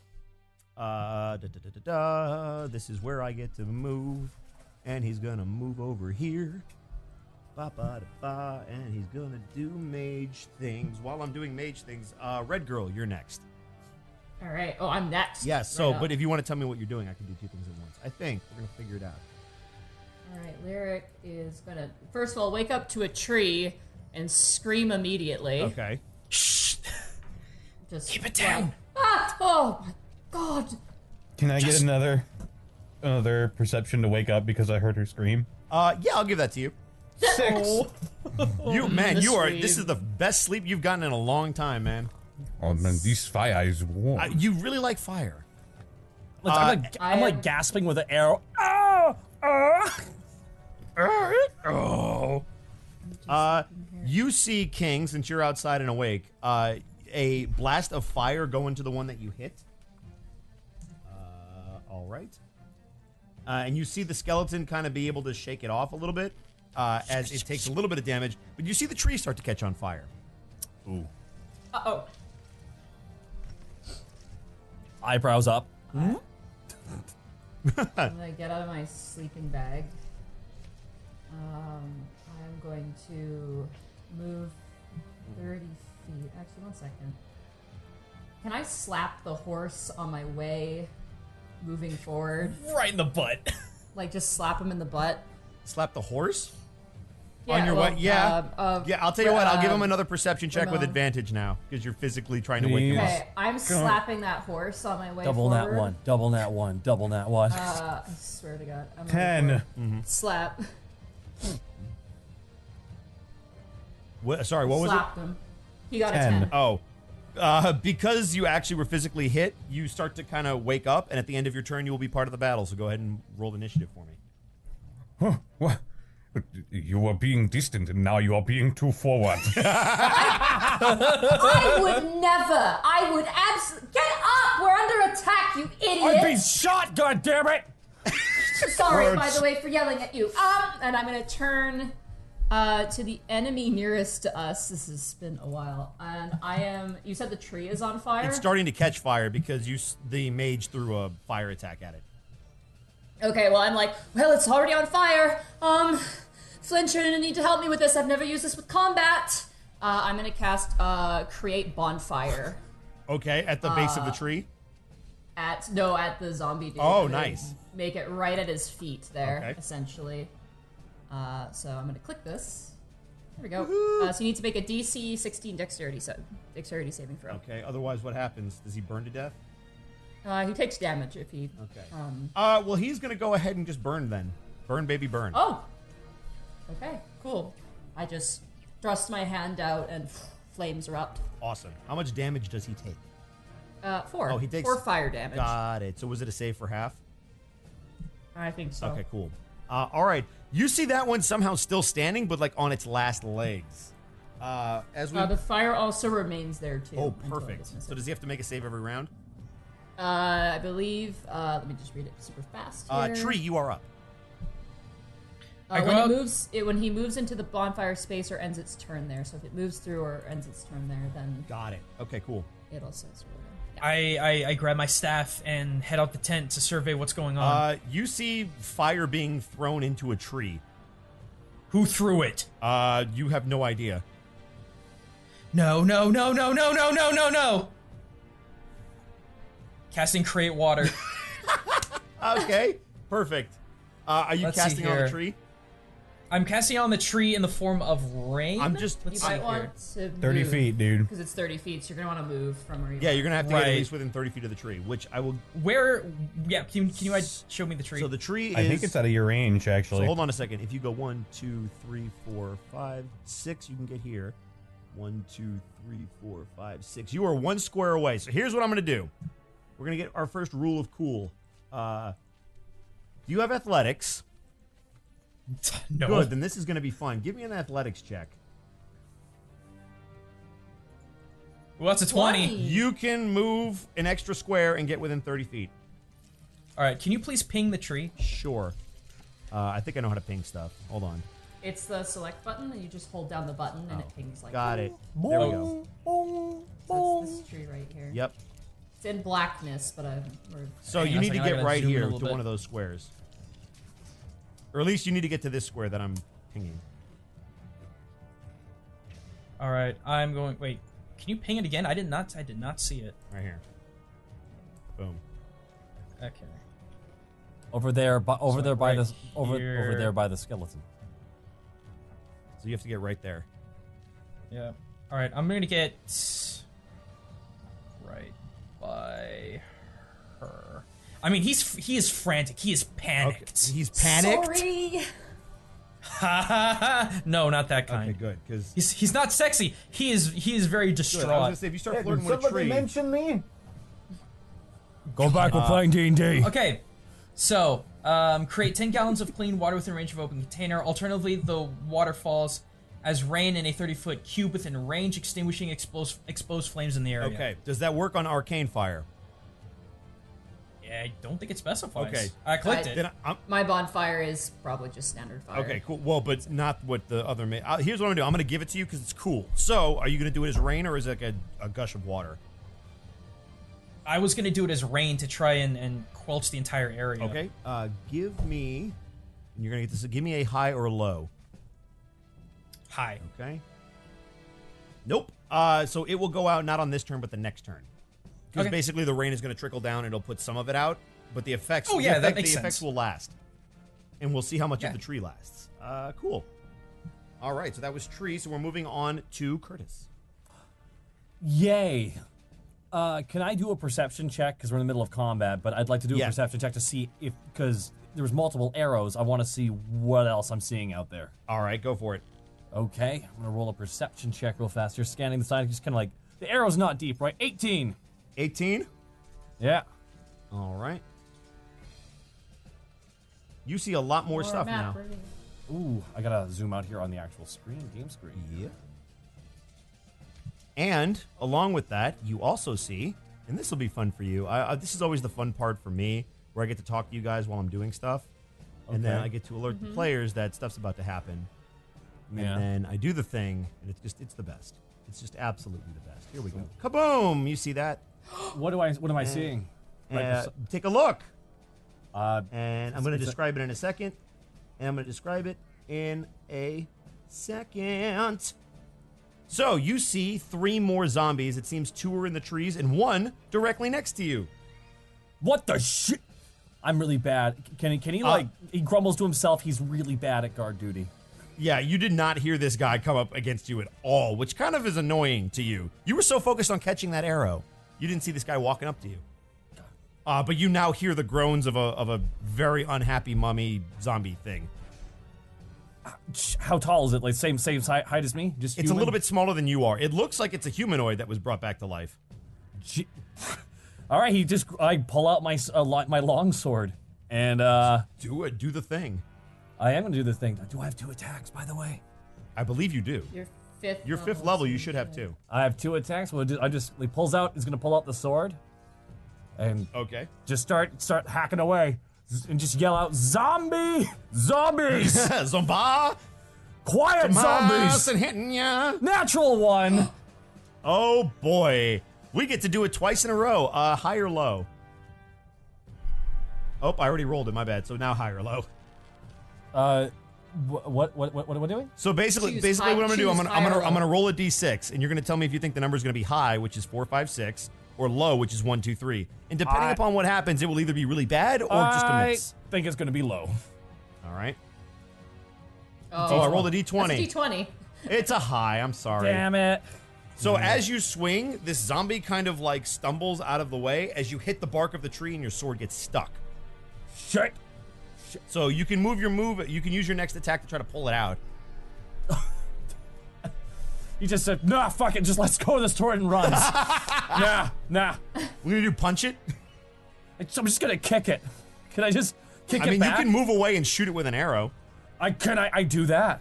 [SPEAKER 6] This is where I get to move. And he's going to move over here. Ba-ba-da-ba, and he's going to do mage things. While I'm doing mage things, Red Girl, you're next.
[SPEAKER 2] All right. Oh, I'm next.
[SPEAKER 6] Yes, so,
[SPEAKER 2] Right
[SPEAKER 6] but
[SPEAKER 2] up.
[SPEAKER 6] if you want to tell me what you're doing, I can do two things at once. I think we're going to figure it out.
[SPEAKER 2] All right. Lyric is going to, first of all, wake up to a tree and scream immediately.
[SPEAKER 6] Okay.
[SPEAKER 1] Shh.
[SPEAKER 2] Just
[SPEAKER 1] Keep it down.
[SPEAKER 2] Ah! Oh, my God.
[SPEAKER 10] Can I get another perception to wake up because I heard her scream?
[SPEAKER 6] Yeah, I'll give that to you.
[SPEAKER 10] 6.
[SPEAKER 6] You man,
[SPEAKER 2] The
[SPEAKER 6] you are.
[SPEAKER 2] sleep.
[SPEAKER 6] This is the best sleep you've gotten in a long time, man.
[SPEAKER 11] Oh man, this fire is warm.
[SPEAKER 6] You really like fire.
[SPEAKER 12] I'm
[SPEAKER 2] I
[SPEAKER 12] like
[SPEAKER 2] am-
[SPEAKER 12] gasping with an arrow. Ah!
[SPEAKER 6] Oh. You see King, since you're outside and awake, a blast of fire go into the one that you hit. All right. And you see the skeleton kind of be able to shake it off a little bit as it takes a little bit of damage. But you see the tree start to catch on fire.
[SPEAKER 12] Ooh.
[SPEAKER 2] Uh-oh.
[SPEAKER 12] Eyebrows up.
[SPEAKER 2] I'm gonna get out of my sleeping bag. I'm going to move 30 feet. Actually, 1 second. Can I slap the horse on my way moving forward?
[SPEAKER 1] Right in the butt.
[SPEAKER 2] Like, just slap him in the butt?
[SPEAKER 6] Slap the horse?
[SPEAKER 2] Yeah,
[SPEAKER 6] on your
[SPEAKER 2] well,
[SPEAKER 6] way? Yeah. Yeah, I'll tell you what, I'll give him
[SPEAKER 2] uh,
[SPEAKER 6] another perception check with
[SPEAKER 2] Ramon.
[SPEAKER 6] advantage now, because you're physically trying to wake him up.
[SPEAKER 2] Okay, I'm slapping that horse on my way
[SPEAKER 12] Double
[SPEAKER 2] forward.
[SPEAKER 12] that one. Double that one. Double that one.
[SPEAKER 2] I swear to God. I'm
[SPEAKER 10] 10.
[SPEAKER 2] Slap.
[SPEAKER 6] Sorry, what was
[SPEAKER 2] Slapped him. He got
[SPEAKER 10] 10.
[SPEAKER 2] a 10.
[SPEAKER 6] Oh. Because you actually were physically hit, you start to kind of wake up, and at the end of your turn, you will be part of the battle. So go ahead and roll initiative for me.
[SPEAKER 11] Huh, what? You were being distant and now you are being too forward.
[SPEAKER 9] I would never. I would absolutely. Get up! We're under attack, you
[SPEAKER 12] I'm being
[SPEAKER 9] idiot!
[SPEAKER 12] shot, goddammit!
[SPEAKER 2] Sorry, by the way, for yelling at you. And I'm gonna turn to the enemy nearest to us. This has been a while, and I am. You said the tree is on fire.
[SPEAKER 6] It's starting to catch fire because the mage threw a fire attack at it.
[SPEAKER 2] Okay, well, I'm like, well, it's already on fire. Flint, you're gonna need to help me with this. I've never used this with combat. I'm gonna cast create bonfire
[SPEAKER 6] Okay, at the base of the tree.
[SPEAKER 2] at the zombie dude.
[SPEAKER 6] Oh,
[SPEAKER 2] I'm gonna
[SPEAKER 6] nice.
[SPEAKER 2] Make it right at his feet there,
[SPEAKER 6] Okay.
[SPEAKER 2] essentially. So I'm gonna click this. There we go. So you need to make a DC 16 dexterity saving throw.
[SPEAKER 6] Okay, otherwise what happens? Does he burn to death?
[SPEAKER 2] He takes damage if he.
[SPEAKER 6] Okay. Well, he's going to go ahead and just burn then. Burn, baby, burn.
[SPEAKER 2] Oh. Okay. Cool. I just thrust my hand out and flames erupt.
[SPEAKER 6] Awesome. How much damage does he take?
[SPEAKER 2] 4.
[SPEAKER 6] Oh, he takes
[SPEAKER 2] 4 fire damage.
[SPEAKER 6] Got it. So was it a save for half?
[SPEAKER 2] I think so.
[SPEAKER 6] Okay, cool. All right. You see that one somehow still standing, but like on its last legs. As we.
[SPEAKER 2] The fire also remains there too.
[SPEAKER 6] Oh,
[SPEAKER 2] until I
[SPEAKER 6] perfect.
[SPEAKER 2] dismiss
[SPEAKER 6] So
[SPEAKER 2] it.
[SPEAKER 6] does he have to make a save every round?
[SPEAKER 2] I believe. Let me just read it super fast. Here.
[SPEAKER 6] Tree, you are up.
[SPEAKER 2] When he moves into the bonfire space or ends its turn there. So if it moves through or ends its turn there, then
[SPEAKER 6] Got it. Okay, cool.
[SPEAKER 2] it'll says
[SPEAKER 1] I grab my staff and head out the tent to survey what's going on.
[SPEAKER 6] You see fire being thrown into a tree.
[SPEAKER 1] Who threw it?
[SPEAKER 6] You have no idea.
[SPEAKER 1] No. Casting create water.
[SPEAKER 6] Okay, perfect. Are you
[SPEAKER 1] Let's see
[SPEAKER 6] casting on the
[SPEAKER 1] here.
[SPEAKER 6] tree?
[SPEAKER 1] I'm casting on the tree in the form of rain.
[SPEAKER 6] I'm just.
[SPEAKER 2] You might want to
[SPEAKER 10] 30 feet, dude.
[SPEAKER 2] because it's 30 feet, so you're gonna want to move from where you.
[SPEAKER 6] Yeah,
[SPEAKER 2] are.
[SPEAKER 6] you're gonna have to get at
[SPEAKER 1] Right.
[SPEAKER 6] least within 30 feet of the tree, which I will.
[SPEAKER 1] Where? Yeah, can you show me the tree?
[SPEAKER 6] So the tree is.
[SPEAKER 10] I think it's out of your range, actually.
[SPEAKER 6] So hold on a second. If you go 1, 2, 3, 4, 5, 6, you can get here. 1, 2, 3, 4, 5, 6. You are 1 square away. So here's what I'm gonna do. We're gonna get our first rule of cool. You have athletics.
[SPEAKER 1] No.
[SPEAKER 6] Good. Then this is gonna be fun. Give me an athletics check.
[SPEAKER 1] Well, that's a 20.
[SPEAKER 6] You can move an extra square and get within 30 feet.
[SPEAKER 1] All right, can you please ping the tree?
[SPEAKER 6] Sure. I think I know how to ping stuff. Hold on.
[SPEAKER 2] It's the select button, and you just hold down the button, and it pings like.
[SPEAKER 6] Got it. There we go.
[SPEAKER 2] So it's this tree right here.
[SPEAKER 6] Yep.
[SPEAKER 2] It's in blackness, but
[SPEAKER 6] So
[SPEAKER 1] Hang
[SPEAKER 6] you
[SPEAKER 1] on a
[SPEAKER 6] need to
[SPEAKER 1] second, I
[SPEAKER 6] get
[SPEAKER 1] gotta
[SPEAKER 6] right
[SPEAKER 1] zoom in a
[SPEAKER 6] here
[SPEAKER 1] little
[SPEAKER 6] to
[SPEAKER 1] bit.
[SPEAKER 6] one of those squares. Or at least you need to get to this square that I'm pinging.
[SPEAKER 1] All right, I'm going. Wait, can you ping it again? I did not see it.
[SPEAKER 6] Right here. Boom.
[SPEAKER 1] Okay.
[SPEAKER 12] Over there, over
[SPEAKER 1] So
[SPEAKER 12] there by
[SPEAKER 1] right
[SPEAKER 12] the over
[SPEAKER 1] here.
[SPEAKER 12] there by the skeleton.
[SPEAKER 6] So you have to get right there.
[SPEAKER 1] Yeah. All right, I'm gonna get right by her. I mean, he is frantic. He is panicked.
[SPEAKER 6] Okay. He's panicked.
[SPEAKER 9] Sorry.
[SPEAKER 1] No, not that kind.
[SPEAKER 6] Okay, good. Because
[SPEAKER 1] He's not sexy. He is very
[SPEAKER 6] I was
[SPEAKER 1] distraught.
[SPEAKER 6] gonna say if you start flirting with a tree.
[SPEAKER 11] me?
[SPEAKER 12] Go back with playing D&D.
[SPEAKER 1] Okay, so create 10 gallons of clean water within range of open container. Alternatively, the water falls as rain in a 30-foot cube within range, extinguishing exposed flames in the area.
[SPEAKER 6] Okay. Does that work on arcane fire?
[SPEAKER 1] Yeah, I don't think it specifies.
[SPEAKER 6] Okay.
[SPEAKER 1] I clicked it.
[SPEAKER 6] Then
[SPEAKER 2] my bonfire is probably just standard fire.
[SPEAKER 6] okay, cool. Well, but not what the other. Here's what I'm gonna do. I'm gonna give it to you because it's cool. So, are you gonna do it as rain or is it like a gush of water?
[SPEAKER 1] I was gonna do it as rain to try and quelch the entire area.
[SPEAKER 6] Okay. Give me. And you're gonna get this. Give me a high or a low.
[SPEAKER 1] High.
[SPEAKER 6] Okay. Nope. So it will go out not on this turn, but the next turn. Because
[SPEAKER 1] Okay.
[SPEAKER 6] basically the rain is going to trickle down and it'll put some of it out, but the effects.
[SPEAKER 1] Oh, yeah,
[SPEAKER 6] the
[SPEAKER 1] that makes
[SPEAKER 6] effects
[SPEAKER 1] sense.
[SPEAKER 6] will last, and we'll see how much
[SPEAKER 1] Yeah.
[SPEAKER 6] of the tree lasts. Cool. All right, so that was tree. So we're moving on to Curtis.
[SPEAKER 12] Yay. Can I do a perception check? Because we're in the middle of combat, but I'd like to do a
[SPEAKER 6] Yeah.
[SPEAKER 12] perception check to see if, because there was multiple arrows, I want to see what else I'm seeing out there.
[SPEAKER 6] All right, go for it.
[SPEAKER 12] Okay, I'm going to roll a perception check real fast. You're scanning the side, just kind of like, the arrow's not deep, right? 18.
[SPEAKER 6] 18.
[SPEAKER 12] Yeah.
[SPEAKER 6] All right. You see a lot more stuff now.
[SPEAKER 12] Ooh, I got to zoom out here on the actual screen, game screen.
[SPEAKER 6] Yeah. And along with that, you also see, and this will be fun for you. This is always the fun part for me, where I get to talk to you guys while I'm doing stuff, and then
[SPEAKER 12] Okay.
[SPEAKER 6] I get to alert the players that stuff's about to happen.
[SPEAKER 12] Yeah.
[SPEAKER 6] And then I do the thing, and it's the best. It's just absolutely the best. Here we go. Kaboom! You see that?
[SPEAKER 12] What am I seeing? Right,
[SPEAKER 6] Take a look.
[SPEAKER 12] Uh,
[SPEAKER 6] And I'm going to describe it in a second. And I'm going to describe it in a second. So you see 3 more zombies. It seems 2 are in the trees and 1 directly next to you.
[SPEAKER 12] What the shit? I'm really bad. Can he like, he grumbles to himself, he's really bad at guard duty.
[SPEAKER 6] Yeah, you did not hear this guy come up against you at all, which kind of is annoying to you. You were so focused on catching that arrow, you didn't see this guy walking up to you. But you now hear the groans of a very unhappy mummy zombie thing.
[SPEAKER 12] How tall is it? Like same height as me? Just
[SPEAKER 6] It's
[SPEAKER 12] human?
[SPEAKER 6] a little bit smaller than you are. It looks like it's a humanoid that was brought back to life.
[SPEAKER 12] All right, I pull out my long sword and
[SPEAKER 6] do the thing.
[SPEAKER 12] I am gonna do the thing. Do I have 2 attacks, by the way?
[SPEAKER 6] I believe you do.
[SPEAKER 2] Your
[SPEAKER 6] fifth level, you should have 2.
[SPEAKER 12] I have 2 attacks. Well, he pulls out. He's gonna pull out the sword, and
[SPEAKER 6] Okay.
[SPEAKER 12] just start hacking away. and just yell out, "Zombie! Zombies!
[SPEAKER 6] Zomba!
[SPEAKER 12] Quiet zombies!
[SPEAKER 6] And hitting ya.
[SPEAKER 12] Natural one!"
[SPEAKER 6] Oh boy. We get to do it twice in a row. High or low? Oh, I already rolled it, my bad. So now high or low.
[SPEAKER 12] What are we doing?
[SPEAKER 6] So basically
[SPEAKER 2] Choose
[SPEAKER 6] what I'm gonna do,
[SPEAKER 2] choose high or
[SPEAKER 6] I'm gonna
[SPEAKER 2] low.
[SPEAKER 6] roll a d6, and you're gonna tell me if you think the number is gonna be high, which is 4, 5, 6, or low, which is 1, 2, 3. And depending upon what happens, it will either be really bad or just a miss.
[SPEAKER 12] I think it's going to be low.
[SPEAKER 6] All right.
[SPEAKER 2] Oh,
[SPEAKER 6] I rolled a d20.
[SPEAKER 2] That's a D20.
[SPEAKER 6] It's a high. I'm sorry.
[SPEAKER 12] Damn it.
[SPEAKER 6] So as you swing, this zombie kind of like stumbles out of the way as you hit the bark of the tree, and your sword gets stuck.
[SPEAKER 12] Shit.
[SPEAKER 6] So you can you can use your next attack to try to pull it out.
[SPEAKER 12] He just said, "Nah, fuck it, just let's go to the store and runs." Nah.
[SPEAKER 6] We're gonna do punch it.
[SPEAKER 12] I'm just gonna kick it. Can I just kick it back?
[SPEAKER 6] You can move away and shoot it with an arrow.
[SPEAKER 12] I do that.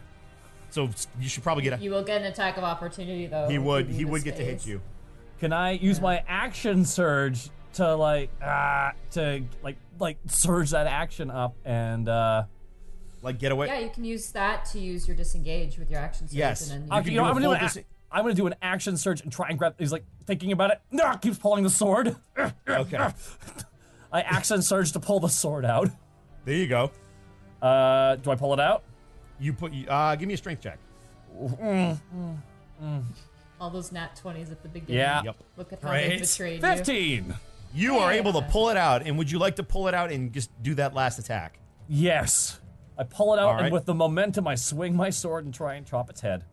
[SPEAKER 6] So you should probably get a.
[SPEAKER 2] You will get an attack of opportunity, though.
[SPEAKER 6] He would
[SPEAKER 2] if you do
[SPEAKER 6] get to hit
[SPEAKER 2] space.
[SPEAKER 6] you.
[SPEAKER 12] Can I use my action surge to surge that action up and
[SPEAKER 6] like get away?
[SPEAKER 2] Yeah, you can use that to use your disengage with your action surge.
[SPEAKER 6] Yes.
[SPEAKER 2] And then
[SPEAKER 12] I'm gonna do an action surge and try and grab. He's like thinking about it. No, keeps pulling the sword.
[SPEAKER 6] Okay.
[SPEAKER 12] I action surge to pull the sword out.
[SPEAKER 6] There you go.
[SPEAKER 12] Do I pull it out?
[SPEAKER 6] You put. Give me a strength check.
[SPEAKER 2] all those nat 20s at the beginning.
[SPEAKER 12] Yeah.
[SPEAKER 6] Yep.
[SPEAKER 2] Look at how they betrayed you.
[SPEAKER 12] 15.
[SPEAKER 6] You are able to pull it out, and would you like to pull it out and just do that last attack?
[SPEAKER 12] Yes. I pull it out,
[SPEAKER 6] All right.
[SPEAKER 12] and with the momentum, I swing my sword and try and chop its head.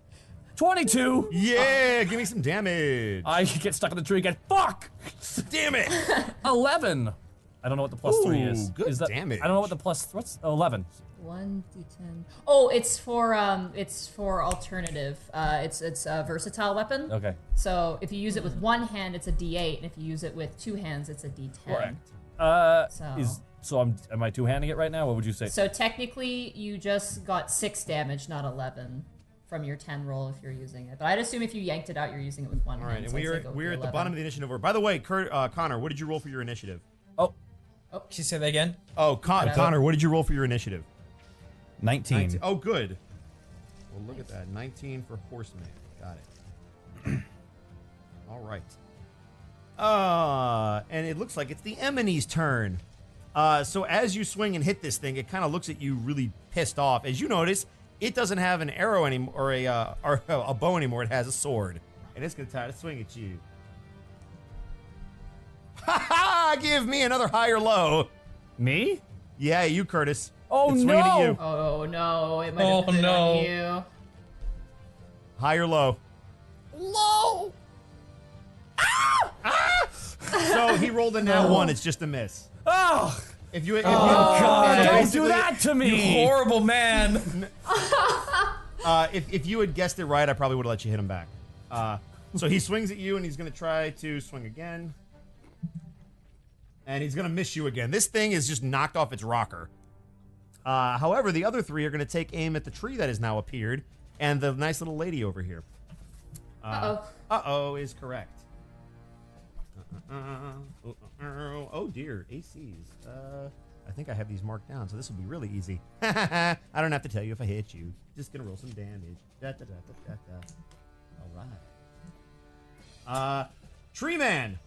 [SPEAKER 12] 22.
[SPEAKER 6] Yeah, give me some damage.
[SPEAKER 12] I get stuck in the tree again. Fuck!
[SPEAKER 6] Damn it!
[SPEAKER 12] 11. I don't know what the plus 3 is.
[SPEAKER 6] Good
[SPEAKER 12] is that,
[SPEAKER 6] damage.
[SPEAKER 12] I don't know what the plus. What's 11?
[SPEAKER 2] 1d10. Oh, it's for alternative. It's a versatile weapon.
[SPEAKER 12] Okay.
[SPEAKER 2] So if you use it with one hand, it's a d8, and if you use it with two hands, it's a d10.
[SPEAKER 12] Correct.
[SPEAKER 2] So
[SPEAKER 12] am I two-handing it right now? What would you say?
[SPEAKER 2] So technically, you just got 6 damage, not 11, from your 10 roll if you're using it. But I'd assume if you yanked it out, you're using it with one
[SPEAKER 6] All
[SPEAKER 2] hand.
[SPEAKER 6] right, and
[SPEAKER 2] so I'd say go
[SPEAKER 6] we're
[SPEAKER 2] with
[SPEAKER 6] at the bottom of the initiative order. By the way, Connor, what did you roll for your initiative?
[SPEAKER 1] Can you say that again?
[SPEAKER 6] Oh, Connor, what did you roll for your initiative?
[SPEAKER 10] 19.
[SPEAKER 6] Oh, good. Well, look at that. 19 for Horseman. Got it. All right. And it looks like it's the Eminie's turn. So as you swing and hit this thing, it kind of looks at you really pissed off. As you notice, it doesn't have an arrow anymore, or a bow anymore. It has a sword, and it's gonna try to swing at you. Ha ha! Give me another high or low.
[SPEAKER 12] Me?
[SPEAKER 6] Yeah, you, Curtis.
[SPEAKER 12] Oh,
[SPEAKER 6] it's swinging
[SPEAKER 12] no!
[SPEAKER 6] at you.
[SPEAKER 2] Oh no, it might have been on you.
[SPEAKER 6] High or low?
[SPEAKER 8] Low!
[SPEAKER 6] So he rolled a nat 1. It's just a miss.
[SPEAKER 12] Oh!
[SPEAKER 6] If you,
[SPEAKER 12] God, don't
[SPEAKER 6] basically-
[SPEAKER 12] do that to me!
[SPEAKER 1] You horrible man.
[SPEAKER 6] If you had guessed it right, I probably would have let you hit him back. So he swings at you, and he's going to try to swing again. And he's going to miss you again. This thing is just knocked off its rocker. However, the other 3 are going to take aim at the tree that has now appeared, and the nice little lady over here. Uh-oh is correct. Oh dear, ACs. I think I have these marked down, so this will be really easy. I don't have to tell you if I hit you. Just gonna roll some damage. All right. Tree Man.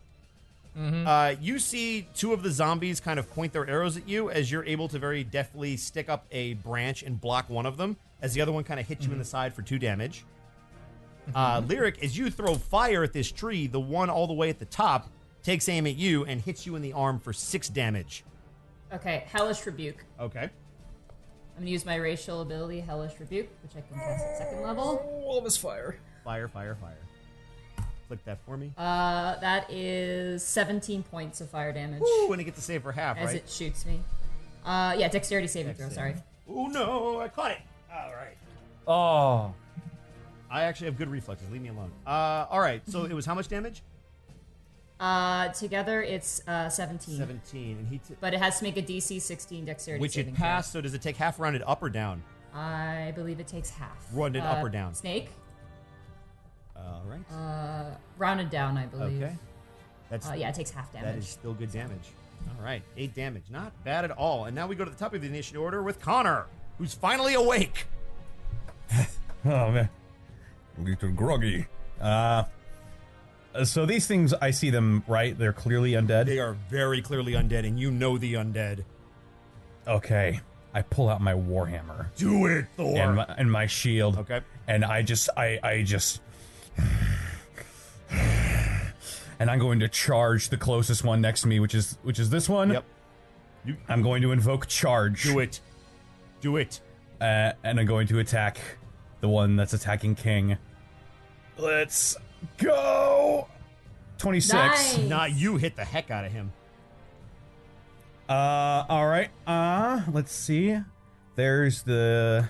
[SPEAKER 6] You see 2 of the zombies kind of point their arrows at you as you're able to very deftly stick up a branch and block one of them, as the other one kind of hits you in the side for 2 damage. Lyric, as you throw fire at this tree, the one all the way at the top takes aim at you and hits you in the arm for 6 damage.
[SPEAKER 2] Okay, Hellish Rebuke.
[SPEAKER 6] Okay.
[SPEAKER 2] I'm gonna use my racial ability, Hellish Rebuke, which I can cast at 2nd level.
[SPEAKER 1] All of his fire.
[SPEAKER 6] Fire. Click that for me.
[SPEAKER 2] That is 17 points of fire damage.
[SPEAKER 6] Ooh, and I get to save for half,
[SPEAKER 2] as
[SPEAKER 6] right?
[SPEAKER 2] it shoots me. Yeah, dexterity saving throw, sorry.
[SPEAKER 6] Oh no, I caught it. All right.
[SPEAKER 12] Oh.
[SPEAKER 6] I actually have good reflexes. Leave me alone. All right. So it was how much damage?
[SPEAKER 2] Together it's 17.
[SPEAKER 6] 17, and he.
[SPEAKER 2] But it has to make a DC 16 dexterity
[SPEAKER 6] Which
[SPEAKER 2] saving
[SPEAKER 6] it passed. So does it take half rounded up or down?
[SPEAKER 2] throw. I believe it takes half.
[SPEAKER 6] Rounded up or down?
[SPEAKER 2] Snake.
[SPEAKER 6] All right.
[SPEAKER 2] Rounded down, I believe.
[SPEAKER 6] Okay. That's
[SPEAKER 2] yeah, it takes half damage.
[SPEAKER 6] That is still good damage. All right, 8 damage. Not bad at all. And now we go to the top of the initiative order with Connor, who's finally awake.
[SPEAKER 10] Oh man,
[SPEAKER 11] A little groggy.
[SPEAKER 10] So these things, I see them, right? They're clearly undead.
[SPEAKER 6] They are very clearly undead, and you know the undead.
[SPEAKER 10] Okay, I pull out my warhammer.
[SPEAKER 6] Do it, Thor.
[SPEAKER 10] And my shield.
[SPEAKER 6] Okay.
[SPEAKER 10] And I just, and I'm going to charge the closest one next to me, which is this one.
[SPEAKER 6] Yep.
[SPEAKER 10] I'm going to invoke charge.
[SPEAKER 6] Do it. Do it.
[SPEAKER 10] And I'm going to attack the one that's attacking King. Let's go. 26.
[SPEAKER 2] Nice.
[SPEAKER 6] Nah, you hit the heck out of him.
[SPEAKER 10] All right. Let's see. There's the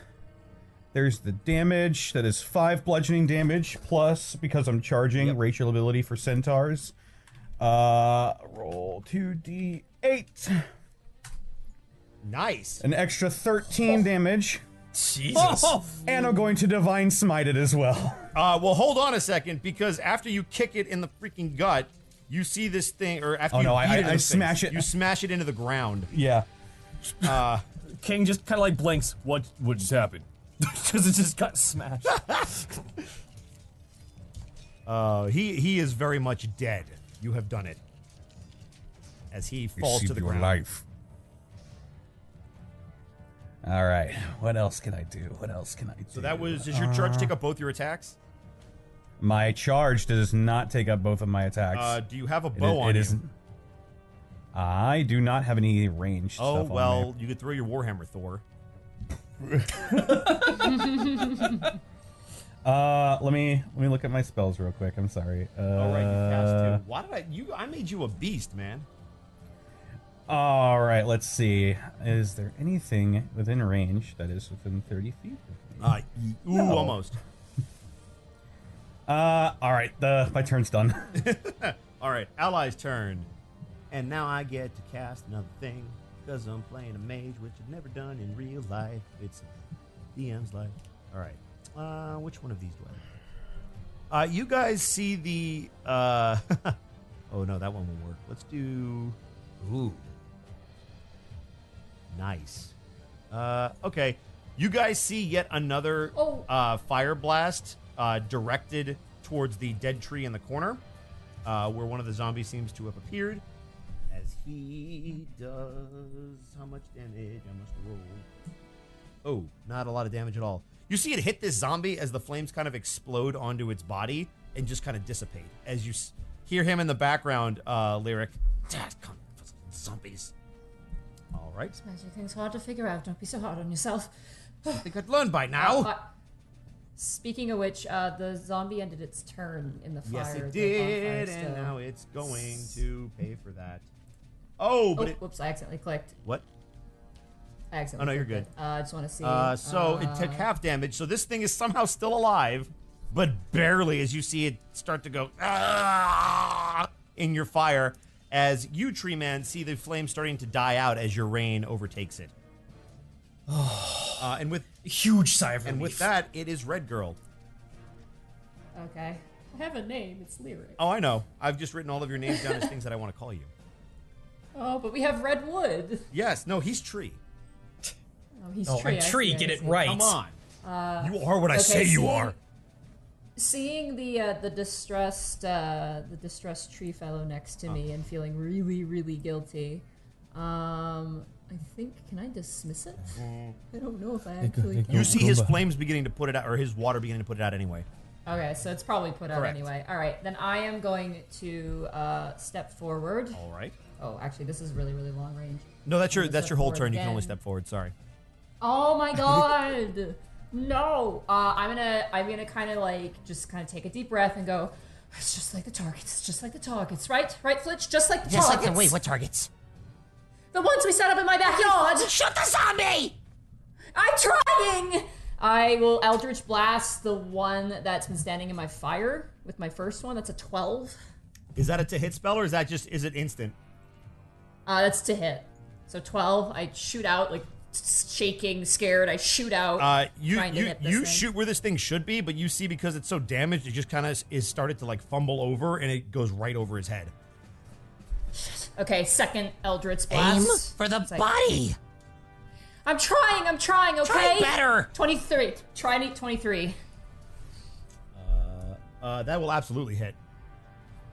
[SPEAKER 10] damage. That is 5 bludgeoning damage plus, because I'm charging, racial ability for centaurs. Roll 2d8.
[SPEAKER 6] Nice.
[SPEAKER 10] An extra 13 damage.
[SPEAKER 1] Jesus.
[SPEAKER 10] And I'm going to divine smite it as well.
[SPEAKER 6] Well, hold on a second, because after you kick it in the freaking gut, you see this thing, or after
[SPEAKER 10] I smash it.
[SPEAKER 6] You smash it into the ground.
[SPEAKER 10] Yeah.
[SPEAKER 12] King just kind of like blinks. What just happened? Because it just got smashed.
[SPEAKER 6] He is very much dead. You have done it. As he falls to the ground.
[SPEAKER 11] Life.
[SPEAKER 10] All right. What else can I do?
[SPEAKER 6] So that was, does your charge take up both your attacks?
[SPEAKER 10] My charge does not take up both of my attacks.
[SPEAKER 6] Do you have a bow on you?
[SPEAKER 10] I do not have any ranged stuff on
[SPEAKER 6] well, you could throw your Warhammer, Thor.
[SPEAKER 10] Let me look at my spells real quick. I'm sorry.
[SPEAKER 6] All right, you cast 2. Why did I made you a beast, man.
[SPEAKER 10] All right, let's see. Is there anything within range that is within 30 feet of me?
[SPEAKER 6] No. Almost.
[SPEAKER 10] All right, my turn's done.
[SPEAKER 6] All right, ally's turn. And now I get to cast another thing, because I'm playing a mage, which I've never done in real life. It's DM's life. All right, which one of these do I like? You guys see the, oh no, that one won't work. Let's do, ooh. Nice. Okay. You guys see yet another fire blast directed towards the dead tree in the corner, where one of the zombies seems to have appeared. As he does, how much damage? I must roll. Oh, not a lot of damage at all. You see it hit this zombie as the flames kind of explode onto its body and just kind of dissipate. As you hear him in the background, lyric, "Dad, come, zombies." All right.
[SPEAKER 9] This magic thing's hard to figure out. Don't be so hard on yourself.
[SPEAKER 6] I think I'd learn by now.
[SPEAKER 2] Speaking of which, the zombie ended its turn in the fire.
[SPEAKER 6] Yes, it did, and now it's going to pay for that. Oh, but
[SPEAKER 2] whoops! I accidentally clicked.
[SPEAKER 6] What?
[SPEAKER 2] I accidentally.
[SPEAKER 6] Oh no, you're
[SPEAKER 2] clicked
[SPEAKER 6] good.
[SPEAKER 2] it. I just want to see.
[SPEAKER 6] So it took half damage. So this thing is somehow still alive, but barely. As you see it start to go in your fire, as you, Tree Man, see the flame starting to die out as your rain overtakes it. And with
[SPEAKER 1] huge sigh of relief.
[SPEAKER 6] And with that, it is Red Girl.
[SPEAKER 2] Okay. I have a name. It's Lyric.
[SPEAKER 6] Oh, I know. I've just written all of your names down as things that I want to call you.
[SPEAKER 2] Oh, but we have Redwood.
[SPEAKER 6] Yes. No, he's Tree.
[SPEAKER 2] Oh, he's
[SPEAKER 1] Oh,
[SPEAKER 2] Tree.
[SPEAKER 1] and Tree, get it right.
[SPEAKER 6] Come on. You are what I say you are.
[SPEAKER 2] Seeing the distressed tree fellow next to me and feeling really, really guilty, I think, can I dismiss it? I don't know if I actually can.
[SPEAKER 6] You see his flames beginning to put it out, or his water beginning to put it out anyway.
[SPEAKER 2] Okay, so it's probably put out
[SPEAKER 6] Correct.
[SPEAKER 2] anyway. All right, then I am going to step forward.
[SPEAKER 6] All right.
[SPEAKER 2] Oh, actually, this is really, really long range.
[SPEAKER 6] No, that's your
[SPEAKER 2] I'm gonna step
[SPEAKER 6] whole
[SPEAKER 2] forward
[SPEAKER 6] turn. You can
[SPEAKER 2] again.
[SPEAKER 6] only step forward. Sorry.
[SPEAKER 2] Oh my god! No! I'm gonna kind of like just kind of take a deep breath and go. It's just like the targets. It's just like the targets, right? Right, Flitch? Just like the targets.
[SPEAKER 8] Wait, what targets?
[SPEAKER 2] The ones we set up in my backyard.
[SPEAKER 8] Shoot the zombie!
[SPEAKER 2] I'm trying. I will Eldritch Blast the one that's been standing in my fire with my first one. That's a 12.
[SPEAKER 6] Is that a to hit spell, or is it instant?
[SPEAKER 2] That's to hit. So 12. I shoot out like shaking, scared. I shoot out. Trying to hit this
[SPEAKER 6] you
[SPEAKER 2] thing.
[SPEAKER 6] shoot where this thing should be, but you see because it's so damaged, it just kind of is started to like fumble over, and it goes right over his head.
[SPEAKER 2] Okay, second Eldritch
[SPEAKER 8] Aim
[SPEAKER 2] Blast.
[SPEAKER 8] for the
[SPEAKER 2] It's like-
[SPEAKER 8] body.
[SPEAKER 2] I'm trying, okay?
[SPEAKER 8] Try better.
[SPEAKER 2] 23. Try 23.
[SPEAKER 6] That will absolutely hit.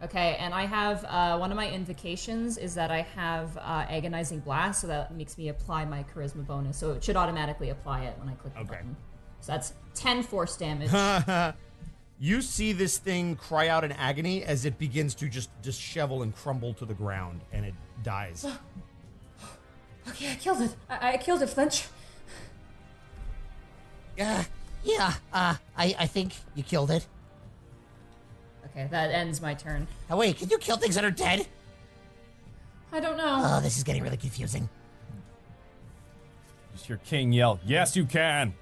[SPEAKER 2] Okay, and I have one of my invocations is that I have Agonizing Blast, so that makes me apply my Charisma bonus. So it should automatically apply it when I click the button. So that's 10 force damage.
[SPEAKER 6] You see this thing cry out in agony as it begins to just dishevel and crumble to the ground, and it dies.
[SPEAKER 9] Okay, I killed it. I killed it, Flinch.
[SPEAKER 8] I think you killed it.
[SPEAKER 2] Okay, that ends my turn.
[SPEAKER 8] Oh, wait, can you kill things that are dead?
[SPEAKER 9] I don't know.
[SPEAKER 8] Oh, this is getting really confusing.
[SPEAKER 12] Just hear King yell, "Yes, you can."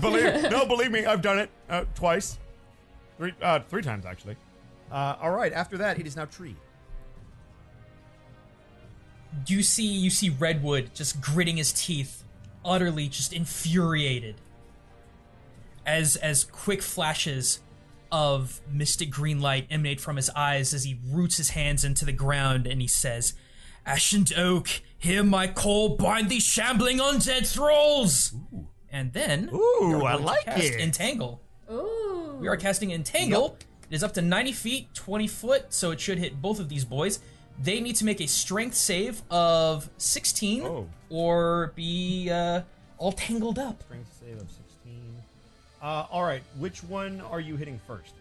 [SPEAKER 6] Believe me, I've done it twice. Three times, actually. All right, after that, it is now Tree.
[SPEAKER 1] You see Redwood just gritting his teeth, utterly just infuriated. As quick flashes of mystic green light emanate from his eyes as he roots his hands into the ground and he says, "Ashen Oak, hear my call, bind these shambling undead thralls!" Ooh. And then
[SPEAKER 6] I like it.
[SPEAKER 1] Entangle.
[SPEAKER 2] Ooh.
[SPEAKER 1] We are casting Entangle. Yep. It is up to 90 feet, 20 foot, so it should hit both of these boys. They need to make a strength save of 16 or be all tangled up.
[SPEAKER 6] Strength save of 16. All right, which one are you hitting first?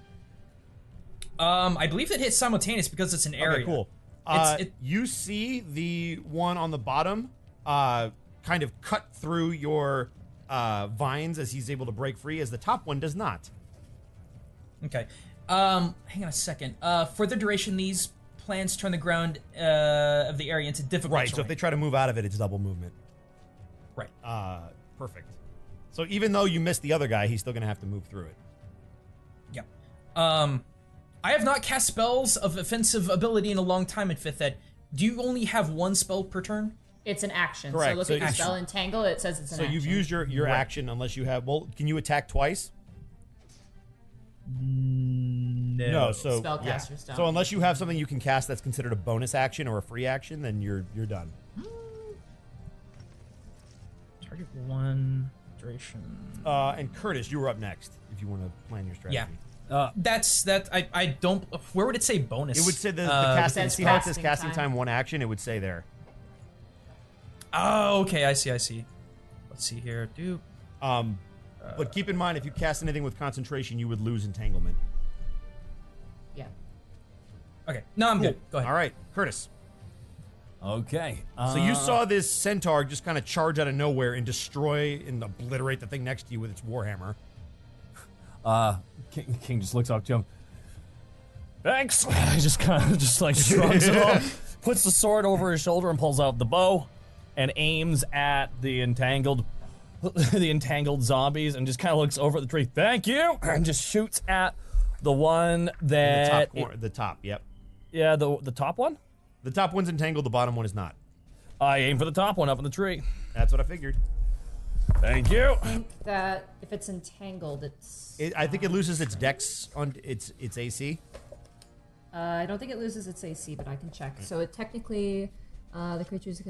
[SPEAKER 1] I believe it hits simultaneous because it's an area.
[SPEAKER 6] Okay, cool. You see the one on the bottom kind of cut through your vines as he's able to break free, as the top one does not.
[SPEAKER 1] Okay. Hang on a second. For the duration, these plants turn the ground of the area into difficult
[SPEAKER 6] Right,
[SPEAKER 1] terrain.
[SPEAKER 6] so if they try to move out of it, it's double movement.
[SPEAKER 1] Right.
[SPEAKER 6] Perfect. So even though you missed the other guy, he's still going to have to move through it.
[SPEAKER 1] Yep. I have not cast spells of offensive ability in a long time in 5th Ed. Do you only have one spell per turn?
[SPEAKER 2] It's an action.
[SPEAKER 6] Correct.
[SPEAKER 2] So look at your spell Entangle, it says it's an action.
[SPEAKER 6] So you've used your action unless you have... Well, can you attack twice? No. So
[SPEAKER 2] Spellcasters don't.
[SPEAKER 6] So unless you have something you can cast that's considered a bonus action or a free action, then you're done.
[SPEAKER 1] Target 1 duration.
[SPEAKER 6] And Curtis, you were up next if you want to plan your strategy.
[SPEAKER 1] Yeah. I don't. Where would it say bonus?
[SPEAKER 6] It would say the casting. See how it says casting time 1 action? It would say there.
[SPEAKER 1] Oh, okay. I see. Let's see here.
[SPEAKER 6] But keep in mind, if you cast anything with concentration, you would lose entanglement.
[SPEAKER 2] Yeah.
[SPEAKER 1] Okay. No, I'm good. Go ahead.
[SPEAKER 6] All right, Curtis.
[SPEAKER 12] Okay.
[SPEAKER 6] So you saw this centaur just kind of charge out of nowhere and destroy and obliterate the thing next to you with its warhammer.
[SPEAKER 12] King just looks up to him. Thanks. He just kind of just like shrugs it off, puts the sword over his shoulder and pulls out the bow, and aims at the entangled zombies, and just kind of looks over at the tree. Thank you, and just shoots at the one that
[SPEAKER 6] The top. Yep.
[SPEAKER 12] Yeah, the top one.
[SPEAKER 6] The top one's entangled. The bottom one is not.
[SPEAKER 12] I aim for the top one up in the tree.
[SPEAKER 6] That's what I figured.
[SPEAKER 12] Thank you.
[SPEAKER 2] I think that if it's entangled, it's.
[SPEAKER 6] I think it loses its dex on its AC.
[SPEAKER 2] I don't think it loses its AC, but I can check. So it technically, the creatures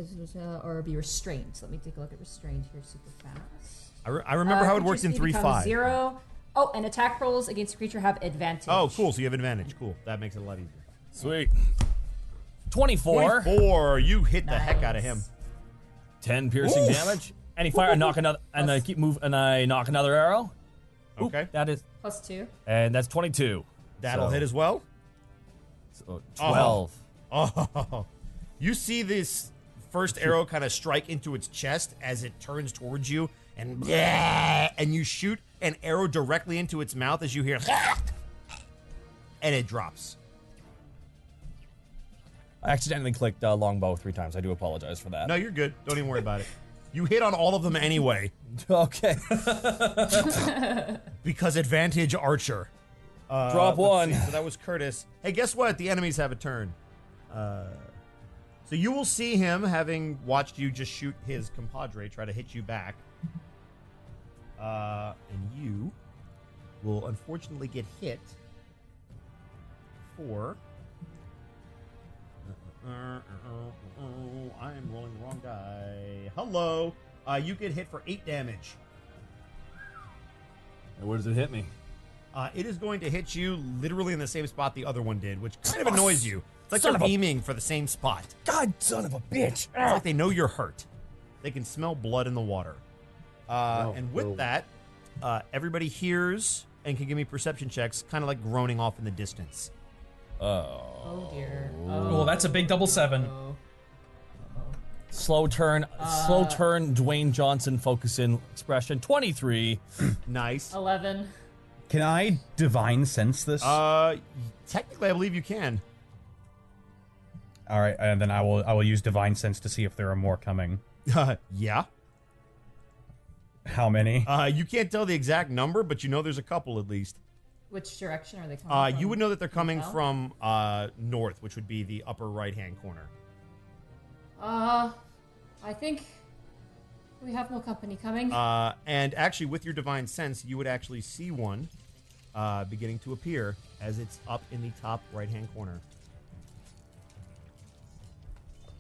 [SPEAKER 2] or be restrained. So let me take a look at restrained here super fast.
[SPEAKER 6] I remember how it works in 3.5.
[SPEAKER 2] 0. Oh, and attack rolls against a creature have advantage.
[SPEAKER 6] Oh, cool. So you have advantage. Cool. That makes it a lot easier.
[SPEAKER 12] Sweet. 24.
[SPEAKER 6] 24. You hit the heck out of him.
[SPEAKER 12] 10 piercing damage. And he fire and knock another, and I keep moving, and I knock another arrow.
[SPEAKER 6] Okay.
[SPEAKER 12] That is
[SPEAKER 2] +2.
[SPEAKER 12] And that's 22.
[SPEAKER 6] That'll hit as well.
[SPEAKER 12] So 12.
[SPEAKER 6] Oh. You see this first arrow kind of strike into its chest as it turns towards you, and you shoot an arrow directly into its mouth as you hear, and it drops.
[SPEAKER 12] I accidentally clicked longbow 3 times. I do apologize for that.
[SPEAKER 6] No, you're good. Don't even worry about it. You hit on all of them anyway.
[SPEAKER 12] Okay.
[SPEAKER 6] Because advantage archer.
[SPEAKER 12] Drop 1.
[SPEAKER 6] So that was Curtis. Hey, guess what? The enemies have a turn. So you will see him, having watched you just shoot his compadre, try to hit you back. And you will unfortunately get hit for I am rolling the wrong die. Hello. You get hit for 8 damage.
[SPEAKER 12] And where does it hit me?
[SPEAKER 6] It is going to hit you literally in the same spot the other one did, which kind of annoys you. It's like
[SPEAKER 12] Son
[SPEAKER 6] they're
[SPEAKER 12] of a-
[SPEAKER 6] aiming for the same spot.
[SPEAKER 12] God, son of a bitch!
[SPEAKER 6] It's like they know you're hurt. They can smell blood in the water. And with that, everybody hears and can give me perception checks, kind of like groaning off in the distance.
[SPEAKER 2] Oh dear.
[SPEAKER 1] Oh, that's a big double 7.
[SPEAKER 12] Slow turn, Dwayne Johnson focus in expression. 23.
[SPEAKER 6] Nice.
[SPEAKER 2] 11.
[SPEAKER 10] Can I divine sense this?
[SPEAKER 6] Technically, I believe you can.
[SPEAKER 10] All right, and then I will use divine sense to see if there are more coming.
[SPEAKER 6] Yeah.
[SPEAKER 10] How many?
[SPEAKER 6] You can't tell the exact number, but you know there's a couple at least.
[SPEAKER 2] Which direction are they coming from?
[SPEAKER 6] You would know that they're coming
[SPEAKER 2] tell?
[SPEAKER 6] from north, which would be the upper right-hand corner.
[SPEAKER 2] I think we have more company coming.
[SPEAKER 6] And actually, with your divine sense, you would actually see one beginning to appear as it's up in the top right-hand corner.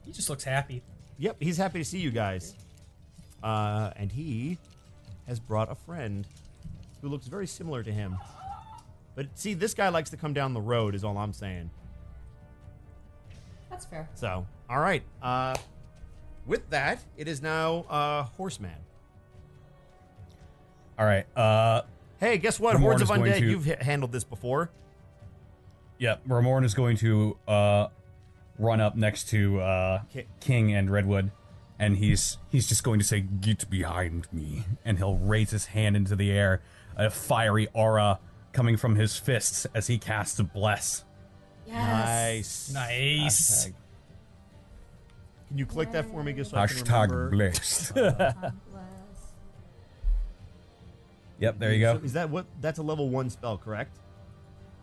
[SPEAKER 1] He just looks happy.
[SPEAKER 6] Yep, he's happy to see you guys. And he has brought a friend who looks very similar to him. But see, this guy likes to come down the road, is all I'm saying.
[SPEAKER 2] That's fair.
[SPEAKER 6] So, all right. With that, it is now Horseman.
[SPEAKER 10] All right.
[SPEAKER 6] Hey, guess what?
[SPEAKER 10] Ramorn
[SPEAKER 6] Hordes of
[SPEAKER 10] is going
[SPEAKER 6] Undead,
[SPEAKER 10] to-
[SPEAKER 6] you've handled this before.
[SPEAKER 10] Yep, Ramorn is going to run up next to King and Redwood, and he's just going to say, "Get behind me," and he'll raise his hand into the air, a fiery aura coming from his fists as he casts Bless.
[SPEAKER 2] Yes.
[SPEAKER 1] Nice.
[SPEAKER 6] Hashtag. Can you click that for me, just so I can
[SPEAKER 11] Hashtag
[SPEAKER 6] remember?
[SPEAKER 11] blessed.
[SPEAKER 10] Yep, there you go.
[SPEAKER 6] So is that what? That's a level 1 spell, correct?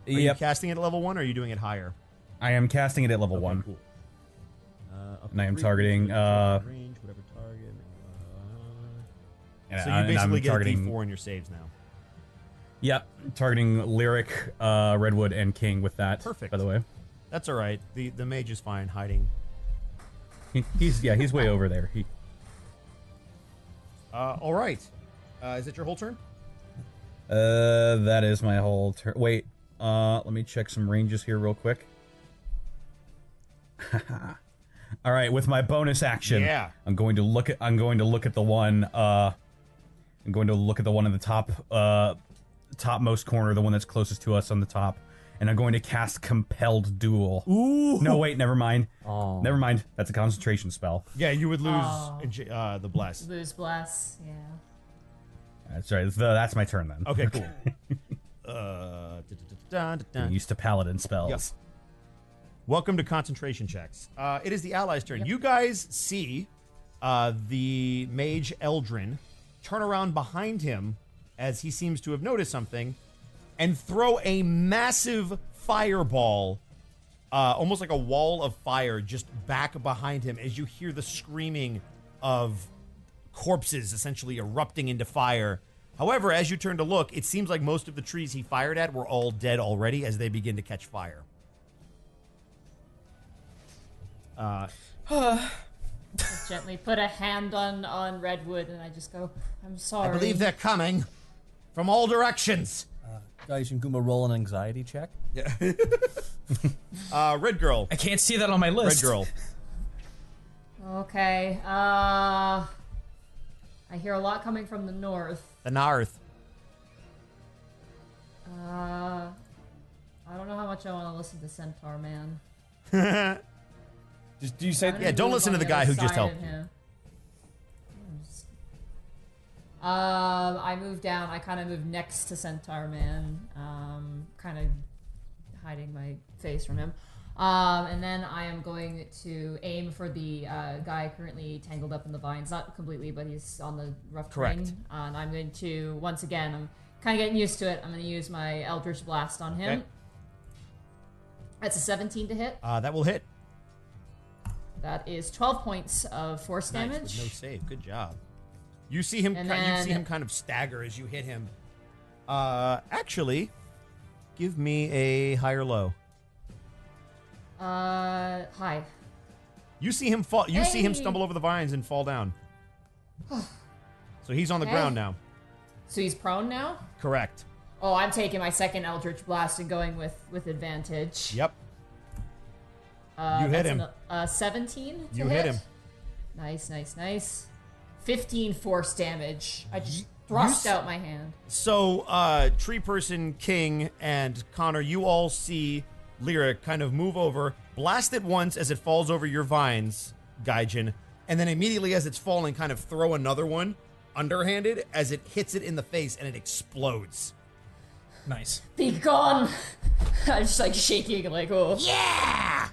[SPEAKER 6] Are you
[SPEAKER 10] Yep,
[SPEAKER 6] casting it at level 1, or are you doing it higher?
[SPEAKER 10] I am casting it at level 1.
[SPEAKER 6] Cool. Up
[SPEAKER 10] And I
[SPEAKER 6] to
[SPEAKER 10] am
[SPEAKER 6] 3
[SPEAKER 10] targeting,
[SPEAKER 6] range, whatever target.
[SPEAKER 10] And
[SPEAKER 6] So you
[SPEAKER 10] I'm
[SPEAKER 6] basically get
[SPEAKER 10] targeting,
[SPEAKER 6] a D4 in your saves now.
[SPEAKER 10] Yep, targeting Lyric, Redwood, and King with that.
[SPEAKER 6] Perfect.
[SPEAKER 10] By the way,
[SPEAKER 6] That's all right. The mage is fine hiding.
[SPEAKER 10] he's way over there.
[SPEAKER 6] All right. Is it your whole turn?
[SPEAKER 10] That is my whole turn. Wait, let me check some ranges here real quick. All right, with my bonus action,
[SPEAKER 6] Yeah.
[SPEAKER 10] I'm going to look at the one. I'm going to look at the one in the top, topmost corner, the one that's closest to us on the top, and I'm going to cast Compelled Duel.
[SPEAKER 12] Ooh.
[SPEAKER 10] No, wait, never mind.
[SPEAKER 12] Oh.
[SPEAKER 10] Never mind. That's a concentration spell.
[SPEAKER 6] Yeah, you would lose
[SPEAKER 2] Oh.
[SPEAKER 6] the bless.
[SPEAKER 2] Lose bless. Yeah.
[SPEAKER 10] That's right. That's my turn then.
[SPEAKER 6] Okay, cool.
[SPEAKER 10] I'm used to paladin spells.
[SPEAKER 6] Yep. Welcome to concentration checks. It is the allies' turn. You guys see the mage Eldrin turn around behind him as he seems to have noticed something and throw a massive fireball, almost like a wall of fire, just back behind him as you hear the screaming of corpses essentially erupting into fire. However, as you turn to look, it seems like most of the trees he fired at were all dead already as they begin to catch fire.
[SPEAKER 2] I gently put a hand on Redwood and I just go, I'm sorry.
[SPEAKER 6] I believe they're coming from all directions.
[SPEAKER 12] Guys, you can roll an anxiety check.
[SPEAKER 6] Yeah. Red girl.
[SPEAKER 1] I can't see that on my list.
[SPEAKER 6] Red girl.
[SPEAKER 2] Okay. I hear a lot coming from the north.
[SPEAKER 6] The Narth.
[SPEAKER 2] I don't know how much I want to listen to Centaur Man.
[SPEAKER 12] Just do you say?
[SPEAKER 2] I'm gonna
[SPEAKER 6] Yeah, don't
[SPEAKER 2] move
[SPEAKER 6] listen to
[SPEAKER 2] on
[SPEAKER 6] the
[SPEAKER 2] the
[SPEAKER 6] guy
[SPEAKER 2] other
[SPEAKER 6] who just
[SPEAKER 2] side
[SPEAKER 6] helped
[SPEAKER 2] of
[SPEAKER 6] you.
[SPEAKER 2] him. I moved down. I kind of moved next to Centaur Man, kind of hiding my face from him. And then I am going to aim for the guy currently tangled up in the vines. Not completely, but he's on the rough terrain.
[SPEAKER 6] Correct.
[SPEAKER 2] And I'm going to, once again, I'm kind of getting used to it. I'm going to use my Eldritch Blast on him.
[SPEAKER 6] Okay.
[SPEAKER 2] That's a 17 to hit.
[SPEAKER 6] That will hit.
[SPEAKER 2] That is 12 points of force
[SPEAKER 6] Nice,
[SPEAKER 2] damage.
[SPEAKER 6] with no save. Good job. You see him.
[SPEAKER 2] And
[SPEAKER 6] You see
[SPEAKER 2] then-
[SPEAKER 6] him kind of stagger as you hit him. Actually, give me a high or low.
[SPEAKER 2] High.
[SPEAKER 6] You see him fall. You see him
[SPEAKER 2] Hey.
[SPEAKER 6] stumble over the vines and fall down. So he's on the
[SPEAKER 2] Okay.
[SPEAKER 6] ground now.
[SPEAKER 2] So he's prone now?
[SPEAKER 6] Correct.
[SPEAKER 2] Oh, I'm taking my second Eldritch Blast and going with advantage.
[SPEAKER 6] Yep. You hit
[SPEAKER 2] That's
[SPEAKER 6] him.
[SPEAKER 2] 17 to
[SPEAKER 6] You hit him.
[SPEAKER 2] Nice, nice, nice. 15 force damage. I just thrust out my hand.
[SPEAKER 6] So, Tree Person, King, and Connor, you all see Lyra kind of move over, blast it once as it falls over your vines, Gaijin, and then immediately as it's falling, kind of throw another one underhanded as it hits it in the face and it explodes.
[SPEAKER 1] Nice.
[SPEAKER 2] Be gone! I'm just like shaking, like, oh.
[SPEAKER 8] Yeah!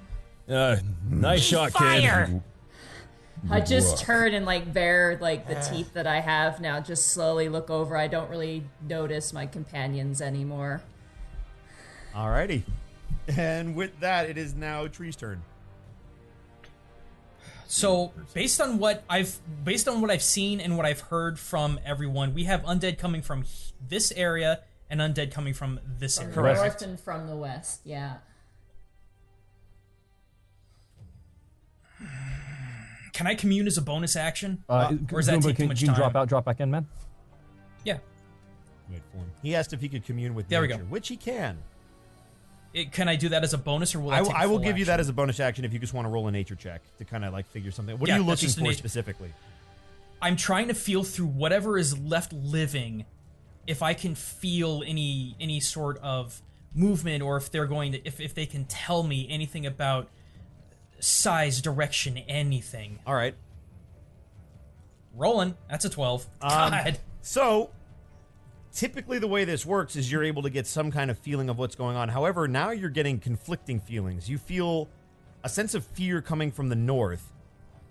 [SPEAKER 12] Nice shot, kid.
[SPEAKER 2] I just turn and like bare like the teeth that I have now, just slowly look over. I don't really notice my companions anymore.
[SPEAKER 6] Alrighty. And with that, it is now Tree's turn.
[SPEAKER 1] So based on what I've seen and what I've heard from everyone, we have undead coming from this area and undead coming from this area.
[SPEAKER 2] From the north and from the west, yeah.
[SPEAKER 1] Can I commune as a bonus action?
[SPEAKER 12] Or
[SPEAKER 1] is that take too much time?
[SPEAKER 12] Drop back in, man?
[SPEAKER 1] Yeah.
[SPEAKER 6] Wait for him. He asked if he could commune with
[SPEAKER 1] There we
[SPEAKER 6] nature,
[SPEAKER 1] go.
[SPEAKER 6] which he can.
[SPEAKER 1] Can I do that as a bonus, or will I take
[SPEAKER 6] I will
[SPEAKER 1] full
[SPEAKER 6] give you
[SPEAKER 1] action?
[SPEAKER 6] that as a bonus action if you just want to roll a nature check to kind of like figure something. What
[SPEAKER 1] Yeah,
[SPEAKER 6] are you
[SPEAKER 1] that's
[SPEAKER 6] looking
[SPEAKER 1] just a
[SPEAKER 6] for
[SPEAKER 1] nature-
[SPEAKER 6] specifically?
[SPEAKER 1] I'm trying to feel through whatever is left living, if I can feel any sort of movement, or if they're going to, if they can tell me anything about size, direction, anything.
[SPEAKER 6] All right.
[SPEAKER 1] Rolling. That's a 12. God.
[SPEAKER 6] So, typically the way this works is you're able to get some kind of feeling of what's going on. However, now you're getting conflicting feelings. You feel a sense of fear coming from the north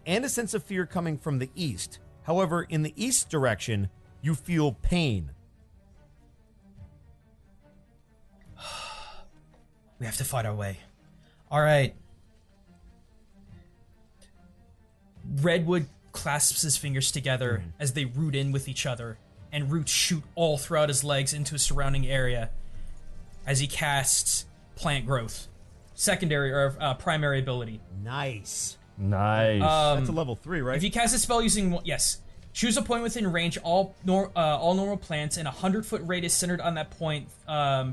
[SPEAKER 6] and a sense of fear coming from the east. However, in the east direction, you feel pain.
[SPEAKER 1] We have to fight our way. All right. Redwood clasps his fingers together as they root in with each other, and roots shoot all throughout his legs into a surrounding area as he casts Plant Growth. Secondary or primary ability.
[SPEAKER 6] Nice.
[SPEAKER 12] Nice.
[SPEAKER 6] That's a level 3, right?
[SPEAKER 1] If you cast a spell using yes, choose a point within range. All normal plants in a 100-foot radius centered on that point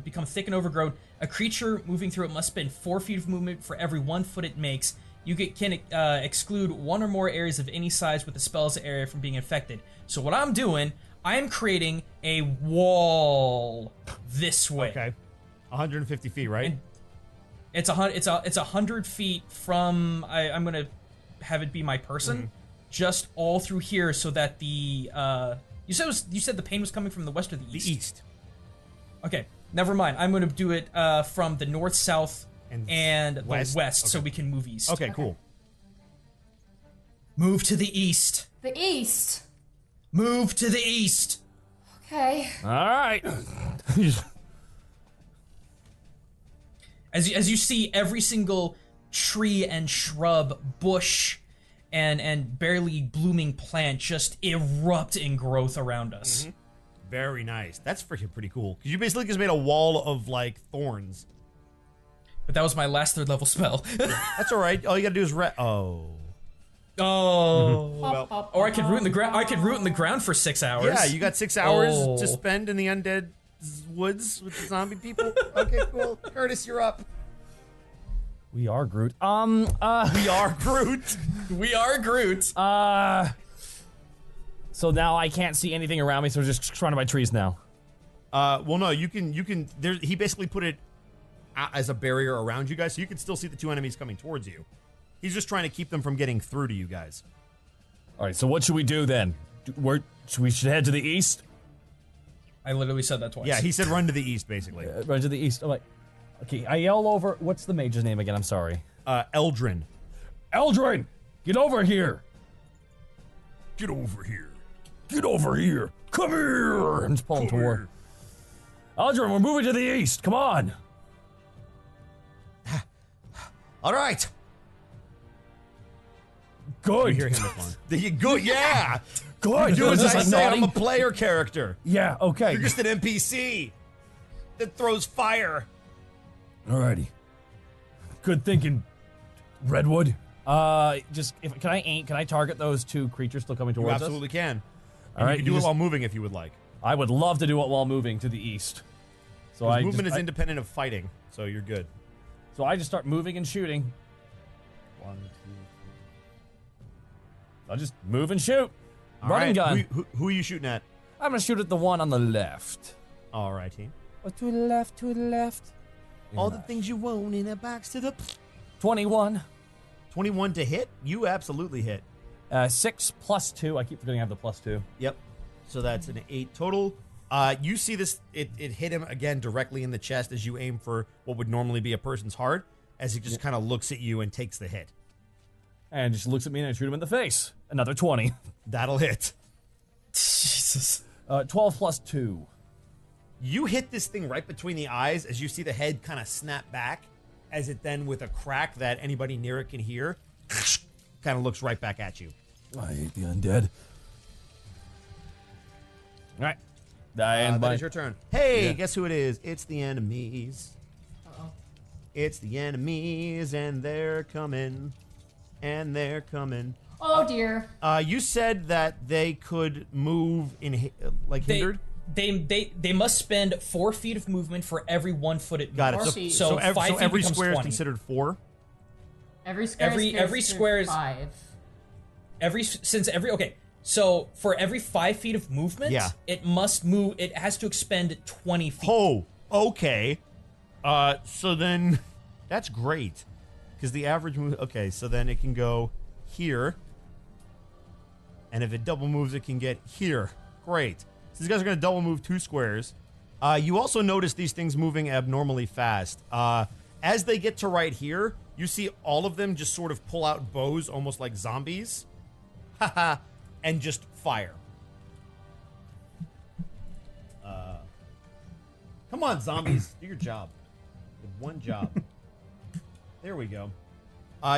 [SPEAKER 1] become thick and overgrown. A creature moving through it must spend 4 feet of movement for every 1 foot it makes. You can exclude 1 or more areas of any size with the spell's area from being infected. So what I'm doing, I am creating a wall this way.
[SPEAKER 6] Okay. 150 feet, right?
[SPEAKER 1] And it's 100 feet from. I'm gonna have it be my person, just all through here, so that the you said the pain was coming from the west or the east.
[SPEAKER 6] The east.
[SPEAKER 1] Okay, never mind. I'm gonna do it from the north, south, and the west, so we can move east.
[SPEAKER 6] Okay, cool.
[SPEAKER 1] Move to the east.
[SPEAKER 2] The east.
[SPEAKER 1] Move to the east.
[SPEAKER 2] Okay.
[SPEAKER 12] All right.
[SPEAKER 1] As you see, every single tree and shrub, bush, and barely blooming plant just erupt in growth around us.
[SPEAKER 6] Very nice. That's freaking pretty cool. Because you basically just made a wall of, like, thorns.
[SPEAKER 1] But that was my last 3rd level spell.
[SPEAKER 6] That's all right. All you gotta do is
[SPEAKER 1] Oh.
[SPEAKER 6] Well,
[SPEAKER 1] Or I could root in the ground. I could root in the ground for 6 hours.
[SPEAKER 6] yeah, you got 6 hours
[SPEAKER 1] Oh.
[SPEAKER 6] to spend in the undead woods with the zombie people. Okay, cool. Curtis, you're up.
[SPEAKER 12] We are Groot.
[SPEAKER 6] We are Groot.
[SPEAKER 1] We are Groot.
[SPEAKER 12] So now I can't see anything around me, so we're just surrounded by trees now.
[SPEAKER 6] Well, no, you can. He basically put it as a barrier around you guys, so you can still see the 2 enemies coming towards you. He's just trying to keep them from getting through to you guys.
[SPEAKER 12] All right, so what should we do then? We should head to the east?
[SPEAKER 1] I literally said that twice.
[SPEAKER 6] Yeah, he said run to the east, basically.
[SPEAKER 12] Run to the east. I'm like, okay, I yell over. What's the mage's name again? I'm sorry.
[SPEAKER 6] Eldrin.
[SPEAKER 12] Eldrin, get over here.
[SPEAKER 11] Get over here.
[SPEAKER 12] Get over here. Come here. I'm just pulling toward. Eldrin, we're moving to the east. Come on.
[SPEAKER 6] All right.
[SPEAKER 12] Good.
[SPEAKER 6] You hear him Good, yeah.
[SPEAKER 12] Good.
[SPEAKER 6] Do as
[SPEAKER 12] Is this
[SPEAKER 6] I
[SPEAKER 12] a
[SPEAKER 6] say. I'm a
[SPEAKER 12] nodding?
[SPEAKER 6] player character.
[SPEAKER 12] Yeah, okay.
[SPEAKER 6] You're just an NPC that throws fire.
[SPEAKER 12] Alrighty. Good thinking, Redwood. Can I target those two creatures still coming
[SPEAKER 6] You
[SPEAKER 12] towards us?
[SPEAKER 6] absolutely can.
[SPEAKER 12] All
[SPEAKER 6] And
[SPEAKER 12] right,
[SPEAKER 6] you can do it while moving if you would like.
[SPEAKER 12] I would love to do it while moving to the east. So
[SPEAKER 6] Movement is independent of fighting, so you're good.
[SPEAKER 12] So I just start moving and shooting. 1, 2, 3. I'll just move and shoot.
[SPEAKER 6] All
[SPEAKER 12] Running
[SPEAKER 6] right,
[SPEAKER 12] gun.
[SPEAKER 6] Who are you shooting at?
[SPEAKER 12] I'm gonna shoot at the one on the left.
[SPEAKER 6] All right, team.
[SPEAKER 12] Oh, to the left, to the left.
[SPEAKER 6] All the things you want in a box to the...
[SPEAKER 12] 21.
[SPEAKER 6] 21 to hit? You absolutely hit.
[SPEAKER 12] 6 plus 2. I keep forgetting I have the plus 2.
[SPEAKER 6] Yep. So that's an 8 total. You see this, it hit him again directly in the chest as you aim for what would normally be a person's heart, as he just kind of looks at you and takes the hit.
[SPEAKER 12] And just looks at me and I shoot him in the face. Another 20.
[SPEAKER 6] That'll hit.
[SPEAKER 1] Jesus.
[SPEAKER 12] 12 plus 2.
[SPEAKER 6] You hit this thing right between the eyes as you see the head kind of snap back, as it then, with a crack that anybody near it can hear, kind of looks right back at you.
[SPEAKER 12] I hate the undead. All right.
[SPEAKER 6] That is your turn. Hey,
[SPEAKER 12] Yeah.
[SPEAKER 6] guess who it is? It's the enemies.
[SPEAKER 2] Uh-oh.
[SPEAKER 6] It's the enemies, and they're coming. And they're coming.
[SPEAKER 2] Oh dear.
[SPEAKER 6] You said that they could move in hindered.
[SPEAKER 1] They must spend 4 feet of movement for every 1 foot it moves.
[SPEAKER 6] Got it. So,
[SPEAKER 1] So 5 feet
[SPEAKER 6] every
[SPEAKER 1] becomes
[SPEAKER 6] square
[SPEAKER 1] 20.
[SPEAKER 6] is considered 4.
[SPEAKER 2] Every square
[SPEAKER 1] Every
[SPEAKER 2] is
[SPEAKER 1] square is
[SPEAKER 2] 5.
[SPEAKER 1] So for every 5 feet of movement,
[SPEAKER 6] Yeah.
[SPEAKER 1] it must move. It has to expend 20 feet.
[SPEAKER 6] Oh, okay. So then that's great, because the average move. Okay, so then it can go here, and if it double moves, it can get here. Great. So these guys are going to double move 2 squares. You also notice these things moving abnormally fast. As they get to right here, you see all of them just sort of pull out bows, almost like zombies, haha, and just fire. Come on, zombies, do your job. You have one job. There we go.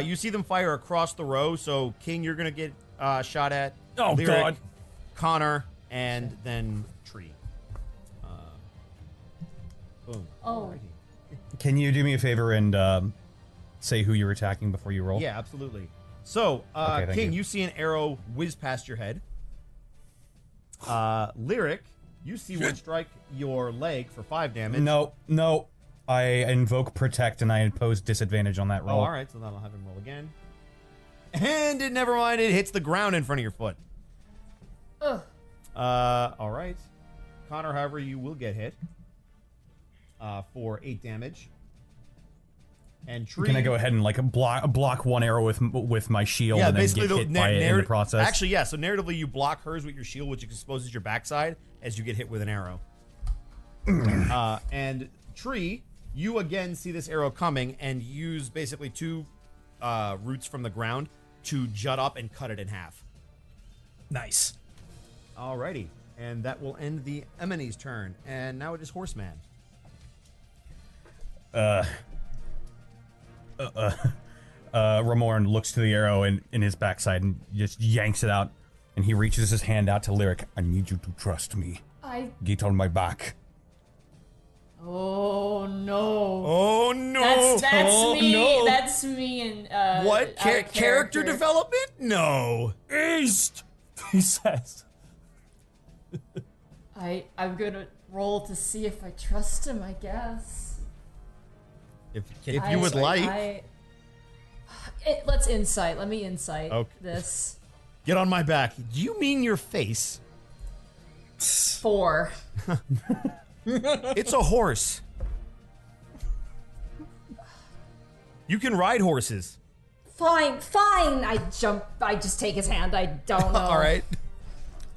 [SPEAKER 6] You see them fire across the row. So King, you're gonna get shot at.
[SPEAKER 12] Oh,
[SPEAKER 6] Lyric,
[SPEAKER 12] God.
[SPEAKER 6] Connor, and then Tree. Boom.
[SPEAKER 2] Oh.
[SPEAKER 10] Can you do me a favor and say who you're attacking before you roll?
[SPEAKER 6] Yeah, absolutely. So,
[SPEAKER 10] Okay, thank
[SPEAKER 6] King,
[SPEAKER 10] you.
[SPEAKER 6] you see an arrow whiz past your head. Lyric, you see one strike your leg for 5 damage.
[SPEAKER 10] No. I invoke protect and I impose disadvantage on that roll.
[SPEAKER 6] Oh, all right. So then I'll have him roll again. And never mind, it hits the ground in front of your foot.
[SPEAKER 2] Ugh.
[SPEAKER 6] All right. Connor, however, you will get hit for 8 damage. And Tree.
[SPEAKER 10] Can I go ahead and like block one arrow with my shield
[SPEAKER 6] Yeah,
[SPEAKER 10] and then
[SPEAKER 6] basically
[SPEAKER 10] get hit by it in the process?
[SPEAKER 6] Actually, yeah. So narratively, you block hers with your shield, which exposes your backside as you get hit with an arrow. And Tree, you again see this arrow coming and use basically 2 roots from the ground to jut up and cut it in half.
[SPEAKER 1] Nice.
[SPEAKER 6] Alrighty, and that will end the Eminemy's turn. And now it is Horseman.
[SPEAKER 10] Ramorn looks to the arrow in his backside and just yanks it out, and he reaches his hand out to Lyric. I need you to trust me. Get on my back.
[SPEAKER 2] Oh no.
[SPEAKER 6] Oh no.
[SPEAKER 2] That's
[SPEAKER 1] Oh,
[SPEAKER 2] me.
[SPEAKER 1] no.
[SPEAKER 2] That's me and
[SPEAKER 6] What?
[SPEAKER 2] out of
[SPEAKER 6] Character development? No.
[SPEAKER 12] East, he says.
[SPEAKER 2] I'm gonna roll to see if I trust him, I guess.
[SPEAKER 6] If you would like.
[SPEAKER 2] Let's insight. Let me insight
[SPEAKER 6] Okay.
[SPEAKER 2] this.
[SPEAKER 6] Get on my back. Do you mean your face?
[SPEAKER 2] 4.
[SPEAKER 6] It's a horse. You can ride horses.
[SPEAKER 9] Fine. I just take his hand. I don't know.
[SPEAKER 6] All right.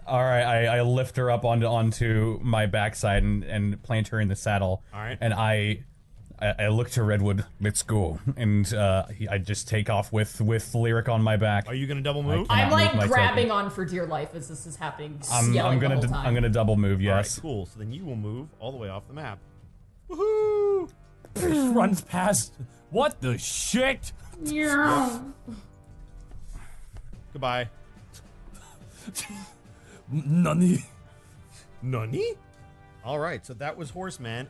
[SPEAKER 10] I lift her up onto my backside and plant her in the saddle.
[SPEAKER 6] All right.
[SPEAKER 10] And I look to Redwood. Let's go. And I just take off with Lyric on my back.
[SPEAKER 6] Are you gonna double move?
[SPEAKER 10] I
[SPEAKER 2] I'm
[SPEAKER 10] cannot
[SPEAKER 2] like
[SPEAKER 10] move my
[SPEAKER 2] grabbing
[SPEAKER 10] token.
[SPEAKER 2] on for dear life as this is happening.
[SPEAKER 10] I'm
[SPEAKER 2] yelling the
[SPEAKER 10] gonna
[SPEAKER 2] whole time.
[SPEAKER 10] I'm gonna double move.
[SPEAKER 6] All right,
[SPEAKER 10] Yes.
[SPEAKER 6] cool. So then you will move all the way off the map. Woohoo!
[SPEAKER 12] Runs past. What the shit?
[SPEAKER 6] Goodbye.
[SPEAKER 12] Nani?
[SPEAKER 6] Nani? All right, so that was Horseman.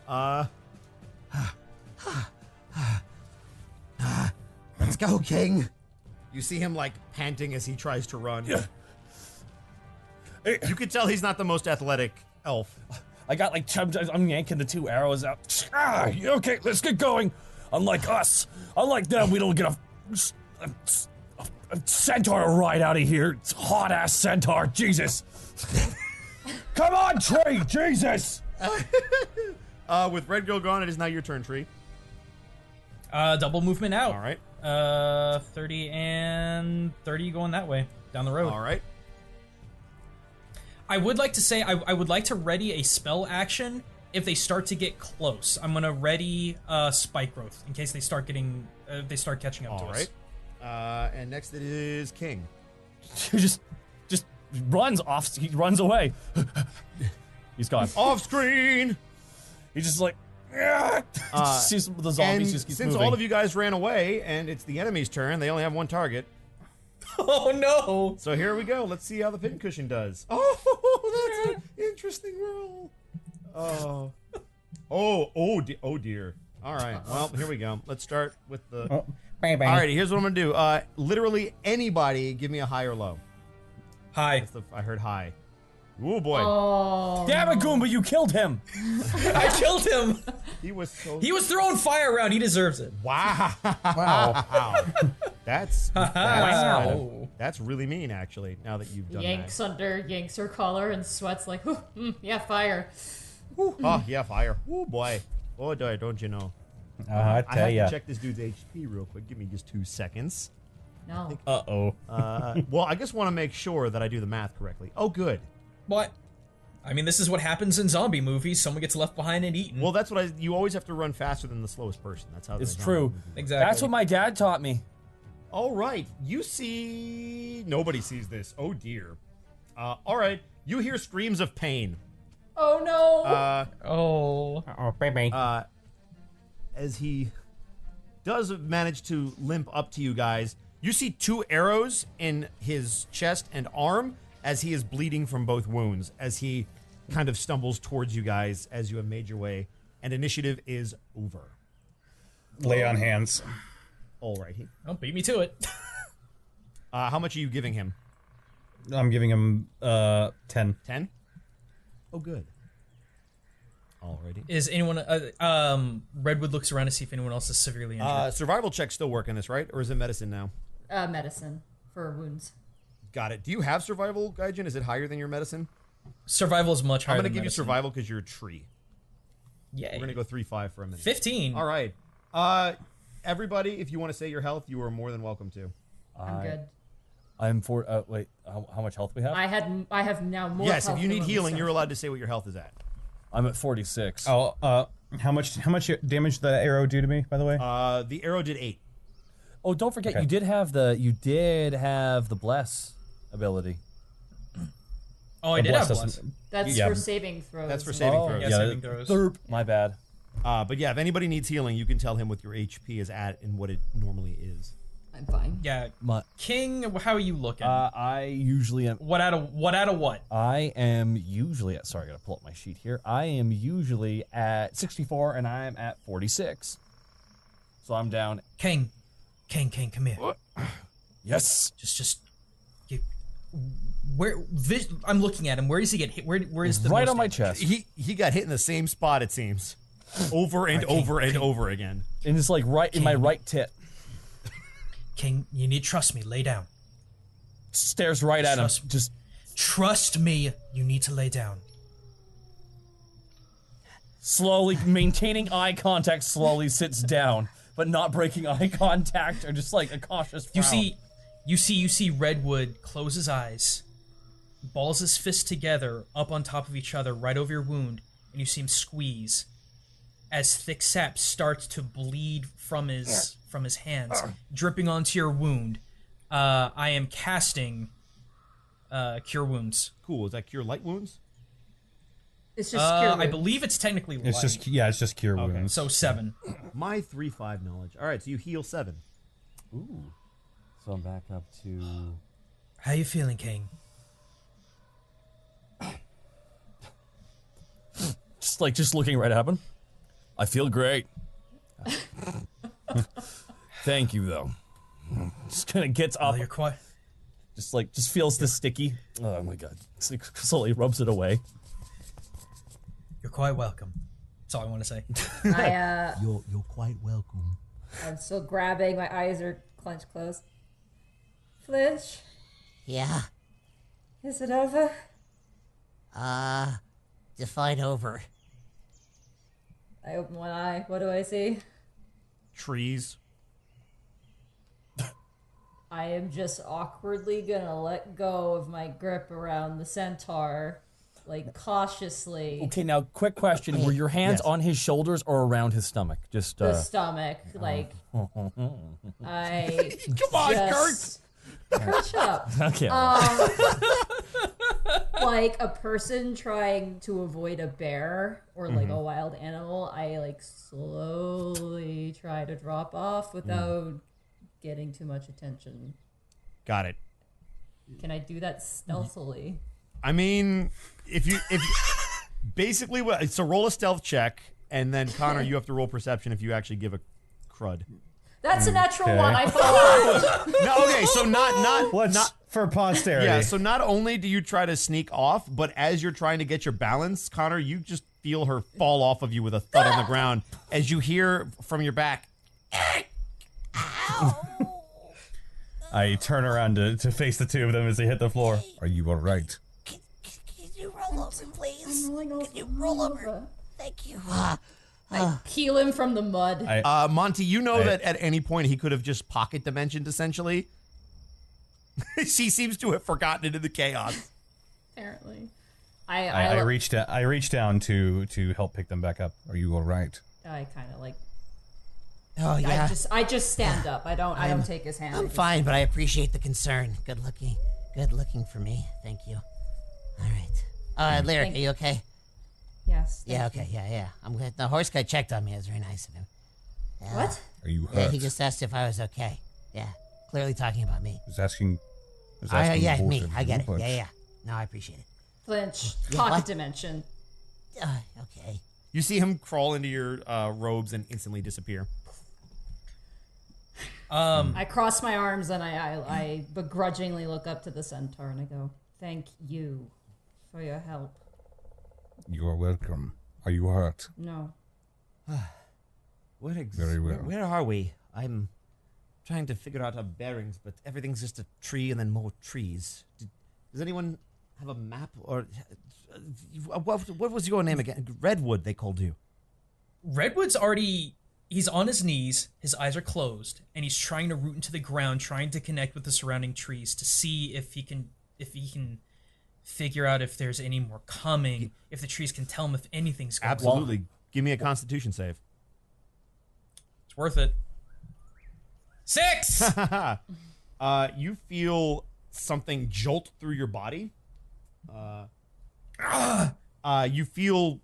[SPEAKER 8] Let's go, King.
[SPEAKER 6] You see him like panting as he tries to run. You can tell he's not the most athletic elf.
[SPEAKER 12] I got like I'm yanking the 2 arrows out. Okay, let's get going. Unlike us, unlike them, we don't get a centaur to ride out of here. It's hot ass centaur, Jesus. Come on, Tree, Jesus.
[SPEAKER 6] With Red Girl gone, it is now your turn, Tree.
[SPEAKER 1] Double movement out.
[SPEAKER 6] All right.
[SPEAKER 1] 30 and 30 going that way down the road.
[SPEAKER 6] All right.
[SPEAKER 1] I would like to say I would like to ready a spell action if they start to get close. I'm gonna ready spike growth in case they start getting they start catching up to us.
[SPEAKER 6] All right. And next it is King.
[SPEAKER 12] He just runs off. He runs away. He's gone.
[SPEAKER 6] Off screen.
[SPEAKER 12] He's just like. Sees the zombies just keep
[SPEAKER 6] since
[SPEAKER 12] moving.
[SPEAKER 6] all of you guys ran away and it's the enemy's turn, they only have 1 target.
[SPEAKER 1] Oh no!
[SPEAKER 6] So here we go. Let's see how the pincushion does. Oh, that's an interesting roll. Oh dear. All right. Well, here we go. Let's start with the. All right. Here's what I'm gonna do. Literally anybody, give me a high or low.
[SPEAKER 1] High.
[SPEAKER 6] I heard high. Oh boy.
[SPEAKER 2] Oh.
[SPEAKER 12] Damn it, Goomba! You killed him.
[SPEAKER 1] I killed him.
[SPEAKER 6] He was so.
[SPEAKER 1] He was throwing fire around. He deserves it.
[SPEAKER 6] Wow.
[SPEAKER 12] Wow.
[SPEAKER 6] That's
[SPEAKER 1] Wow.
[SPEAKER 6] That's really mean, actually. Now that you've done
[SPEAKER 2] Yanks her collar and sweats like, yeah, fire.
[SPEAKER 6] Oh yeah, fire. Oh boy. Oh boy, don't you know?
[SPEAKER 10] I
[SPEAKER 6] I
[SPEAKER 10] tell
[SPEAKER 6] have
[SPEAKER 10] ya.
[SPEAKER 6] to check this dude's HP real quick. Give me just 2 seconds.
[SPEAKER 2] No.
[SPEAKER 10] Uh-oh.
[SPEAKER 6] Well, I just want to make sure that I do the math correctly. Oh, good.
[SPEAKER 1] What? I mean, this is what happens in zombie movies. Someone gets left behind and eaten.
[SPEAKER 6] Well, that's what you always have to run faster than the slowest person. That's how
[SPEAKER 12] It's
[SPEAKER 6] the zombie
[SPEAKER 12] true.
[SPEAKER 6] movies work.
[SPEAKER 1] Exactly.
[SPEAKER 12] That's what my dad taught me.
[SPEAKER 6] All right. You see. Nobody sees this. Oh, dear. All right. You hear screams of pain.
[SPEAKER 2] Oh no!
[SPEAKER 10] Oh, baby.
[SPEAKER 6] As he does manage to limp up to you guys, you see 2 arrows in his chest and arm as he is bleeding from both wounds, as he kind of stumbles towards you guys as you have made your way, and initiative is over.
[SPEAKER 10] Lay on hands.
[SPEAKER 6] Alrighty.
[SPEAKER 1] Don't beat me to it.
[SPEAKER 6] How much are you giving him?
[SPEAKER 10] I'm giving him 10.
[SPEAKER 6] 10? Oh, good. Alrighty.
[SPEAKER 1] Is anyone? Redwood looks around to see if anyone else is severely injured.
[SPEAKER 6] Survival check's still working this, right? Or is it medicine now?
[SPEAKER 2] Medicine for wounds.
[SPEAKER 6] Got it. Do you have survival, Gaijin? Is it higher than your medicine?
[SPEAKER 1] Survival is much higher.
[SPEAKER 6] I'm going to
[SPEAKER 1] than
[SPEAKER 6] give you
[SPEAKER 1] medicine.
[SPEAKER 6] survival because you're a tree.
[SPEAKER 1] Yay.
[SPEAKER 6] We're going to go 3-5 for a minute.
[SPEAKER 1] 15.
[SPEAKER 6] All right. Everybody, if you want to say your health, you are more than welcome to.
[SPEAKER 2] I'm good.
[SPEAKER 12] I'm for. Wait, how much health we have?
[SPEAKER 2] I have now more.
[SPEAKER 6] Yes,
[SPEAKER 2] health
[SPEAKER 6] if you
[SPEAKER 2] than
[SPEAKER 6] need
[SPEAKER 2] when we
[SPEAKER 6] healing,
[SPEAKER 2] started.
[SPEAKER 6] you're allowed to say what your health is at.
[SPEAKER 12] I'm at 46.
[SPEAKER 10] Oh, how much damage did that arrow do to me, by the way?
[SPEAKER 6] The arrow did 8.
[SPEAKER 12] Oh, don't forget,
[SPEAKER 10] Okay.
[SPEAKER 12] you did have the bless ability.
[SPEAKER 1] Oh, I
[SPEAKER 10] The
[SPEAKER 1] did have
[SPEAKER 10] bless
[SPEAKER 1] bless.
[SPEAKER 10] doesn't-
[SPEAKER 2] That's
[SPEAKER 10] Yeah.
[SPEAKER 2] for saving throws.
[SPEAKER 6] That's for saving throws.
[SPEAKER 1] Yeah,
[SPEAKER 10] Yeah,
[SPEAKER 1] saving throws.
[SPEAKER 12] Derp. My bad.
[SPEAKER 6] But yeah, if anybody needs healing, you can tell him what your HP is at and what it normally is.
[SPEAKER 2] I'm fine.
[SPEAKER 1] Yeah.
[SPEAKER 12] My,
[SPEAKER 1] King, how are you looking?
[SPEAKER 12] I usually am.
[SPEAKER 1] What out of what?
[SPEAKER 12] I am usually at. Sorry, I gotta pull up my sheet here. I am usually at 64, and I am at 46. So I'm down.
[SPEAKER 1] King, come here.
[SPEAKER 12] Yes.
[SPEAKER 1] I'm looking at him. Where does he get hit? Where is the
[SPEAKER 12] Right
[SPEAKER 1] most
[SPEAKER 12] on my
[SPEAKER 1] damage?
[SPEAKER 12] chest.
[SPEAKER 6] He got hit in the same spot, it seems. Over and over and over again.
[SPEAKER 12] And it's like right in my right tit.
[SPEAKER 1] King, you need to trust me. Lay down.
[SPEAKER 12] Stares right at him.
[SPEAKER 1] Trust-
[SPEAKER 12] Just
[SPEAKER 1] Trust me. You need to lay down.
[SPEAKER 12] slowly maintaining eye contact, slowly sits down, but not breaking eye contact or just like a cautious frown.
[SPEAKER 1] You see Redwood close his eyes, balls his fists together up on top of each other right over your wound, and you see him squeeze as thick sap starts to bleed from his hands, dripping onto your wound. I am casting Cure Wounds.
[SPEAKER 6] Cool. Is that cure light wounds?
[SPEAKER 2] It's just cure
[SPEAKER 1] I
[SPEAKER 2] wounds.
[SPEAKER 1] believe it's technically light.
[SPEAKER 10] It's just cure wounds.
[SPEAKER 1] So 7.
[SPEAKER 6] My 3-5 knowledge. All right, so you heal 7.
[SPEAKER 12] Ooh. So I'm back up to.
[SPEAKER 1] How you feeling, King?
[SPEAKER 12] Just looking right at him. I feel great. Thank you, though.
[SPEAKER 5] Just kind of gets up.
[SPEAKER 1] You're quite.
[SPEAKER 5] Just feels the sticky. Oh my god! So slowly rubs it away.
[SPEAKER 1] You're quite welcome. That's all I want to say.
[SPEAKER 8] You're quite welcome.
[SPEAKER 9] I'm still grabbing. My eyes are clenched closed. Flinch,
[SPEAKER 8] Yeah.
[SPEAKER 9] is it over?
[SPEAKER 8] Define over.
[SPEAKER 9] I open one eye. What do I see?
[SPEAKER 6] Trees.
[SPEAKER 9] I am just awkwardly gonna let go of my grip around the centaur, like cautiously.
[SPEAKER 5] Okay, now quick question: were your hands
[SPEAKER 6] Yes.
[SPEAKER 5] on his shoulders or around his stomach? Just
[SPEAKER 9] The stomach, like I
[SPEAKER 6] Come on,
[SPEAKER 9] just, Kurt, shut up.
[SPEAKER 5] Okay.
[SPEAKER 9] Like a person trying to avoid a bear or like a wild animal, I like slowly try to drop off without getting too much attention.
[SPEAKER 6] Got it.
[SPEAKER 9] Can I do that stealthily?
[SPEAKER 6] I mean, if basically it's a roll a stealth check, and then Connor, you have to roll perception if you actually give a crud.
[SPEAKER 9] That's a natural
[SPEAKER 10] Okay.
[SPEAKER 9] one. I thought.
[SPEAKER 6] No, okay, so not
[SPEAKER 10] for posterity.
[SPEAKER 6] yeah. So not only do you try to sneak off, but as you're trying to get your balance, Connor, you just feel her fall off of you with a thud on the ground as you hear from your back.
[SPEAKER 10] I turn around to face the two of them as they hit the floor.
[SPEAKER 11] Are you all right?
[SPEAKER 8] Can you roll over, please?
[SPEAKER 9] I'm rolling over.
[SPEAKER 8] Can you roll over? Thank you.
[SPEAKER 9] I peel him from the mud.
[SPEAKER 6] Monty, you know that at any point he could have just pocket dimensioned, essentially. She seems to have forgotten it in the chaos.
[SPEAKER 9] Apparently,
[SPEAKER 10] I reach down to help pick them back up.
[SPEAKER 11] Are you all right?
[SPEAKER 9] I kind of like.
[SPEAKER 8] Oh yeah.
[SPEAKER 9] I just stand up. I don't take his hand.
[SPEAKER 8] I'm fine, but I appreciate the concern. Good looking for me. Thank you. All right. Lyric,
[SPEAKER 9] Thank-
[SPEAKER 8] are you okay?
[SPEAKER 9] Yes.
[SPEAKER 8] Yeah. Okay. Yeah. I'm good. The horse guy checked on me. It was very nice of him. Yeah.
[SPEAKER 9] What?
[SPEAKER 11] Are you
[SPEAKER 8] Yeah,
[SPEAKER 11] hurt?
[SPEAKER 8] he just asked if I was okay. Yeah. Clearly talking about me.
[SPEAKER 11] was asking. Was
[SPEAKER 8] Yeah,
[SPEAKER 11] asking
[SPEAKER 8] me.
[SPEAKER 11] bullshit,
[SPEAKER 8] I get it.
[SPEAKER 11] but-
[SPEAKER 8] Yeah. No, I appreciate it.
[SPEAKER 9] Flinch.
[SPEAKER 8] Yeah,
[SPEAKER 9] Pocket
[SPEAKER 8] what?
[SPEAKER 9] dimension.
[SPEAKER 8] Okay.
[SPEAKER 6] You see him crawl into your robes and instantly disappear.
[SPEAKER 9] I cross my arms and I begrudgingly look up to the centaur and I go, "Thank you for your help."
[SPEAKER 11] You are welcome. Are you hurt?
[SPEAKER 9] No.
[SPEAKER 11] Very well.
[SPEAKER 6] Where are we? I'm trying to figure out our bearings, but everything's just a tree and then more trees. Does anyone have a map? Or what was your name again? Redwood, they called you.
[SPEAKER 1] Redwood's already. He's on his knees, his eyes are closed, and he's trying to root into the ground, trying to connect with the surrounding trees to see if he can figure out if there's any more coming, if the trees can tell him if anything's going on.
[SPEAKER 6] Absolutely. Give me a Constitution save.
[SPEAKER 1] It's worth it. 6!
[SPEAKER 6] You feel something jolt through your body. You feel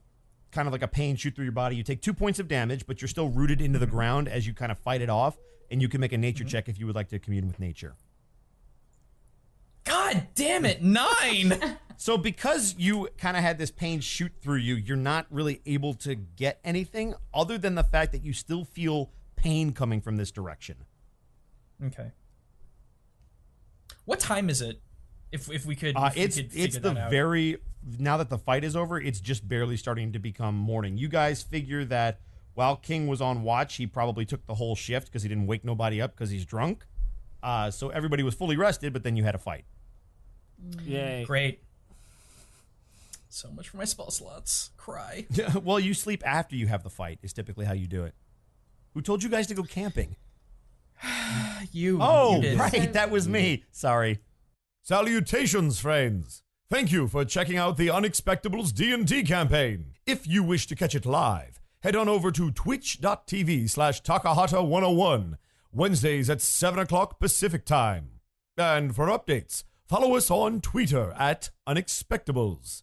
[SPEAKER 6] kind of like a pain shoot through your body. You take 2 points of damage, but you're still rooted into the ground as you kind of fight it off, and you can make a nature check if you would like to commune with nature.
[SPEAKER 1] God damn it, 9!
[SPEAKER 6] So because you kind of had this pain shoot through you, you're not really able to get anything other than the fact that you still feel pain coming from this direction.
[SPEAKER 1] Okay. What time is it? If we could,
[SPEAKER 6] It's
[SPEAKER 1] figure
[SPEAKER 6] the
[SPEAKER 1] that out.
[SPEAKER 6] very, now that the fight is over, it's just barely starting to become morning. You guys figure that while King was on watch, he probably took the whole shift because he didn't wake nobody up because he's drunk. So everybody was fully rested, but then you had a fight.
[SPEAKER 5] Yay.
[SPEAKER 1] Great. So much for my spell slots. Cry.
[SPEAKER 6] Well, you sleep after you have the fight is typically how you do it. Who told you guys to go camping?
[SPEAKER 1] You.
[SPEAKER 6] Oh,
[SPEAKER 1] you did.
[SPEAKER 6] right, that was me. Sorry.
[SPEAKER 7] Salutations, friends! Thank you for checking out the Unexpectables D&D campaign. If you wish to catch it live, head on over to twitch.tv/Takahata101, Wednesdays at 7 o'clock Pacific Time. And for updates, follow us on Twitter at Unexpectables.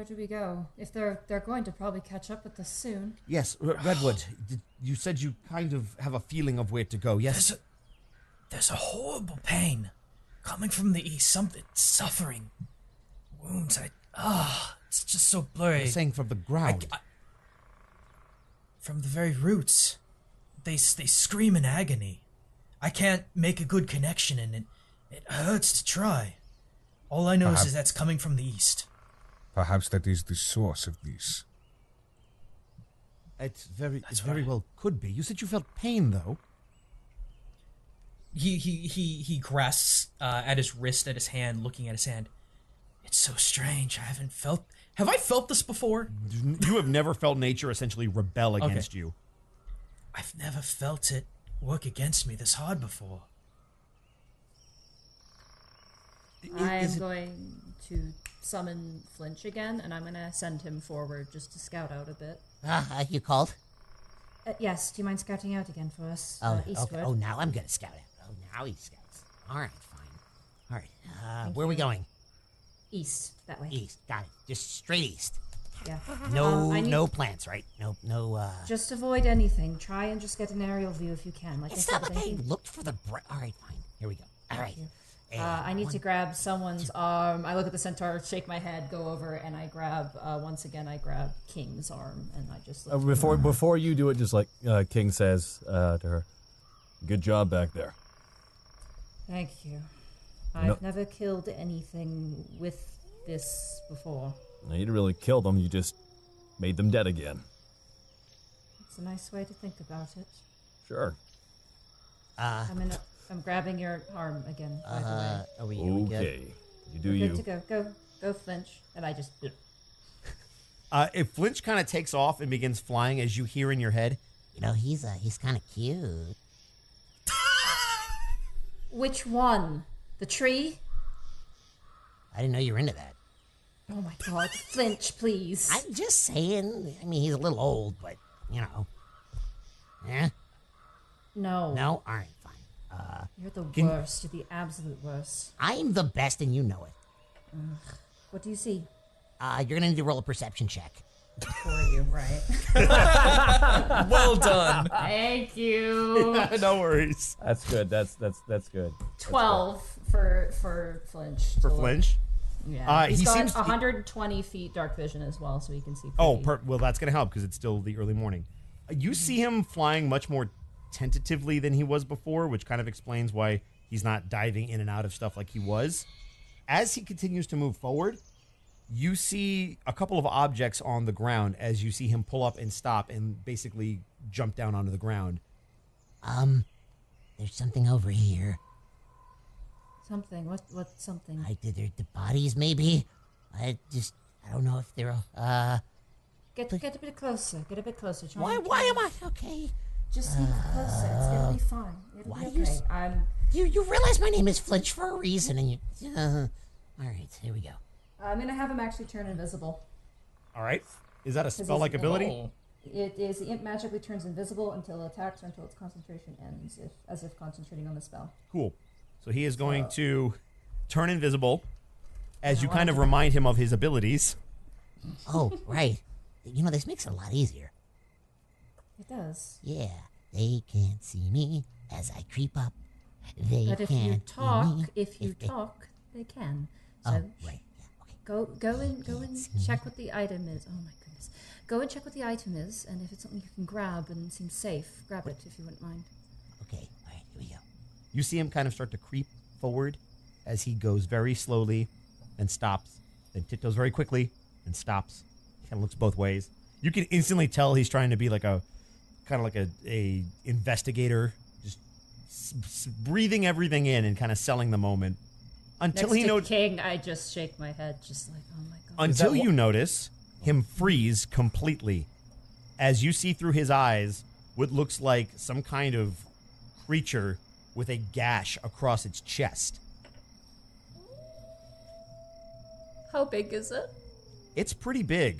[SPEAKER 9] where do we go? If they're going to probably catch up with us soon.
[SPEAKER 6] Yes, Redwood. You said you kind of have a feeling of where to go. Yes.
[SPEAKER 1] There's a horrible pain coming from the east. Something suffering, wounds. It's just so blurry.
[SPEAKER 6] You're saying from the ground.
[SPEAKER 1] From the very roots, they scream in agony. I can't make a good connection, and it hurts to try. All I know is that's coming from the east.
[SPEAKER 11] Perhaps that is the source of this.
[SPEAKER 6] It very well could be. You said you felt pain, though.
[SPEAKER 1] He grasps at his wrist, at his hand, looking at his hand. It's so strange. Have I felt this before?
[SPEAKER 6] You have never felt nature essentially rebel against you.
[SPEAKER 1] I've never felt it work against me this hard before.
[SPEAKER 2] I'm going to summon Flinch again, and I'm going to send him forward just to scout out a bit.
[SPEAKER 8] You called?
[SPEAKER 9] Yes, do you mind scouting out again for us?
[SPEAKER 8] Okay.
[SPEAKER 9] Eastward?
[SPEAKER 8] Oh, now I'm gonna scout out. Oh, now he scouts. All right, fine. All right, where are we going?
[SPEAKER 9] East, that way.
[SPEAKER 8] East, got it. Just straight east.
[SPEAKER 9] Yeah.
[SPEAKER 8] No plants, right? No.
[SPEAKER 9] Just avoid anything. Try and just get an aerial view if you can. Like
[SPEAKER 8] It's
[SPEAKER 9] I said,
[SPEAKER 8] not like I
[SPEAKER 9] anything-
[SPEAKER 8] looked for the. All right, fine. Here we go. All right.
[SPEAKER 9] I need to grab someone's arm. I look at the centaur, shake my head, go over, and I grab, once again, I grab King's arm, and I just lift him up.
[SPEAKER 12] Before you do it, just like King says to her, "Good job back there."
[SPEAKER 9] Thank you. I've never killed anything with this before.
[SPEAKER 12] Now, you didn't really kill them; you just made them dead again.
[SPEAKER 9] It's a nice way to think about it.
[SPEAKER 12] Sure.
[SPEAKER 9] I'm grabbing your arm again, by the way.
[SPEAKER 8] Are we
[SPEAKER 12] Okay.
[SPEAKER 8] good?
[SPEAKER 12] You do
[SPEAKER 9] We're
[SPEAKER 12] you.
[SPEAKER 9] good to go. Go Flinch. And I just...
[SPEAKER 6] If Flinch kind of takes off and begins flying, as you hear in your head,
[SPEAKER 8] You know, he's kind of cute.
[SPEAKER 9] Which one? The tree?
[SPEAKER 8] I didn't know you were into that.
[SPEAKER 9] Oh my god. Flinch, please.
[SPEAKER 8] I'm just saying. I mean, he's a little old, but you know. Yeah.
[SPEAKER 9] No.
[SPEAKER 8] No. All right, fine.
[SPEAKER 9] You're the worst. You're the absolute worst.
[SPEAKER 8] I'm the best, and you know it.
[SPEAKER 9] What do you see?
[SPEAKER 8] You're gonna need to roll a perception check.
[SPEAKER 2] For you, right?
[SPEAKER 1] Well done.
[SPEAKER 2] Thank you.
[SPEAKER 6] no worries.
[SPEAKER 12] That's good. That's good.
[SPEAKER 2] 12 for Flinch.
[SPEAKER 6] For Flinch?
[SPEAKER 2] Yeah. He's
[SPEAKER 6] he
[SPEAKER 2] got
[SPEAKER 6] seems
[SPEAKER 2] 120 feet dark vision as well, so he can see.
[SPEAKER 6] Oh,
[SPEAKER 2] pretty-
[SPEAKER 6] well, that's going to help because it's still the early morning. You see him flying much more tentatively than he was before, which kind of explains why he's not diving in and out of stuff like he was. As he continues to move forward, you see a couple of objects on the ground as you see him pull up and stop and basically jump down onto the ground.
[SPEAKER 8] There's something over here.
[SPEAKER 9] Something. What's something?
[SPEAKER 8] They're the bodies, maybe. I don't know if they're.
[SPEAKER 9] Get a bit closer. Get a bit closer.
[SPEAKER 8] Why am I okay?
[SPEAKER 9] Just sneak closer. It's gonna be fine. It'll
[SPEAKER 8] Why
[SPEAKER 9] be okay.
[SPEAKER 8] you realize my name is Flinch for a reason, and you. All right, here we go.
[SPEAKER 2] I'm gonna have him actually turn invisible.
[SPEAKER 6] All right. Is that a spell-like ability?
[SPEAKER 2] It is. The imp magically turns invisible until it attacks or until its concentration ends, as if concentrating on the spell.
[SPEAKER 6] Cool. So he is going to turn invisible as you kind of remind him of his abilities.
[SPEAKER 8] Oh, right. You know, this makes it a lot easier.
[SPEAKER 9] It does.
[SPEAKER 8] Yeah, they can't see me as I creep up. They
[SPEAKER 9] But if
[SPEAKER 8] can't
[SPEAKER 9] you talk,
[SPEAKER 8] see me.
[SPEAKER 9] they can.
[SPEAKER 8] Oh,
[SPEAKER 9] So
[SPEAKER 8] right.
[SPEAKER 9] go and check what the item is. Oh my goodness. Go and check what the item is, and if it's something you can grab and seems safe, grab it if you wouldn't mind.
[SPEAKER 8] Okay, all right, here we go.
[SPEAKER 6] You see him kind of start to creep forward as he goes very slowly and stops, then tiptoes very quickly and stops. He kind of looks both ways. You can instantly tell he's trying to be like a investigator, just breathing everything in and kind of selling the moment. Until
[SPEAKER 2] Next
[SPEAKER 6] he
[SPEAKER 2] to
[SPEAKER 6] knows.
[SPEAKER 2] King, I just shake my head, just like, oh my god.
[SPEAKER 6] Until you notice him freeze completely as you see through his eyes what looks like some kind of creature with a gash across its chest.
[SPEAKER 2] How big is it?
[SPEAKER 6] It's pretty big.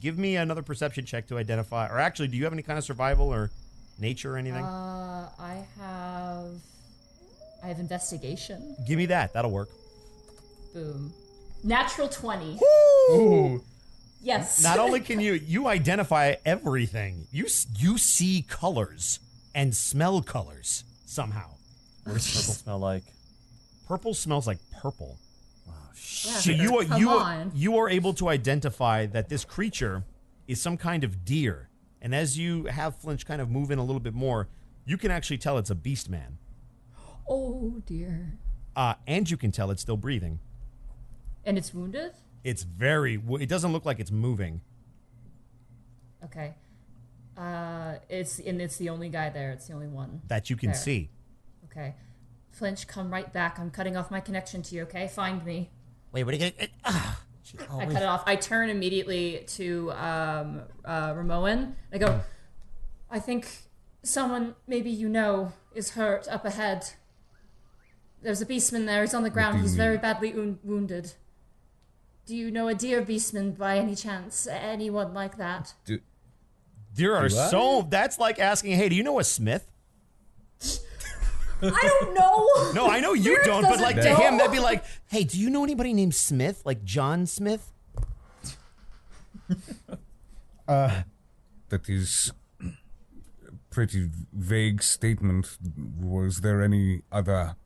[SPEAKER 6] Give me another perception check to identify. Or actually, do you have any kind of survival or nature or anything?
[SPEAKER 2] I have investigation.
[SPEAKER 6] Give me that. That'll work.
[SPEAKER 2] Boom. Natural 20.
[SPEAKER 6] Ooh.
[SPEAKER 2] Yes.
[SPEAKER 6] Not only can you identify everything, you see colors and smell colors somehow.
[SPEAKER 5] What does purple smell like?
[SPEAKER 6] Purple smells like purple.
[SPEAKER 2] Yeah,
[SPEAKER 6] So you are able to identify that this creature is some kind of deer, and as you have Flinch kind of move in a little bit more, you can actually tell it's a beast man.
[SPEAKER 2] Oh dear.
[SPEAKER 6] And you can tell it's still breathing.
[SPEAKER 2] And it's wounded?
[SPEAKER 6] It doesn't look like it's moving.
[SPEAKER 2] Okay. It's the only guy there. It's the only one
[SPEAKER 6] That you can
[SPEAKER 2] there.
[SPEAKER 6] see.
[SPEAKER 2] Okay. Flinch, come right back. I'm cutting off my connection to you, okay? Find me.
[SPEAKER 8] Wait, what are you gonna...
[SPEAKER 2] I cut it off. I turn immediately to Ramoan. I go, I think someone, maybe you know, is hurt up ahead. There's a beastman there. He's on the ground. He's very badly wounded. Do you know a deer beastman by any chance? Anyone like that?
[SPEAKER 6] There are that's like asking, hey, do you know a smith?
[SPEAKER 2] I don't know.
[SPEAKER 6] No, I know you
[SPEAKER 2] Derek
[SPEAKER 6] don't, but like to
[SPEAKER 2] doesn't
[SPEAKER 6] him,
[SPEAKER 2] know.
[SPEAKER 6] that'd be like, hey, do you know anybody named Smith? Like John Smith?
[SPEAKER 11] That is a pretty vague statement. Was there any other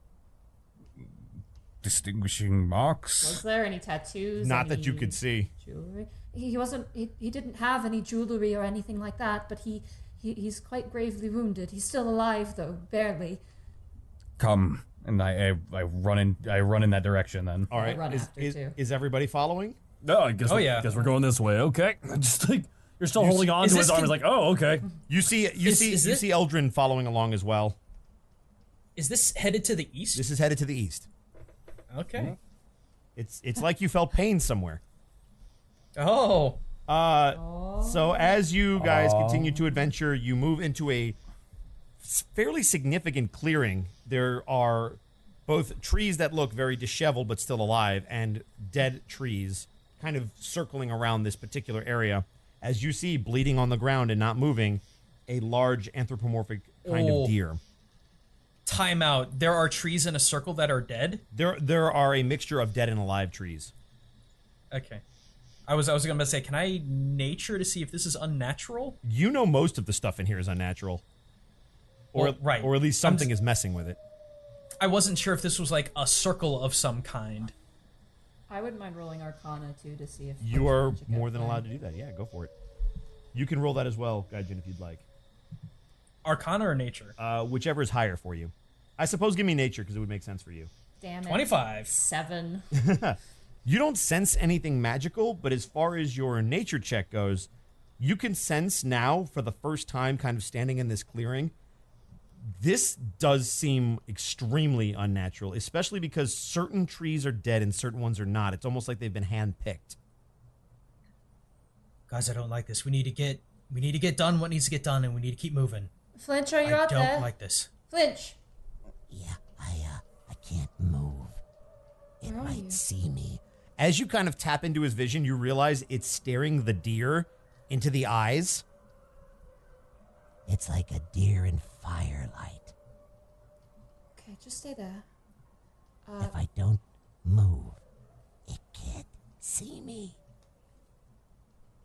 [SPEAKER 11] distinguishing marks?
[SPEAKER 2] Was there any tattoos?
[SPEAKER 6] Not that you could see.
[SPEAKER 2] Jewelry? He wasn't. He didn't have any jewelry or anything like that. But he's quite gravely wounded. He's still alive though, barely.
[SPEAKER 11] Come.
[SPEAKER 10] And I run in that direction then.
[SPEAKER 6] All right.
[SPEAKER 2] run after, too.
[SPEAKER 6] Is everybody following?
[SPEAKER 12] No, I guess. Guess we're going this way. Okay. Just like you're still holding on to his arm. It's like, oh, okay.
[SPEAKER 6] You see Eldrin following along as well.
[SPEAKER 1] Is this headed to the east?
[SPEAKER 6] This is headed to the east.
[SPEAKER 1] Okay.
[SPEAKER 6] It's like you felt pain somewhere.
[SPEAKER 1] Oh.
[SPEAKER 6] So as you guys continue to adventure, you move into a fairly significant clearing. There are both trees that look very disheveled but still alive, and dead trees kind of circling around this particular area. As you see, bleeding on the ground and not moving, a large anthropomorphic kind of deer.
[SPEAKER 1] Time out. There are trees in a circle that are dead?
[SPEAKER 6] There are a mixture of dead and alive trees.
[SPEAKER 1] Okay. I was going to say, can I nature to see if this is unnatural?
[SPEAKER 6] You know most of the stuff in here is unnatural. Or
[SPEAKER 1] right.
[SPEAKER 6] Or at least something is messing with it.
[SPEAKER 1] I wasn't sure if this was like a circle of some kind.
[SPEAKER 2] I wouldn't mind rolling Arcana too to see if
[SPEAKER 6] You are more than allowed to do that. Yeah, go for it. You can roll that as well, Gaijin, if you'd like.
[SPEAKER 1] Arcana or nature?
[SPEAKER 6] Whichever is higher for you. I suppose give me nature because it would make sense for you.
[SPEAKER 2] Damn it.
[SPEAKER 1] 25.
[SPEAKER 2] 7.
[SPEAKER 6] You don't sense anything magical, but as far as your nature check goes, you can sense now, for the first time kind of standing in this clearing, this does seem extremely unnatural, especially because certain trees are dead and certain ones are not. It's almost like they've been hand-picked.
[SPEAKER 1] Guys, I don't like this. We need to get done what needs to get done, and we need to keep moving.
[SPEAKER 2] Flinch, are you out there?
[SPEAKER 1] I don't like this.
[SPEAKER 2] Flinch.
[SPEAKER 8] Yeah, I can't move. It might see me.
[SPEAKER 6] As you kind of tap into his vision, you realize it's staring the deer into the eyes.
[SPEAKER 8] It's like a deer in firelight.
[SPEAKER 9] Okay, just stay there.
[SPEAKER 8] If I don't move, it can't see me.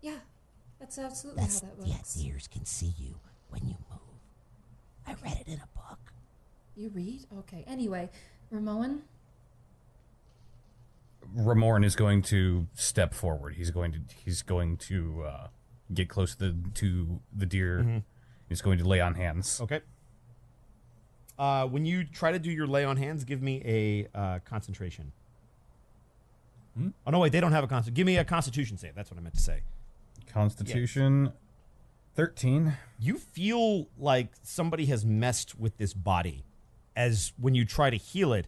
[SPEAKER 9] Yeah, that's absolutely how that works.
[SPEAKER 8] Yeah, deers can see you when you move. I read it in a book.
[SPEAKER 9] You read? Okay. Anyway, Ramoan?
[SPEAKER 10] Ramorn is going to step forward. He's going to get close to the deer.
[SPEAKER 6] Mm-hmm.
[SPEAKER 10] He's going to lay on hands.
[SPEAKER 6] Okay. When you try to do your lay on hands, give me a concentration. Oh, no, wait, they don't have a concentration. Give me a constitution save. That's what I meant to say.
[SPEAKER 10] Constitution, 13.
[SPEAKER 6] You feel like somebody has messed with this body, as when you try to heal it,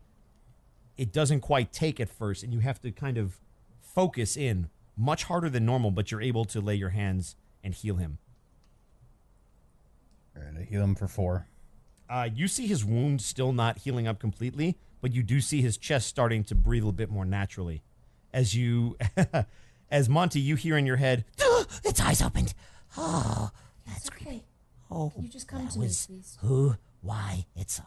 [SPEAKER 6] it doesn't quite take at first, and you have to kind of focus in much harder than normal, but you're able to lay your hands and heal him.
[SPEAKER 10] All right, I heal him for 4.
[SPEAKER 6] You see his wound still not healing up completely, but you do see his chest starting to breathe a bit more naturally. As you, as Monty, you hear in your head,
[SPEAKER 8] its eyes opened. Oh,
[SPEAKER 9] That's okay.
[SPEAKER 8] Oh,
[SPEAKER 9] Can you just come to me, please?
[SPEAKER 8] Who? Why? It's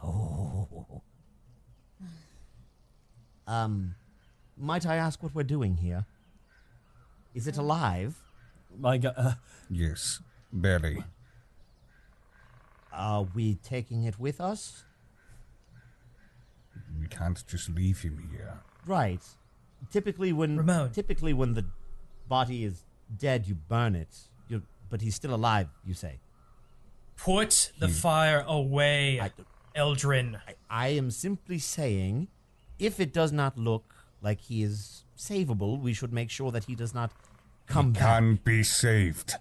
[SPEAKER 6] might I ask what we're doing here? Is it alive?
[SPEAKER 5] My God.
[SPEAKER 11] Yes, barely.
[SPEAKER 6] Are we taking it with us?
[SPEAKER 11] We can't just leave him here.
[SPEAKER 6] Right. Typically when the body is dead, you burn it. But he's still alive, you say.
[SPEAKER 1] Put the fire away, Eldrin.
[SPEAKER 6] I am simply saying, if it does not look like he is savable, we should make sure that he does not come back.
[SPEAKER 11] Can be saved.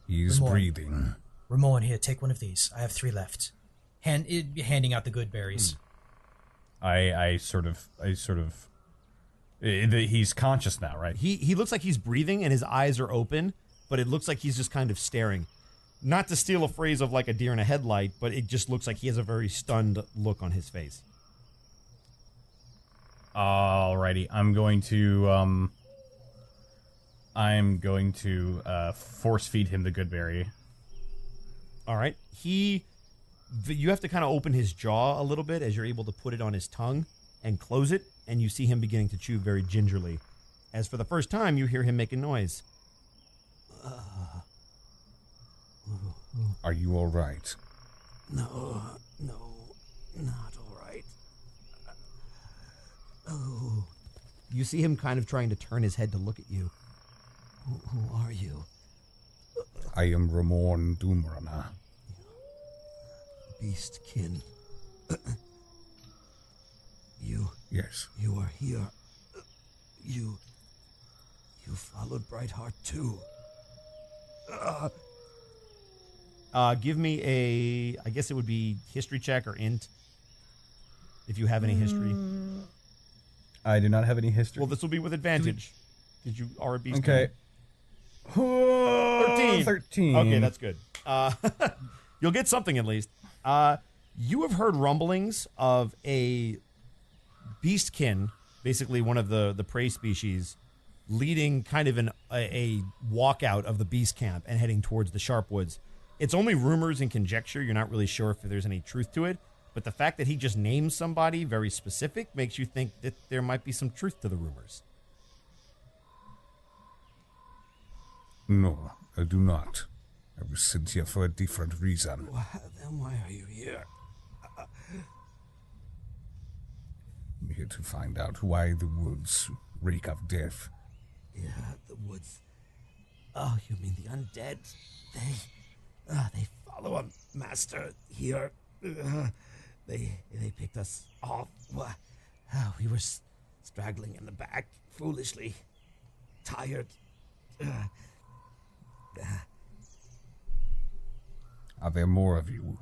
[SPEAKER 11] He's
[SPEAKER 1] Ramon.
[SPEAKER 11] breathing.
[SPEAKER 1] Ramon, here, take one of these. I have 3 left. Handing out the good berries.
[SPEAKER 10] I sort of. He's conscious now, right?
[SPEAKER 6] He looks like he's breathing and his eyes are open, but it looks like he's just kind of staring. Not to steal a phrase of like a deer in a headlight, but it just looks like he has a very stunned look on his face.
[SPEAKER 10] Alrighty, I'm going to force feed him the good berry.
[SPEAKER 6] All right. You have to kind of open his jaw a little bit as you're able to put it on his tongue and close it, and you see him beginning to chew very gingerly. As for the first time, you hear him make a noise.
[SPEAKER 11] Are you all right?
[SPEAKER 8] No, not all right. Oh.
[SPEAKER 6] You see him kind of trying to turn his head to look at you.
[SPEAKER 8] Who are you?
[SPEAKER 11] I am Ramon Doomrunner.
[SPEAKER 8] Beastkin.
[SPEAKER 11] Yes.
[SPEAKER 8] You are here. You followed Brightheart too.
[SPEAKER 6] Give me I guess it would be history check or int, if you have any history.
[SPEAKER 10] I do not have any history.
[SPEAKER 6] Well, this will be with advantage. Did you are a beast?
[SPEAKER 10] Okay.
[SPEAKER 6] 13.
[SPEAKER 10] 13.
[SPEAKER 6] Okay, that's good. You'll get something at least. You have heard rumblings of a beastkin, basically one of the prey species, leading kind of a walkout of the beast camp and heading towards the Sharpwoods. It's only rumors and conjecture. You're not really sure if there's any truth to it. But the fact that he just named somebody very specific makes you think that there might be some truth to the rumors.
[SPEAKER 11] No, I do not. I was sent here for a different reason.
[SPEAKER 8] Then why are you here?
[SPEAKER 11] I'm here to find out why the woods reek of death.
[SPEAKER 8] Yeah, the woods. Oh, you mean the undead? They follow a master here. They picked us off. We were straggling in the back, foolishly. Tired.
[SPEAKER 11] Are there more of you?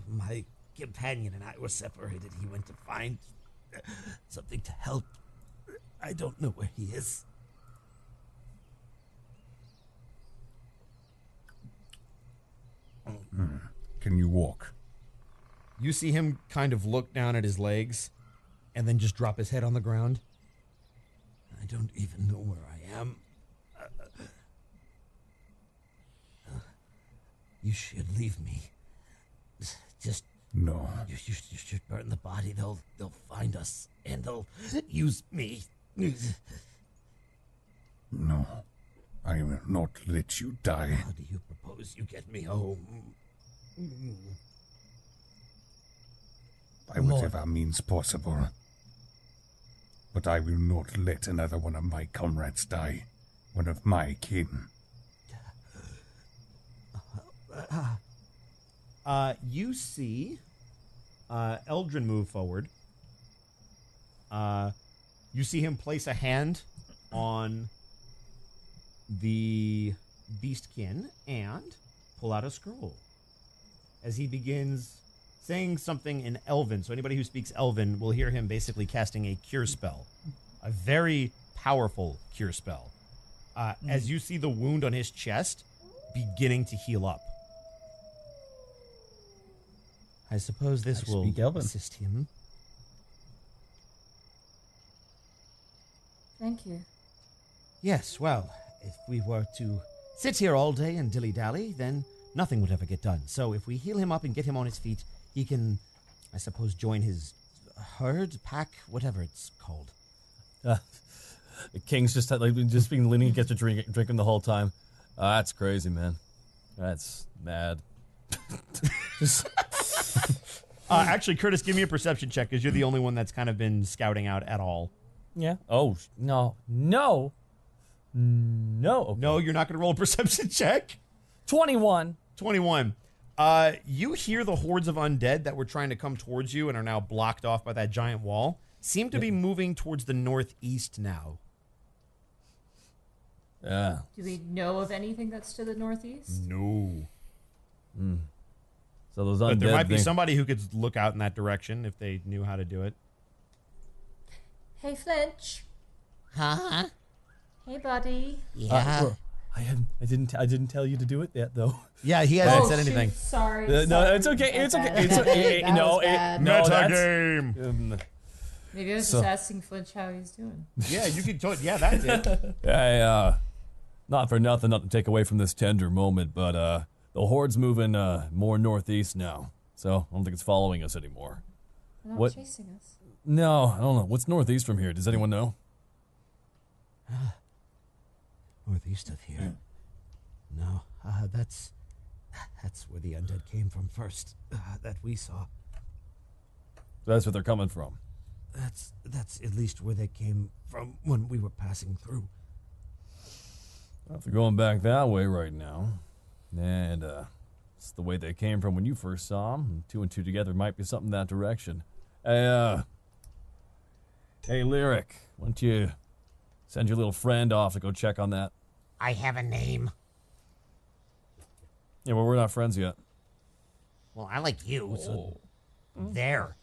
[SPEAKER 8] My companion and I were separated. He went to find something to help. I don't know where he is.
[SPEAKER 11] Can you walk?
[SPEAKER 6] You see him kind of look down at his legs and then just drop his head on the ground.
[SPEAKER 8] I don't even know where I am. You should leave me. Just
[SPEAKER 11] no.
[SPEAKER 8] You should burn the body. They'll find us and they'll use me.
[SPEAKER 11] No, I will not let you die.
[SPEAKER 8] How do you propose you get me home?
[SPEAKER 11] By whatever means possible. But I will not let another one of my comrades die. One of my kin.
[SPEAKER 6] You see Eldrin move forward. You see him place a hand on the beastkin and pull out a scroll. As he begins saying something in Elven, so anybody who speaks Elven will hear him basically casting a cure spell. A very powerful cure spell. As you see the wound on his chest beginning to heal up. I suppose this will assist him.
[SPEAKER 9] Thank you.
[SPEAKER 6] Yes, well, if we were to sit here all day and dilly-dally, then nothing would ever get done. So if we heal him up and get him on his feet, he can, I suppose, join his herd, pack, whatever it's called.
[SPEAKER 5] The king's just like just being leaning against a drink, drinking the whole time. That's crazy, man. That's mad.
[SPEAKER 6] Actually, Curtis, give me a perception check because you're the only one that's kind of been scouting out at all.
[SPEAKER 5] Yeah. Oh no. Okay.
[SPEAKER 6] No, you're not going to roll a perception check.
[SPEAKER 5] 21.
[SPEAKER 6] 21. You hear the hordes of undead that were trying to come towards you and are now blocked off by that giant wall seem to be moving towards the northeast now.
[SPEAKER 5] Yeah.
[SPEAKER 2] Do we know of anything that's to the northeast?
[SPEAKER 6] No.
[SPEAKER 5] So those undead.
[SPEAKER 6] But there might be somebody who could look out in that direction if they knew how to do it.
[SPEAKER 2] Hey, Flinch.
[SPEAKER 8] Huh?
[SPEAKER 2] Hey, buddy.
[SPEAKER 8] Yeah.
[SPEAKER 5] I didn't tell you to do it yet, though.
[SPEAKER 6] Yeah, he hasn't said anything.
[SPEAKER 2] Sorry.
[SPEAKER 5] No, it's okay. It's okay. It's okay. No,
[SPEAKER 6] Metagame.
[SPEAKER 2] Maybe I was just asking Flinch how he's doing.
[SPEAKER 6] Yeah, you could. Yeah, that's it.
[SPEAKER 5] Hey, not for nothing, not to take away from this tender moment, but the horde's moving more northeast now, so I don't think it's following us anymore.
[SPEAKER 2] They're not chasing us.
[SPEAKER 5] No, I don't know. What's northeast from here? Does anyone know?
[SPEAKER 8] Northeast of here. No, that's where the undead came from first. That we saw.
[SPEAKER 5] That's where they're coming from.
[SPEAKER 8] That's at least where they came from when we were passing through.
[SPEAKER 5] Well, if they're going back that way right now, and it's the way they came from when you first saw them, 2 and 2 together might be something in that direction. Hey, Lyric, why don't you send your little friend off to go check on that?
[SPEAKER 8] I have a name.
[SPEAKER 5] Yeah, well, we're not friends yet.
[SPEAKER 8] Well, I like you, so there.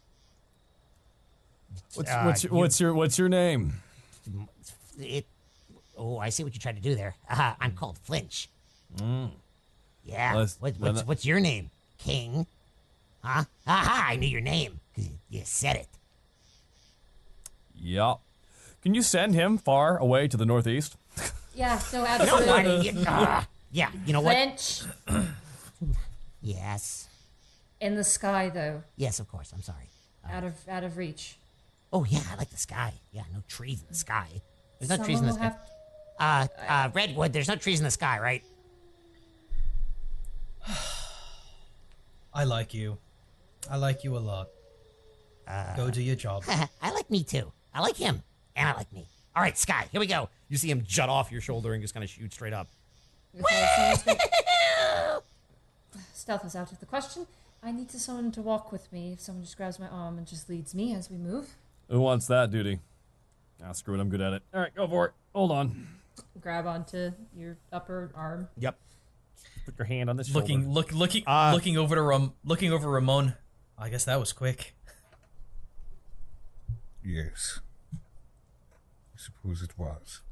[SPEAKER 5] What's your name?
[SPEAKER 8] I see what you tried to do there. I'm called Flinch. Yeah. What's your name? King? Huh? Aha! I knew your name because you said it.
[SPEAKER 5] Yup. Can you send him far away to the northeast?
[SPEAKER 2] Yeah, no, absolutely.
[SPEAKER 8] Yeah, you know what?
[SPEAKER 2] Flinch.
[SPEAKER 8] Yes.
[SPEAKER 2] In the sky, though.
[SPEAKER 8] Yes, of course. I'm sorry.
[SPEAKER 2] Out of reach.
[SPEAKER 8] Oh yeah, I like the sky. Yeah, no trees in the sky. There's no
[SPEAKER 2] Someone
[SPEAKER 8] trees in the
[SPEAKER 2] will
[SPEAKER 8] sky. Redwood. There's no trees in the sky, right?
[SPEAKER 1] I like you. I like you a lot. Go do your job.
[SPEAKER 8] I like me too. I like him, and I like me. All right, Sky, here we go.
[SPEAKER 6] You see him jut off your shoulder and just kind of shoot straight up.
[SPEAKER 2] Stealth is out of the question. I need someone to walk with me. If someone just grabs my arm and just leads me as we move.
[SPEAKER 5] Who wants that duty? Ah, screw it. I'm good at it. All right, go for it. Hold on.
[SPEAKER 2] Grab onto your upper arm.
[SPEAKER 6] Yep.
[SPEAKER 5] Put your hand on this shoulder.
[SPEAKER 1] Looking over to looking over Ramon. I guess that was quick.
[SPEAKER 11] Yes. I suppose it was.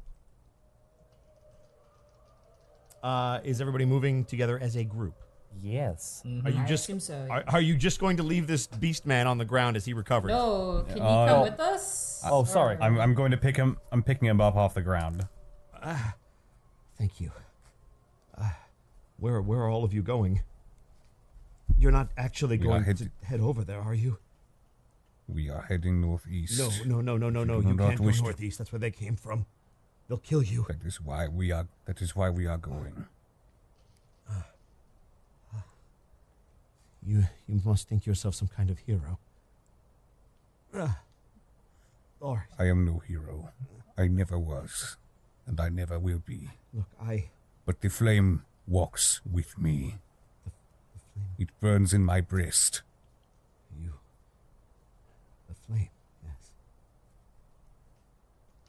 [SPEAKER 6] Is everybody moving together as a group?
[SPEAKER 5] Yes.
[SPEAKER 2] Mm-hmm.
[SPEAKER 6] Are you
[SPEAKER 2] I
[SPEAKER 6] just
[SPEAKER 2] assume so.
[SPEAKER 6] are you just going to leave this beast man on the ground as he recovers?
[SPEAKER 2] No, can you come with us?
[SPEAKER 5] Oh, sorry.
[SPEAKER 10] I'm going to pick him. I'm picking him up off the ground.
[SPEAKER 8] Thank you.
[SPEAKER 6] Where are all of you going? You're not actually
[SPEAKER 11] We are
[SPEAKER 6] going
[SPEAKER 11] head-
[SPEAKER 6] to head over there, are you?
[SPEAKER 11] We are heading northeast.
[SPEAKER 6] No.
[SPEAKER 11] do
[SPEAKER 6] You
[SPEAKER 11] not
[SPEAKER 6] can't go
[SPEAKER 11] wish to-
[SPEAKER 6] northeast. That's where they came from. They'll kill you.
[SPEAKER 11] That is why we are. That is why we are going.
[SPEAKER 6] You must think yourself some kind of hero. Lord,
[SPEAKER 11] I am no hero. I never was, and I never will be.
[SPEAKER 6] look,
[SPEAKER 11] But the flame walks with me. It burns in my breast.
[SPEAKER 6] the flame, yes.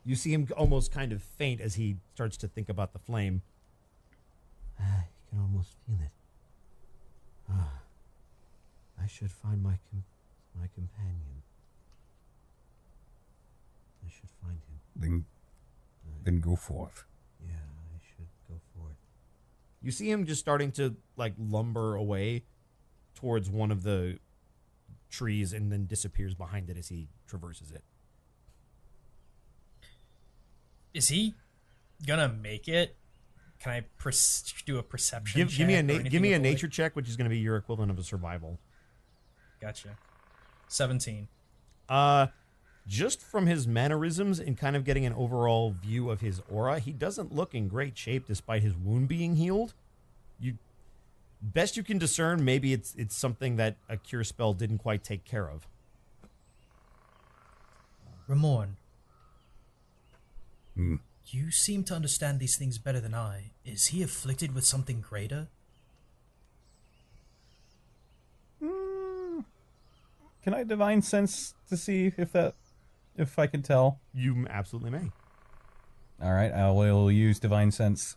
[SPEAKER 6] You see him almost kind of faint as he starts to think about the flame.
[SPEAKER 8] You can almost feel it. I should find my companion. I should find him.
[SPEAKER 11] Then go forth.
[SPEAKER 8] Yeah, I should go for it.
[SPEAKER 6] You see him just starting to like lumber away towards one of the trees and then disappears behind it as he traverses it.
[SPEAKER 1] Is he gonna make it? Can I do a perception check?
[SPEAKER 6] Give me
[SPEAKER 1] or
[SPEAKER 6] a
[SPEAKER 1] anything
[SPEAKER 6] give me a
[SPEAKER 1] with the,
[SPEAKER 6] nature check, which is going to be your equivalent of a survival.
[SPEAKER 1] Gotcha. 17.
[SPEAKER 6] just from his mannerisms and kind of getting an overall view of his aura, he doesn't look in great shape despite his wound being healed. Best you can discern, maybe it's something that a cure spell didn't quite take care of.
[SPEAKER 1] Ramorn.
[SPEAKER 11] Hmm.
[SPEAKER 1] You seem to understand these things better than I. Is he afflicted with something greater?
[SPEAKER 10] Can I divine sense to see if I can tell?
[SPEAKER 6] You absolutely may.
[SPEAKER 10] All right, I will use divine sense.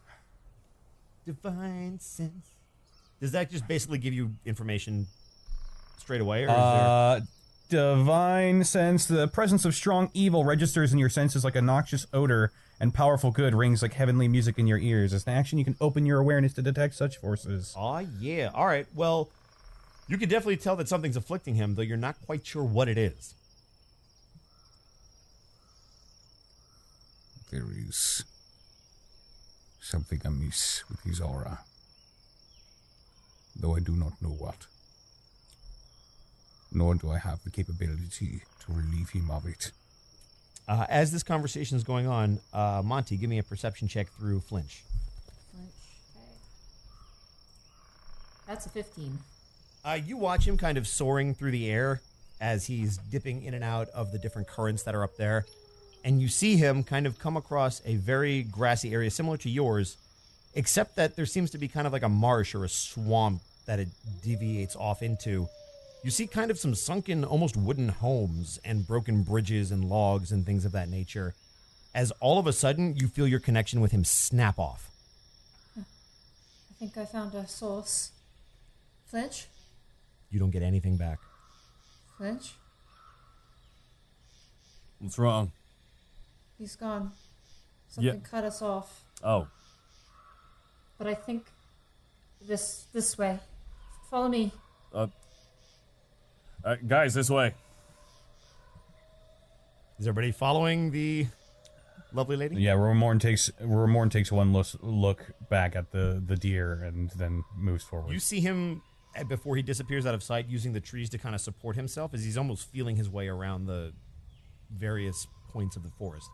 [SPEAKER 6] Divine sense. Does that just basically give you information straight away, or is there...
[SPEAKER 10] Divine sense. The presence of strong evil registers in your senses like a noxious odor, and powerful good rings like heavenly music in your ears. As an action, you can open your awareness to detect such forces.
[SPEAKER 6] Aw, yeah. All right, well, you can definitely tell that something's afflicting him, though you're not quite sure what it is.
[SPEAKER 11] There is something amiss with his aura, though I do not know what. Nor do I have the capability to relieve him of it.
[SPEAKER 6] As this conversation is going on, Monty, give me a perception check through Flinch.
[SPEAKER 2] Flinch, okay. That's a 15.
[SPEAKER 6] You watch him kind of soaring through the air as he's dipping in and out of the different currents that are up there. And you see him kind of come across a very grassy area similar to yours, except that there seems to be kind of like a marsh or a swamp that it deviates off into. You see kind of some sunken, almost wooden homes and broken bridges and logs and things of that nature, as all of a sudden you feel your connection with him snap off.
[SPEAKER 9] I think I found a source. Flinch?
[SPEAKER 6] You don't get anything back.
[SPEAKER 9] Flinch?
[SPEAKER 12] What's wrong?
[SPEAKER 9] He's gone. Something cut us off.
[SPEAKER 12] Oh.
[SPEAKER 9] But I think this way. Follow me.
[SPEAKER 12] Guys, this way.
[SPEAKER 6] Is everybody following the lovely lady?
[SPEAKER 10] Yeah, Ramorn takes one look back at the deer and then moves forward.
[SPEAKER 6] You see him, before he disappears out of sight, using the trees to kind of support himself as he's almost feeling his way around the various points of the forest.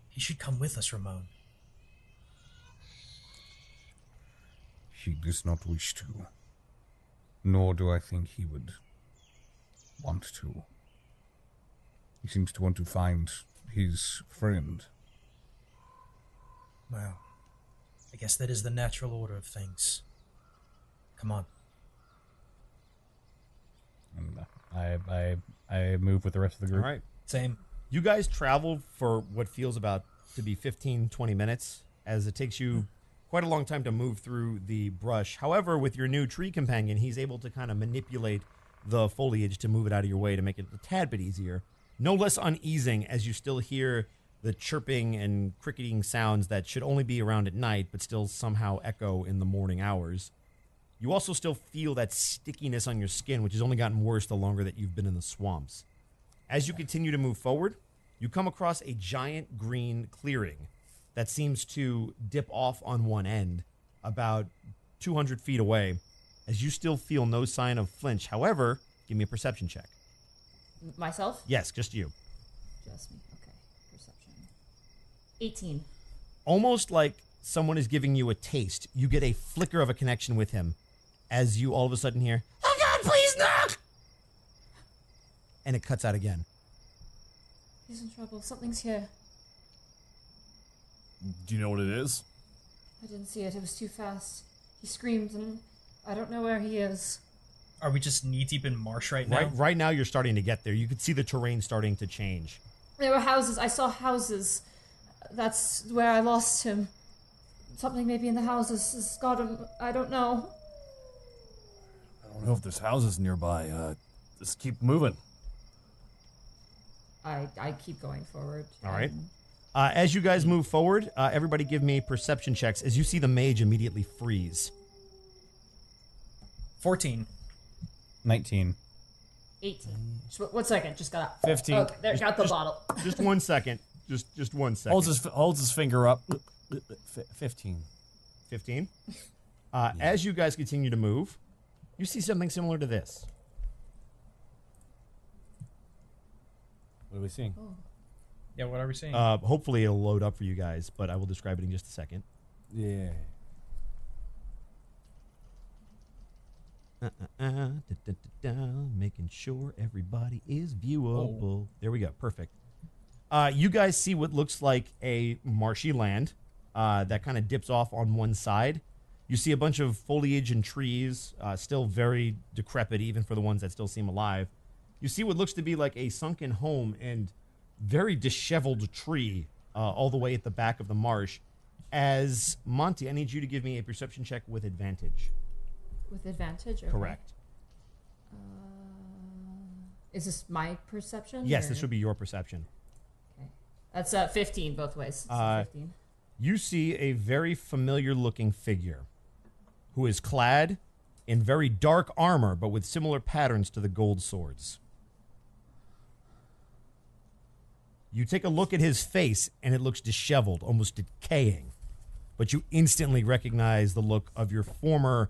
[SPEAKER 1] He should come with us, Ramon.
[SPEAKER 11] He does not wish to. Nor do I think he would want to. He seems to want to find his friend.
[SPEAKER 1] Well, I guess that is the natural order of things. Come on.
[SPEAKER 10] And I move with the rest of the group.
[SPEAKER 6] All right.
[SPEAKER 1] Same.
[SPEAKER 6] You guys travel for what feels about to be 15, 20 minutes, as it takes you quite a long time to move through the brush. However, with your new tree companion, he's able to kind of manipulate the foliage to move it out of your way to make it a tad bit easier. No less uneasing as you still hear the chirping and cricketing sounds that should only be around at night, but still somehow echo in the morning hours. You also still feel that stickiness on your skin, which has only gotten worse the longer that you've been in the swamps. As you continue to move forward, you come across a giant green clearing that seems to dip off on one end about 200 feet away, as you still feel no sign of Flinch. However, give me a perception check.
[SPEAKER 2] Myself?
[SPEAKER 6] Yes, just you.
[SPEAKER 2] Just me. Okay. Perception. 18.
[SPEAKER 6] Almost like someone is giving you a taste, you get a flicker of a connection with him as you all of a sudden hear, "Oh God, please no!" And it cuts out again.
[SPEAKER 9] He's in trouble. Something's here.
[SPEAKER 12] Do you know what it is?
[SPEAKER 9] I didn't see it. It was too fast. He screamed, and I don't know where he is.
[SPEAKER 1] Are we just knee-deep in marsh right now?
[SPEAKER 6] Right now you're starting to get there. You can see the terrain starting to change.
[SPEAKER 9] There were houses. I saw houses. That's where I lost him. Something maybe in the houses has got him. I don't know.
[SPEAKER 12] I don't know if there's houses nearby. Just keep moving.
[SPEAKER 2] I keep going forward.
[SPEAKER 6] All right. As you guys move forward, everybody give me perception checks as you see the mage immediately freeze.
[SPEAKER 1] 14.
[SPEAKER 10] 19.
[SPEAKER 2] 18. Just 1 second. Just got up.
[SPEAKER 12] 15.
[SPEAKER 2] Okay, there, got the bottle.
[SPEAKER 6] Just 1 second. Just 1 second.
[SPEAKER 12] Holds his finger up. 15.
[SPEAKER 6] 15. As you guys continue to move, you see something similar to this.
[SPEAKER 5] What are we seeing?
[SPEAKER 14] Yeah, what are we seeing?
[SPEAKER 6] Hopefully it'll load up for you guys, but I will describe it in just a second.
[SPEAKER 5] Yeah.
[SPEAKER 6] Making sure everybody is viewable. There we go. Perfect. You guys see what looks like a marshy land that kind of dips off on one side. You see a bunch of foliage and trees, still very decrepit, even for the ones that still seem alive. You see what looks to be like a sunken home and very disheveled tree all the way at the back of the marsh. As Monty, I need you to give me a perception check with advantage.
[SPEAKER 2] With advantage? Okay.
[SPEAKER 6] Correct.
[SPEAKER 2] Is this my perception?
[SPEAKER 6] Yes,
[SPEAKER 2] or?
[SPEAKER 6] this would be your perception.
[SPEAKER 2] Okay. That's 15 both ways. So 15.
[SPEAKER 6] You see a very familiar looking figure who is clad in very dark armor, but with similar patterns to the gold swords. You take a look at his face, and it looks disheveled, almost decaying. But you instantly recognize the look of your former,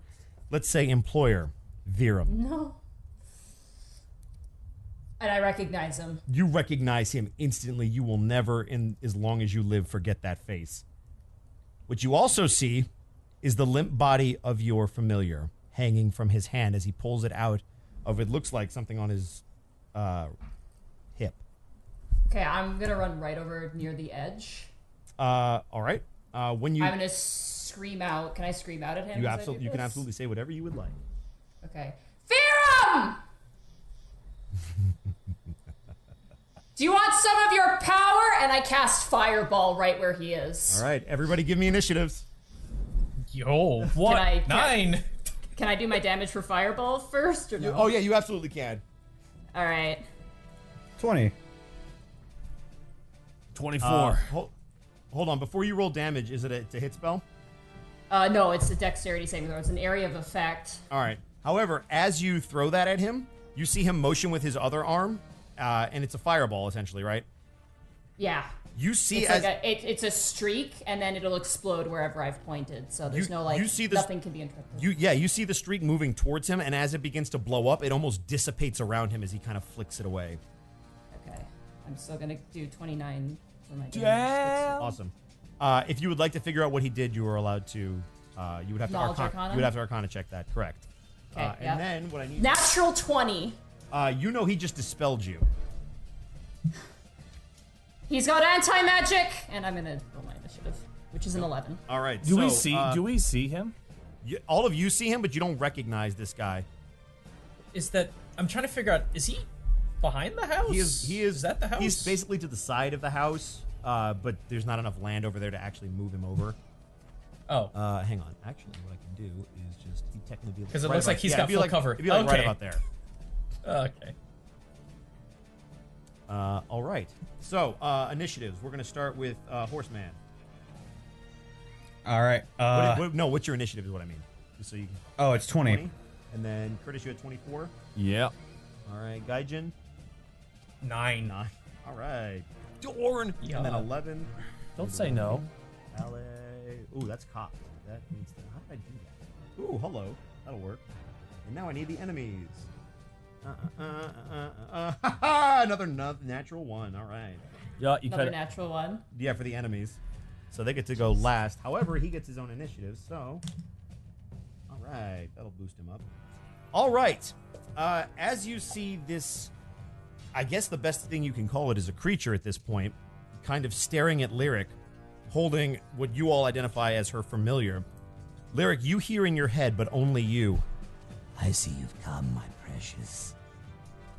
[SPEAKER 6] let's say, employer, Virum.
[SPEAKER 2] No. And I recognize him.
[SPEAKER 6] You recognize him instantly. You will never, in as long as you live, forget that face. What you also see is the limp body of your familiar hanging from his hand as he pulls it out of it looks like something on his hip.
[SPEAKER 2] Okay, I'm gonna run right over near the edge.
[SPEAKER 6] All right. When you,
[SPEAKER 2] I'm gonna scream out. Can I scream out at him?
[SPEAKER 6] you can absolutely say whatever you would like.
[SPEAKER 2] Okay. Virum! Do you want some of your power? And I cast Fireball right where he is.
[SPEAKER 6] All right, everybody give me initiatives.
[SPEAKER 14] Yo, what? 9.
[SPEAKER 2] Can I do my damage for Fireball first, or no?
[SPEAKER 6] Oh, yeah, you absolutely can.
[SPEAKER 2] All right.
[SPEAKER 10] 20.
[SPEAKER 5] 24.
[SPEAKER 6] Hold on, before you roll damage, is it a hit spell?
[SPEAKER 2] No, it's a dexterity saving throw. It's an area of effect.
[SPEAKER 6] All right. However, as you throw that at him, you see him motion with his other arm, and it's a fireball, essentially, right?
[SPEAKER 2] Yeah.
[SPEAKER 6] You see
[SPEAKER 2] it's it's a streak, and then it'll explode wherever I've pointed. So there's nothing can be interrupted.
[SPEAKER 6] You see the streak moving towards him, and as it begins to blow up, it almost dissipates around him as he kind of flicks it away.
[SPEAKER 2] Okay. I'm still going to do 29 for my damage.
[SPEAKER 5] Damn.
[SPEAKER 6] Awesome. If you would like to figure out what he did, you are allowed to. You would have to
[SPEAKER 2] Arcana.
[SPEAKER 6] You would have to Arcana check that. Correct.
[SPEAKER 2] Okay. Yep.
[SPEAKER 6] And then what I need.
[SPEAKER 2] Natural 20.
[SPEAKER 6] You know he just dispelled you.
[SPEAKER 2] He's got anti-magic, and I'm gonna roll my initiative, which is an 11.
[SPEAKER 6] All right.
[SPEAKER 5] Do we see him?
[SPEAKER 6] All of you see him, but you don't recognize this guy.
[SPEAKER 14] Is that? I'm trying to figure out. Is he behind the house?
[SPEAKER 6] He is.
[SPEAKER 14] Is that the house?
[SPEAKER 6] He's basically to the side of the house, but there's not enough land over there to actually move him over.
[SPEAKER 14] Oh.
[SPEAKER 6] Hang on. Actually, what I can do is just he technically
[SPEAKER 14] because it looks like he's got full cover.
[SPEAKER 6] It'd be like right about there.
[SPEAKER 14] Okay.
[SPEAKER 6] All right. So, initiatives. We're going to start with Horseman.
[SPEAKER 10] All right.
[SPEAKER 6] What's your initiative is what I mean. Just so you can,
[SPEAKER 10] oh, it's 20.
[SPEAKER 6] And then Curtis, you had 24?
[SPEAKER 5] Yep.
[SPEAKER 6] All right. Gaijin?
[SPEAKER 14] 9.
[SPEAKER 6] All right. Dorn!
[SPEAKER 14] Yeah.
[SPEAKER 6] And then 11.
[SPEAKER 5] Don't say no.
[SPEAKER 6] Ale. Ooh, that's cocked. That needs to... How did I do that? Ooh, hello. That'll work. And now I need the enemies. Another natural 1. All right.
[SPEAKER 5] Yeah,
[SPEAKER 2] Another natural 1.
[SPEAKER 6] Yeah, for the enemies. So they get to go last. However, he gets his own initiative, so... All right. That'll boost him up. All right. As you see this... I guess the best thing you can call it is a creature at this point, kind of staring at Lyric, holding what you all identify as her familiar. Lyric, you hear in your head, but only you.
[SPEAKER 8] I see you've come, my precious.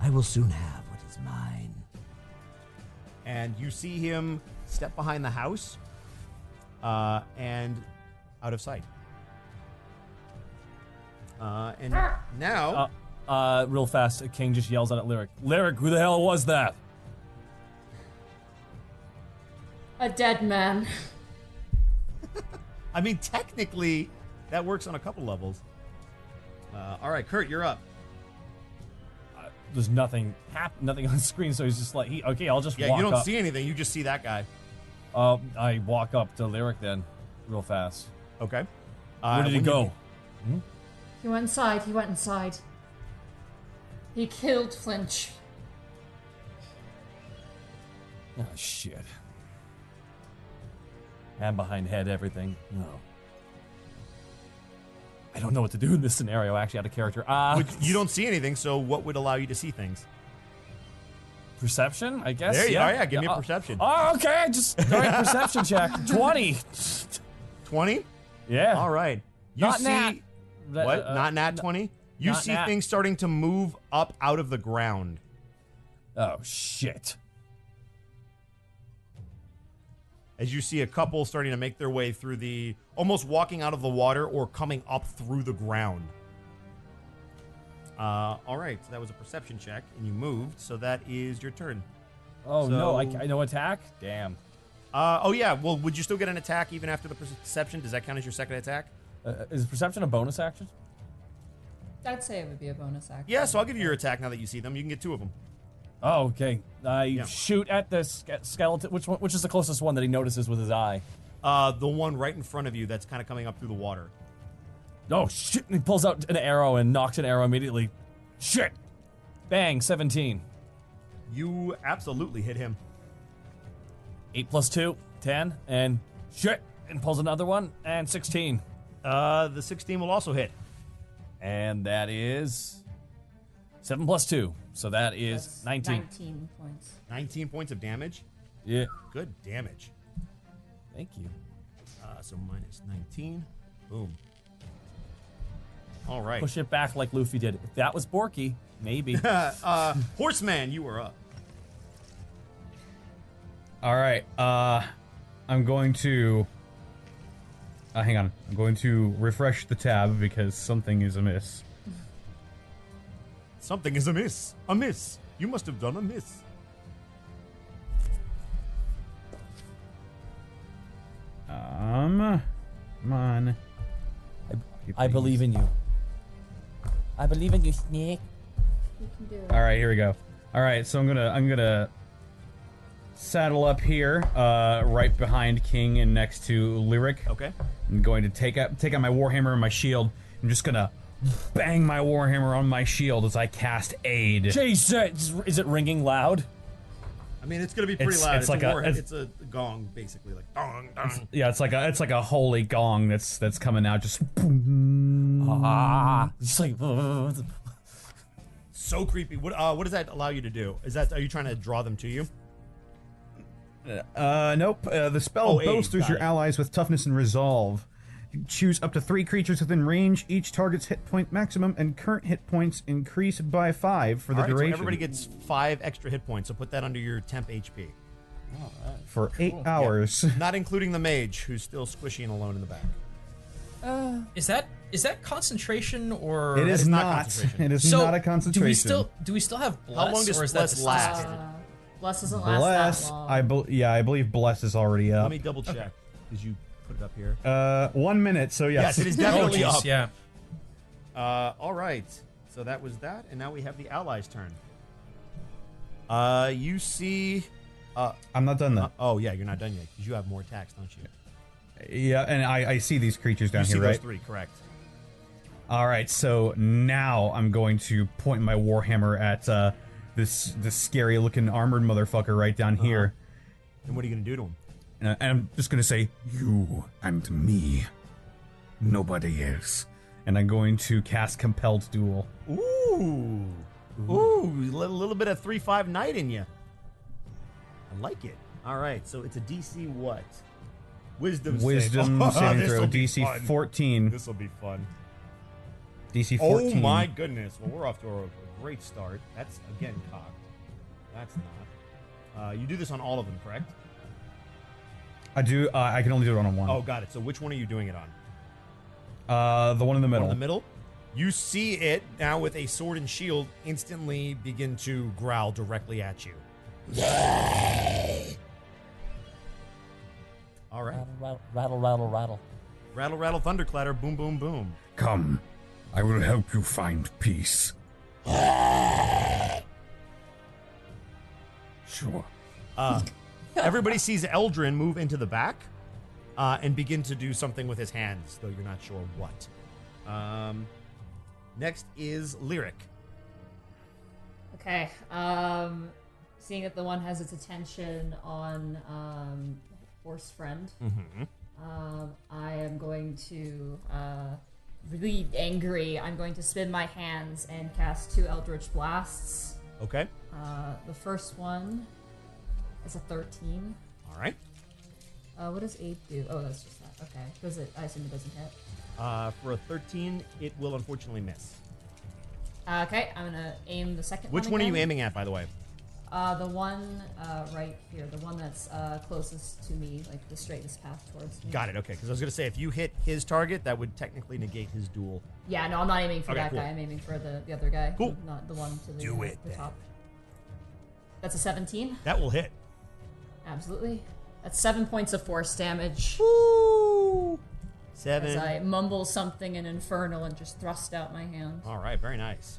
[SPEAKER 8] I will soon have what is mine.
[SPEAKER 6] And you see him step behind the house, and out of sight. And now...
[SPEAKER 5] real fast, King just yells out at Lyric. Lyric, who the hell was that?
[SPEAKER 2] A dead man.
[SPEAKER 6] I mean, technically, that works on a couple levels. All right, Kurt, you're up.
[SPEAKER 5] There's nothing nothing on the screen, so he's just like, okay, I'll just walk up.
[SPEAKER 6] Yeah, you don't see anything. You just see that guy.
[SPEAKER 5] I walk up to Lyric then, real fast.
[SPEAKER 6] Okay.
[SPEAKER 5] Where did he go?
[SPEAKER 9] He went inside. He went inside.
[SPEAKER 2] He killed Flinch.
[SPEAKER 5] Oh, shit. Hand behind head, everything. No. I don't know what to do in this scenario, actually, out of character.
[SPEAKER 6] You don't see anything, so what would allow you to see things?
[SPEAKER 5] Perception, I guess?
[SPEAKER 6] There you are, yeah, give me a perception.
[SPEAKER 5] Oh, okay, alright, perception check. 20.
[SPEAKER 6] 20?
[SPEAKER 5] Yeah.
[SPEAKER 6] All right. You
[SPEAKER 5] Not
[SPEAKER 6] see...
[SPEAKER 5] nat.
[SPEAKER 6] What? Not nat 20? You
[SPEAKER 5] not
[SPEAKER 6] see
[SPEAKER 5] nat.
[SPEAKER 6] things starting to move up out of the ground.
[SPEAKER 5] Oh, shit.
[SPEAKER 6] As you see a couple starting to make their way through almost walking out of the water or coming up through the ground. All right, so that was a perception check, and you moved, so that is your turn.
[SPEAKER 5] Oh, no, I no attack? Damn.
[SPEAKER 6] Oh, yeah, well, would you still get an attack even after the perception? Does that count as your second attack?
[SPEAKER 5] Is perception a bonus action?
[SPEAKER 2] I'd say it would be a bonus action.
[SPEAKER 6] Yeah, so I'll give you your attack now that you see them. You can get 2 of them.
[SPEAKER 5] Oh, okay. I shoot at the skeleton. Which is the closest one that he notices with his eye?
[SPEAKER 6] The one right in front of you that's kind of coming up through the water.
[SPEAKER 5] Oh, shit. And he pulls out an arrow and knocks an arrow immediately. Shit. Bang, 17.
[SPEAKER 6] You absolutely hit him.
[SPEAKER 5] 8 plus 2, 10, and shit. And pulls another one, and 16.
[SPEAKER 6] The 16 will also hit.
[SPEAKER 5] And that is 7 plus 2. So that is
[SPEAKER 2] That's
[SPEAKER 5] 19.
[SPEAKER 2] 19 points.
[SPEAKER 6] 19 points of damage?
[SPEAKER 5] Yeah.
[SPEAKER 6] Good damage.
[SPEAKER 5] Thank you.
[SPEAKER 6] So minus 19. Boom. All right.
[SPEAKER 5] Push it back like Luffy did. If that was Borky, maybe.
[SPEAKER 6] Horseman, you were up.
[SPEAKER 10] All right. I'm going to. Hang on. I'm going to refresh the tab because something is amiss.
[SPEAKER 6] Something is amiss. Amiss. You must have done amiss.
[SPEAKER 10] Come on.
[SPEAKER 5] I believe in you. I believe in you, Snake.
[SPEAKER 2] You can do it.
[SPEAKER 10] All right, here we go. All right, so I'm gonna saddle up here, right behind King and next to Lyric.
[SPEAKER 6] Okay.
[SPEAKER 10] I'm going to take out my warhammer and my shield. I'm just gonna bang my warhammer on my shield as I cast aid.
[SPEAKER 5] Jesus, is it ringing loud?
[SPEAKER 6] I mean, it's gonna be pretty loud.
[SPEAKER 10] It's like
[SPEAKER 6] it's a gong, basically, like dong dong.
[SPEAKER 10] Yeah, it's like a holy gong that's coming out. Just
[SPEAKER 5] just like.
[SPEAKER 6] So creepy. What does that allow you to do? Are you trying to draw them to you?
[SPEAKER 10] Nope. The spell bolsters your
[SPEAKER 6] it.
[SPEAKER 10] allies with toughness and resolve. You choose up to 3 creatures within range. Each target's hit point maximum and current hit points increase by 5 for the duration.
[SPEAKER 6] So everybody gets 5 extra hit points, so put that under your temp HP.
[SPEAKER 10] For 8 hours.
[SPEAKER 6] Yeah. Not including the mage, who's still squishy and alone in the back.
[SPEAKER 14] Is that concentration or?
[SPEAKER 10] It is not. It is not a concentration.
[SPEAKER 14] Do we still have bless?
[SPEAKER 6] How long does
[SPEAKER 14] or is
[SPEAKER 6] bless
[SPEAKER 14] that
[SPEAKER 6] last?
[SPEAKER 2] Bless doesn't last that long.
[SPEAKER 10] I believe bless is already up.
[SPEAKER 6] Let me double check because you put it up here.
[SPEAKER 10] 1 minute. So yes,
[SPEAKER 6] Yes, it is definitely up.
[SPEAKER 14] Yeah.
[SPEAKER 6] All right. So that was that, and now we have the allies' turn. You see.
[SPEAKER 10] I'm not done though.
[SPEAKER 6] Oh yeah, you're not done yet because you have more attacks, don't you?
[SPEAKER 10] Yeah, and I see these creatures down
[SPEAKER 6] You
[SPEAKER 10] here,
[SPEAKER 6] see
[SPEAKER 10] right?
[SPEAKER 6] those 3, correct?
[SPEAKER 10] All right, so now I'm going to point my warhammer at this scary-looking armored motherfucker right down here.
[SPEAKER 6] And what are you gonna do to him?
[SPEAKER 10] And I'm just gonna say, "You and me, nobody else." And I'm going to cast Compelled Duel.
[SPEAKER 6] Ooh, a little bit of 3/5 knight in you. I like it. All right, so it's a DC what? Wisdom
[SPEAKER 10] saving throw, DC 14.
[SPEAKER 6] This will be fun.
[SPEAKER 10] DC 14.
[SPEAKER 6] Oh my goodness. Well, we're off to a great start. That's, again, cocked. That's not. You do this on all of them, correct?
[SPEAKER 10] I do. I can only do it on one.
[SPEAKER 6] Oh, got it. So which one are you doing it on?
[SPEAKER 10] The one in the middle.
[SPEAKER 6] One in the middle? You see it now with a sword and shield instantly begin to growl directly at you. All right.
[SPEAKER 5] Rattle, rattle, rattle.
[SPEAKER 6] Rattle, rattle, thunderclatter, boom, boom, boom.
[SPEAKER 11] Come, I will help you find peace. Sure.
[SPEAKER 6] Everybody sees Eldrin move into the back and begin to do something with his hands, though you're not sure what. Next is Lyric.
[SPEAKER 2] Okay. Seeing that the one has its attention on Horse Friend, I am going to really angry. I'm going to spin my hands and cast 2 Eldritch Blasts.
[SPEAKER 6] Okay.
[SPEAKER 2] The first one is a 13.
[SPEAKER 6] All right.
[SPEAKER 2] What does 8 do? Oh, that's just that. Okay. Does it? I assume it doesn't hit.
[SPEAKER 6] For a 13, it will unfortunately miss.
[SPEAKER 2] Okay, I'm gonna aim the second one.
[SPEAKER 6] Which one are you
[SPEAKER 2] again.
[SPEAKER 6] aiming at, by the way?
[SPEAKER 2] The one right here, the one that's closest to me, like the straightest path towards me.
[SPEAKER 6] Got it. Okay, because I was gonna say if you hit his target, that would technically negate his duel.
[SPEAKER 2] Yeah, no, I'm not aiming for
[SPEAKER 6] Okay,
[SPEAKER 2] that
[SPEAKER 6] cool.
[SPEAKER 2] guy. I'm aiming for the other guy.
[SPEAKER 6] Cool.
[SPEAKER 2] Not the one to the,
[SPEAKER 6] Do it,
[SPEAKER 2] the
[SPEAKER 6] then.
[SPEAKER 2] top. That's a 17.
[SPEAKER 6] That will hit.
[SPEAKER 2] Absolutely. That's 7 points of force damage.
[SPEAKER 6] Woo! 7.
[SPEAKER 2] As I mumble something in Infernal and just thrust out my hand.
[SPEAKER 6] All right, very nice.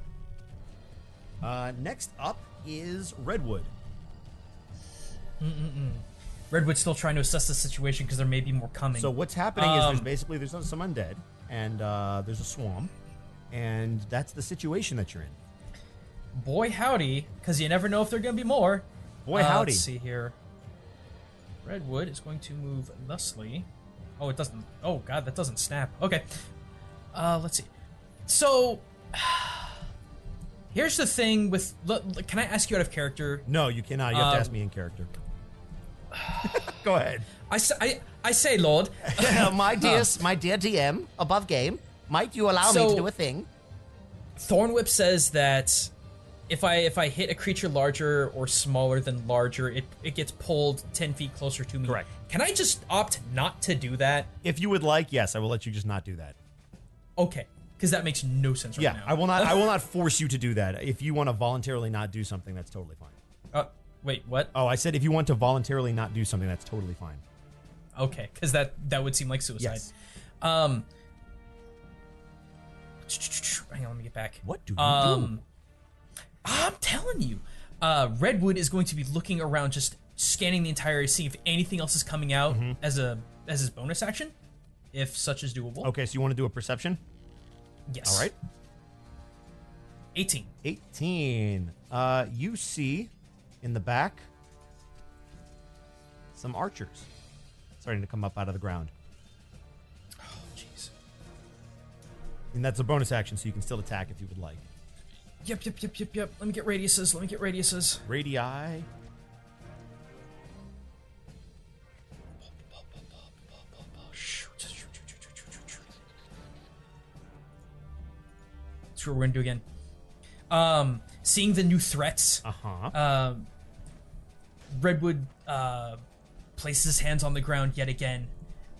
[SPEAKER 6] Next up is Redwood.
[SPEAKER 14] Redwood's still trying to assess the situation because there may be more coming.
[SPEAKER 6] So what's happening is there's some undead, and there's a swarm, and that's the situation that you're in.
[SPEAKER 14] Boy howdy, because you never know if there are going to be more.
[SPEAKER 6] Boy howdy.
[SPEAKER 14] Let's see here. Redwood is going to move thusly. Oh, it doesn't. Oh, God, that doesn't snap. Okay. Let's see. So, here's the thing with... Can I ask you out of character?
[SPEAKER 6] No, you cannot. You have to ask me in character. Go ahead.
[SPEAKER 14] I say, Lord.
[SPEAKER 8] my dear DM, above game, might you allow me to do a thing?
[SPEAKER 14] Thornwhip says that if I hit a creature larger or smaller than larger, it gets pulled 10 feet closer to me.
[SPEAKER 6] Correct.
[SPEAKER 14] Can I just opt not to do that?
[SPEAKER 6] If you would like, yes, I will let you just not do that.
[SPEAKER 14] Okay, because that makes no sense right now.
[SPEAKER 6] I will not. I will not force you to do that. If you want to voluntarily not do something, that's totally fine.
[SPEAKER 14] Wait, what?
[SPEAKER 6] Oh, I said if you want to voluntarily not do something, that's totally fine.
[SPEAKER 14] Okay, because that would seem like suicide.
[SPEAKER 6] Yes.
[SPEAKER 14] Hang on, let me get back.
[SPEAKER 6] What do you do?
[SPEAKER 14] I'm telling you, Redwood is going to be looking around, just scanning the entire area, seeing if anything else is coming out as his bonus action, if such is doable.
[SPEAKER 6] Okay, so you want to do a perception?
[SPEAKER 14] Yes.
[SPEAKER 6] All right.
[SPEAKER 14] 18.
[SPEAKER 6] 18. You see in the back some archers starting to come up out of the ground.
[SPEAKER 14] Oh, jeez.
[SPEAKER 6] And that's a bonus action, so you can still attack if you would like.
[SPEAKER 14] Yep. Let me get radiuses. Radii. That's what we're gonna do again. Seeing the new threats, Redwood places his hands on the ground yet again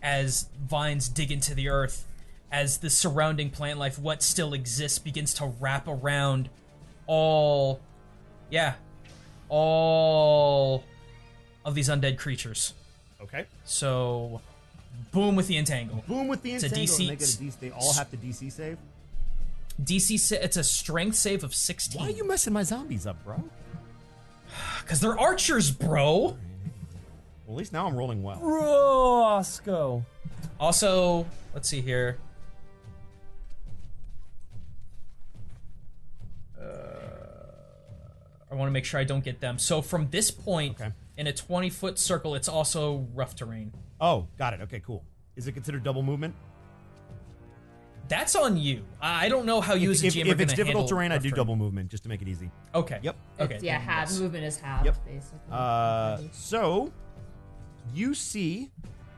[SPEAKER 14] as vines dig into the earth, as the surrounding plant life, what still exists, begins to wrap around all of these undead creatures.
[SPEAKER 6] Okay.
[SPEAKER 14] So, boom with the entangle.
[SPEAKER 6] Boom with the entangle.
[SPEAKER 14] It's a DC.
[SPEAKER 6] And they all have to DC save?
[SPEAKER 14] It's a strength save of 16.
[SPEAKER 6] Why are you messing my zombies up, bro?
[SPEAKER 14] Because they're archers, bro.
[SPEAKER 6] Well, at least now I'm rolling well.
[SPEAKER 5] Roscoe.
[SPEAKER 14] Also, let's see here. I want to make sure I don't get them. So from this point, in a 20-foot circle, it's also rough terrain.
[SPEAKER 6] Oh, got it. Okay, cool. Is it considered double movement?
[SPEAKER 14] That's on you. I don't know how you as a GM are
[SPEAKER 6] If
[SPEAKER 14] going
[SPEAKER 6] it's
[SPEAKER 14] to
[SPEAKER 6] difficult
[SPEAKER 14] handle
[SPEAKER 6] terrain, I
[SPEAKER 14] rough
[SPEAKER 6] do
[SPEAKER 14] terrain.
[SPEAKER 6] double movement just to make it easy.
[SPEAKER 14] Okay.
[SPEAKER 6] Yep.
[SPEAKER 14] Okay.
[SPEAKER 2] Yeah,
[SPEAKER 14] yes.
[SPEAKER 2] movement is halved,
[SPEAKER 6] Yep.
[SPEAKER 2] basically.
[SPEAKER 6] So, you see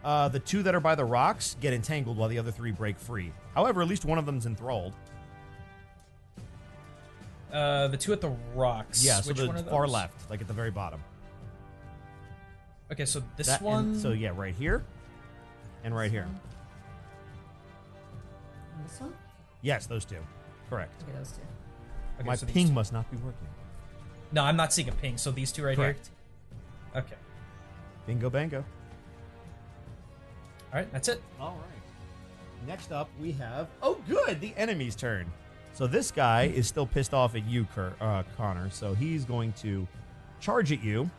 [SPEAKER 6] the two that are by the rocks get entangled while the other three break free. However, at least one of them's enthralled.
[SPEAKER 14] The two at the rocks.
[SPEAKER 6] Yeah, so
[SPEAKER 14] Which
[SPEAKER 6] the
[SPEAKER 14] one are
[SPEAKER 6] far
[SPEAKER 14] those?
[SPEAKER 6] left, like at the very bottom.
[SPEAKER 14] Okay, so this
[SPEAKER 6] That-
[SPEAKER 14] one.
[SPEAKER 6] and- so yeah, right here, and right here.
[SPEAKER 2] And this one?
[SPEAKER 6] Yes, those two. Correct.
[SPEAKER 2] Okay, those two.
[SPEAKER 14] Okay,
[SPEAKER 6] My
[SPEAKER 14] so these
[SPEAKER 6] ping
[SPEAKER 14] two.
[SPEAKER 6] must not be working.
[SPEAKER 14] No, I'm not seeing a ping. So these two right
[SPEAKER 6] Correct.
[SPEAKER 14] here. Okay.
[SPEAKER 6] Bingo bango.
[SPEAKER 14] All right, that's it.
[SPEAKER 6] All right. Next up, we have the enemy's turn. So this guy is still pissed off at you, Connor. So he's going to charge at you,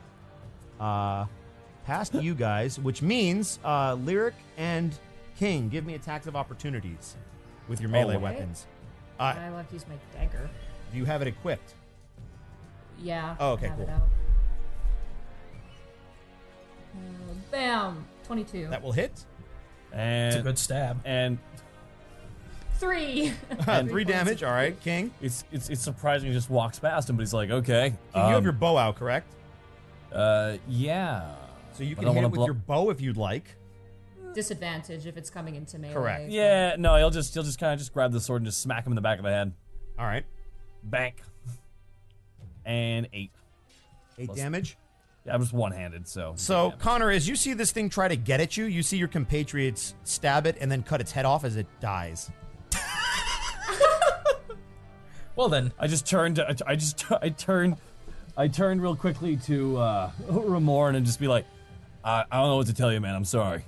[SPEAKER 6] past you guys, which means Lyric and King, give me attacks of opportunities with your melee
[SPEAKER 2] Okay.
[SPEAKER 6] weapons.
[SPEAKER 2] I'll have to use my dagger.
[SPEAKER 6] Do you have it equipped?
[SPEAKER 2] Yeah.
[SPEAKER 6] Oh, okay,
[SPEAKER 2] I have
[SPEAKER 6] cool.
[SPEAKER 2] it out. Bam! 22.
[SPEAKER 6] That will hit.
[SPEAKER 5] And
[SPEAKER 14] It's a good stab.
[SPEAKER 5] And
[SPEAKER 2] 3.
[SPEAKER 6] 3 damage. All right, King.
[SPEAKER 5] it's surprising he just walks past him, but he's like, okay.
[SPEAKER 6] King, you have your bow out, correct?
[SPEAKER 5] Yeah.
[SPEAKER 6] So you
[SPEAKER 5] But
[SPEAKER 6] can
[SPEAKER 5] I
[SPEAKER 6] hit
[SPEAKER 5] wanna
[SPEAKER 6] it with
[SPEAKER 5] blo-
[SPEAKER 6] your bow if you'd like.
[SPEAKER 2] Disadvantage if it's coming into melee.
[SPEAKER 6] Correct.
[SPEAKER 5] Yeah, no, he'll just kind of just grab the sword and just smack him in the back of the head.
[SPEAKER 6] All right.
[SPEAKER 5] Bank. And 8.
[SPEAKER 6] 8
[SPEAKER 5] Plus-
[SPEAKER 6] damage.
[SPEAKER 5] Yeah, I'm just one-handed, so.
[SPEAKER 6] So,
[SPEAKER 5] yeah.
[SPEAKER 6] Connor, as you see this thing try to get at you, you see your compatriots stab it and then cut its head off as it dies.
[SPEAKER 14] Well then,
[SPEAKER 5] I just turned. I turned real quickly to Ramorn and just be like, I don't know what to tell you, man. I'm sorry.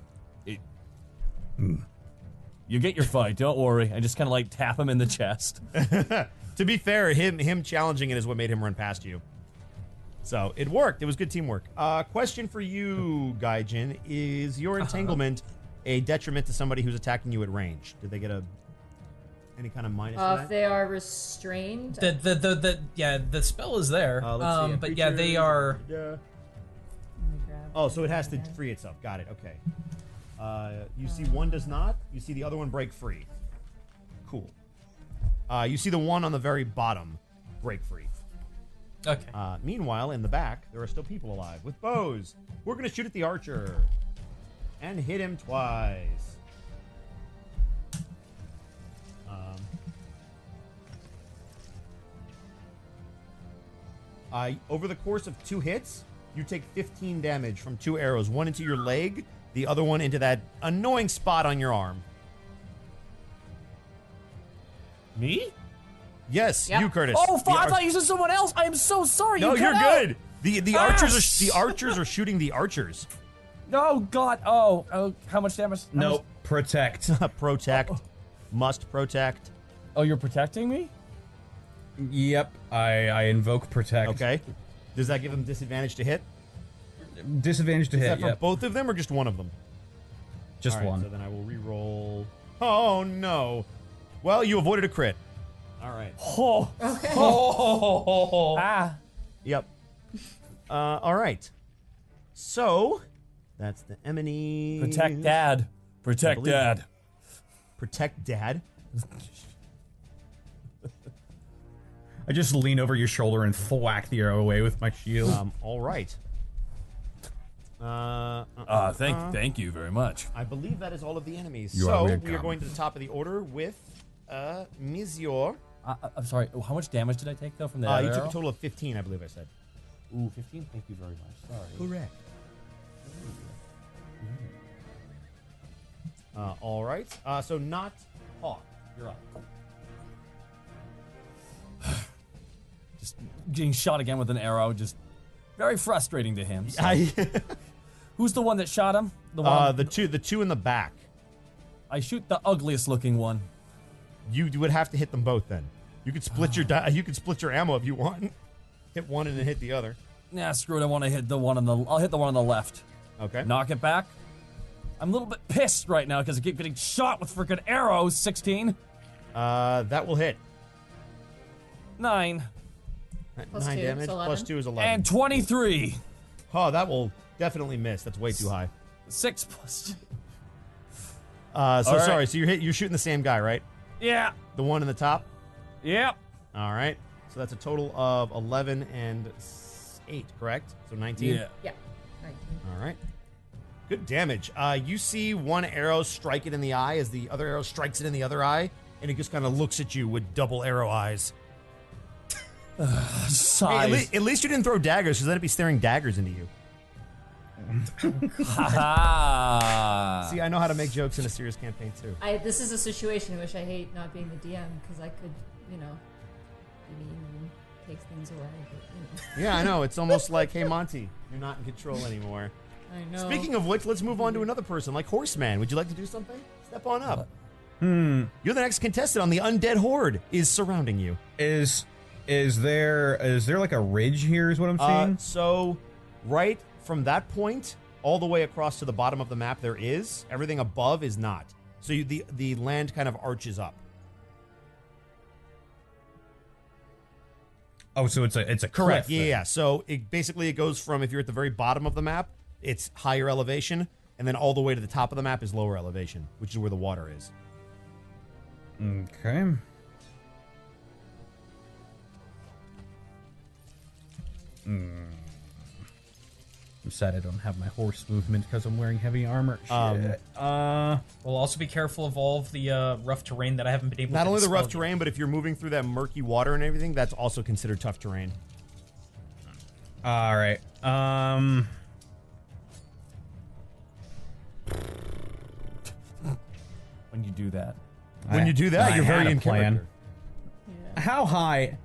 [SPEAKER 5] You get your fight. Don't worry. I just kind of like tap him in the chest.
[SPEAKER 6] To be fair, him challenging it is what made him run past you. So it worked. It was good teamwork. Question for you, Gaijin: is your entanglement a detriment to somebody who's attacking you at range? Did they get any kind of minus? For
[SPEAKER 2] If
[SPEAKER 6] that?
[SPEAKER 2] they are restrained.
[SPEAKER 14] the spell is there.
[SPEAKER 6] Let's see,
[SPEAKER 14] But yeah, they are.
[SPEAKER 6] Oh, so it has to free itself. Got it. Okay. You see one does not. You see the other one break free. Cool. You see the one on the very bottom break free.
[SPEAKER 14] Okay.
[SPEAKER 6] Meanwhile, in the back, there are still people alive with bows. We're going to shoot at the archer and hit him twice. Over the course of 2 hits, you take 15 damage from 2 arrows. One into your leg, the other one into that annoying spot on your arm.
[SPEAKER 5] Me?
[SPEAKER 6] Yes,
[SPEAKER 2] Yep.
[SPEAKER 6] you, Curtis.
[SPEAKER 5] Oh,
[SPEAKER 6] The
[SPEAKER 5] I thought you said someone else. I am so sorry.
[SPEAKER 6] No,
[SPEAKER 5] you
[SPEAKER 6] you're
[SPEAKER 5] cut out.
[SPEAKER 6] good. The archers are shooting the archers.
[SPEAKER 5] Oh God. Oh, how much damage? How
[SPEAKER 10] Nope. Protect.
[SPEAKER 6] Protect. Must protect.
[SPEAKER 5] Oh, you're protecting me?
[SPEAKER 10] Yep. I invoke protect.
[SPEAKER 6] Okay. Does that give them disadvantage to hit?
[SPEAKER 10] Disadvantage to
[SPEAKER 6] Is
[SPEAKER 10] hit.
[SPEAKER 6] that for
[SPEAKER 10] Yep.
[SPEAKER 6] both of them or just one of them?
[SPEAKER 10] Just
[SPEAKER 6] All right,
[SPEAKER 10] one.
[SPEAKER 6] So then I will re-roll. Oh no. Well, you avoided a crit. All right.
[SPEAKER 5] Oh.
[SPEAKER 2] Okay.
[SPEAKER 5] Ah.
[SPEAKER 6] Yep. All right. So that's the Emily.
[SPEAKER 5] Protect Dad. Protect
[SPEAKER 6] believe-
[SPEAKER 5] Dad.
[SPEAKER 6] Protect Dad.
[SPEAKER 10] I just lean over your shoulder and thwack the arrow away with my shield.
[SPEAKER 6] All right.
[SPEAKER 5] Thank you very much.
[SPEAKER 6] I believe that is all of the enemies.
[SPEAKER 10] You are
[SPEAKER 6] So we
[SPEAKER 10] welcome.
[SPEAKER 6] are going to the top of the order with Mizior.
[SPEAKER 5] I'm sorry. How much damage did I take though from the
[SPEAKER 6] You
[SPEAKER 5] other
[SPEAKER 6] took
[SPEAKER 5] arrow?
[SPEAKER 6] a total of 15, I believe I said.
[SPEAKER 5] Ooh, 15. Thank you very much. Sorry.
[SPEAKER 6] Correct. All right. So not Hawk. You're up.
[SPEAKER 5] Just getting shot again with an arrow. Just very frustrating to him. So. Who's the one that shot him? The one.
[SPEAKER 6] The two in the back.
[SPEAKER 5] I shoot the ugliest looking one.
[SPEAKER 6] You would have to hit them both then. You could split your you could split your ammo if you want. Hit one and then hit the other.
[SPEAKER 5] Nah, screw it. I want to hit the one on the. I'll hit the one on the left.
[SPEAKER 6] Okay.
[SPEAKER 5] Knock it back. I'm a little bit pissed right now because I keep getting shot with freaking arrows. 16.
[SPEAKER 6] That will hit.
[SPEAKER 5] 9.
[SPEAKER 2] Plus
[SPEAKER 6] 9
[SPEAKER 2] 2,
[SPEAKER 6] damage.
[SPEAKER 2] so 11.
[SPEAKER 6] Plus 2 is 11.
[SPEAKER 5] And 23.
[SPEAKER 6] Oh, that will definitely miss. That's way too high.
[SPEAKER 5] 6 plus 2.
[SPEAKER 6] So
[SPEAKER 5] right.
[SPEAKER 6] sorry. So you're shooting the same guy, right?
[SPEAKER 5] Yeah.
[SPEAKER 6] The one in the top.
[SPEAKER 5] Yep.
[SPEAKER 6] All right. So that's a total of 11 and 8, correct? So 19.
[SPEAKER 5] Yeah.
[SPEAKER 2] Yeah. 19.
[SPEAKER 6] All right. Good damage. You see one arrow strike it in the eye as the other arrow strikes it in the other eye, and it just kind of looks at you with double arrow eyes.
[SPEAKER 5] Size.
[SPEAKER 6] Hey, at least you didn't throw daggers, because then it'd be staring daggers into you. See, I know how to make jokes in a serious campaign too.
[SPEAKER 2] This is a situation in which I hate not being the DM because I could, be mean and take things away. But,
[SPEAKER 6] Yeah, I know. It's almost like, hey, Monty, you're not in control anymore.
[SPEAKER 2] I know.
[SPEAKER 6] Speaking of which, let's move on to another person, like Horseman. Would you like to do something? Step on up. You're the next contestant on the Undead Horde is surrounding you.
[SPEAKER 10] Is there like a ridge here? Is what I'm seeing.
[SPEAKER 6] So, right from that point all the way across to the bottom of the map, there is. Everything above is not. So the land kind of arches up.
[SPEAKER 10] Oh, so it's a
[SPEAKER 6] Correct.
[SPEAKER 10] cliff,
[SPEAKER 6] Yeah,
[SPEAKER 10] then.
[SPEAKER 6] yeah. So it goes from, if you're at the very bottom of the map, it's higher elevation, and then all the way to the top of the map is lower elevation, which is where the water is.
[SPEAKER 10] Okay. I'm sad I don't have my horse movement because I'm wearing heavy armor. Shit.
[SPEAKER 14] We'll also be careful of all of the rough terrain that I haven't been able to
[SPEAKER 6] Not only the
[SPEAKER 14] dispel
[SPEAKER 6] rough terrain, but if you're moving through that murky water and everything, that's also considered tough terrain.
[SPEAKER 10] All right.
[SPEAKER 5] When you do that.
[SPEAKER 6] When you do that, you're very in character.
[SPEAKER 10] How high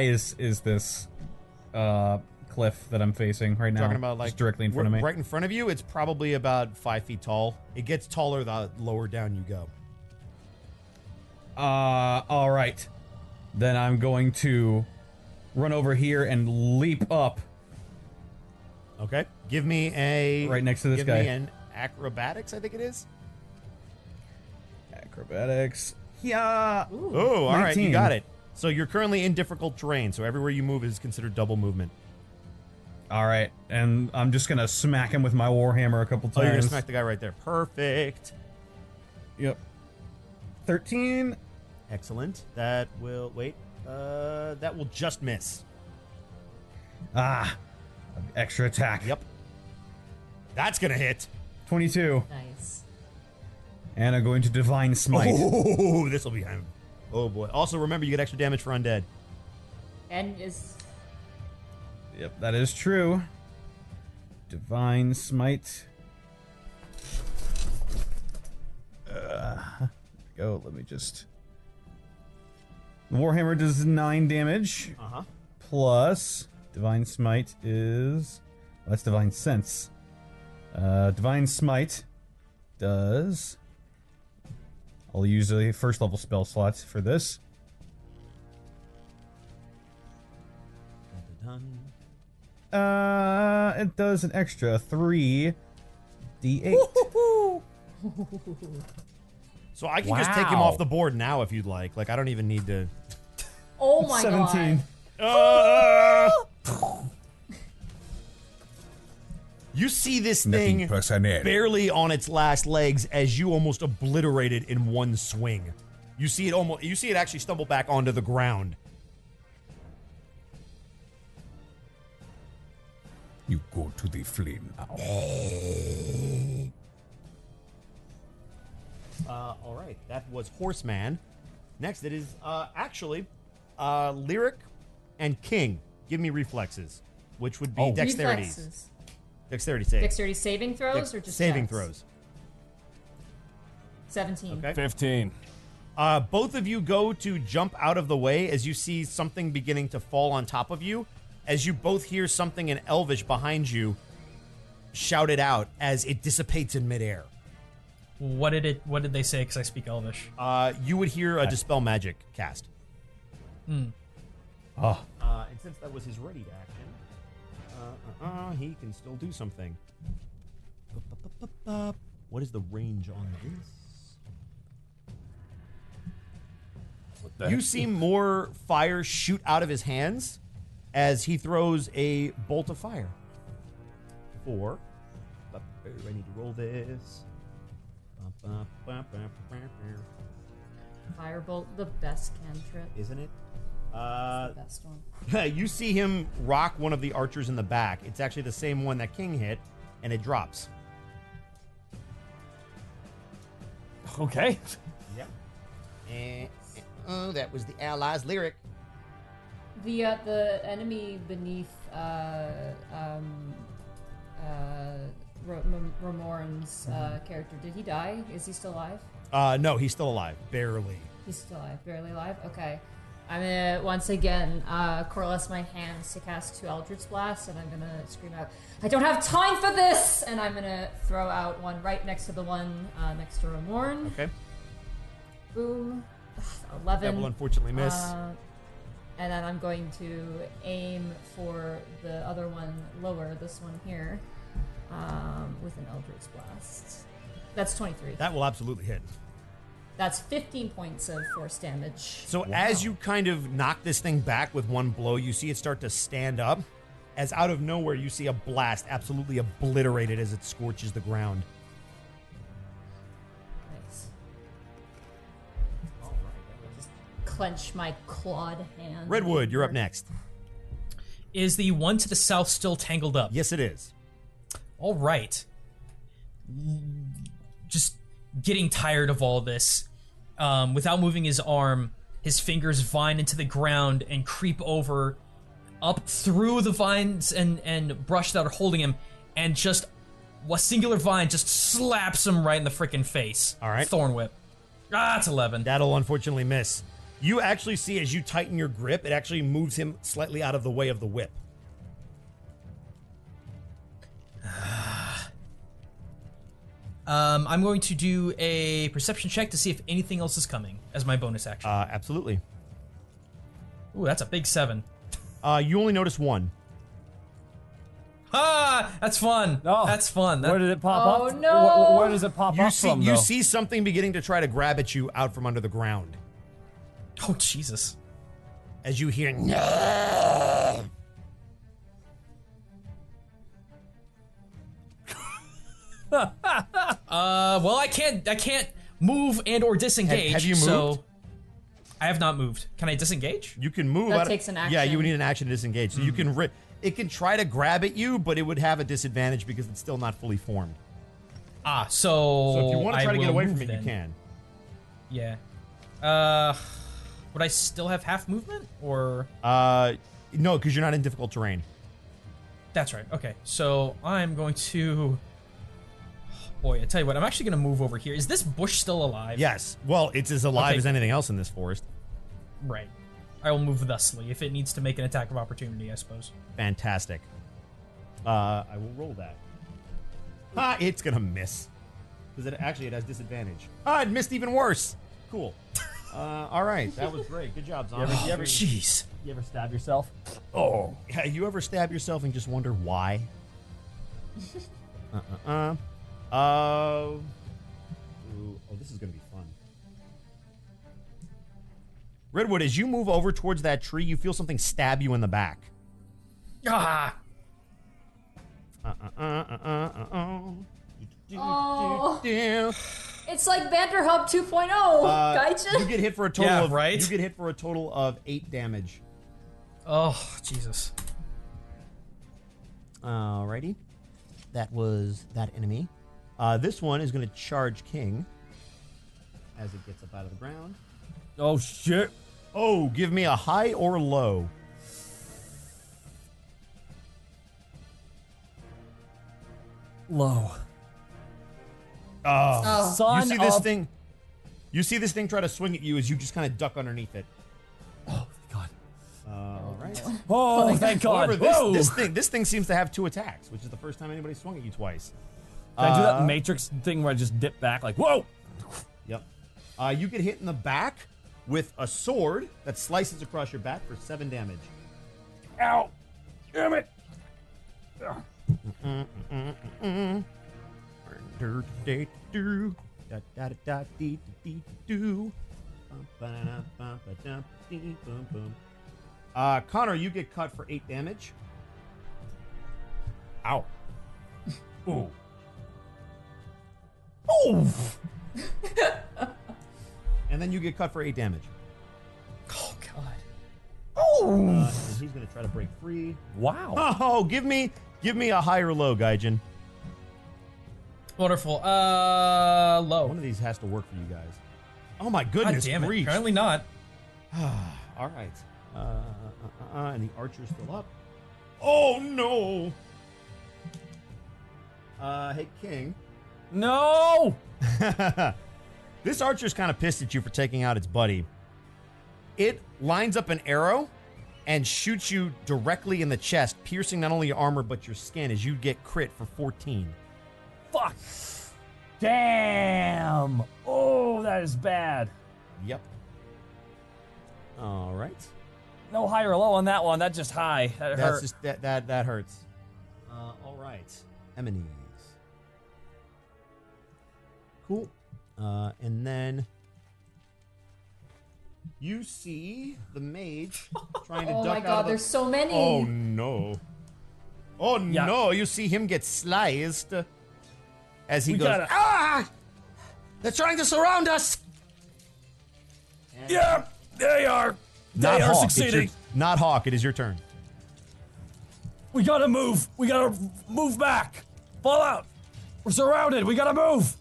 [SPEAKER 10] is this cliff that I'm facing right now?
[SPEAKER 6] Talking about like
[SPEAKER 10] just directly in front of me.
[SPEAKER 6] Right in front of you, it's probably about 5 feet tall. It gets taller the lower down you go.
[SPEAKER 10] All right. Then I'm going to run over here and leap up.
[SPEAKER 6] Okay. Give me a
[SPEAKER 10] right next to this
[SPEAKER 6] give
[SPEAKER 10] guy.
[SPEAKER 6] me an acrobatics, I think it is.
[SPEAKER 10] Acrobatics. Yeah.
[SPEAKER 6] Oh, all right,
[SPEAKER 10] 19.
[SPEAKER 6] you got it. So you're currently in difficult terrain, so everywhere you move is considered double movement.
[SPEAKER 10] All right, and I'm just gonna smack him with my warhammer a couple times.
[SPEAKER 6] Oh, you're gonna smack the guy right there. Perfect.
[SPEAKER 10] Yep. 13.
[SPEAKER 6] Excellent. That will that will just miss.
[SPEAKER 10] Extra attack.
[SPEAKER 6] Yep. That's gonna hit.
[SPEAKER 10] 22.
[SPEAKER 2] Nice.
[SPEAKER 10] And I'm going to divine smite.
[SPEAKER 6] Oh, this will be him. Oh boy. Also, remember you get extra damage for undead.
[SPEAKER 2] And is
[SPEAKER 10] Yep, that is true. Divine smite. Go. Let me just. Warhammer does 9 damage. Plus divine smite is. Well, that's divine sense. Divine smite does. I'll use a first level spell slot for this. It does an extra 3d8.
[SPEAKER 6] So I can just take him off the board now if you'd like. Like I don't even need to.
[SPEAKER 2] Oh my
[SPEAKER 10] 17.
[SPEAKER 2] god.
[SPEAKER 6] You see this
[SPEAKER 11] Nothing
[SPEAKER 6] thing
[SPEAKER 11] personnel.
[SPEAKER 6] barely on its last legs as you almost obliterate it in one swing. You see it actually stumble back onto the ground.
[SPEAKER 11] You go to the flame now.
[SPEAKER 6] All right, that was Horseman. Next, it is actually Lyric and King. Give me reflexes, which would be dexterity.
[SPEAKER 2] Reflexes.
[SPEAKER 6] Dexterity save.
[SPEAKER 2] Dexterity saving throws or just
[SPEAKER 6] saving
[SPEAKER 2] checks?
[SPEAKER 6] throws?
[SPEAKER 2] 17.
[SPEAKER 6] Okay.
[SPEAKER 5] 15.
[SPEAKER 6] Both of you go to jump out of the way as you see something beginning to fall on top of you. As you both hear something in Elvish behind you shout it out as it dissipates in midair.
[SPEAKER 14] What did they say? Because I speak Elvish.
[SPEAKER 6] You would hear a Dispel Magic cast.
[SPEAKER 14] Hmm.
[SPEAKER 6] And since that was his ready action, he can still do something. What is the range on this? You see more fire shoot out of his hands as he throws a bolt of fire. I need to roll this.
[SPEAKER 2] Firebolt, the best cantrip.
[SPEAKER 6] Isn't it?
[SPEAKER 2] It's the best one.
[SPEAKER 6] You see him rock one of the archers in the back. It's actually the same one that King hit, and it drops.
[SPEAKER 5] Okay.
[SPEAKER 6] Yep. And that was the allies' Lyric.
[SPEAKER 2] The enemy beneath Ramorn's character, did he die? Is he still alive?
[SPEAKER 6] No, he's still alive. Barely.
[SPEAKER 2] He's still alive. Barely alive? Okay. I'm gonna, once again, coalesce my hands to cast 2 Eldritch Blasts, and I'm gonna scream out, I don't have time for this! And I'm gonna throw out one right next to the one next to Ramorn.
[SPEAKER 6] Okay.
[SPEAKER 2] Boom. 11.
[SPEAKER 6] That will unfortunately miss.
[SPEAKER 2] And then I'm going to aim for the other one lower, this one here, with an Eldritch Blast. That's 23.
[SPEAKER 6] That will absolutely hit.
[SPEAKER 2] That's 15 points of force damage.
[SPEAKER 6] So as you kind of knock this thing back with one blow, you see it start to stand up. As out of nowhere, you see a blast absolutely obliterate it as it scorches the ground.
[SPEAKER 2] Nice. Just clench my clawed hand.
[SPEAKER 6] Redwood, you're up next.
[SPEAKER 14] Is the one to the south still tangled up?
[SPEAKER 6] Yes, it is.
[SPEAKER 14] All right. Just getting tired of all this. Without moving his arm, his fingers vine into the ground and creep over, up through the vines and brush that are holding him, and just a singular vine just slaps him right in the freaking face.
[SPEAKER 6] All right.
[SPEAKER 14] Thorn Whip. Ah, it's 11.
[SPEAKER 6] That'll unfortunately miss. You actually see as you tighten your grip, it actually moves him slightly out of the way of the whip.
[SPEAKER 14] I'm going to do a perception check to see if anything else is coming as my bonus action.
[SPEAKER 6] Absolutely.
[SPEAKER 14] Ooh, that's a big 7.
[SPEAKER 6] You only notice one.
[SPEAKER 14] Ah, that's fun.
[SPEAKER 5] Oh,
[SPEAKER 14] that's fun.
[SPEAKER 5] Where did it pop
[SPEAKER 2] Oh,
[SPEAKER 5] up?
[SPEAKER 2] no.
[SPEAKER 5] Where does it pop
[SPEAKER 6] You
[SPEAKER 5] up
[SPEAKER 6] see,
[SPEAKER 5] from,
[SPEAKER 6] you
[SPEAKER 5] though?
[SPEAKER 6] see something beginning to try to grab at you out from under the ground.
[SPEAKER 14] Oh, Jesus.
[SPEAKER 6] As you hear, no.
[SPEAKER 14] Well, I can't move and or disengage.
[SPEAKER 6] Have you moved?
[SPEAKER 14] So I have not moved. Can I disengage?
[SPEAKER 6] You can move.
[SPEAKER 2] That takes an
[SPEAKER 6] Yeah, you
[SPEAKER 2] action.
[SPEAKER 6] would need an action to disengage. So you can. It can try to grab at you, but it would have a disadvantage because it's still not fully formed.
[SPEAKER 14] Ah, so
[SPEAKER 6] So if you want to
[SPEAKER 14] I
[SPEAKER 6] try to get
[SPEAKER 14] will
[SPEAKER 6] away
[SPEAKER 14] move
[SPEAKER 6] from it,
[SPEAKER 14] then.
[SPEAKER 6] you can.
[SPEAKER 14] Yeah. Would I still have half movement or?
[SPEAKER 6] No, because you're not in difficult terrain.
[SPEAKER 14] That's right. Okay, so I'm going to. Boy, I tell you what, I'm actually going to move over here. Is this bush still alive?
[SPEAKER 6] Yes. Well, it's as alive
[SPEAKER 14] Okay.
[SPEAKER 6] as anything else in this forest.
[SPEAKER 14] Right. I will move thusly if it needs to make an attack of opportunity, I suppose.
[SPEAKER 6] Fantastic. I will roll that. It's gonna miss. Because it has disadvantage. It missed even worse. Cool. All right, that was great. Good job, Zombie.
[SPEAKER 14] Jeez.
[SPEAKER 5] You ever stab yourself?
[SPEAKER 6] Oh, you ever stab yourself and just wonder why? Ooh, oh, this is gonna be fun. Redwood, as you move over towards that tree, you feel something stab you in the back.
[SPEAKER 14] Ah!
[SPEAKER 2] Oh. It's like Vanderhub 2.0, Gaijin.
[SPEAKER 6] You get hit for a total
[SPEAKER 14] Yeah,
[SPEAKER 6] of
[SPEAKER 14] right?
[SPEAKER 6] You get hit for a total of 8 damage.
[SPEAKER 14] Oh, Jesus.
[SPEAKER 6] Alrighty. That was that enemy. This one is going to charge King as it gets up out of the ground.
[SPEAKER 5] Oh, shit.
[SPEAKER 6] Oh, give me a high or low.
[SPEAKER 5] Low.
[SPEAKER 6] Oh.
[SPEAKER 5] Son
[SPEAKER 6] You see this
[SPEAKER 5] of-
[SPEAKER 6] thing? You see this thing try to swing at you as you just kind of duck underneath it.
[SPEAKER 5] Oh, God.
[SPEAKER 6] All right.
[SPEAKER 5] Oh, thank God.
[SPEAKER 6] However,
[SPEAKER 5] Whoa.
[SPEAKER 6] this thing seems to have 2 attacks, which is the first time anybody swung at you twice.
[SPEAKER 5] Can I do that Matrix thing where I just dip back like, whoa?
[SPEAKER 6] Yep. You get hit in the back with a sword that slices across your back for 7 damage.
[SPEAKER 5] Ow. Damn it.
[SPEAKER 6] Connor, you get cut for 8 damage.
[SPEAKER 5] Ow. Ooh. Oh.
[SPEAKER 6] And then you get cut for 8 damage.
[SPEAKER 14] Oh, God.
[SPEAKER 5] Oh.
[SPEAKER 6] And he's gonna try to break free.
[SPEAKER 5] Wow.
[SPEAKER 6] Oh, give me a high or low, Gaijin.
[SPEAKER 14] Wonderful. Low.
[SPEAKER 6] One of these has to work for you guys. Oh my
[SPEAKER 14] God
[SPEAKER 6] goodness,
[SPEAKER 14] damn it.
[SPEAKER 6] grief.
[SPEAKER 14] Apparently not.
[SPEAKER 6] All right. And the archer's still up. Oh no. Hey King.
[SPEAKER 5] No.
[SPEAKER 6] This archer's kind of pissed at you for taking out its buddy. It lines up an arrow and shoots you directly in the chest, piercing not only your armor but your skin as you get crit for 14.
[SPEAKER 5] Fuck. Damn. Oh, that is bad.
[SPEAKER 6] Yep. All right.
[SPEAKER 5] No high or low on that one. That's just high. That
[SPEAKER 6] That's
[SPEAKER 5] hurt.
[SPEAKER 6] just that hurts. All right. Eminees. Cool. And then You see the mage trying to
[SPEAKER 2] Oh
[SPEAKER 6] duck
[SPEAKER 2] my
[SPEAKER 6] out
[SPEAKER 2] god,
[SPEAKER 6] of the...
[SPEAKER 2] there's so many.
[SPEAKER 6] Oh no. Oh
[SPEAKER 5] Yeah.
[SPEAKER 6] no, you see him get sliced as he
[SPEAKER 12] We
[SPEAKER 6] goes,
[SPEAKER 12] gotta-
[SPEAKER 6] ah! They're trying to surround us!
[SPEAKER 12] Yeah, they are.
[SPEAKER 6] Not
[SPEAKER 12] They are
[SPEAKER 6] Hawk, it's your-
[SPEAKER 12] succeeding.
[SPEAKER 6] not Hawk, it is your turn.
[SPEAKER 12] We gotta move. We gotta move back. Fall out. We're surrounded. We gotta move.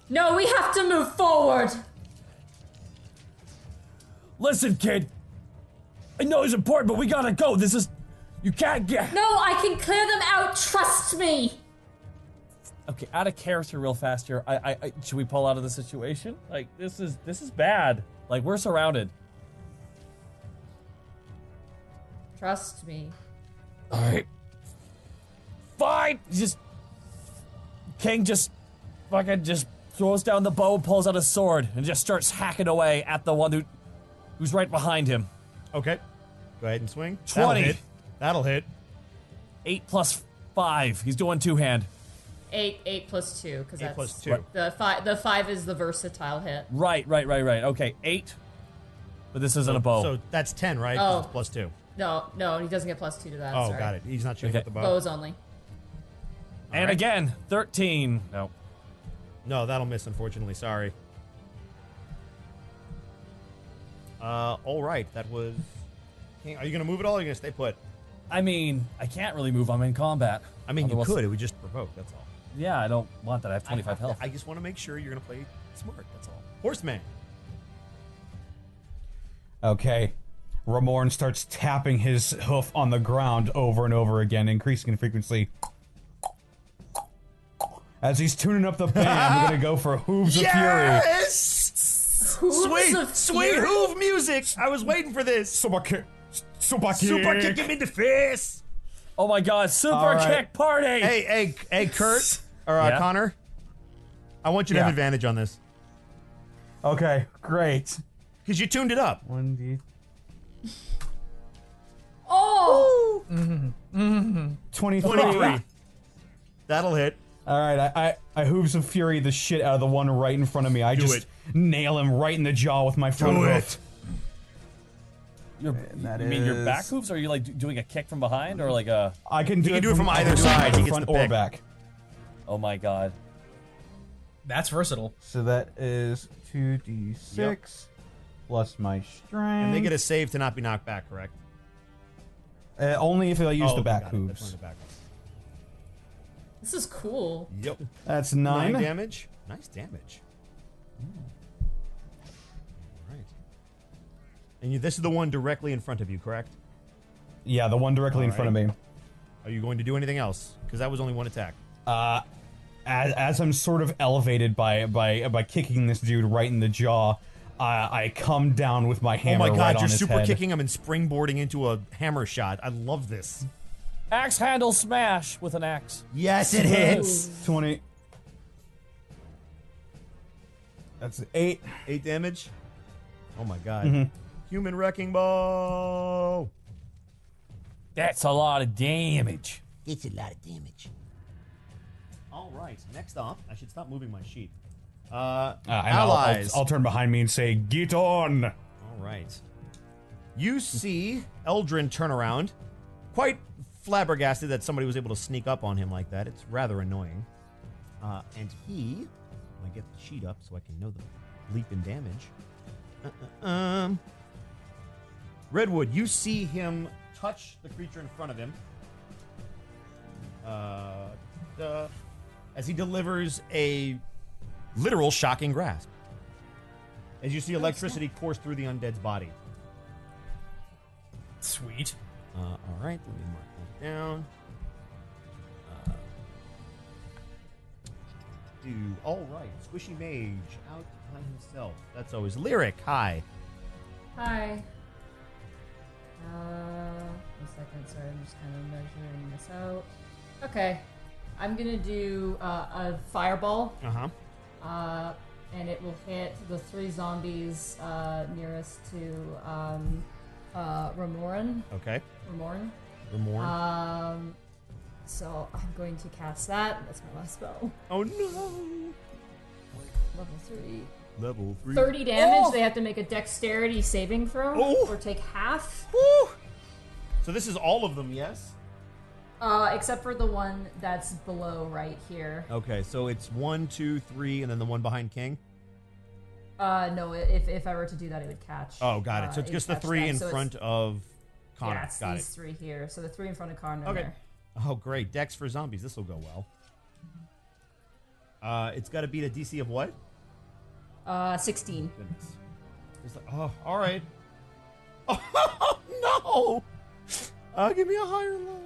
[SPEAKER 2] No, we have to move forward.
[SPEAKER 12] Listen, kid. I know it's important, but we gotta go. This is. You can't get.
[SPEAKER 2] No, I can clear them out. Trust me.
[SPEAKER 5] Okay, out of character, real fast here. I should we pull out of the situation? Like this is bad. Like we're surrounded.
[SPEAKER 2] Trust me.
[SPEAKER 12] All right. Fine.
[SPEAKER 5] King just fucking just throws down the bow, pulls out his sword, and just starts hacking away at the one who's right behind him.
[SPEAKER 6] Okay. Go ahead and swing.
[SPEAKER 5] 20.
[SPEAKER 6] That'll hit.
[SPEAKER 5] 8 plus 5. He's doing two-hand.
[SPEAKER 2] 8 plus 2, because
[SPEAKER 6] 8
[SPEAKER 2] that's
[SPEAKER 6] plus 2.
[SPEAKER 2] The 5 is the versatile hit.
[SPEAKER 5] Right. Okay, 8. But this isn't a bow.
[SPEAKER 6] So that's 10, right? 'Cause
[SPEAKER 2] Oh.
[SPEAKER 6] it's plus 2.
[SPEAKER 2] No, he doesn't get plus 2 to that.
[SPEAKER 6] Oh,
[SPEAKER 2] sorry.
[SPEAKER 6] got it. He's not shooting
[SPEAKER 5] Okay.
[SPEAKER 6] with the bow.
[SPEAKER 2] Bows only.
[SPEAKER 5] And
[SPEAKER 6] right.
[SPEAKER 5] again, 13. No.
[SPEAKER 6] No, that'll miss, unfortunately. Sorry. All right. That was... Are you going to move at all, or are you going to stay put?
[SPEAKER 5] I mean, I can't really move. I'm in combat.
[SPEAKER 6] I mean,
[SPEAKER 5] Otherwise-
[SPEAKER 6] you could. It would just provoke. That's all.
[SPEAKER 5] Yeah, I don't want that. I have 25 health.
[SPEAKER 6] I just want to make sure you're going to play smart. That's all. Horseman.
[SPEAKER 10] Okay. Ramorn starts tapping his hoof on the ground over and over again, increasing in frequency. As he's tuning up the band, we're gonna go for Hooves of Fury.
[SPEAKER 6] Yes!
[SPEAKER 2] Hooves
[SPEAKER 6] Sweet
[SPEAKER 2] of Fury?
[SPEAKER 6] hoof music! I was waiting for this.
[SPEAKER 10] Super kick
[SPEAKER 6] him in the face!
[SPEAKER 5] Oh my god, super
[SPEAKER 10] All right.
[SPEAKER 5] kick party!
[SPEAKER 6] Hey, Kurt, or
[SPEAKER 5] Yeah?
[SPEAKER 6] Connor, I want you to have
[SPEAKER 10] Yeah.
[SPEAKER 6] advantage on this.
[SPEAKER 10] Okay, great.
[SPEAKER 6] Because you tuned it up.
[SPEAKER 10] 1d.
[SPEAKER 2] Oh!
[SPEAKER 10] 23.
[SPEAKER 6] That'll hit.
[SPEAKER 10] All right, I Hooves of Fury the shit out of the one right in front of me. I
[SPEAKER 6] Do
[SPEAKER 10] just
[SPEAKER 6] it.
[SPEAKER 10] nail him right in the jaw with my front
[SPEAKER 6] Do
[SPEAKER 10] hoof.
[SPEAKER 5] You
[SPEAKER 10] that
[SPEAKER 5] mean your
[SPEAKER 10] is-
[SPEAKER 5] back hoops? Or are you like doing a kick from behind, or like a?
[SPEAKER 10] I can do
[SPEAKER 6] You can do it from either side. He gets
[SPEAKER 10] front
[SPEAKER 6] the
[SPEAKER 10] or
[SPEAKER 6] pick.
[SPEAKER 10] back.
[SPEAKER 5] Oh my god!
[SPEAKER 14] That's versatile.
[SPEAKER 11] So that is 2d6 plus my strength.
[SPEAKER 6] And they get a save to not be knocked back, correct?
[SPEAKER 10] Only if I use
[SPEAKER 6] Oh,
[SPEAKER 10] the back
[SPEAKER 6] got it. That's one
[SPEAKER 10] hooves.
[SPEAKER 6] of the back hooves.
[SPEAKER 2] This is cool.
[SPEAKER 6] Yep.
[SPEAKER 10] That's
[SPEAKER 6] 9
[SPEAKER 10] 9.
[SPEAKER 6] damage. Nice damage. All right. And this is the one directly in front of you, correct?
[SPEAKER 10] Yeah, the one directly in
[SPEAKER 6] All
[SPEAKER 10] front of me.
[SPEAKER 6] Are you going to do anything else? Because that was only one attack.
[SPEAKER 10] As I'm sort of elevated by kicking this dude right in the jaw, I come down with my
[SPEAKER 6] Oh
[SPEAKER 10] hammer
[SPEAKER 6] my god,
[SPEAKER 10] right on
[SPEAKER 6] you're
[SPEAKER 10] his
[SPEAKER 6] super
[SPEAKER 10] head.
[SPEAKER 6] kicking him and springboarding into a hammer shot. I love this.
[SPEAKER 5] Axe handle smash with an axe.
[SPEAKER 6] Yes, it hits.
[SPEAKER 10] 20. That's 8.
[SPEAKER 6] 8 damage. Oh my god.
[SPEAKER 10] Mhm.
[SPEAKER 6] Human wrecking ball.
[SPEAKER 5] That's a lot of damage.
[SPEAKER 8] It's a lot of damage.
[SPEAKER 6] All right. Next up, I should stop moving my sheet.
[SPEAKER 10] And
[SPEAKER 6] Allies.
[SPEAKER 10] I'll turn behind me and say, "Get on!"
[SPEAKER 6] All right. You see Eldrin turn around, quite flabbergasted that somebody was able to sneak up on him like that. It's rather annoying. And he, I get the sheet up so I can know the leap in damage. Redwood, you see him touch the creature in front of him. As he delivers a literal shocking grasp. As you see electricity course through the undead's body.
[SPEAKER 14] Sweet.
[SPEAKER 6] All right, let me mark that down. All right, Squishy Mage out by himself. That's always Lyric. Hi.
[SPEAKER 2] Hi. 1 second, sorry, I'm just kind of measuring this out. Okay. I'm gonna do a fireball. And it will hit the 3 zombies nearest to Ramoran.
[SPEAKER 6] Okay.
[SPEAKER 2] Ramorn. So I'm going to cast that. That's my last spell.
[SPEAKER 6] Oh no!
[SPEAKER 2] Level 3.
[SPEAKER 6] Level 3.
[SPEAKER 2] 30 damage. They have to make a dexterity saving throw or take half.
[SPEAKER 6] So this is all of them, yes?
[SPEAKER 2] Except for the one that's below right here.
[SPEAKER 6] Okay, so it's 1, 2, 3, and then the one behind King?
[SPEAKER 2] No, if I were to do that, it would catch.
[SPEAKER 6] Oh, got it. So it's just the 3 in front of Connor.
[SPEAKER 2] Yeah, it's
[SPEAKER 6] got
[SPEAKER 2] these
[SPEAKER 6] it.
[SPEAKER 2] 3 here. So the 3 in front of Connor
[SPEAKER 6] Okay.
[SPEAKER 2] there.
[SPEAKER 6] Oh, great. Dex for zombies. This will go well. It's got to beat a DC of what?
[SPEAKER 2] 16.
[SPEAKER 6] Goodness. It's like, oh, all right. Oh, no! Give me a higher low.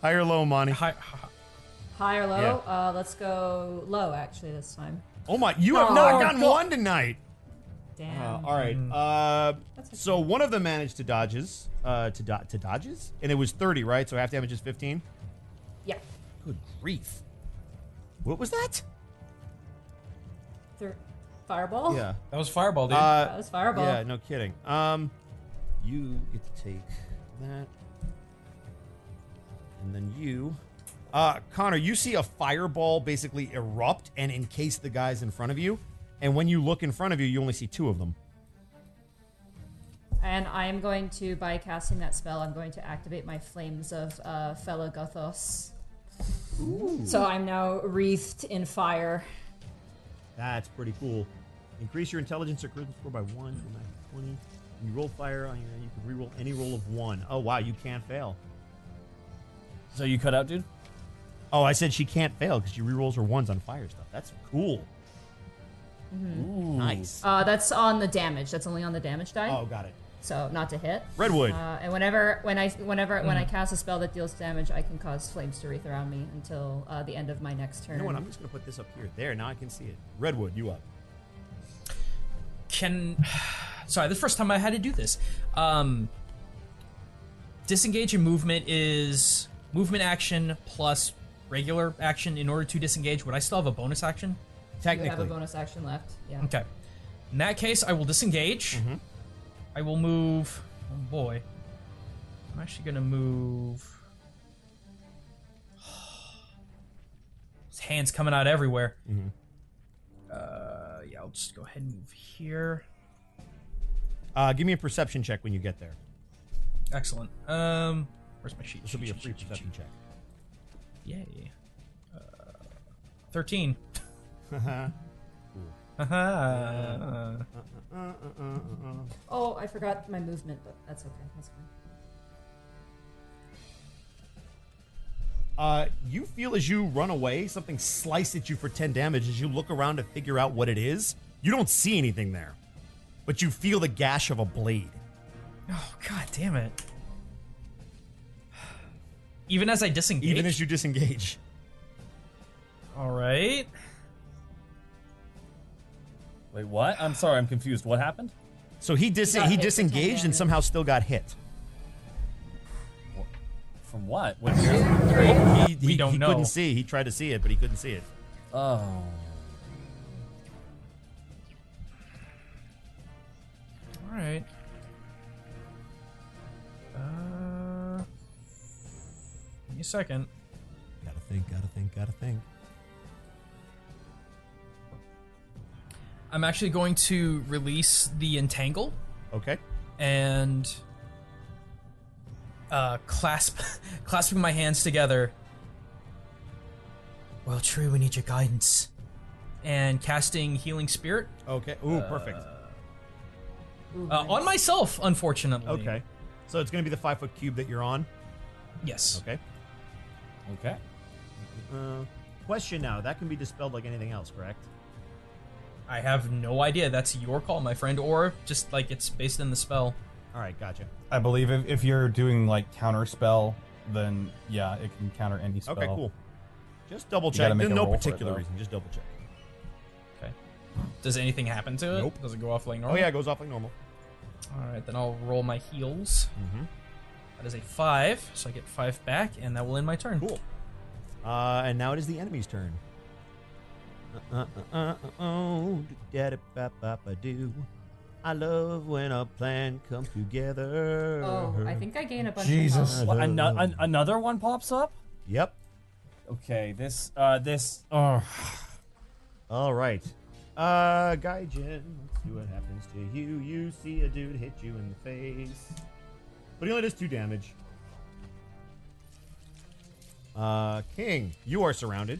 [SPEAKER 6] Higher low, Monty.
[SPEAKER 2] High or low? Let's go low, actually, this time.
[SPEAKER 6] Oh my, you have not gotten
[SPEAKER 2] God.
[SPEAKER 6] one tonight!
[SPEAKER 2] Damn.
[SPEAKER 6] All right. So one of them managed to dodges, to dodges? And it was 30, right? So half damage is 15?
[SPEAKER 2] Yeah.
[SPEAKER 6] Good grief. What was that?
[SPEAKER 2] Fireball?
[SPEAKER 6] Yeah.
[SPEAKER 14] That was fireball, dude.
[SPEAKER 2] That was fireball.
[SPEAKER 6] Yeah, no kidding. You get to take that. And then you... Connor, you see a fireball basically erupt and encase the guys in front of you. And when you look in front of you, you only see 2 of them.
[SPEAKER 2] And I am going to, by casting that spell, I'm going to activate my Flames of Fellow Gothos.
[SPEAKER 6] Ooh.
[SPEAKER 2] So I'm now wreathed in fire.
[SPEAKER 6] That's pretty cool. Increase your intelligence or charisma score by 1 to a max of 20. When you roll fire on your end, you can reroll any roll of 1. Oh, wow, you can't fail.
[SPEAKER 5] So you cut out, dude?
[SPEAKER 6] Oh, I said she can't fail because she rerolls her 1s on fire stuff. That's cool.
[SPEAKER 2] Mm-hmm.
[SPEAKER 6] Nice.
[SPEAKER 2] That's on the damage. That's only on the damage die.
[SPEAKER 6] Oh, got it.
[SPEAKER 2] So not to hit.
[SPEAKER 6] Redwood.
[SPEAKER 2] And when I cast a spell that deals damage, I can cause flames to wreath around me until the end of my next turn.
[SPEAKER 6] You know what? I'm just going to put this up here. There, now I can see it. Redwood, you up.
[SPEAKER 14] Sorry, the first time I had to do this. Disengage and movement is movement action plus regular action in order to disengage. Would I still have a bonus action?
[SPEAKER 2] You have a bonus action left. Yeah.
[SPEAKER 14] Okay. In that case, I will disengage.
[SPEAKER 6] Mm-hmm.
[SPEAKER 14] I will move. Oh boy. I'm actually gonna move. His hand's coming out everywhere.
[SPEAKER 6] Mm-hmm.
[SPEAKER 14] Yeah, I'll just go ahead and move here.
[SPEAKER 6] Give me a perception check when you get there.
[SPEAKER 14] Excellent. Where's my sheet?
[SPEAKER 6] This will be a free perception check.
[SPEAKER 14] Yay. 13.
[SPEAKER 2] Oh, I forgot my movement, but that's okay. That's fine.
[SPEAKER 6] You feel as you run away, something slice at you for 10 damage. As you look around to figure out what it is, you don't see anything there. But you feel the gash of a blade.
[SPEAKER 14] Oh, god damn it. Even as I disengage?
[SPEAKER 6] Even as you disengage.
[SPEAKER 14] Alright.
[SPEAKER 5] Wait, what? I'm sorry, I'm confused. What happened?
[SPEAKER 6] So he disengaged and somehow still got hit.
[SPEAKER 5] From what?
[SPEAKER 14] We don't
[SPEAKER 6] he
[SPEAKER 14] know.
[SPEAKER 6] couldn't see. He tried to see it, but he couldn't see it.
[SPEAKER 5] Oh.
[SPEAKER 14] Alright. Give me a second.
[SPEAKER 6] Gotta think.
[SPEAKER 14] I'm actually going to release the entangle.
[SPEAKER 6] Okay.
[SPEAKER 14] And clasping my hands together. Well, True, we need your guidance. And casting Healing Spirit.
[SPEAKER 6] Okay. Ooh, perfect.
[SPEAKER 14] On myself, unfortunately.
[SPEAKER 6] Okay. So it's going to be the 5-foot cube that you're on?
[SPEAKER 14] Yes.
[SPEAKER 6] Okay.
[SPEAKER 5] Okay.
[SPEAKER 6] Question now. That can be dispelled like anything else, correct?
[SPEAKER 14] I have no idea. That's your call, my friend. Or just like it's based in the spell.
[SPEAKER 6] All right, gotcha.
[SPEAKER 10] I believe if you're doing like counter spell, then yeah, it can counter any spell.
[SPEAKER 6] Okay, cool. Just double
[SPEAKER 10] You
[SPEAKER 6] check.
[SPEAKER 10] gotta make
[SPEAKER 6] There's
[SPEAKER 10] a
[SPEAKER 6] no
[SPEAKER 10] roll for it,
[SPEAKER 6] particular
[SPEAKER 10] though.
[SPEAKER 6] reason. Just double check.
[SPEAKER 14] Okay. Does anything happen to it?
[SPEAKER 6] Nope.
[SPEAKER 14] Does it go off like normal?
[SPEAKER 6] Oh yeah, it goes off like normal.
[SPEAKER 14] All right, then I'll roll my heals.
[SPEAKER 6] Mm-hmm.
[SPEAKER 14] That is a 5, so I get 5 back, and that will end my turn.
[SPEAKER 6] Cool. And now it is the enemy's turn. Do. I love when a plan comes together.
[SPEAKER 2] Oh, I think I gain a bunch
[SPEAKER 5] Jesus.
[SPEAKER 2] of
[SPEAKER 5] What,
[SPEAKER 2] health.
[SPEAKER 5] another one pops up?
[SPEAKER 6] Yep.
[SPEAKER 5] Okay, this.
[SPEAKER 6] All right. Gaijin, let's see what happens to you. You see a dude hit you in the face. But he only does 2 damage. King, you are surrounded.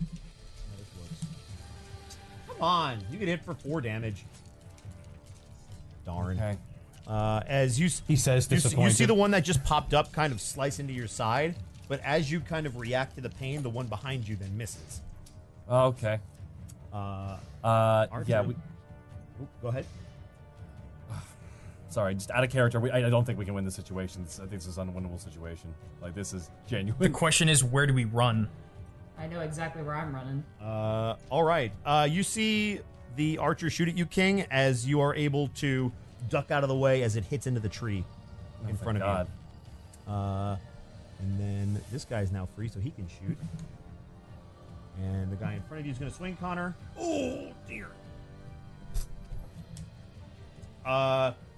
[SPEAKER 6] Come on, you get hit for 4 damage. Darn.
[SPEAKER 5] Okay.
[SPEAKER 6] As you,
[SPEAKER 10] He says disappointed.
[SPEAKER 6] you see the one that just popped up kind of slice into your side, but as you kind of react to the pain, the one behind you then misses.
[SPEAKER 5] Okay.
[SPEAKER 6] Our
[SPEAKER 5] Yeah.
[SPEAKER 6] turn.
[SPEAKER 5] We,
[SPEAKER 6] Oop, go ahead.
[SPEAKER 5] sorry, just out of character. I don't think we can win this situation. I think this is an unwinnable situation. Like, this is
[SPEAKER 14] The
[SPEAKER 5] genuine.
[SPEAKER 14] question is, where do we run?
[SPEAKER 2] I know exactly where I'm running.
[SPEAKER 6] All right. You see the archer shoot at you, King, as you are able to duck out of the way as it hits into the tree in front of you. And then this guy's now free, so he can shoot. And the guy in front of you is going to swing, Connor. Oh, dear.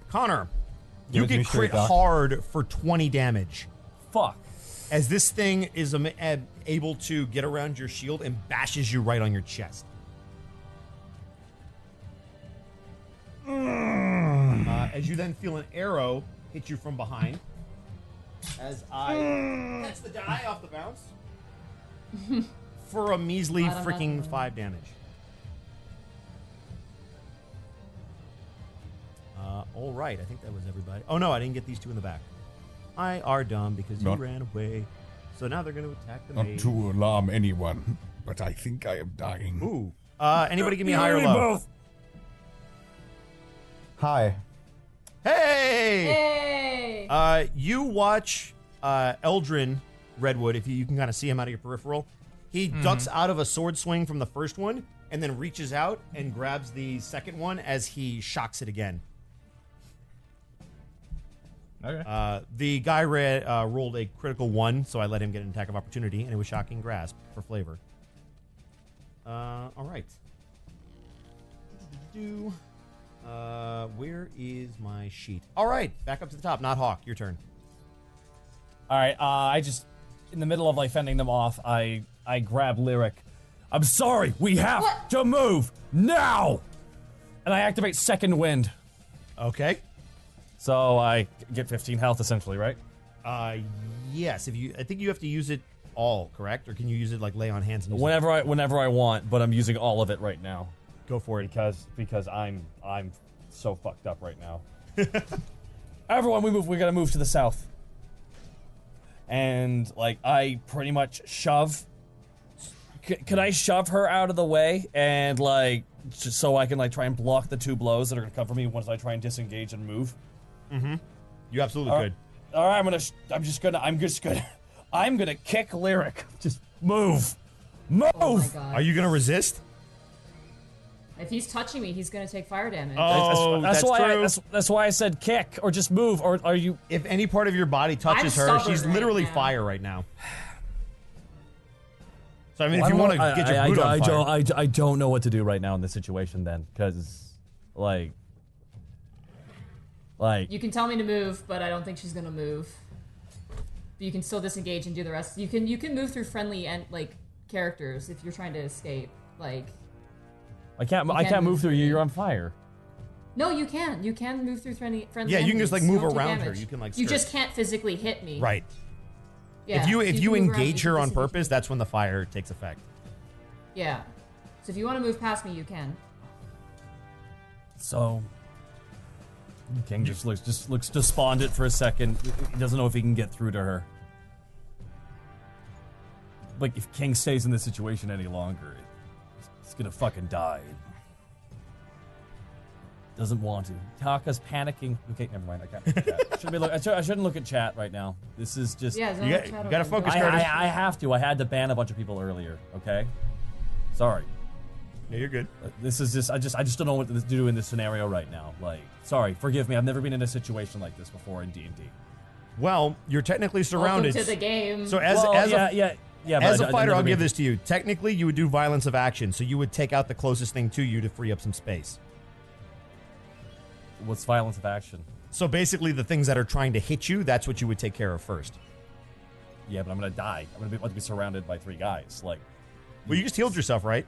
[SPEAKER 6] Connor, you
[SPEAKER 10] Give it to me
[SPEAKER 6] get
[SPEAKER 10] straight,
[SPEAKER 6] crit
[SPEAKER 10] Doc.
[SPEAKER 6] hard for 20 damage.
[SPEAKER 5] Fuck.
[SPEAKER 6] As this thing is able to get around your shield and bashes you right on your chest. As you then feel an arrow hit you from behind. As I catch the die off the bounce. For a measly
[SPEAKER 2] Glad I'm not
[SPEAKER 6] freaking
[SPEAKER 2] the-
[SPEAKER 6] 5 damage. All right, I think that was everybody. Oh no, I didn't get these 2 in the back. I are dumb because you
[SPEAKER 11] Not-
[SPEAKER 6] ran away. So now they're going to attack the
[SPEAKER 11] Not
[SPEAKER 6] mage.
[SPEAKER 11] to alarm anyone, but I think I am dying.
[SPEAKER 6] Ooh. Anybody give me a high or
[SPEAKER 12] You
[SPEAKER 6] low?
[SPEAKER 12] both.
[SPEAKER 15] Hi.
[SPEAKER 6] Hey!
[SPEAKER 2] Hey!
[SPEAKER 6] You watch Eldrin Redwood, if you can kind of see him out of your peripheral. He ducks out of a sword swing from the first one and then reaches out and grabs the second one as he shocks it again.
[SPEAKER 10] Okay.
[SPEAKER 6] The guy rolled a critical 1, so I let him get an attack of opportunity, and it was Shocking Grasp for flavor. All right. Where is my sheet? All right, back up to the top. Not Hawk. Your turn.
[SPEAKER 5] All right. I just, in the middle of like fending them off, I grab Lyric. I'm sorry. We have to move now. And I activate Second Wind.
[SPEAKER 6] Okay.
[SPEAKER 5] So I get 15 health essentially, right?
[SPEAKER 6] Yes. I think you have to use it all, correct? Or can you use it like lay on hands? And use
[SPEAKER 5] Whenever I want, but I'm using all of it right now.
[SPEAKER 6] Go for it.
[SPEAKER 5] Because I'm so fucked up right now. Everyone, we gotta move to the south. And like I pretty much shove. Could I shove her out of the way and like just so I can like try and block the 2 blows that are gonna come for me once I try and disengage and move?
[SPEAKER 6] Mm-hmm. You absolutely could.
[SPEAKER 5] All right, I'm gonna kick Lyric. Just move.
[SPEAKER 2] Oh my god.
[SPEAKER 6] Are you gonna resist?
[SPEAKER 2] If he's touching me, he's gonna take fire damage.
[SPEAKER 6] Oh, that's true.
[SPEAKER 5] That's why I said kick or just move. Or are you?
[SPEAKER 6] If any part of your body touches
[SPEAKER 2] I'm
[SPEAKER 6] her,
[SPEAKER 2] stubborn
[SPEAKER 6] she's
[SPEAKER 2] right
[SPEAKER 6] literally
[SPEAKER 2] now.
[SPEAKER 6] fire right now. So I mean, if you want to get your boot on fire,
[SPEAKER 5] I don't know what to do right now in this situation then, because like
[SPEAKER 2] You can tell me to move, but I don't think she's gonna move. But you can still disengage and do the rest. You can move through friendly and like characters if you're trying to escape. Like
[SPEAKER 5] I can't move through you. You're on fire.
[SPEAKER 2] no, you can. You can move through friendly.
[SPEAKER 6] Yeah, you can just, like,
[SPEAKER 2] enemies.
[SPEAKER 6] move
[SPEAKER 2] Don't take
[SPEAKER 6] around her.
[SPEAKER 2] damage.
[SPEAKER 6] You can, like,
[SPEAKER 2] You
[SPEAKER 6] skirt.
[SPEAKER 2] just can't physically hit me.
[SPEAKER 6] right?
[SPEAKER 2] Yeah.
[SPEAKER 6] If you
[SPEAKER 2] can
[SPEAKER 6] engage
[SPEAKER 2] move around, you
[SPEAKER 6] her
[SPEAKER 2] can
[SPEAKER 6] on
[SPEAKER 2] disengage.
[SPEAKER 6] purpose, that's when the fire takes effect.
[SPEAKER 2] Yeah. So if you want to move past me, you can.
[SPEAKER 5] So King just looks despondent for a second. He doesn't know if he can get through to her. Like if King stays in this situation any longer, he's gonna fucking die. Doesn't want to. Taka's panicking. Okay, never mind. I can't. I shouldn't look at chat right now. This is just.
[SPEAKER 2] Yeah,
[SPEAKER 6] You gotta focus, Curtis.
[SPEAKER 5] I have to. I had to ban a bunch of people earlier. Okay. Sorry.
[SPEAKER 6] Yeah, you're good.
[SPEAKER 5] This is just. I just don't know what to do in this scenario right now. Like, sorry, forgive me. I've never been in a situation like this before in D&D.
[SPEAKER 6] Well, you're technically surrounded.
[SPEAKER 2] Welcome to the game.
[SPEAKER 6] So as
[SPEAKER 5] but
[SPEAKER 6] a
[SPEAKER 5] I've
[SPEAKER 6] fighter,
[SPEAKER 5] never
[SPEAKER 6] I'll give
[SPEAKER 5] been-
[SPEAKER 6] this to you. Technically, you would do violence of action, so you would take out the closest thing to you to free up some space.
[SPEAKER 5] What's violence of action?
[SPEAKER 6] So basically, the things that are trying to hit you, that's what you would take care of first.
[SPEAKER 5] Yeah, but I'm gonna die. I'm gonna be about to be surrounded by 3 guys. Like,
[SPEAKER 6] Well, you just healed yourself, right?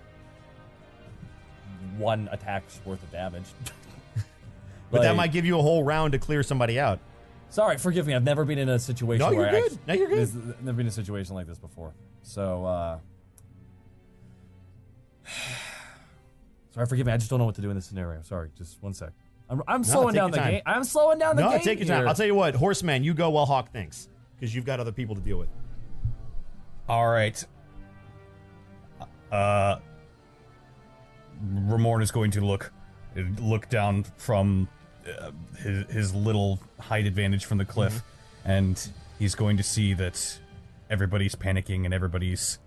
[SPEAKER 5] 1 attack's worth of damage.
[SPEAKER 6] But that might give you a whole round to clear somebody out.
[SPEAKER 5] Sorry, forgive me. I've never been in a situation
[SPEAKER 6] No,
[SPEAKER 5] where
[SPEAKER 6] you're good. No, you're good.
[SPEAKER 5] Never been in a situation like this before. So, sorry, forgive me. I just don't know what to do in this scenario. Sorry, just 1 sec. I'm slowing down the game. I'm slowing down the game.
[SPEAKER 6] No, take your time.
[SPEAKER 5] here.
[SPEAKER 6] I'll tell you what, Horseman, you go while Hawk thinks, because you've got other people to deal with.
[SPEAKER 10] All right. Ramorn is going to look down from his little height advantage from the cliff, and he's going to see that everybody's panicking and everybody's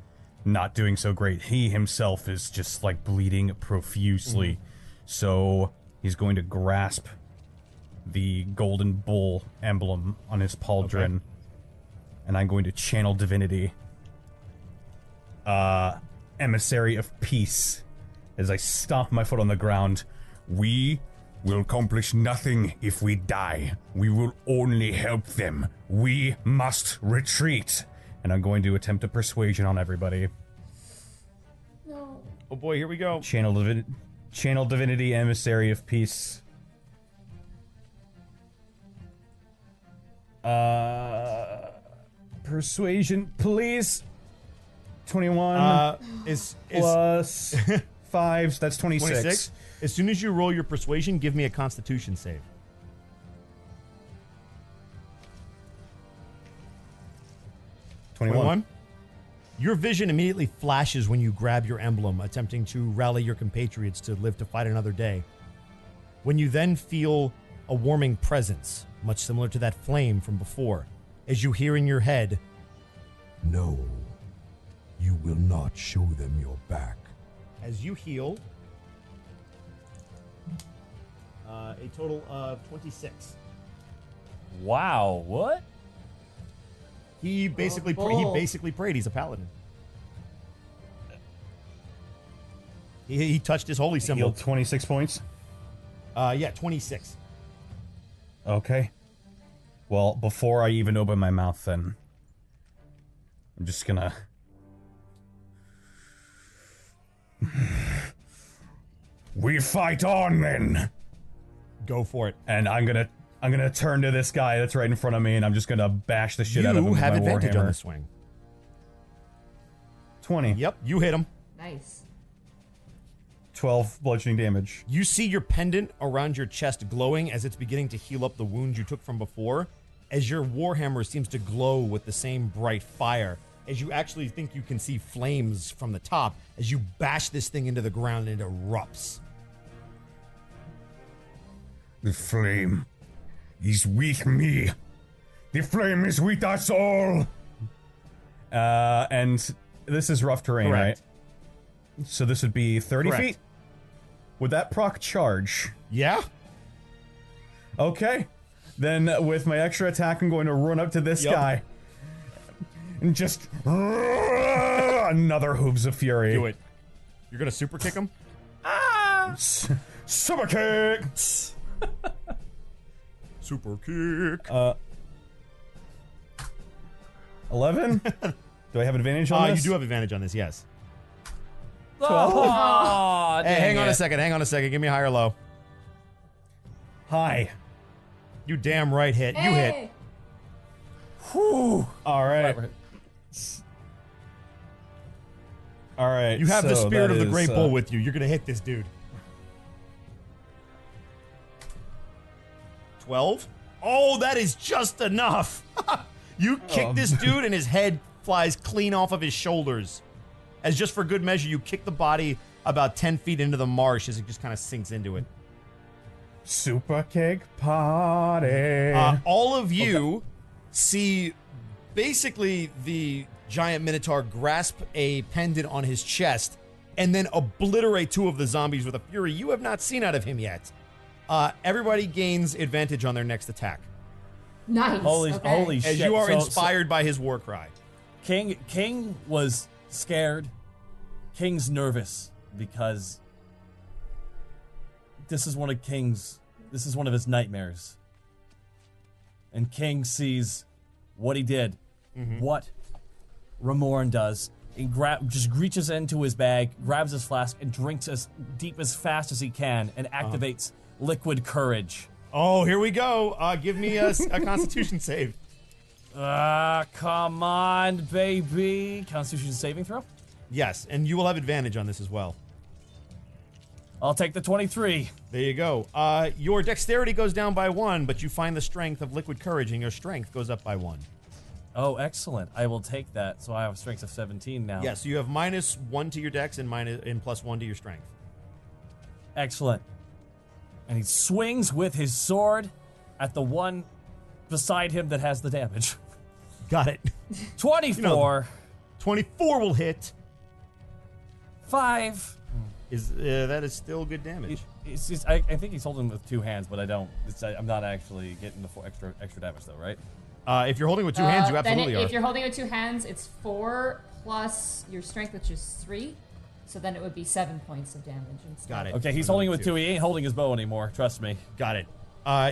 [SPEAKER 10] not doing so great. He himself is just like bleeding profusely, so he's going to grasp the golden bull emblem on his pauldron, and I'm going to channel divinity, emissary of peace, as I stomp my foot on the ground.
[SPEAKER 11] We will accomplish nothing if we die. We will only help them. We must retreat.
[SPEAKER 10] And I'm going to attempt a persuasion on everybody.
[SPEAKER 2] No.
[SPEAKER 6] Oh boy, here we go.
[SPEAKER 10] Channel divinity, emissary of peace. Persuasion, please. 21 plus 5, that's 26.
[SPEAKER 6] As soon as you roll your persuasion, give me a constitution save.
[SPEAKER 10] 21.
[SPEAKER 6] Your vision immediately flashes when you grab your emblem, attempting to rally your compatriots to live to fight another day. When you then feel a warming presence, much similar to that flame from before, as you hear in your head,
[SPEAKER 8] No, you will not show them your back.
[SPEAKER 6] as you heal, a total of 26.
[SPEAKER 5] Wow, what?
[SPEAKER 6] He basically prayed. He's a paladin. He touched his holy symbol.
[SPEAKER 10] Healed 26 points?
[SPEAKER 6] Yeah, 26.
[SPEAKER 10] Okay. Well, before I even open my mouth, then I'm just gonna...
[SPEAKER 11] We fight on, then.
[SPEAKER 6] Go for it.
[SPEAKER 10] And I'm gonna turn to this guy that's right in front of me, and I'm just gonna bash the shit out of him
[SPEAKER 6] You
[SPEAKER 10] with
[SPEAKER 6] have
[SPEAKER 10] my
[SPEAKER 6] advantage
[SPEAKER 10] Warhammer.
[SPEAKER 6] on the swing.
[SPEAKER 10] 20.
[SPEAKER 6] Yep, you hit him.
[SPEAKER 2] Nice.
[SPEAKER 10] 12 bludgeoning damage.
[SPEAKER 6] You see your pendant around your chest glowing as it's beginning to heal up the wounds you took from before, as your Warhammer seems to glow with the same bright fire, as you actually think you can see flames from the top as you bash this thing into the ground and it erupts.
[SPEAKER 11] The flame is with me. The flame is with us all.
[SPEAKER 10] And this is rough terrain,
[SPEAKER 6] Correct.
[SPEAKER 10] right? So this would be 30
[SPEAKER 6] Correct.
[SPEAKER 10] feet? Would that proc charge?
[SPEAKER 6] Yeah.
[SPEAKER 10] Okay. Then with my extra attack, I'm going to run up to this
[SPEAKER 6] Yep.
[SPEAKER 10] guy. And just... another Hooves of Fury.
[SPEAKER 6] Do it. You're going to super kick him?
[SPEAKER 10] Super kick!
[SPEAKER 6] Super kick.
[SPEAKER 10] 11? Do I have advantage on this?
[SPEAKER 6] You do have advantage on this, yes.
[SPEAKER 10] 12.
[SPEAKER 5] Oh,
[SPEAKER 6] Hey, hang on a second. Give me a high or low.
[SPEAKER 10] Hi.
[SPEAKER 6] You damn right hit. You hit.
[SPEAKER 2] Hey!
[SPEAKER 10] Whew. All right. All right.
[SPEAKER 6] You have the
[SPEAKER 10] so
[SPEAKER 6] spirit
[SPEAKER 10] that
[SPEAKER 6] of the
[SPEAKER 10] is,
[SPEAKER 6] Great Bull with you. You're going to hit this dude. 12? Oh, that is just enough. You kick this dude and his head flies clean off of his shoulders. As just for good measure, you kick the body about 10 feet into the marsh as it just kind of sinks into it.
[SPEAKER 10] Super kick party.
[SPEAKER 6] All of you see basically the giant minotaur grasp a pendant on his chest and then obliterate two of the zombies with a fury you have not seen out of him yet. Everybody gains advantage on their next attack.
[SPEAKER 2] Nice.
[SPEAKER 5] Holy
[SPEAKER 2] okay.
[SPEAKER 5] shit.
[SPEAKER 6] As you are
[SPEAKER 5] So-
[SPEAKER 6] inspired by his war cry.
[SPEAKER 5] King was scared. King's nervous because this is one of his nightmares. And King sees what he did, what Ramorn does, He just reaches into his bag, grabs his flask, and drinks as deep as fast as he can, and activates liquid courage.
[SPEAKER 6] Oh, here we go. Give me a Constitution save.
[SPEAKER 5] Come on, baby. Constitution saving throw?
[SPEAKER 6] Yes, and you will have advantage on this as well.
[SPEAKER 5] I'll take the 23.
[SPEAKER 6] There you go. Your dexterity goes down by 1, but you find the strength of liquid courage, and your strength goes up by 1.
[SPEAKER 5] Oh, excellent. I will take that. So I have a strength of 17 now.
[SPEAKER 6] Yes, you have -1 to your dex and +1 to your strength.
[SPEAKER 5] Excellent. And he swings with his sword at the one beside him that has the damage.
[SPEAKER 6] Got it.
[SPEAKER 5] 24.
[SPEAKER 6] 24 will hit.
[SPEAKER 5] 5.
[SPEAKER 6] That is still good damage.
[SPEAKER 5] It's just, I think he's holding with 2 hands, but I don't. I'm not actually getting the extra damage though, right?
[SPEAKER 6] If you're holding with 2 hands, you absolutely are.
[SPEAKER 2] If you're holding with 2 hands, it's 4 plus your strength, which is 3. So then it would be 7 points of damage instead.
[SPEAKER 6] Got it.
[SPEAKER 5] Okay, he's holding it with 2. He ain't holding his bow anymore. Trust me.
[SPEAKER 6] Got it.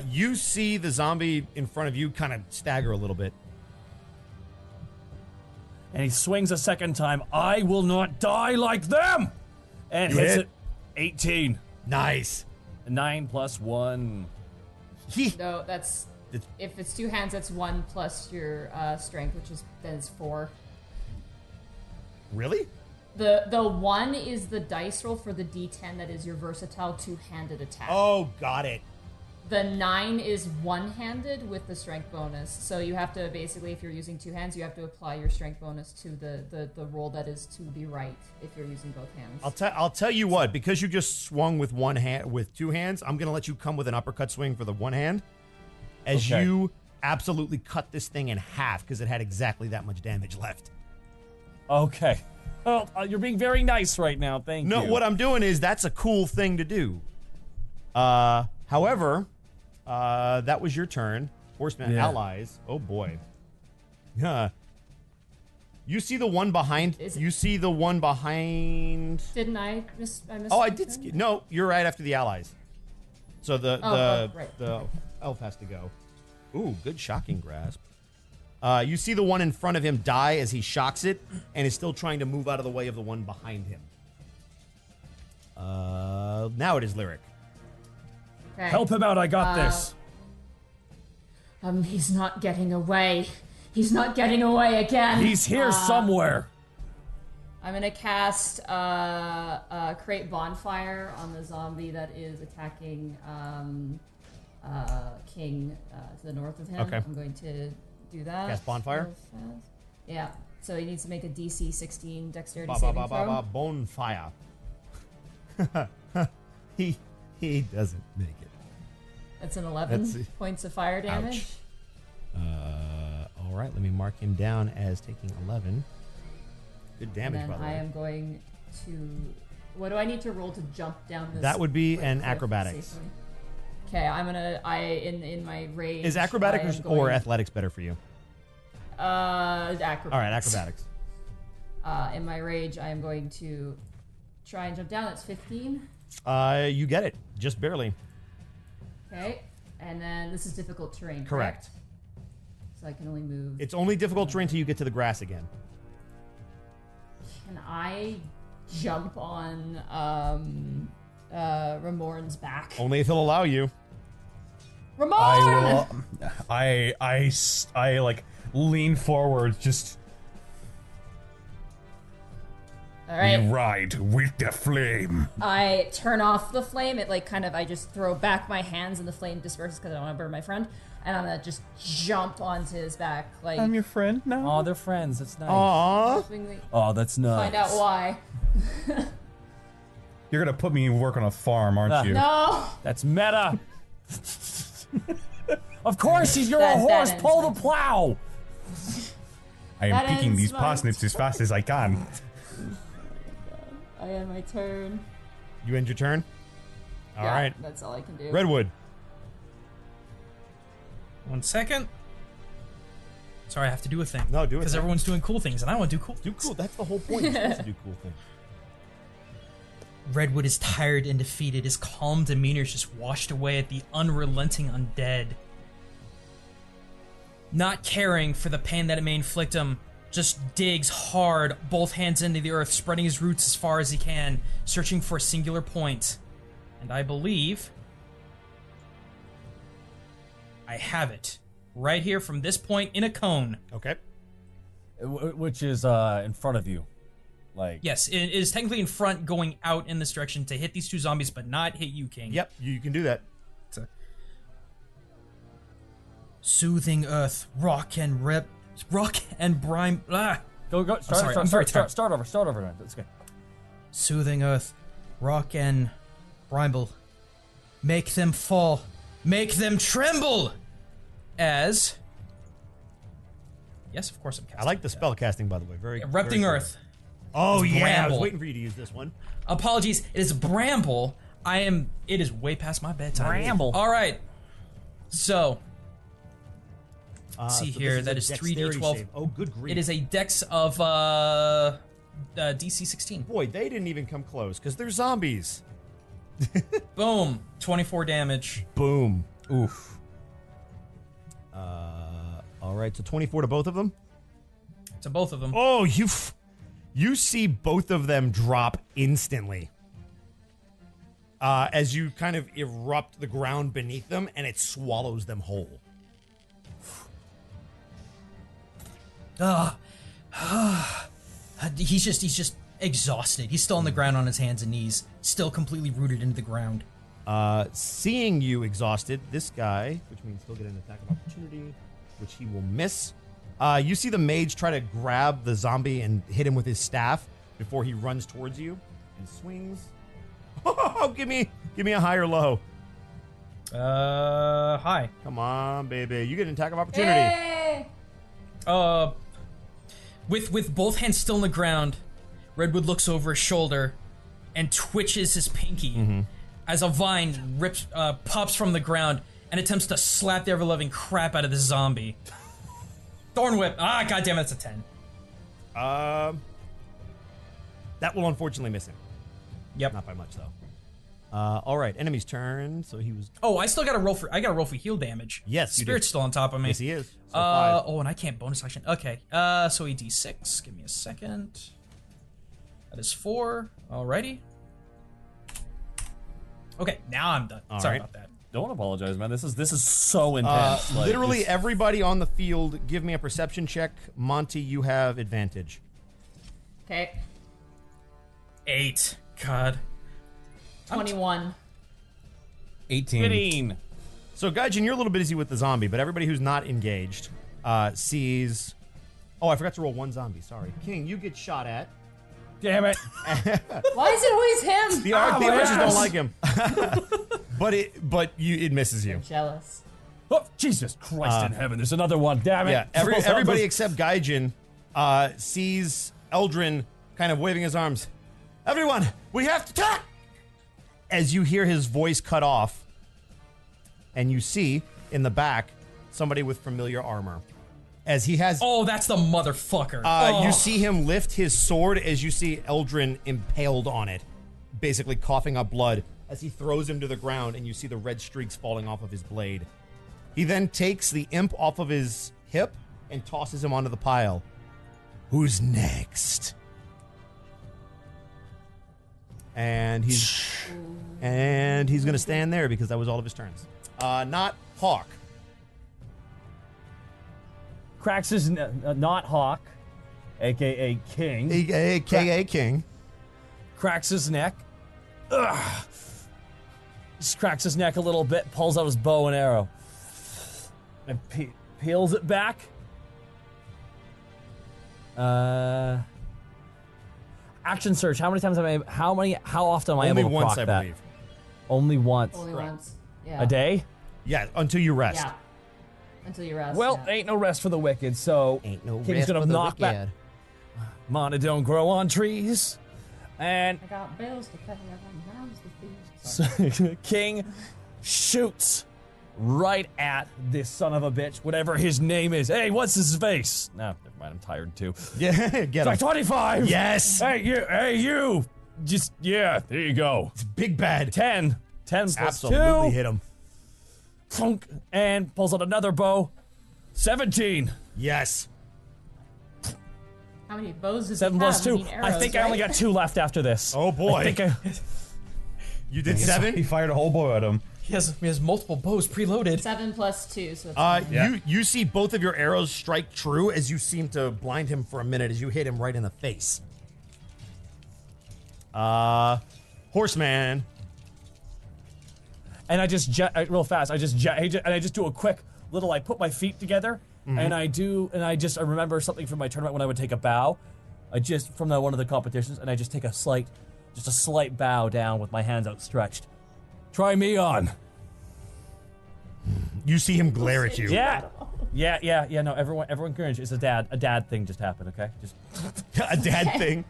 [SPEAKER 6] You see the zombie in front of you kind of stagger a little bit.
[SPEAKER 5] And he swings a second time. I will not die like them! And hits it. 18.
[SPEAKER 6] Nice.
[SPEAKER 5] 9 plus 1.
[SPEAKER 2] No, that's... If it's 2 hands, that's 1 plus your strength, which is then it's 4.
[SPEAKER 6] Really?
[SPEAKER 2] The 1 is the dice roll for the D10 that is your versatile 2-handed attack.
[SPEAKER 6] Oh, got it.
[SPEAKER 2] The 9 is 1-handed with the strength bonus. So you have to basically, if you're using 2 hands, you have to apply your strength bonus to the roll that is to the right if you're using both hands.
[SPEAKER 6] I'll tell you what, because you just swung with 1 hand with 2 hands, I'm gonna let you come with an uppercut swing for the 1 hand. As you absolutely cut this thing in half because it had exactly that much damage left.
[SPEAKER 5] Okay. Oh, you're being very nice right now. Thank you.
[SPEAKER 6] No, what I'm doing is that's a cool thing to do. However, that was your turn. Horseman allies. Oh boy. You see the one behind. You see the one behind.
[SPEAKER 2] Didn't I miss?
[SPEAKER 6] Oh, I did. No, you're right after the allies. So the elf has to go. Ooh, good shocking grasp. You see the one in front of him die as he shocks it, and is still trying to move out of the way of the one behind him. Now it is Lyric.
[SPEAKER 2] Okay.
[SPEAKER 5] Help him out, I got this.
[SPEAKER 2] He's not getting away. He's not getting away again.
[SPEAKER 5] He's here somewhere.
[SPEAKER 2] I'm gonna cast create bonfire on the zombie that is attacking King to the north of him.
[SPEAKER 6] Okay.
[SPEAKER 2] I'm going to do that.
[SPEAKER 6] Cast bonfire?
[SPEAKER 2] Yeah. So he needs to make a DC 16 dexterity saving throw.
[SPEAKER 6] Bonfire. He doesn't make it.
[SPEAKER 2] That's an 11 points of fire damage.
[SPEAKER 6] All right, let me mark him down as taking 11. Good damage, by the way.
[SPEAKER 2] I am going to... What do I need to roll to jump down this?
[SPEAKER 6] That would be an
[SPEAKER 2] cliff
[SPEAKER 6] acrobatics.
[SPEAKER 2] safely? Okay, I'm gonna... in my rage...
[SPEAKER 6] Is acrobatics or athletics better for you?
[SPEAKER 2] Acrobatics.
[SPEAKER 6] All right, acrobatics.
[SPEAKER 2] In my rage, I am going to try and jump down. That's 15.
[SPEAKER 6] You get it. Just barely.
[SPEAKER 2] Okay, and then this is difficult terrain,
[SPEAKER 6] Correct.
[SPEAKER 2] So I can only move...
[SPEAKER 6] It's only difficult terrain until you get to the grass again.
[SPEAKER 2] Can I jump on Ramorn's back?
[SPEAKER 6] Only if he'll allow you.
[SPEAKER 2] Ramorn!
[SPEAKER 10] I like lean forward, just.
[SPEAKER 2] All right.
[SPEAKER 11] We ride with the flame.
[SPEAKER 2] I turn off the flame. It I just throw back my hands and the flame disperses because I don't want to burn my friend. And I'm gonna just jump onto his back.
[SPEAKER 10] I'm your friend now.
[SPEAKER 5] Oh, they're friends. That's nice.
[SPEAKER 6] Aww.
[SPEAKER 5] Oh, that's nice.
[SPEAKER 2] Find out why.
[SPEAKER 10] You're gonna put me to work on a farm, aren't you?
[SPEAKER 2] No.
[SPEAKER 5] That's meta. Of course, you're a
[SPEAKER 2] That
[SPEAKER 5] horse.
[SPEAKER 2] ends
[SPEAKER 5] Pull
[SPEAKER 2] my
[SPEAKER 5] the plow.
[SPEAKER 10] I am
[SPEAKER 2] That
[SPEAKER 10] picking
[SPEAKER 2] ends
[SPEAKER 10] these
[SPEAKER 2] my
[SPEAKER 10] parsnips as fast as I can.
[SPEAKER 2] I end my turn.
[SPEAKER 6] You end your turn? All
[SPEAKER 2] Yeah,
[SPEAKER 6] right.
[SPEAKER 2] That's all I can do.
[SPEAKER 6] Redwood.
[SPEAKER 14] 1 second. Sorry, I have to do a thing.
[SPEAKER 6] No, do it.
[SPEAKER 14] Because everyone's doing cool things, and I want to do cool.
[SPEAKER 6] Do cool. That's the whole point. You're supposed to do cool things.
[SPEAKER 14] Redwood is tired and defeated. His calm demeanor is just washed away at the unrelenting undead. Not caring for the pain that it may inflict him, just digs hard, both hands into the earth, spreading his roots as far as he can, searching for a singular point. And I believe I have it. Right here from this point in a cone.
[SPEAKER 6] Okay.
[SPEAKER 5] Which is in front of you. Like
[SPEAKER 14] Yes, it is technically in front, going out in this direction to hit these two zombies, but not hit you, King.
[SPEAKER 6] Yep, you can do that.
[SPEAKER 14] Soothing earth, rock and brine.
[SPEAKER 5] Go.
[SPEAKER 14] I'm very tired.
[SPEAKER 5] Start over, man. That's good.
[SPEAKER 14] Soothing earth, rock and brimble. Make them fall. Make them tremble. As. Yes, of course I'm casting.
[SPEAKER 6] I like the spell casting, by the way. Very.
[SPEAKER 14] Erupting
[SPEAKER 6] very
[SPEAKER 14] earth.
[SPEAKER 6] Oh
[SPEAKER 14] It's
[SPEAKER 6] yeah, I was
[SPEAKER 14] bramble.
[SPEAKER 6] waiting for you to use this one.
[SPEAKER 14] Apologies, it is bramble. It is way past my bedtime.
[SPEAKER 5] Bramble.
[SPEAKER 14] All right. So. Let's see
[SPEAKER 6] So
[SPEAKER 14] here.
[SPEAKER 6] this
[SPEAKER 14] That
[SPEAKER 6] a
[SPEAKER 14] is
[SPEAKER 6] dexterity
[SPEAKER 14] 3d12.
[SPEAKER 6] save. Oh, good grief.
[SPEAKER 14] It is a dex of DC 16.
[SPEAKER 6] Boy, they didn't even come close because they're zombies.
[SPEAKER 14] Boom. 24 damage.
[SPEAKER 6] Boom.
[SPEAKER 5] Oof.
[SPEAKER 6] All right, so 24 to both of them.
[SPEAKER 14] To both of them.
[SPEAKER 6] Oh, you see both of them drop instantly. As you kind of erupt the ground beneath them, and it swallows them whole.
[SPEAKER 14] He's just exhausted. He's still on the ground on his hands and knees, still completely rooted into the ground.
[SPEAKER 6] Seeing you exhausted, this guy, which means he'll get an attack of opportunity, which he will miss. You see the mage try to grab the zombie and hit him with his staff before he runs towards you and swings. Oh, give me a high or low.
[SPEAKER 14] High.
[SPEAKER 6] Come on, baby. You get an attack of opportunity.
[SPEAKER 2] Hey!
[SPEAKER 14] With both hands still on the ground, Redwood looks over his shoulder and twitches his pinky as a vine pops from the ground and attempts to slap the ever-loving crap out of the zombie. Thorn Whip. Ah, goddammit, that's a 10.
[SPEAKER 6] That will unfortunately miss him.
[SPEAKER 14] Yep.
[SPEAKER 6] Not by much, though. All right, enemy's turn. So he was.
[SPEAKER 14] Oh, I gotta roll for heal damage.
[SPEAKER 6] Yes, you
[SPEAKER 14] Spirit's
[SPEAKER 6] did.
[SPEAKER 14] still on top of me.
[SPEAKER 6] Yes, he is. So 5.
[SPEAKER 14] Oh, and I can't bonus action. Okay. So a d6. Give me a second. That is 4. Alrighty. Okay, now I'm done. Sorry
[SPEAKER 6] right.
[SPEAKER 14] about that.
[SPEAKER 5] Don't apologize, man. This is so intense. Like,
[SPEAKER 6] Literally
[SPEAKER 5] this-
[SPEAKER 6] everybody on the field, give me a perception check. Monty, you have advantage.
[SPEAKER 2] Okay.
[SPEAKER 14] 8. God.
[SPEAKER 2] 21.
[SPEAKER 10] 18.
[SPEAKER 5] 15.
[SPEAKER 6] So, Gaijin, you're a little busy with the zombie, but everybody who's not engaged sees. Oh, I forgot to roll one zombie. Sorry, King, you get shot at.
[SPEAKER 5] Damn it.
[SPEAKER 2] Why is it always him?
[SPEAKER 6] The archers don't like him, but it misses you.
[SPEAKER 2] I'm jealous.
[SPEAKER 5] Oh, Jesus Christ in heaven. There's another one. Damn it.
[SPEAKER 6] Yeah, everybody except Gaijin sees Eldrin kind of waving his arms. Everyone, we have to talk! As you hear his voice cut off, and you see in the back somebody with familiar armor. As he has.
[SPEAKER 14] Oh, that's the motherfucker.
[SPEAKER 6] You see him lift his sword as you see Eldrin impaled on it, basically coughing up blood as he throws him to the ground, and you see the red streaks falling off of his blade. He then takes the imp off of his hip and tosses him onto the pile. Who's next? And he's gonna stand there because that was all of his turns. Not Hawk.
[SPEAKER 5] Cracks is not Hawk, aka King.
[SPEAKER 6] AKA King.
[SPEAKER 5] Cracks his neck. Ugh. Just cracks his neck a little bit, pulls out his bow and arrow. And peels it back. Action search. How many times am I? How often am I
[SPEAKER 6] Only
[SPEAKER 5] able to
[SPEAKER 6] once,
[SPEAKER 5] proc
[SPEAKER 6] I
[SPEAKER 5] that?
[SPEAKER 6] believe.
[SPEAKER 5] Only once.
[SPEAKER 2] Only once. Yeah.
[SPEAKER 5] A day?
[SPEAKER 6] Yeah, until you rest.
[SPEAKER 2] Yeah. Until you rest.
[SPEAKER 5] Well,
[SPEAKER 2] yeah.
[SPEAKER 5] ain't no rest for the wicked, so
[SPEAKER 6] Ain't no
[SPEAKER 5] King's
[SPEAKER 6] rest
[SPEAKER 5] gonna
[SPEAKER 6] for the
[SPEAKER 5] knock back.
[SPEAKER 6] wicked.
[SPEAKER 5] Mana don't grow on trees. And
[SPEAKER 2] I got bills to pay. I got rounds to feed.
[SPEAKER 5] King shoots right at this son of a bitch, whatever his name is. Hey, what's his face? No, never mind. I'm tired too.
[SPEAKER 6] Yeah, get him.
[SPEAKER 5] 25.
[SPEAKER 6] Yes.
[SPEAKER 5] Hey, you. Just there you go.
[SPEAKER 6] It's big bad.
[SPEAKER 5] 10 plus
[SPEAKER 6] Absolutely
[SPEAKER 5] 2.
[SPEAKER 6] hit him.
[SPEAKER 5] Thunk, and pulls out another bow. 17.
[SPEAKER 6] Yes.
[SPEAKER 2] How many bows does
[SPEAKER 5] 7
[SPEAKER 2] he
[SPEAKER 5] plus
[SPEAKER 2] have?
[SPEAKER 5] 2.
[SPEAKER 2] I mean,
[SPEAKER 5] I
[SPEAKER 2] arrows,
[SPEAKER 5] think I only
[SPEAKER 2] right?
[SPEAKER 5] got 2 left after this.
[SPEAKER 6] Oh boy.
[SPEAKER 5] I think
[SPEAKER 6] You did
[SPEAKER 10] He
[SPEAKER 6] 7?
[SPEAKER 10] fired a whole bow at him.
[SPEAKER 14] He has multiple bows preloaded.
[SPEAKER 2] 7 plus 2, so it's
[SPEAKER 6] You see both of your arrows strike true as you seem to blind him for a minute as you hit him right in the face. Horseman.
[SPEAKER 5] And I just real fast. I just do a quick little. I put my feet together, and I remember something from my tournament when I would take a bow. From one of the competitions, and I just take a slight bow down with my hands outstretched.
[SPEAKER 12] Try me on.
[SPEAKER 6] You see him glare at you.
[SPEAKER 5] Yeah. No, everyone cringe. It's a dad thing just happened. Okay, just
[SPEAKER 6] A dad thing.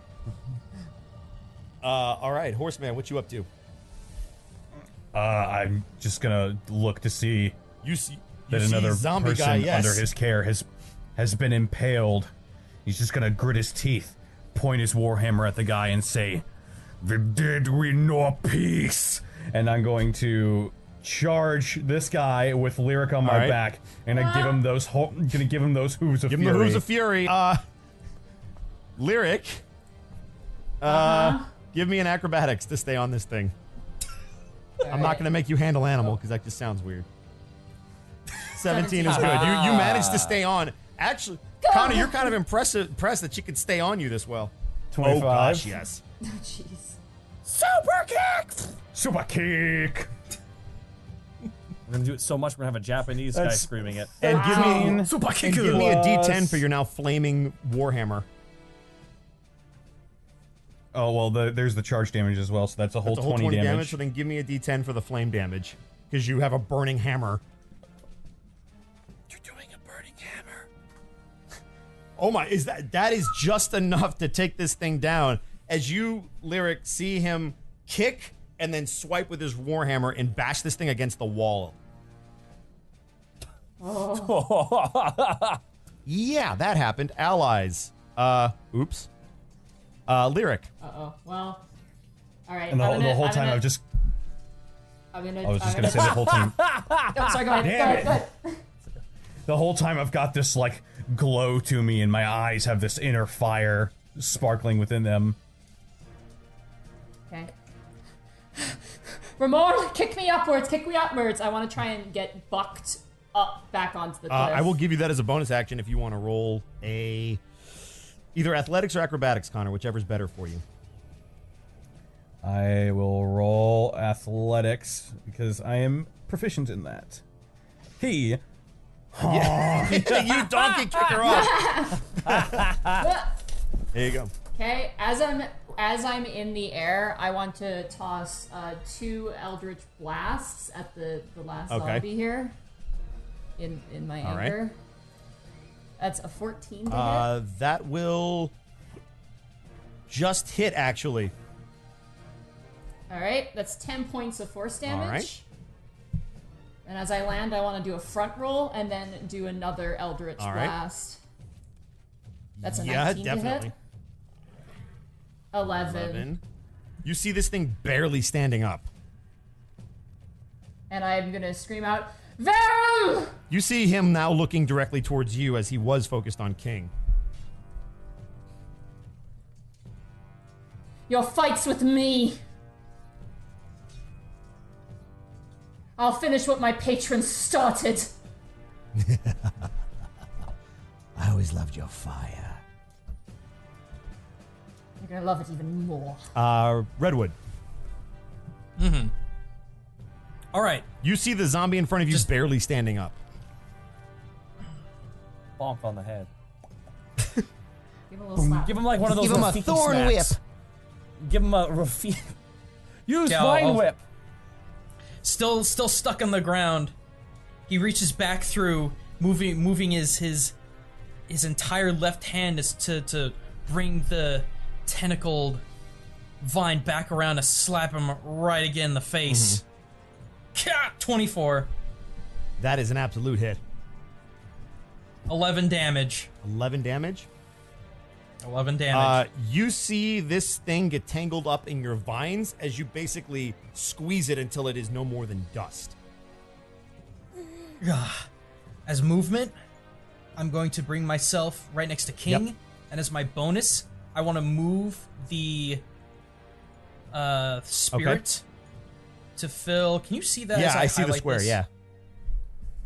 [SPEAKER 6] All right, Horseman, what you up to?
[SPEAKER 10] I'm just gonna look to see
[SPEAKER 6] You see
[SPEAKER 10] another
[SPEAKER 6] zombie
[SPEAKER 10] person
[SPEAKER 6] guy, yes.
[SPEAKER 10] under his care has been impaled. He's just gonna grit his teeth, point his warhammer at the guy, and say, "The dead we know peace." And I'm going to charge this guy with Lyric on my
[SPEAKER 6] right.
[SPEAKER 10] back, and I give him those. Gonna give him those hooves of
[SPEAKER 6] Give him
[SPEAKER 10] fury.
[SPEAKER 6] the hooves of fury. Lyric. Give me an acrobatics to stay on this thing. I'm not going to make you handle animal because that just sounds weird. 17 is good. You managed to stay on. Actually, Connor, you're kind of impressed that she could stay on you this well.
[SPEAKER 10] 25.
[SPEAKER 6] Oh gosh, yes.
[SPEAKER 2] Oh, jeez.
[SPEAKER 5] super kick.
[SPEAKER 10] Super kick.
[SPEAKER 5] We're gonna do it so much we're gonna have a Japanese guy screaming it.
[SPEAKER 6] And give me
[SPEAKER 14] Super kick.
[SPEAKER 6] give me a D10 for your now flaming warhammer.
[SPEAKER 10] Oh well, there's the charge damage as well, so that's a whole,
[SPEAKER 6] That's a whole
[SPEAKER 10] 20
[SPEAKER 6] damage. So then give me a D10 for the flame damage because you have a burning hammer.
[SPEAKER 12] You're doing a burning hammer.
[SPEAKER 6] Oh my! That is just enough to take this thing down? As you, Lyric, see him kick and then swipe with his warhammer and bash this thing against the wall. Yeah, that happened. Allies. Oops. Lyric.
[SPEAKER 2] Uh-oh. Well, all right.
[SPEAKER 10] And the whole time I was just going to say the whole time.
[SPEAKER 2] Oh, sorry, go ahead. Go ahead.
[SPEAKER 10] The whole time I've got this like glow to me, and my eyes have this inner fire sparkling within them.
[SPEAKER 2] Okay. Ramon, kick me upwards. Kick me upwards. I want to try and get bucked up back onto the cliff.
[SPEAKER 6] I will give you that as a bonus action if you want to roll either athletics or acrobatics, Connor, whichever's better for you.
[SPEAKER 10] I will roll athletics because I am proficient in that.
[SPEAKER 6] You donkey kicker off. There you go.
[SPEAKER 2] Okay, as I'm in the air, I want to toss 2 Eldritch Blasts at the last zombie here. In my
[SPEAKER 6] All
[SPEAKER 2] anger.
[SPEAKER 6] right.
[SPEAKER 2] That's a 14 to hit.
[SPEAKER 6] That will just hit, actually.
[SPEAKER 2] All right, that's 10 points of force damage.
[SPEAKER 6] All right.
[SPEAKER 2] And as I land, I want to do a front roll and then do another Eldritch
[SPEAKER 6] All right.
[SPEAKER 2] Blast. That's a
[SPEAKER 6] Yeah,
[SPEAKER 2] 19 to
[SPEAKER 6] definitely.
[SPEAKER 2] hit. 11.
[SPEAKER 6] You see this thing barely standing up.
[SPEAKER 2] And I'm going to scream out, Verum!
[SPEAKER 6] You see him now looking directly towards you as he was focused on King.
[SPEAKER 2] Your fight's with me. I'll finish what my patrons started.
[SPEAKER 8] I always loved your fire.
[SPEAKER 2] You're gonna love it even more.
[SPEAKER 6] Redwood.
[SPEAKER 14] All right.
[SPEAKER 6] You see the zombie in front of you barely standing up.
[SPEAKER 5] Bonk on the head.
[SPEAKER 2] Give him a little slap.
[SPEAKER 5] Give him like one of those.
[SPEAKER 8] Give him a
[SPEAKER 5] Rafiki
[SPEAKER 8] thorn
[SPEAKER 5] smacks.
[SPEAKER 8] whip.
[SPEAKER 5] Give him a Rafiki. Use
[SPEAKER 14] Yeah,
[SPEAKER 5] Vine
[SPEAKER 14] I'll-
[SPEAKER 5] Whip.
[SPEAKER 14] Still stuck on the ground. He reaches back through, moving his entire left hand is to bring the tentacled vine back around to slap him right again in the face. 24.
[SPEAKER 6] That is an absolute hit.
[SPEAKER 14] 11 damage.
[SPEAKER 6] 11 damage?
[SPEAKER 14] 11 damage.
[SPEAKER 6] You see this thing get tangled up in your vines as you basically squeeze it until it is no more than dust.
[SPEAKER 14] As movement, I'm going to bring myself right next to King And as my bonus, I want to move the spirit to fill. Can you see that?
[SPEAKER 6] Yeah,
[SPEAKER 14] as
[SPEAKER 6] I see the
[SPEAKER 14] highlight
[SPEAKER 6] square.
[SPEAKER 14] this?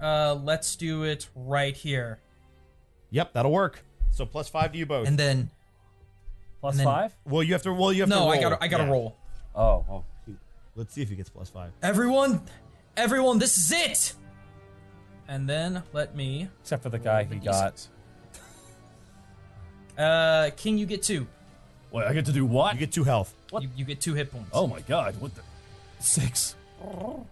[SPEAKER 6] Yeah.
[SPEAKER 14] Let's do it right here.
[SPEAKER 6] Yep, that'll work. So +5 to you both.
[SPEAKER 14] And then
[SPEAKER 5] Plus
[SPEAKER 14] and then-
[SPEAKER 5] 5?
[SPEAKER 6] well, you have to. Well, you have to.
[SPEAKER 14] No,
[SPEAKER 6] Roll.
[SPEAKER 14] I gotta
[SPEAKER 6] Yeah.
[SPEAKER 14] roll.
[SPEAKER 5] Oh.
[SPEAKER 6] Let's see if he gets +5.
[SPEAKER 14] Everyone, this is it. And then let me.
[SPEAKER 5] Except for the guy he got.
[SPEAKER 14] King, you get 2.
[SPEAKER 5] Wait, I get to do what?
[SPEAKER 6] You get 2 health.
[SPEAKER 5] What?
[SPEAKER 14] You get 2 hit points.
[SPEAKER 5] Oh my god, what the? 6. Oh,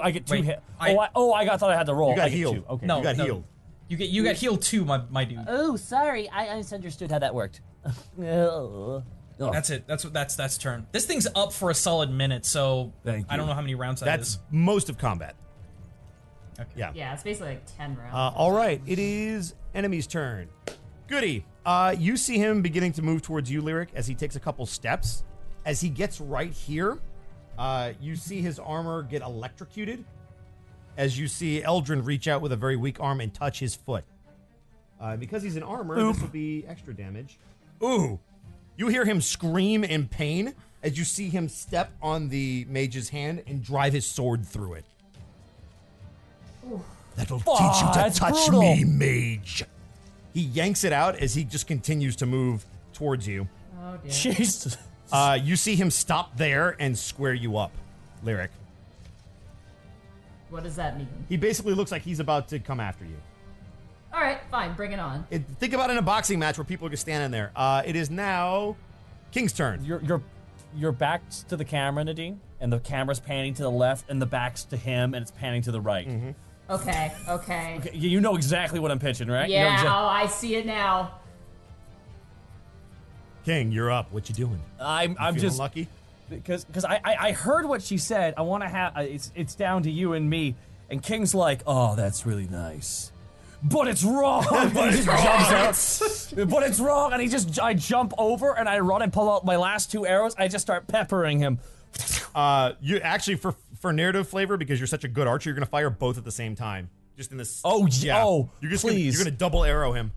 [SPEAKER 5] I get 2
[SPEAKER 14] Wait,
[SPEAKER 5] hit.
[SPEAKER 14] I
[SPEAKER 5] thought I had to roll.
[SPEAKER 6] You got
[SPEAKER 5] I get
[SPEAKER 6] healed.
[SPEAKER 5] 2. Okay.
[SPEAKER 14] No,
[SPEAKER 6] You got
[SPEAKER 14] no.
[SPEAKER 6] healed.
[SPEAKER 14] You got healed 2, my dude.
[SPEAKER 5] Oh, sorry. I misunderstood how that worked. Oh.
[SPEAKER 14] That's it. That's turn. This thing's up for a solid minute, so
[SPEAKER 5] Thank
[SPEAKER 14] I don't
[SPEAKER 5] you.
[SPEAKER 14] know how many rounds that
[SPEAKER 6] That's
[SPEAKER 14] is.
[SPEAKER 6] most of combat.
[SPEAKER 14] Okay.
[SPEAKER 6] Yeah.
[SPEAKER 2] Yeah, it's basically like 10 rounds.
[SPEAKER 6] All right, it is enemy's turn. Goody. You see him beginning to move towards you, Lyric, as he takes a couple steps. As he gets right here, you see his armor get electrocuted. As you see Eldrin reach out with a very weak arm and touch his foot. Because he's in armor, this will be extra damage. Ooh. You hear him scream in pain as you see him step on the mage's hand and drive his sword through it. That'll teach you to
[SPEAKER 5] that's
[SPEAKER 6] touch
[SPEAKER 5] brutal.
[SPEAKER 6] me, mage. He yanks it out as he just continues to move towards you.
[SPEAKER 2] Oh, dear.
[SPEAKER 5] Jesus.
[SPEAKER 6] You see him stop there and square you up, Lyric.
[SPEAKER 2] What does that mean?
[SPEAKER 6] He basically looks like he's about to come after you.
[SPEAKER 2] All right, fine, bring it on.
[SPEAKER 6] Think about it in a boxing match where people are just standing there. It is now King's turn.
[SPEAKER 5] Your back's to the camera, Nadine, and the camera's panning to the left, and the back's to him, and it's panning to the right.
[SPEAKER 2] Okay.
[SPEAKER 5] You know exactly what I'm pitching, right? You know
[SPEAKER 2] Yeah,
[SPEAKER 5] exa-
[SPEAKER 2] oh, I see it now.
[SPEAKER 6] King, you're up. What you doing?
[SPEAKER 5] I'm
[SPEAKER 6] Feeling
[SPEAKER 5] just
[SPEAKER 6] lucky.
[SPEAKER 5] because I heard what she said. I want to have it's down to you and me. And King's like, oh, that's really nice, but it's wrong. But it's wrong. But it's wrong. And I jump over and I run and pull out my last 2 arrows. I just start peppering him.
[SPEAKER 6] You actually for narrative flavor, because you're such a good archer, you're gonna fire both at the same time. Just in this.
[SPEAKER 5] Oh,
[SPEAKER 6] yeah.
[SPEAKER 5] oh,
[SPEAKER 6] You're just
[SPEAKER 5] please.
[SPEAKER 6] you're gonna double arrow him.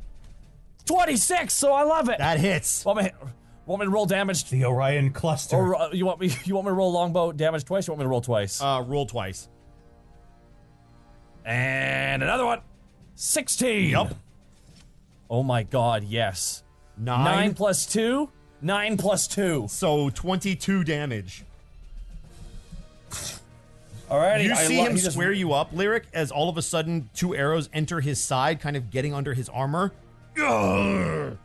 [SPEAKER 5] 26. So I love it.
[SPEAKER 6] That hits.
[SPEAKER 5] Want me to roll damage?
[SPEAKER 10] The Orion cluster.
[SPEAKER 5] Or you want me to roll longbow damage twice? You want me to roll twice?
[SPEAKER 6] Roll twice.
[SPEAKER 5] And another one. 16.
[SPEAKER 6] Yup.
[SPEAKER 5] Oh my god, yes.
[SPEAKER 6] 9
[SPEAKER 5] 9 plus 2. 9 plus 2.
[SPEAKER 6] So 22 damage.
[SPEAKER 5] Alrighty.
[SPEAKER 6] You see him square you up, Lyric, as all of a sudden 2 arrows enter his side, kind of getting under his armor.
[SPEAKER 8] Your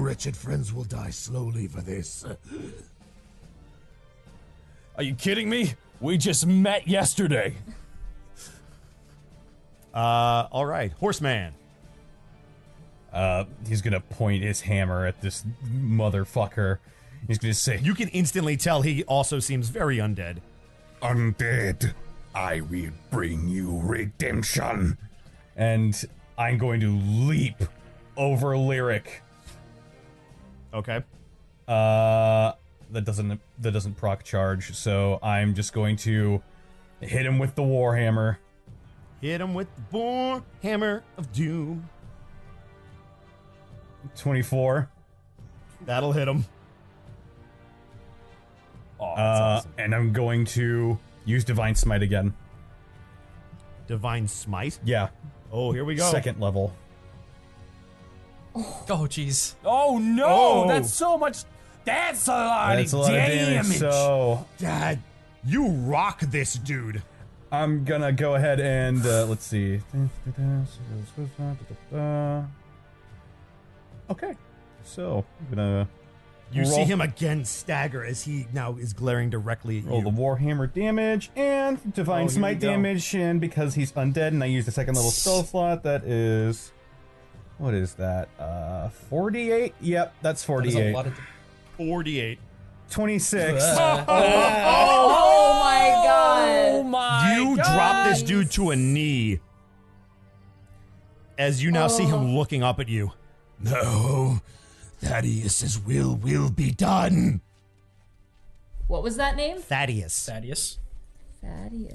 [SPEAKER 8] wretched friends will die slowly for this.
[SPEAKER 5] Are you kidding me? We just met yesterday.
[SPEAKER 6] All right, Horseman.
[SPEAKER 10] He's gonna point his hammer at this motherfucker. He's gonna say,
[SPEAKER 6] You can instantly tell he also seems very undead.
[SPEAKER 11] Undead, I will bring you redemption.
[SPEAKER 10] and I'm going to leap over Lyric.
[SPEAKER 6] Okay.
[SPEAKER 10] That doesn't proc charge, so I'm just going to hit him with the Warhammer.
[SPEAKER 6] Hit him with the Warhammer of Doom.
[SPEAKER 10] 24.
[SPEAKER 6] That'll hit him.
[SPEAKER 5] Oh, that's awesome.
[SPEAKER 10] And I'm going to use Divine Smite again.
[SPEAKER 6] Divine Smite?
[SPEAKER 10] Yeah.
[SPEAKER 6] Oh, here we go.
[SPEAKER 10] Second level.
[SPEAKER 14] Oh, jeez.
[SPEAKER 5] Oh no!
[SPEAKER 6] Oh.
[SPEAKER 5] That's so much. That's a lot
[SPEAKER 10] That's a
[SPEAKER 5] of
[SPEAKER 10] lot of
[SPEAKER 5] damage.
[SPEAKER 10] damage, so
[SPEAKER 6] Dad, you rock this dude.
[SPEAKER 10] I'm gonna go ahead and let's see. Okay, so I'm gonna
[SPEAKER 6] You
[SPEAKER 10] roll,
[SPEAKER 6] see him again stagger as he now is glaring directly at
[SPEAKER 10] roll
[SPEAKER 6] you.
[SPEAKER 10] the Warhammer damage and Divine
[SPEAKER 6] Oh, here
[SPEAKER 10] Smite
[SPEAKER 6] we go.
[SPEAKER 10] damage, and because he's undead and I used the second level spell slot, that is what is that? 48. Yep, that's 48.
[SPEAKER 6] 48.
[SPEAKER 10] 26.
[SPEAKER 2] Oh my god!
[SPEAKER 5] Oh my
[SPEAKER 6] You
[SPEAKER 5] God.
[SPEAKER 6] drop this dude to a knee as you now see him looking up at you.
[SPEAKER 8] No, Thaddeus's will be done.
[SPEAKER 2] What was that name?
[SPEAKER 6] Thaddeus.
[SPEAKER 14] Thaddeus.
[SPEAKER 2] Thaddeus.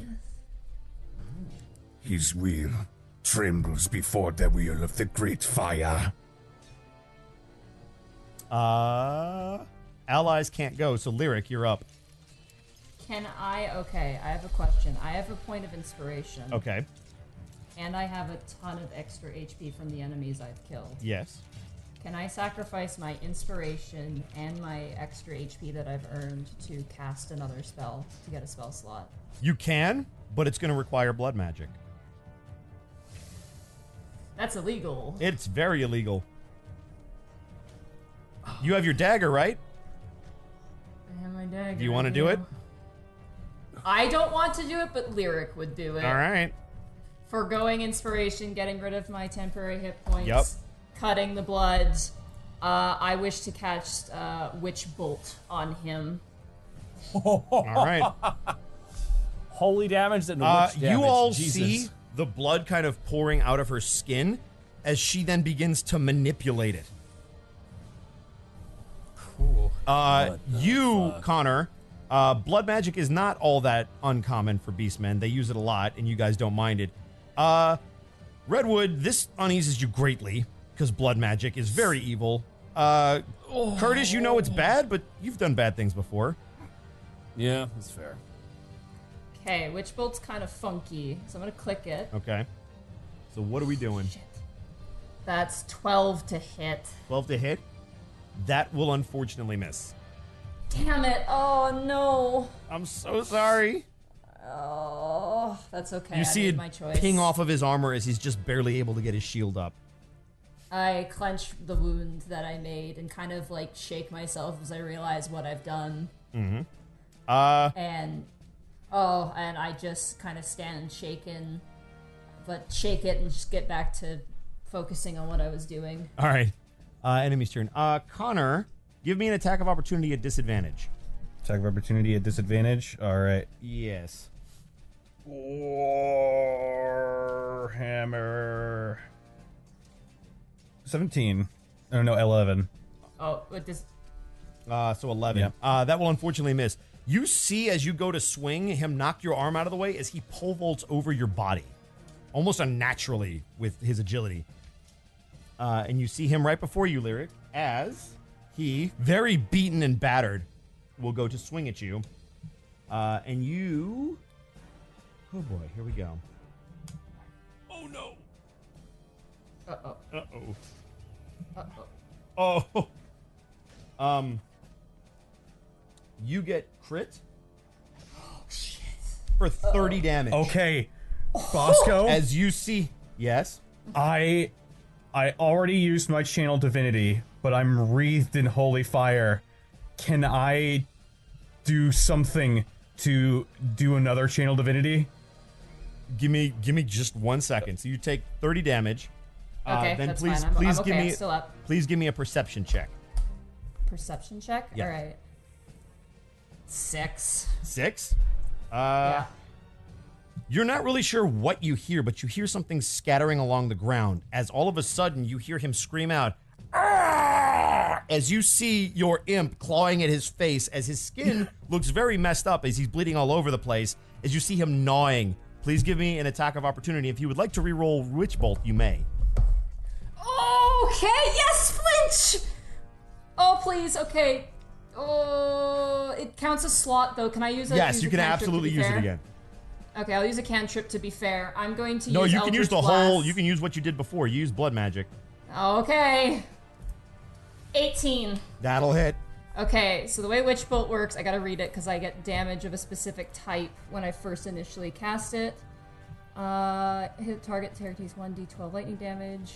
[SPEAKER 11] His will trembles before the wheel of the great fire.
[SPEAKER 6] Allies can't go, so Lyric, you're up.
[SPEAKER 2] Can I? Okay, I have a question. I have a point of inspiration.
[SPEAKER 6] Okay.
[SPEAKER 2] And I have a ton of extra HP from the enemies I've killed.
[SPEAKER 6] Yes.
[SPEAKER 2] Can I sacrifice my inspiration and my extra HP that I've earned to cast another spell to get a spell slot?
[SPEAKER 6] You can, but it's going to require blood magic.
[SPEAKER 2] That's illegal.
[SPEAKER 6] It's very illegal. You have your dagger, right?
[SPEAKER 2] I have my dagger.
[SPEAKER 6] Do you want to do it?
[SPEAKER 2] I don't want to do it, but Lyric would do it.
[SPEAKER 6] All right.
[SPEAKER 2] Forgoing inspiration, getting rid of my temporary hit points,
[SPEAKER 6] Yep.
[SPEAKER 2] cutting the blood. I wish to catch Witch Bolt on him.
[SPEAKER 6] All right.
[SPEAKER 5] Holy damage and witch damage.
[SPEAKER 6] You all
[SPEAKER 5] Jesus.
[SPEAKER 6] see the blood kind of pouring out of her skin as she then begins to manipulate it.
[SPEAKER 10] Cool.
[SPEAKER 6] Connor, blood magic is not all that uncommon for beastmen. They use it a lot, and you guys don't mind it. Redwood, this uneases you greatly, because blood magic is very evil. Curtis, you know it's bad, but you've done bad things before.
[SPEAKER 5] Yeah, that's fair.
[SPEAKER 2] Okay, Witch Bolt's kind of funky, so I'm gonna click it.
[SPEAKER 6] Okay. So what are we doing?
[SPEAKER 2] Shit. That's 12 to hit.
[SPEAKER 6] 12 to hit? That will unfortunately miss.
[SPEAKER 2] Damn it! Oh no!
[SPEAKER 6] I'm so sorry.
[SPEAKER 2] Oh, that's okay.
[SPEAKER 6] You see
[SPEAKER 2] I
[SPEAKER 6] it
[SPEAKER 2] made my choice.
[SPEAKER 6] ping off of his armor as he's just barely able to get his shield up.
[SPEAKER 2] I clench the wound that I made and kind of like shake myself as I realize what I've done.
[SPEAKER 6] Mm-hmm.
[SPEAKER 2] And I just kind of stand shaken, but shake it and just get back to focusing on what I was doing.
[SPEAKER 6] All right. Enemy's turn. Connor, give me an attack of opportunity at disadvantage.
[SPEAKER 10] Attack of opportunity at disadvantage. All right.
[SPEAKER 6] Yes.
[SPEAKER 10] Warhammer 17. Oh no, 11.
[SPEAKER 2] Oh, with this.
[SPEAKER 6] So 11.
[SPEAKER 10] Yep.
[SPEAKER 6] That will unfortunately miss. You see as you go to swing him knock your arm out of the way as he pole vaults over your body, almost unnaturally with his agility. And you see him right before you, Lyric, as he, very beaten and battered, will go to swing at you. And you... Oh boy, here we go. Oh no!
[SPEAKER 2] Uh-oh.
[SPEAKER 6] Uh-oh.
[SPEAKER 2] Uh-oh.
[SPEAKER 6] Oh! You get crit for 30 damage.
[SPEAKER 10] Okay, Bosco.
[SPEAKER 6] As you see... Yes?
[SPEAKER 10] I already used my channel divinity, but I'm wreathed in holy fire. Can I do something to do another channel divinity?
[SPEAKER 6] Give me just 1 second. So you take 30 damage.
[SPEAKER 2] Okay,
[SPEAKER 6] then
[SPEAKER 2] that's
[SPEAKER 6] please,
[SPEAKER 2] fine.
[SPEAKER 6] please
[SPEAKER 2] I'm
[SPEAKER 6] give
[SPEAKER 2] okay,
[SPEAKER 6] me
[SPEAKER 2] I'm still up.
[SPEAKER 6] Please give me a perception check.
[SPEAKER 2] Perception check?
[SPEAKER 6] Yeah.
[SPEAKER 2] Alright. 6.
[SPEAKER 6] 6?
[SPEAKER 2] Yeah.
[SPEAKER 6] You're not really sure what you hear, but you hear something scattering along the ground as all of a sudden you hear him scream out, "Ah!" as you see your imp clawing at his face as his skin looks very messed up as he's bleeding all over the place as you see him gnawing. Please give me an attack of opportunity. If you would like to re-roll Witch Bolt, you may.
[SPEAKER 2] Okay, yes, flinch! Oh, please, okay. Oh, it counts as slot, though. Can I use it?
[SPEAKER 6] Yes, you can absolutely use it again.
[SPEAKER 2] Okay, I'll use a cantrip to be fair. I'm going to
[SPEAKER 6] No,
[SPEAKER 2] use
[SPEAKER 6] you can use
[SPEAKER 2] Eldritch
[SPEAKER 6] the
[SPEAKER 2] Blast.
[SPEAKER 6] whole, you can use what you did before. You use blood magic.
[SPEAKER 2] Okay. 18.
[SPEAKER 6] That'll hit.
[SPEAKER 2] Okay, so the way Witch Bolt works, I gotta read it because I get damage of a specific type when I first initially cast it. Hit target, takes 1d12 lightning damage.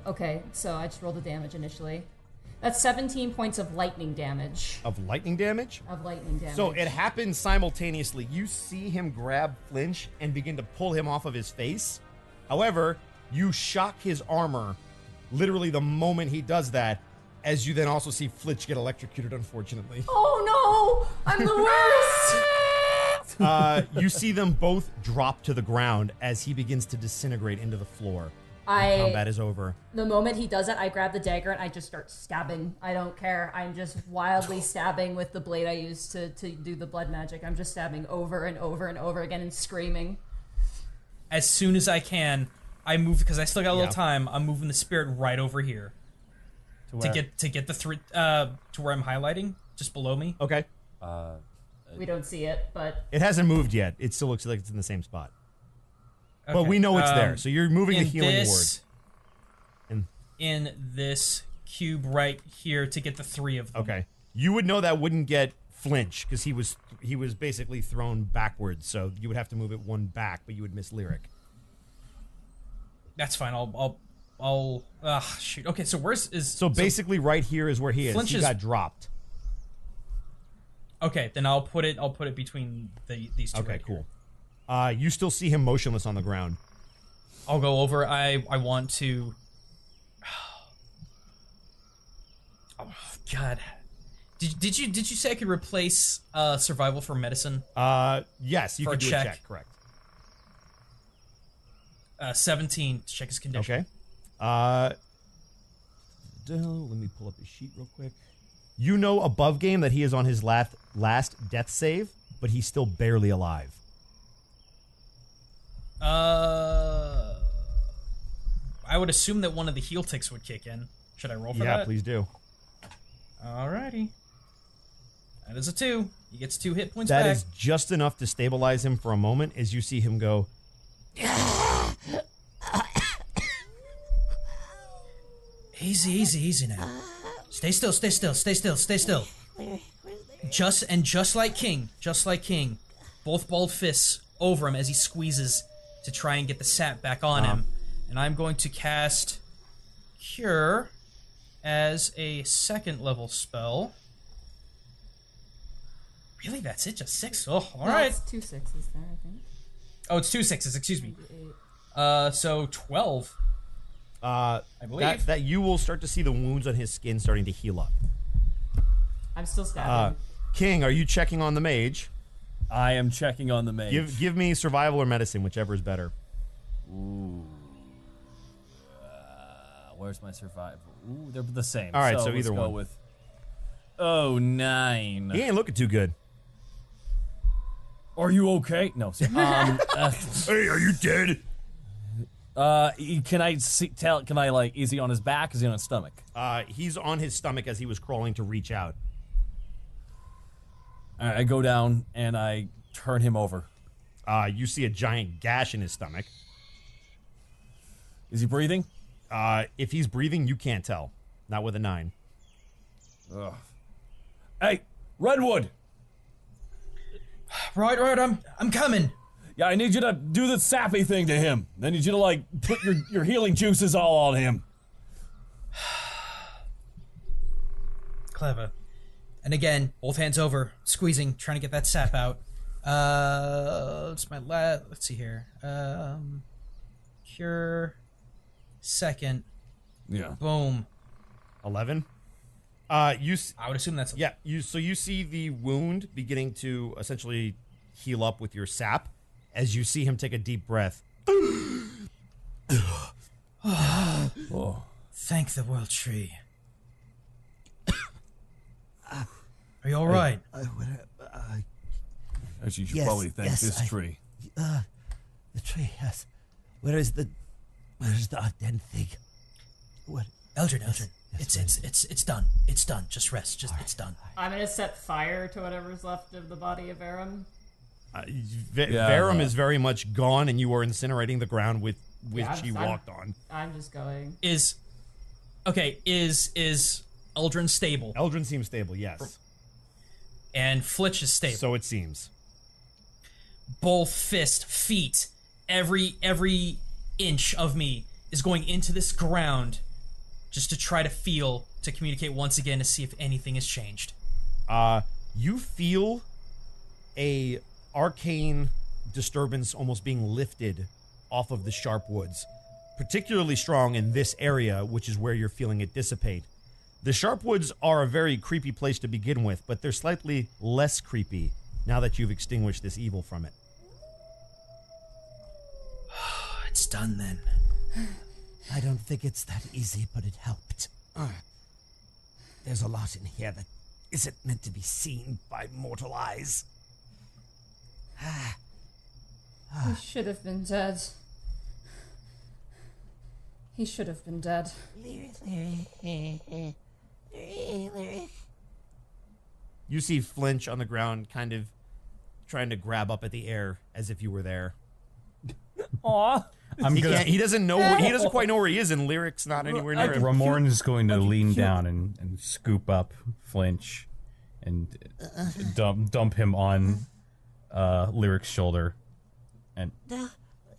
[SPEAKER 2] Okay, so I just rolled the damage initially. That's 17 points of lightning damage.
[SPEAKER 6] Of lightning damage?
[SPEAKER 2] Of lightning damage.
[SPEAKER 6] So it happens simultaneously. You see him grab Flinch and begin to pull him off of his face. However, you shock his armor literally the moment he does that, as you then also see Flinch get electrocuted, unfortunately.
[SPEAKER 2] Oh no! I'm the worst!
[SPEAKER 6] You see them both drop to the ground as he begins to disintegrate into the floor. Combat is over.
[SPEAKER 2] The moment he does that, I grab the dagger and I just start stabbing. I don't care. I'm just wildly stabbing with the blade I used to do the blood magic. I'm just stabbing over and over and over again and screaming.
[SPEAKER 14] As soon as I can, I move, because I still got a little time, I'm moving the spirit right over here. to get the three to where I'm highlighting, just below me.
[SPEAKER 6] Okay.
[SPEAKER 2] We don't see it, but
[SPEAKER 6] It hasn't moved yet. It still looks like it's in the same spot. But
[SPEAKER 14] Okay,
[SPEAKER 6] we know it's there, so you're moving the
[SPEAKER 14] in
[SPEAKER 6] healing
[SPEAKER 14] this-
[SPEAKER 6] ward.
[SPEAKER 14] in this cube right here to get the 3 of them.
[SPEAKER 6] Okay. You would know that wouldn't get Flinch because he was basically thrown backwards, so you would have to move it one back, but you would miss Lyric.
[SPEAKER 14] That's fine. I'll shoot. Okay, so
[SPEAKER 6] So basically right here is where he is.
[SPEAKER 14] Flinch
[SPEAKER 6] He
[SPEAKER 14] is-
[SPEAKER 6] got dropped.
[SPEAKER 14] Okay, then I'll put it between these two.
[SPEAKER 6] Okay,
[SPEAKER 14] right
[SPEAKER 6] cool. You still see him motionless on the ground.
[SPEAKER 14] I'll go over. I want to. Oh God, did you say I could replace survival for medicine?
[SPEAKER 6] Yes, you
[SPEAKER 14] for
[SPEAKER 6] can do
[SPEAKER 14] check.
[SPEAKER 6] a check. Correct.
[SPEAKER 14] 17 to check his condition.
[SPEAKER 6] Okay. Let me pull up his sheet real quick. You know above game that he is on his last death save, but he's still barely alive.
[SPEAKER 14] I would assume that one of the heal ticks would kick in. Should I roll for that?
[SPEAKER 6] Yeah, please do.
[SPEAKER 14] Alrighty. That is a 2. He gets 2 hit points
[SPEAKER 6] That
[SPEAKER 14] back.
[SPEAKER 6] is just enough to stabilize him for a moment as you see him go.
[SPEAKER 1] Easy now. Stay still. Just like King, both bald fists over him as he squeezes to try and get the sap back on him. And I'm going to cast Cure as a 2nd level spell. Really, that's it? Just 6? Oh, all right.
[SPEAKER 13] It's 2 6s there, I think.
[SPEAKER 14] Oh, it's 2 6s. Excuse me. So 12.
[SPEAKER 6] I
[SPEAKER 14] believe.
[SPEAKER 6] that you will start to see the wounds on his skin starting to heal up.
[SPEAKER 13] I'm still stabbing.
[SPEAKER 6] King, are you checking on the mage?
[SPEAKER 5] I am checking on the mage.
[SPEAKER 6] Give me survival or medicine, whichever is better.
[SPEAKER 5] Ooh. Where's my survival? Ooh, they're the same.
[SPEAKER 6] All right, so
[SPEAKER 5] let's
[SPEAKER 6] either
[SPEAKER 5] go
[SPEAKER 6] one.
[SPEAKER 5] with 9.
[SPEAKER 6] He ain't looking too good.
[SPEAKER 5] Are you okay? No. Hey,
[SPEAKER 6] are you dead?
[SPEAKER 5] Can I tell? Can I like? Is he on his back? Is he on his stomach?
[SPEAKER 6] He's on his stomach as he was crawling to reach out.
[SPEAKER 5] I go down and I turn him over.
[SPEAKER 6] You see a giant gash in his stomach.
[SPEAKER 5] Is he breathing?
[SPEAKER 6] If he's breathing, you can't tell. Not with a 9.
[SPEAKER 5] Ugh. Hey, Redwood.
[SPEAKER 1] Right, I'm coming.
[SPEAKER 5] Yeah, I need you to do the sappy thing to him. I need you to like put your healing juices all on him.
[SPEAKER 1] Clever. And again, both hands over, squeezing, trying to get that sap out. It's my let's see here. Cure. 2nd.
[SPEAKER 5] Yeah.
[SPEAKER 1] Boom.
[SPEAKER 6] 11.
[SPEAKER 14] I would assume that's
[SPEAKER 6] So you see the wound beginning to essentially heal up with your sap as you see him take a deep breath.
[SPEAKER 5] Oh.
[SPEAKER 1] Thank the world tree. Are you all right?
[SPEAKER 5] As you should
[SPEAKER 8] Yes,
[SPEAKER 5] probably thank
[SPEAKER 8] yes,
[SPEAKER 5] this
[SPEAKER 8] I-
[SPEAKER 5] tree.
[SPEAKER 8] The tree, yes. Where's the dead thing? What?
[SPEAKER 1] Eldrin. It's done. It's done. Just rest. It's done.
[SPEAKER 2] I'm gonna set fire to whatever's left of the body of Aram.
[SPEAKER 6] Verum is very much gone, and you are incinerating the ground with which he walked on.
[SPEAKER 2] I'm just going.
[SPEAKER 14] Is Eldrin stable?
[SPEAKER 6] Eldrin seems stable, yes.
[SPEAKER 14] And Flitch is stable.
[SPEAKER 6] So it seems.
[SPEAKER 14] Both fist, feet, every inch of me is going into this ground just to try to communicate once again to see if anything has changed.
[SPEAKER 6] You feel a arcane disturbance almost being lifted off of the sharp woods, particularly strong in this area, which is where you're feeling it dissipate. The sharp woods are a very creepy place to begin with, but they're slightly less creepy now that you've extinguished this evil from it.
[SPEAKER 1] It's done then.
[SPEAKER 8] I don't think it's that easy, but it helped. There's a lot in here that isn't meant to be seen by mortal eyes.
[SPEAKER 9] He should have been dead. He should have been dead.
[SPEAKER 8] Lyric.
[SPEAKER 6] You see Flinch on the ground, kind of trying to grab up at the air as if you were there.
[SPEAKER 5] Aw.
[SPEAKER 6] He doesn't know. He doesn't quite know where he is, and Lyric's not anywhere near him.
[SPEAKER 10] Ramorn is going to lean down and scoop up Flinch and dump him on Lyric's shoulder. And
[SPEAKER 8] No,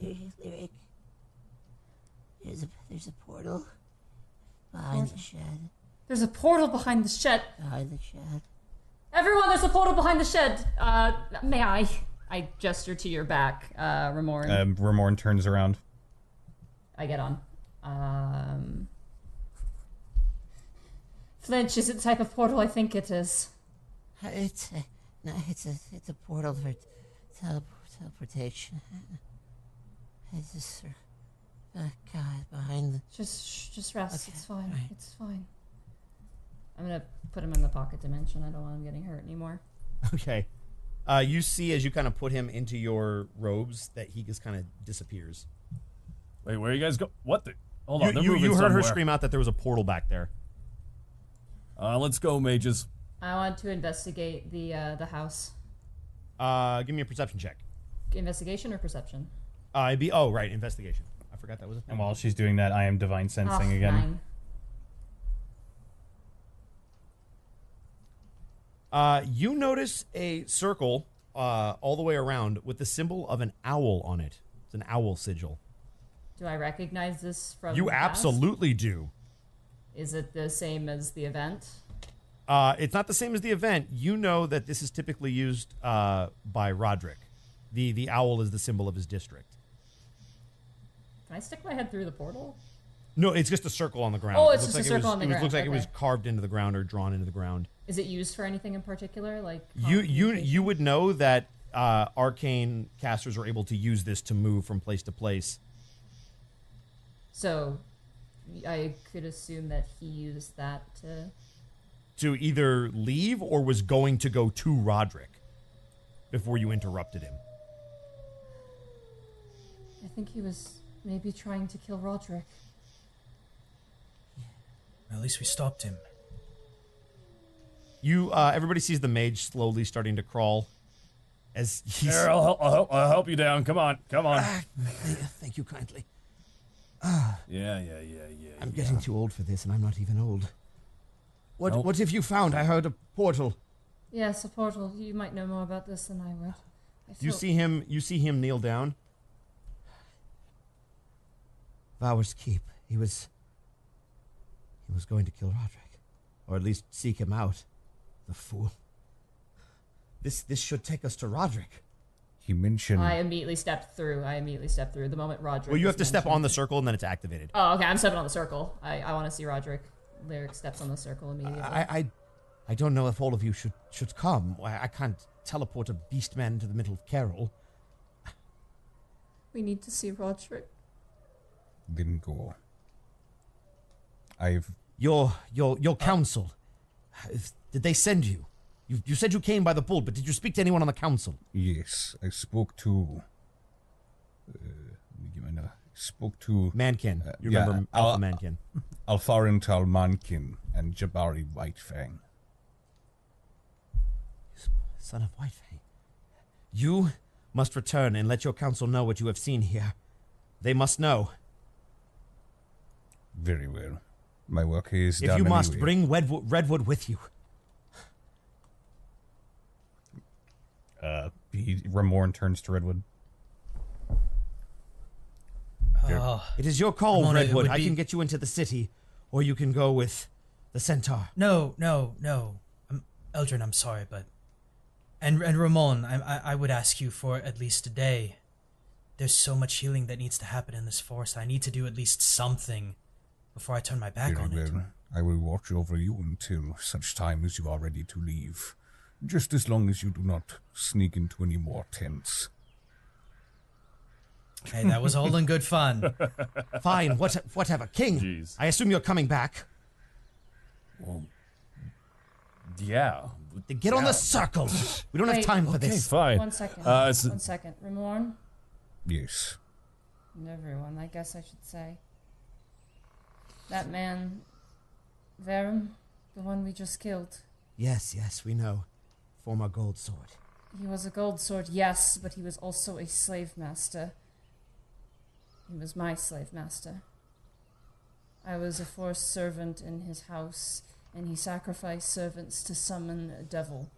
[SPEAKER 8] Lyric. There's a portal behind the shed.
[SPEAKER 2] There's a portal behind the shed.
[SPEAKER 8] Behind the shed.
[SPEAKER 2] Everyone, there's a portal behind the shed. May I? I gesture to your back, Ramorn.
[SPEAKER 10] Ramorn turns around.
[SPEAKER 2] I get on. Flinch, is it the type of portal I think it is?
[SPEAKER 8] It's a portal for teleportation. It's just God behind the.
[SPEAKER 2] Just rest.
[SPEAKER 8] Okay,
[SPEAKER 2] It's fine.
[SPEAKER 8] right.
[SPEAKER 2] It's fine. I'm gonna put him in the pocket dimension. I don't want him getting hurt anymore.
[SPEAKER 6] Okay. You see as you kind of put him into your robes that he just kind of disappears.
[SPEAKER 12] Wait, where you guys go? What the? Hold on, they're
[SPEAKER 6] You
[SPEAKER 12] moving
[SPEAKER 6] heard her
[SPEAKER 12] somewhere.
[SPEAKER 6] scream out that there was a portal back there.
[SPEAKER 12] Let's go, mages.
[SPEAKER 2] I want to investigate the house.
[SPEAKER 6] Give me a perception check.
[SPEAKER 2] Investigation or perception?
[SPEAKER 6] Investigation. I forgot that was a thing.
[SPEAKER 10] And while she's doing that, I am divine sensing again.
[SPEAKER 2] 9.
[SPEAKER 6] You notice a circle all the way around with the symbol of an owl on it. It's an owl sigil.
[SPEAKER 2] Do I recognize this from
[SPEAKER 6] You
[SPEAKER 2] the past?
[SPEAKER 6] absolutely do.
[SPEAKER 2] Is it the same as the event?
[SPEAKER 6] It's not the same as the event. You know that this is typically used by Roderick. The owl is the symbol of his district.
[SPEAKER 2] Can I stick my head through the portal?
[SPEAKER 6] No, it's just a circle on the ground.
[SPEAKER 2] Oh,
[SPEAKER 6] It
[SPEAKER 2] it's
[SPEAKER 6] looks
[SPEAKER 2] just a
[SPEAKER 6] like
[SPEAKER 2] circle on the ground.
[SPEAKER 6] Looks like it was
[SPEAKER 2] Okay.
[SPEAKER 6] carved into the ground or drawn into the ground.
[SPEAKER 2] Is it used for anything in particular? Like
[SPEAKER 6] You would know that arcane casters are able to use this to move from place to place.
[SPEAKER 2] So, I could assume that he used that
[SPEAKER 6] To either leave or was going to go to Roderick before you interrupted him.
[SPEAKER 2] I think he was maybe trying to kill Roderick.
[SPEAKER 1] At least we stopped him.
[SPEAKER 6] Everybody sees the mage slowly starting to crawl. As he's...
[SPEAKER 12] Here, I'll help you down. Come on.
[SPEAKER 8] Thank you kindly.
[SPEAKER 12] Yeah.
[SPEAKER 8] I'm getting too old for this, and I'm not even old.
[SPEAKER 12] Nope.
[SPEAKER 8] What have you found? I heard a portal.
[SPEAKER 2] Yes, a portal. You might know more about this than I would.
[SPEAKER 6] You see him kneel down.
[SPEAKER 8] Vower's Keep. He was going to kill Roderick, or at least seek him out. The fool. This should take us to Roderick.
[SPEAKER 11] He mentioned.
[SPEAKER 2] I immediately stepped through. The moment Roderick.
[SPEAKER 6] Well, you have to
[SPEAKER 2] was
[SPEAKER 6] step
[SPEAKER 2] mentioned.
[SPEAKER 6] on the circle and then it's activated.
[SPEAKER 2] Oh, okay. I'm stepping on the circle. I want to see Roderick. Lyric steps on the circle immediately.
[SPEAKER 8] I don't know if all of you should come. I can't teleport a beast man into the middle of Carol.
[SPEAKER 2] We need to see Roderick.
[SPEAKER 11] Then go. I've.
[SPEAKER 8] Your council. Did they send you? You said you came by the bull, but did you speak to anyone on the council?
[SPEAKER 11] Yes, I spoke to. Spoke to
[SPEAKER 6] Mankin. You remember Alpha Mankin?
[SPEAKER 11] Alfarin Tal Mankin and Jabari Whitefang.
[SPEAKER 8] Son of Whitefang. You must return and let your council know what you have seen here. They must know.
[SPEAKER 11] Very well. My work is done.
[SPEAKER 8] If you must,
[SPEAKER 11] anyway.
[SPEAKER 8] bring Redwood with you.
[SPEAKER 10] Ramorn turns to Redwood.
[SPEAKER 8] It is your call,
[SPEAKER 1] Ramona, it
[SPEAKER 8] Redwood.
[SPEAKER 1] would
[SPEAKER 8] I
[SPEAKER 1] be-
[SPEAKER 8] can get you into the city, or you can go with the centaur.
[SPEAKER 1] No. Eldrin, I'm sorry, but... And Ramon, I would ask you for at least a day. There's so much healing that needs to happen in this forest. I need to do at least something before I turn my back
[SPEAKER 11] Very
[SPEAKER 1] on it.
[SPEAKER 11] well. I will watch over you until such time as you are ready to leave. Just as long as you do not sneak into any more tents.
[SPEAKER 1] Hey, that was all in good fun.
[SPEAKER 8] Fine, whatever. King,
[SPEAKER 12] Jeez.
[SPEAKER 8] I assume you're coming back.
[SPEAKER 12] Well, yeah.
[SPEAKER 8] Get on the circle. We don't have
[SPEAKER 2] Wait.
[SPEAKER 8] time for
[SPEAKER 12] Okay,
[SPEAKER 8] this.
[SPEAKER 12] fine.
[SPEAKER 2] 1 second.
[SPEAKER 12] It's-
[SPEAKER 2] 1 second. Ramorn?
[SPEAKER 11] Yes.
[SPEAKER 2] And everyone, I guess I should say. That man, Verum,
[SPEAKER 9] The one we just killed.
[SPEAKER 8] Yes, yes, we know. Former gold sword.
[SPEAKER 9] He was a gold sword, yes, but he was also a slave master. He was my slave master. I was a forced servant in his house, and he sacrificed servants to summon a devil.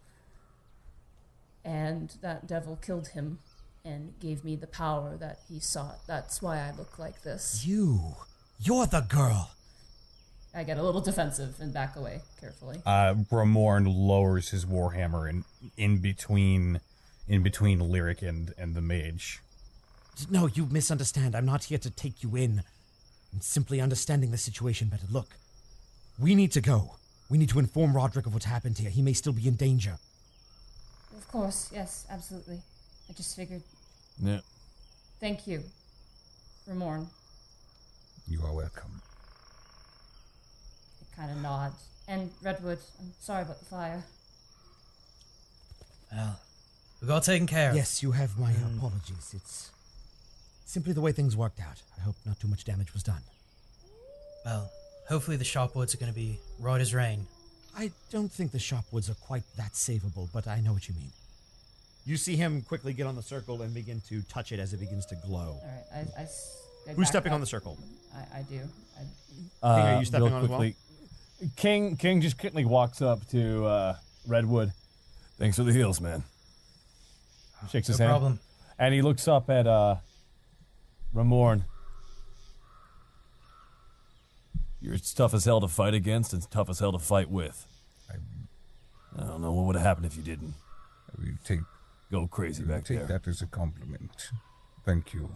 [SPEAKER 9] And that devil killed him and gave me the power that he sought. That's why I look like this.
[SPEAKER 8] You're the girl.
[SPEAKER 2] I get a little defensive and back away carefully.
[SPEAKER 10] Ramorn lowers his warhammer in between Lyric and the mage.
[SPEAKER 8] No, you misunderstand. I'm not here to take you in. I'm simply understanding the situation better. Look, we need to go. We need to inform Roderick of what's happened here. He may still be in danger.
[SPEAKER 9] Of course, yes, absolutely. I just figured.
[SPEAKER 12] Yeah.
[SPEAKER 9] Thank you, Ramorn.
[SPEAKER 11] You are welcome.
[SPEAKER 9] I kind of nod. And Redwood, I'm sorry about the fire.
[SPEAKER 1] Well, we've all taken care of.
[SPEAKER 8] Yes, you have my apologies. It's simply the way things worked out. I hope not too much damage was done.
[SPEAKER 1] Well, hopefully the Shopwoods are going to be right as rain.
[SPEAKER 8] I don't think the Shopwoods are quite that savable, but I know what you mean.
[SPEAKER 6] You see him quickly get on the circle and begin to touch it as it begins to glow.
[SPEAKER 2] All right, I
[SPEAKER 6] Who's
[SPEAKER 2] back
[SPEAKER 6] stepping
[SPEAKER 2] up.
[SPEAKER 6] on the circle?
[SPEAKER 2] I do.
[SPEAKER 6] Are you stepping
[SPEAKER 12] real
[SPEAKER 6] on as well?
[SPEAKER 12] quickly, King just quickly walks up to Redwood. Thanks for the heals, man. Shakes his
[SPEAKER 1] No
[SPEAKER 12] hand.
[SPEAKER 1] problem.
[SPEAKER 12] And he looks up at Ramorn. You're tough as hell to fight against and tough as hell to fight with. I don't know what would have happened if you didn't. Go crazy back there.
[SPEAKER 11] Take that as a compliment. Thank you.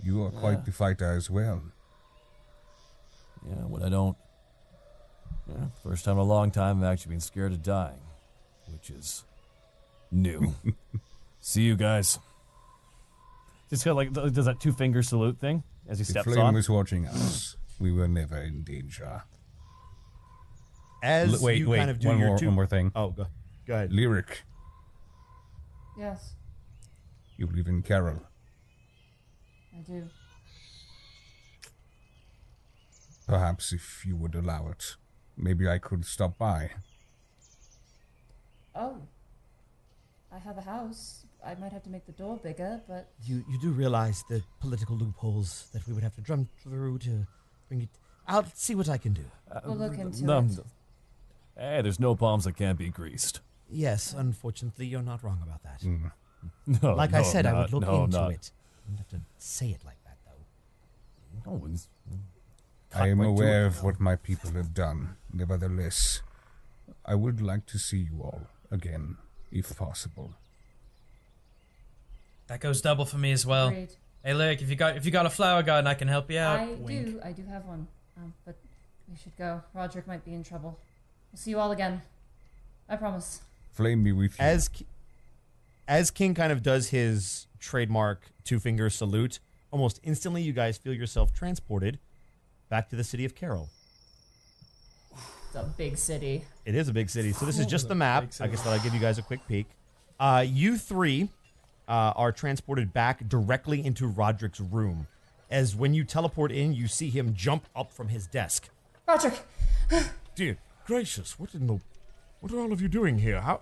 [SPEAKER 11] You are quite the fighter as well.
[SPEAKER 12] Yeah, when I don't. Yeah, first time in a long time I've actually been scared of dying, which is new. See you guys. Just kind of like does that 2-finger salute thing as he
[SPEAKER 11] If
[SPEAKER 12] steps
[SPEAKER 11] Flame
[SPEAKER 12] on.
[SPEAKER 11] was watching us, we were never in danger.
[SPEAKER 6] As
[SPEAKER 10] Wait,
[SPEAKER 6] you kind of do
[SPEAKER 10] one
[SPEAKER 6] your
[SPEAKER 10] more more thing.
[SPEAKER 6] Oh, go ahead.
[SPEAKER 11] Lyric,
[SPEAKER 9] Yes,
[SPEAKER 11] you live in Carroll.
[SPEAKER 9] I do.
[SPEAKER 11] Perhaps if you would allow it, maybe I could stop by.
[SPEAKER 9] Oh. I have a house. I might have to make the door bigger, but
[SPEAKER 8] You do realize the political loopholes that we would have to drum through to bring it. I'll see what I can do.
[SPEAKER 9] we'll look into it.
[SPEAKER 12] Hey, there's no palms that can't be greased.
[SPEAKER 8] Yes, unfortunately, you're not wrong about that.
[SPEAKER 12] No,
[SPEAKER 8] Like
[SPEAKER 12] no,
[SPEAKER 8] I said,
[SPEAKER 12] I'm
[SPEAKER 8] I would
[SPEAKER 12] not.
[SPEAKER 8] look
[SPEAKER 12] No, I'm
[SPEAKER 8] into
[SPEAKER 12] not.
[SPEAKER 8] it. You don't have to say it like that, though.
[SPEAKER 12] No one's.
[SPEAKER 11] I am
[SPEAKER 12] right to
[SPEAKER 11] aware
[SPEAKER 12] it,
[SPEAKER 11] of what my people have done. Nevertheless, I would like to see you all again, if possible.
[SPEAKER 1] That goes double for me as well.
[SPEAKER 9] Agreed.
[SPEAKER 1] Hey, Lyric, if you got a flower garden, I can help you out.
[SPEAKER 9] I do have one. But we should go. Roderick might be in trouble. We'll see you all again. I promise.
[SPEAKER 11] Flame be with you.
[SPEAKER 6] As King kind of does his trademark 2-finger salute, almost instantly you guys feel yourself transported back to the city of Carroll.
[SPEAKER 2] It's a big city.
[SPEAKER 6] It is a big city, so this is just the map. I guess that I'll give you guys a quick peek. You three are transported back directly into Roderick's room. As when you teleport in, you see him jump up from his desk.
[SPEAKER 9] Roderick!
[SPEAKER 7] Dear gracious, what are all of you doing here? How?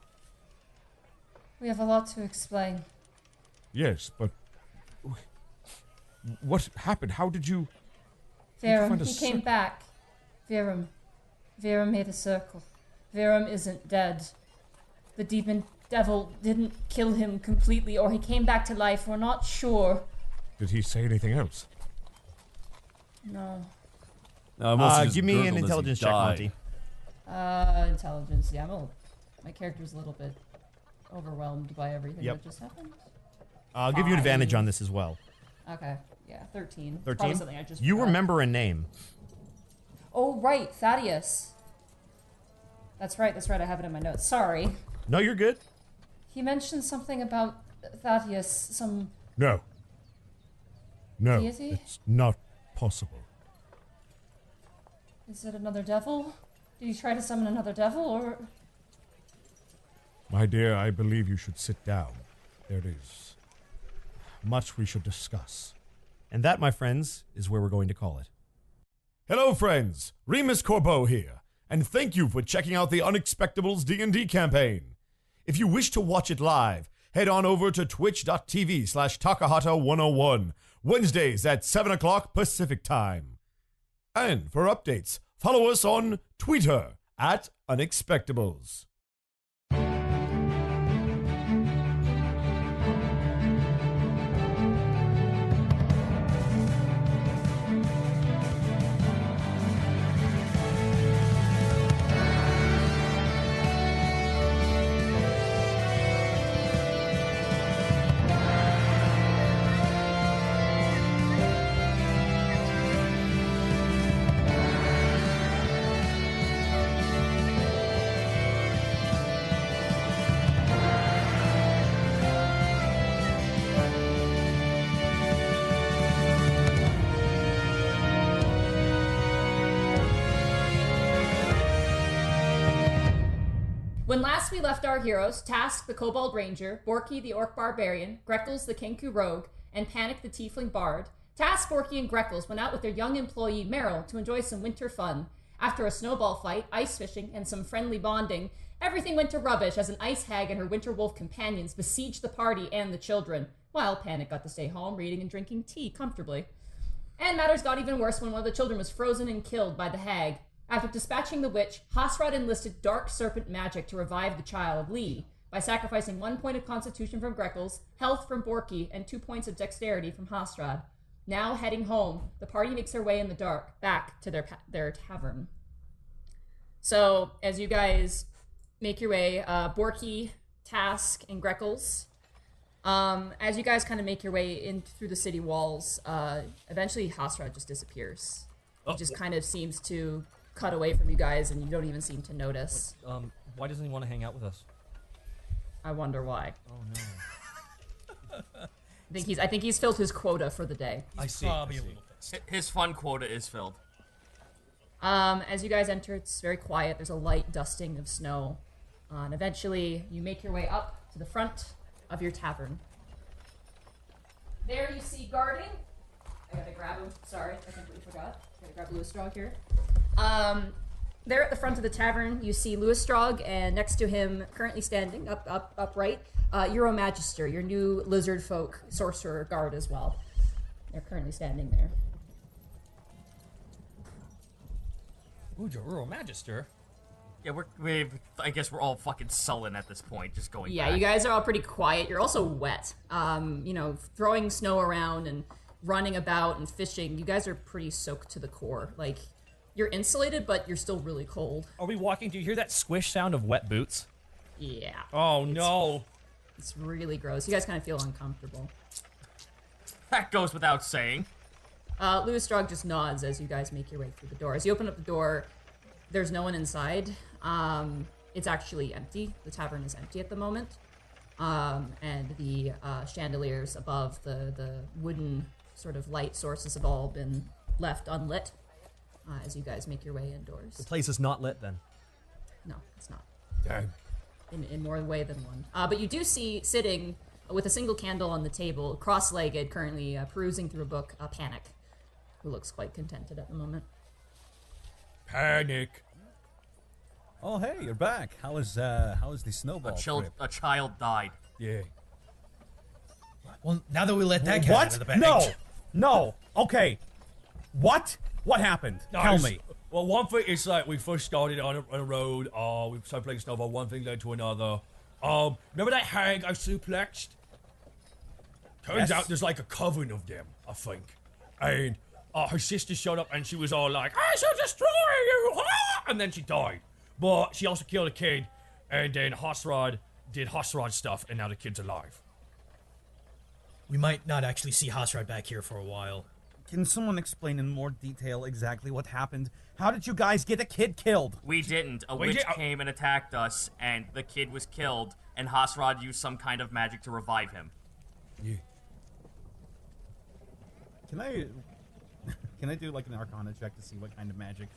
[SPEAKER 9] We have a lot to explain.
[SPEAKER 7] Yes, but what happened? How did you?
[SPEAKER 9] Virum,
[SPEAKER 7] find a
[SPEAKER 9] he came
[SPEAKER 7] circle?
[SPEAKER 9] back. Virum made a circle. Virum isn't dead. The demon devil didn't kill him completely, or he came back to life. We're not sure.
[SPEAKER 7] Did he say anything else?
[SPEAKER 9] No.
[SPEAKER 6] Give me an intelligence check, Monty.
[SPEAKER 2] Intelligence. Yeah, my character's a little bit overwhelmed by everything that just happened.
[SPEAKER 6] I'll give you advantage on this as well.
[SPEAKER 2] Okay. Yeah, 13.
[SPEAKER 6] 13?
[SPEAKER 2] Probably something I just
[SPEAKER 6] You
[SPEAKER 2] forgot.
[SPEAKER 6] remember a name.
[SPEAKER 2] Oh, right, Thaddeus. That's right. I have it in my notes. Sorry.
[SPEAKER 6] No, you're good.
[SPEAKER 9] He mentioned something about Thaddeus, some
[SPEAKER 7] No. No,
[SPEAKER 9] deity?
[SPEAKER 7] it's not possible.
[SPEAKER 9] Is it another devil? Did he try to summon another devil, or...
[SPEAKER 7] My dear, I believe you should sit down. There is much we should discuss.
[SPEAKER 6] And that, my friends, is where we're going to call it.
[SPEAKER 7] Hello, friends. Remus Corbeau here. and thank you for checking out the Unexpectables D&D campaign. If you wish to watch it live, head on over to twitch.tv/Takahata101, Wednesdays at 7 o'clock Pacific Time. And for updates, follow us on Twitter at Unexpectables.
[SPEAKER 2] When last we left our heroes, Task the Kobold Ranger, Borky the Orc Barbarian, Greckles the Kenku Rogue, and Panic the Tiefling Bard, Task, Borky, and Greckles went out with their young employee Meryl to enjoy some winter fun. After a snowball fight, ice fishing, and some friendly bonding, everything went to rubbish as an ice hag and her winter wolf companions besieged the party and the children, while Panic got to stay home reading and drinking tea comfortably. And matters got even worse when one of the children was frozen and killed by the hag. After dispatching the witch, Hasrad enlisted dark serpent magic to revive the child, Lee, by sacrificing 1 point of constitution from Greckles, health from Borky, and 2 points of dexterity from Hasrad. Now heading home, the party makes their way in the dark back to their tavern. So, as you guys make your way, Borky, Task, and Greckles, as you guys kind of make your way in through the city walls, eventually Hasrad just disappears. He just kind of seems to cut away from you guys, and you don't even seem to notice.
[SPEAKER 5] Why doesn't he want to hang out with us?
[SPEAKER 2] I wonder why.
[SPEAKER 5] Oh no.
[SPEAKER 2] I think he's filled his quota for the day.
[SPEAKER 5] I see.
[SPEAKER 14] Probably a little pissed.
[SPEAKER 3] His fun quota is filled.
[SPEAKER 2] As you guys enter, it's very quiet. There's a light dusting of snow. And eventually, you make your way up to the front of your tavern. There you see guarding. I gotta grab him. Sorry, I completely forgot. I gotta grab Lewis Strog here. There at the front of the tavern, you see Lewis Strog, and next to him, currently standing upright, Euromagister, your new lizard folk sorcerer guard as well. They're currently standing there.
[SPEAKER 5] Ooh, Euromagister.
[SPEAKER 3] Yeah, I guess we're all fucking sullen at this point, just going
[SPEAKER 2] Yeah,
[SPEAKER 3] back.
[SPEAKER 2] you guys are all pretty quiet. You're also wet. Throwing snow around and running about and fishing. You guys are pretty soaked to the core. Like, you're insulated, but you're still really cold.
[SPEAKER 5] Are we walking? Do you hear that squish sound of wet boots?
[SPEAKER 2] Yeah.
[SPEAKER 5] Oh no.
[SPEAKER 2] It's really gross. You guys kind of feel uncomfortable.
[SPEAKER 3] That goes without saying.
[SPEAKER 2] Lewis Strog just nods as you guys make your way through the door. As you open up the door, there's no one inside. It's actually empty. The tavern is empty at the moment. And the chandeliers above the wooden sort of light sources have all been left unlit as you guys make your way indoors.
[SPEAKER 5] The place is not lit then.
[SPEAKER 2] No, it's not.
[SPEAKER 4] Damn.
[SPEAKER 2] In more way than one. But you do see sitting with a single candle on the table, cross-legged, currently perusing through a book, Panic, who looks quite contented at the moment.
[SPEAKER 4] Panic.
[SPEAKER 10] Oh, hey, you're back. How is the snowball trip?
[SPEAKER 3] A child died.
[SPEAKER 4] Yeah.
[SPEAKER 1] Well, now that we let that cat out
[SPEAKER 5] What?
[SPEAKER 1] of the bag.
[SPEAKER 5] No. Okay. What? What happened? Tell me.
[SPEAKER 4] Well, one thing is like we first started on a road. We started playing snowball. One thing led to another. Remember that hag I suplexed? Turns out there's like a coven of them, I think. And her sister showed up and she was all like, "I shall destroy you!" And then she died. But she also killed a kid. And then Hasrad did Hasrad stuff, and now the kid's alive.
[SPEAKER 1] We might not actually see Hasrad back here for a while.
[SPEAKER 10] Can someone explain in more detail exactly what happened? How did you guys get a kid killed?
[SPEAKER 3] We didn't. A witch came and attacked us, and the kid was killed, and Hasrad used some kind of magic to revive him.
[SPEAKER 4] Yeah.
[SPEAKER 10] Can I do like an Arcana check to see what kind of magic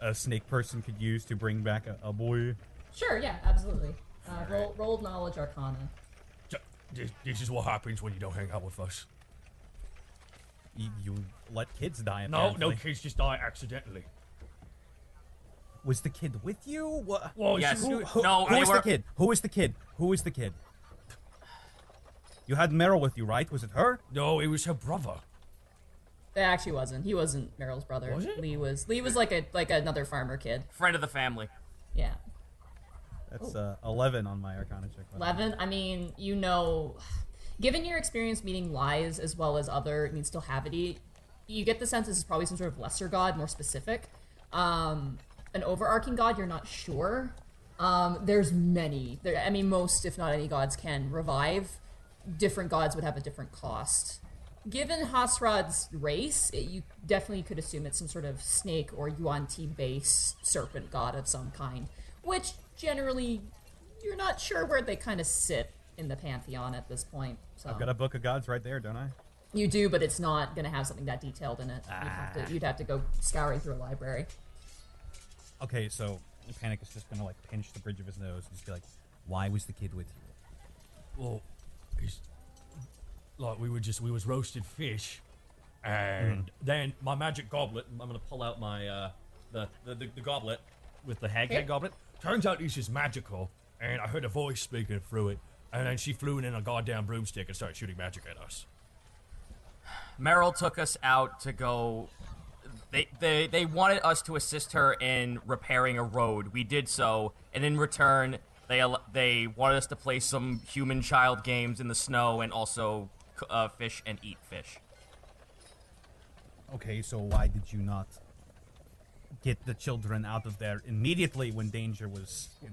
[SPEAKER 10] a snake person could use to bring back a boy?
[SPEAKER 2] Sure, yeah, absolutely. Roll knowledge Arcana.
[SPEAKER 4] This is what happens when you don't hang out with us.
[SPEAKER 10] You let kids die.
[SPEAKER 4] No
[SPEAKER 10] Apparently.
[SPEAKER 4] kids just die accidentally.
[SPEAKER 15] Was the kid with you? What?
[SPEAKER 12] Well,
[SPEAKER 3] Yes.
[SPEAKER 15] Who,
[SPEAKER 3] No,
[SPEAKER 15] who
[SPEAKER 3] they
[SPEAKER 15] was
[SPEAKER 3] were-
[SPEAKER 15] the kid? Who was the kid? Who was the kid? You had Meryl with you, right? Was it her?
[SPEAKER 12] No, it was her brother.
[SPEAKER 2] It actually wasn't. He wasn't Meryl's brother.
[SPEAKER 12] Was it?
[SPEAKER 2] Lee was like another farmer kid.
[SPEAKER 3] Friend of the family.
[SPEAKER 2] Yeah.
[SPEAKER 15] That's 11 on my Arcana check.
[SPEAKER 2] 11. I mean, given your experience meeting lies as well as other still Havity, you get the sense this is probably some sort of lesser god, more specific. An overarching god, you're not sure. There's many. Most, if not any, gods can revive. Different gods would have a different cost. Given Hasrad's race, you definitely could assume it's some sort of snake or Yuan-Ti-based serpent god of some kind, which generally you're not sure where they kind of sit in the pantheon at this point. So.
[SPEAKER 15] I've got a book of gods right there, don't I?
[SPEAKER 2] You do, but it's not going to have something that detailed in it. You'd have to go scouring through a library.
[SPEAKER 15] Okay, so Panic is just gonna like pinch the bridge of his nose and just be like, "Why was the kid with you?"
[SPEAKER 12] Well, he's like we was roasted fish, and then my magic goblet. I'm gonna pull out my the goblet with the hag head goblet. Turns out this is magical, and I heard a voice speaking through it, and then she flew in a goddamn broomstick and started shooting magic at us.
[SPEAKER 3] Meryl took us out to go. They wanted us to assist her in repairing a road. We did so, and in return, they wanted us to play some human child games in the snow and also fish and eat fish.
[SPEAKER 15] Okay, so why did you not get the children out of there immediately when danger was in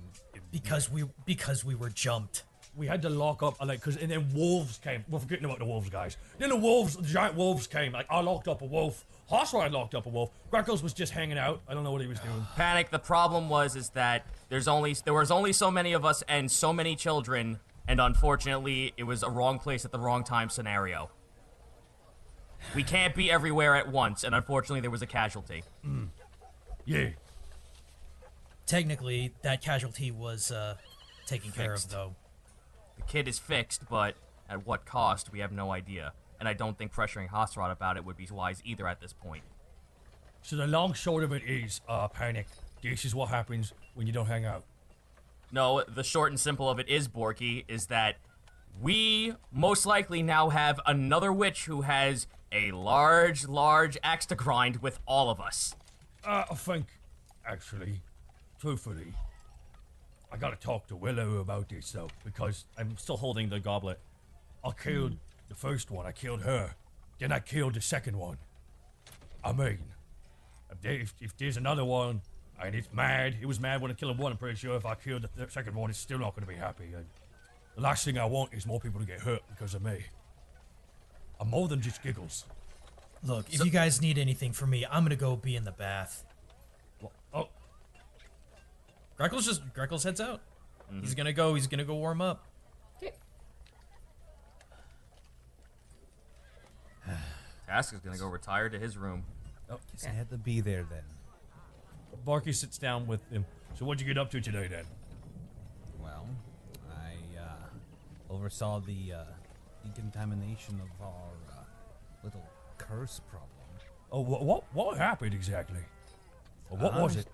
[SPEAKER 1] Because we were jumped.
[SPEAKER 12] We had to lock up, and then wolves came. We're forgetting about the wolves, guys. Then the giant wolves came. Like, I locked up a wolf. Hossrod locked up a wolf. Greckles was just hanging out. I don't know what he was doing.
[SPEAKER 3] Panic. The problem is that there was only so many of us and so many children, and unfortunately, it was a wrong place at the wrong time scenario. We can't be everywhere at once, and unfortunately, there was a casualty.
[SPEAKER 12] Yeah.
[SPEAKER 1] Technically, that casualty was taken care of, though.
[SPEAKER 3] The kid is fixed, but at what cost, we have no idea. And I don't think pressuring Hossrod about it would be wise either at this point.
[SPEAKER 12] So the long short of it is, Panic, this is what happens when you don't hang out.
[SPEAKER 3] No, the short and simple of it is, Borky, is that we most likely now have another witch who has a large axe to grind with all of us.
[SPEAKER 12] I think, actually, truthfully, I gotta talk to Willow about this, though, because
[SPEAKER 5] I'm still holding the goblet.
[SPEAKER 12] I killed the first one. I killed her. Then I killed the second one. I mean, if there's another one, and it was mad when I killed one, I'm pretty sure if I killed the second one, it's still not going to be happy. And the last thing I want is more people to get hurt because of me. I'm more than just giggles.
[SPEAKER 1] Look, if you guys need anything from me, I'm gonna go be in the bath.
[SPEAKER 12] Oh.
[SPEAKER 1] Greckles heads out. He's gonna go warm up.
[SPEAKER 2] Okay.
[SPEAKER 3] Task is gonna go retire to his room.
[SPEAKER 15] Oh, guess I had to be there then.
[SPEAKER 12] Barky sits down with him. So what'd you get up to today, then?
[SPEAKER 15] Well, I oversaw the decontamination of our little curse problem.
[SPEAKER 12] Oh, what happened exactly? Or what was it?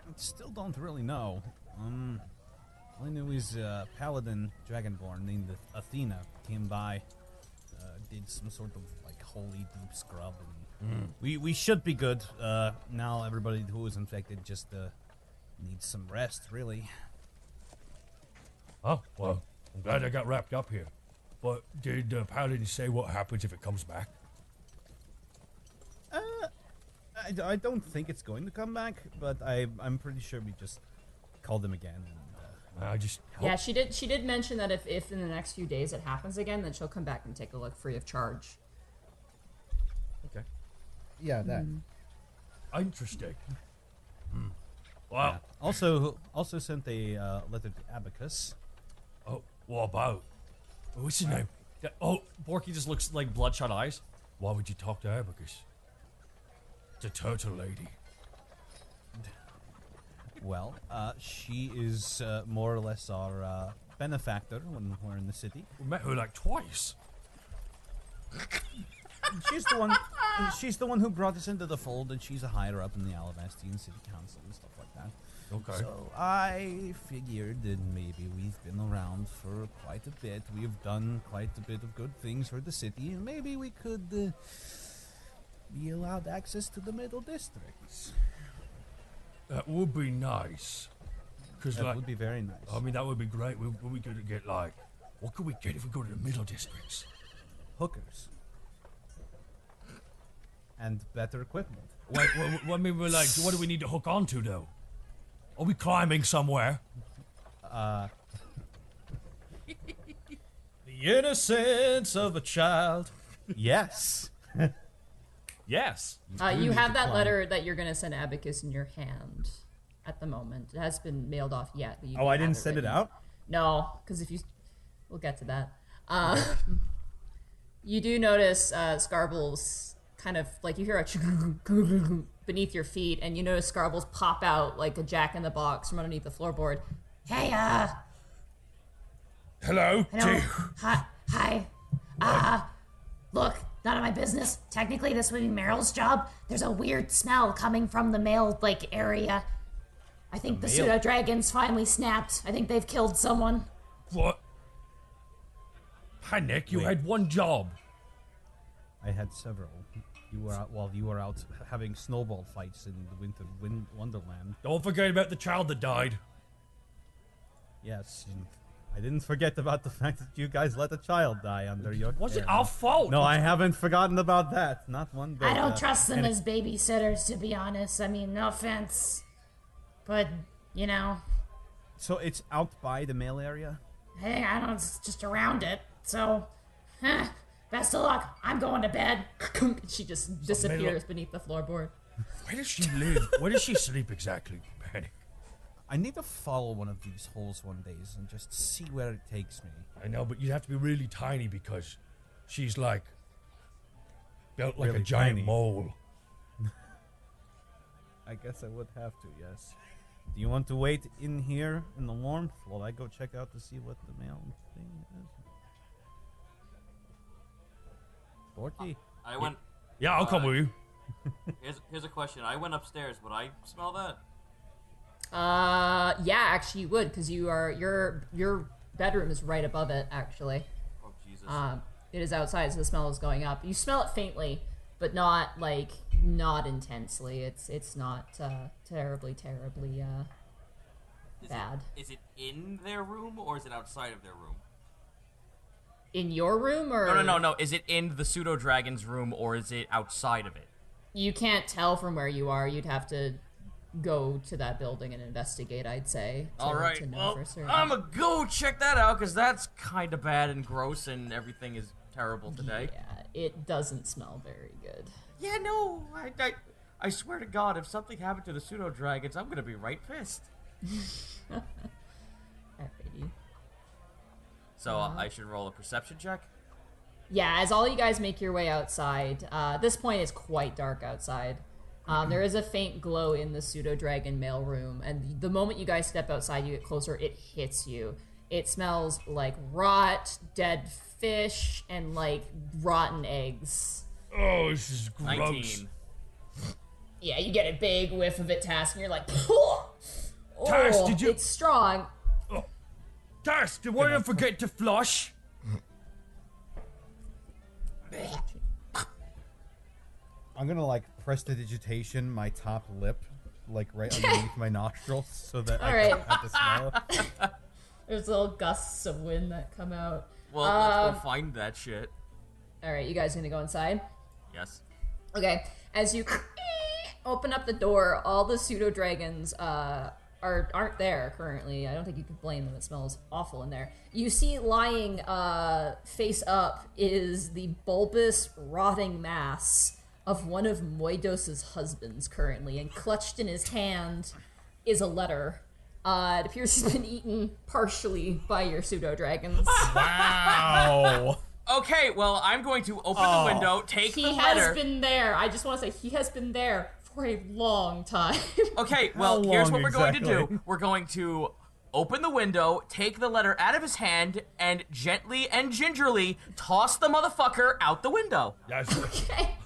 [SPEAKER 15] I still don't really know. All I knew is paladin dragonborn named Athena came by, did some sort of like holy deep scrub, and we should be good. Now everybody who is infected just needs some rest, really.
[SPEAKER 12] Oh, well, I'm glad I got wrapped up here. But did paladin say what happens if it comes back?
[SPEAKER 15] I don't think it's going to come back, but I'm pretty sure we just called them again. And,
[SPEAKER 12] I just
[SPEAKER 2] Yeah, she did mention that if in the next few days it happens again, then she'll come back and take a look free of charge.
[SPEAKER 12] Okay.
[SPEAKER 16] Yeah, that.
[SPEAKER 12] Interesting.
[SPEAKER 15] Wow. Also sent a letter to Abacus.
[SPEAKER 12] Oh, what about? What's his name?
[SPEAKER 5] Oh, Borky just looks like bloodshot eyes.
[SPEAKER 12] Why would you talk to Abacus? It's a turtle lady.
[SPEAKER 15] Well, she is more or less our benefactor when we're in the city.
[SPEAKER 12] We met her like twice.
[SPEAKER 15] she's the one. She's the one who brought us into the fold, and she's a higher up in the Alabastian City Council and stuff like that.
[SPEAKER 4] Okay.
[SPEAKER 15] So I figured that maybe we've been around for quite a bit. We've done quite a bit of good things for the city, and maybe we could be allowed access to the middle districts.
[SPEAKER 4] That would be nice. Cause
[SPEAKER 15] That would be very nice.
[SPEAKER 4] I mean, that would be great. We could get like, what could we get if we go to the middle districts?
[SPEAKER 15] Hookers. And better equipment.
[SPEAKER 4] Wait, I mean, we're like, what do we need to hook onto though? Are we climbing somewhere?
[SPEAKER 14] The innocence of a child.
[SPEAKER 15] Yes.
[SPEAKER 5] Yes.
[SPEAKER 2] You have that letter that you're going to send Abacus in your hand at the moment. It hasn't been mailed off yet. But you
[SPEAKER 15] Oh, I
[SPEAKER 2] have
[SPEAKER 15] didn't send it
[SPEAKER 2] written.
[SPEAKER 15] out?
[SPEAKER 2] No, because if you... We'll get to that. You do notice Scarble's kind of... Like, you hear a beneath your feet, and you notice Scarble's pop out like a jack-in-the-box from underneath the floorboard. Hey,
[SPEAKER 4] Hello?
[SPEAKER 16] Hello. Hi. Look, none of my business. Technically, this would be Meryl's job. There's a weird smell coming from the mail, area. I think the pseudo dragons finally snapped. I think they've killed someone.
[SPEAKER 4] What? Hi, Nick. You had one job.
[SPEAKER 15] I had several. While you were out having snowball fights in the Wonderland.
[SPEAKER 4] Don't forget about the child that died.
[SPEAKER 15] Yes, and I didn't forget about the fact that you guys let a child die under your care.
[SPEAKER 4] Was it our fault?
[SPEAKER 15] No, I haven't forgotten about that. Not one bit.
[SPEAKER 16] I don't trust them as babysitters, to be honest. I mean, no offense. But,
[SPEAKER 15] So it's out by the mail area?
[SPEAKER 16] hey, I don't know, it's just around it. So, best of luck. I'm going to bed.
[SPEAKER 2] She just disappears beneath the floorboard.
[SPEAKER 4] Where does she live? Where does she sleep exactly, Penny?
[SPEAKER 15] I need to follow one of these holes one day and just see where it takes me.
[SPEAKER 4] I know, but you'd have to be really tiny because she's like built like
[SPEAKER 15] Really
[SPEAKER 4] a giant
[SPEAKER 15] tiny.
[SPEAKER 4] mole.
[SPEAKER 15] I guess I would have to, yes. Do you want to wait in here in the warmth while I go check out to see what the mail thing is? Borky?
[SPEAKER 3] I went.
[SPEAKER 4] Yeah, I'll come with you.
[SPEAKER 3] Here's a question. I went upstairs. Would I smell that?
[SPEAKER 2] Yeah, actually you would, because your bedroom is right above it, actually.
[SPEAKER 3] Oh, Jesus.
[SPEAKER 2] It is outside, so the smell is going up. You smell it faintly, but not intensely. It's not terribly bad.
[SPEAKER 3] Is it in their room or is it outside of their room?
[SPEAKER 2] In your room, or
[SPEAKER 3] No. Is it in the pseudo dragon's room or is it outside of it?
[SPEAKER 2] You can't tell from where you are. You'd have to go to that building and investigate, I'd say.
[SPEAKER 3] All right.
[SPEAKER 2] To know
[SPEAKER 3] Well,
[SPEAKER 2] for certain.
[SPEAKER 3] I'm gonna go check that out because that's kind of bad and gross and everything is terrible today.
[SPEAKER 2] Yeah, it doesn't smell very good.
[SPEAKER 3] Yeah, no. I swear to God, if something happened to the pseudo dragons, I'm gonna be right pissed.
[SPEAKER 2] Alrighty.
[SPEAKER 3] So I should roll a perception check.
[SPEAKER 2] Yeah, as all you guys make your way outside, this point it's quite dark outside. There is a faint glow in the pseudo-dragon mailroom, and the moment you guys step outside, you get closer, it hits you. It smells like rot, dead fish, and like rotten eggs.
[SPEAKER 4] Oh, this is gross.
[SPEAKER 3] 19.
[SPEAKER 2] Yeah, you get a big whiff of it, Task, and you're like, oh,
[SPEAKER 4] Task, did you-
[SPEAKER 2] it's strong.
[SPEAKER 4] Task, did one of them forget to flush?
[SPEAKER 15] I'm gonna like prestidigitation my top lip, like right underneath my nostrils, so that I
[SPEAKER 2] Alright.
[SPEAKER 15] can have the smell.
[SPEAKER 2] There's little gusts of wind that come out.
[SPEAKER 3] Well, let's go find that shit.
[SPEAKER 2] Alright, you guys gonna go inside?
[SPEAKER 3] Yes.
[SPEAKER 2] Okay, as you open up the door, all the pseudo dragons aren't there currently. I don't think you can blame them. It smells awful in there. You see lying face up is the bulbous, rotting mass of one of Moidos's husbands currently, and clutched in his hand is a letter. It appears he's been eaten partially by your pseudo dragons.
[SPEAKER 5] Wow.
[SPEAKER 3] Okay, well, I'm going to open the window, take the
[SPEAKER 2] He
[SPEAKER 3] letter.
[SPEAKER 2] has been there. I just want to say he has been there for a long time.
[SPEAKER 3] Okay, well,
[SPEAKER 15] How
[SPEAKER 3] here's
[SPEAKER 15] long
[SPEAKER 3] what we're going to
[SPEAKER 15] exactly?
[SPEAKER 3] do. We're going to open the window, take the letter out of his hand, and gently and gingerly toss the motherfucker out the window.
[SPEAKER 2] Okay.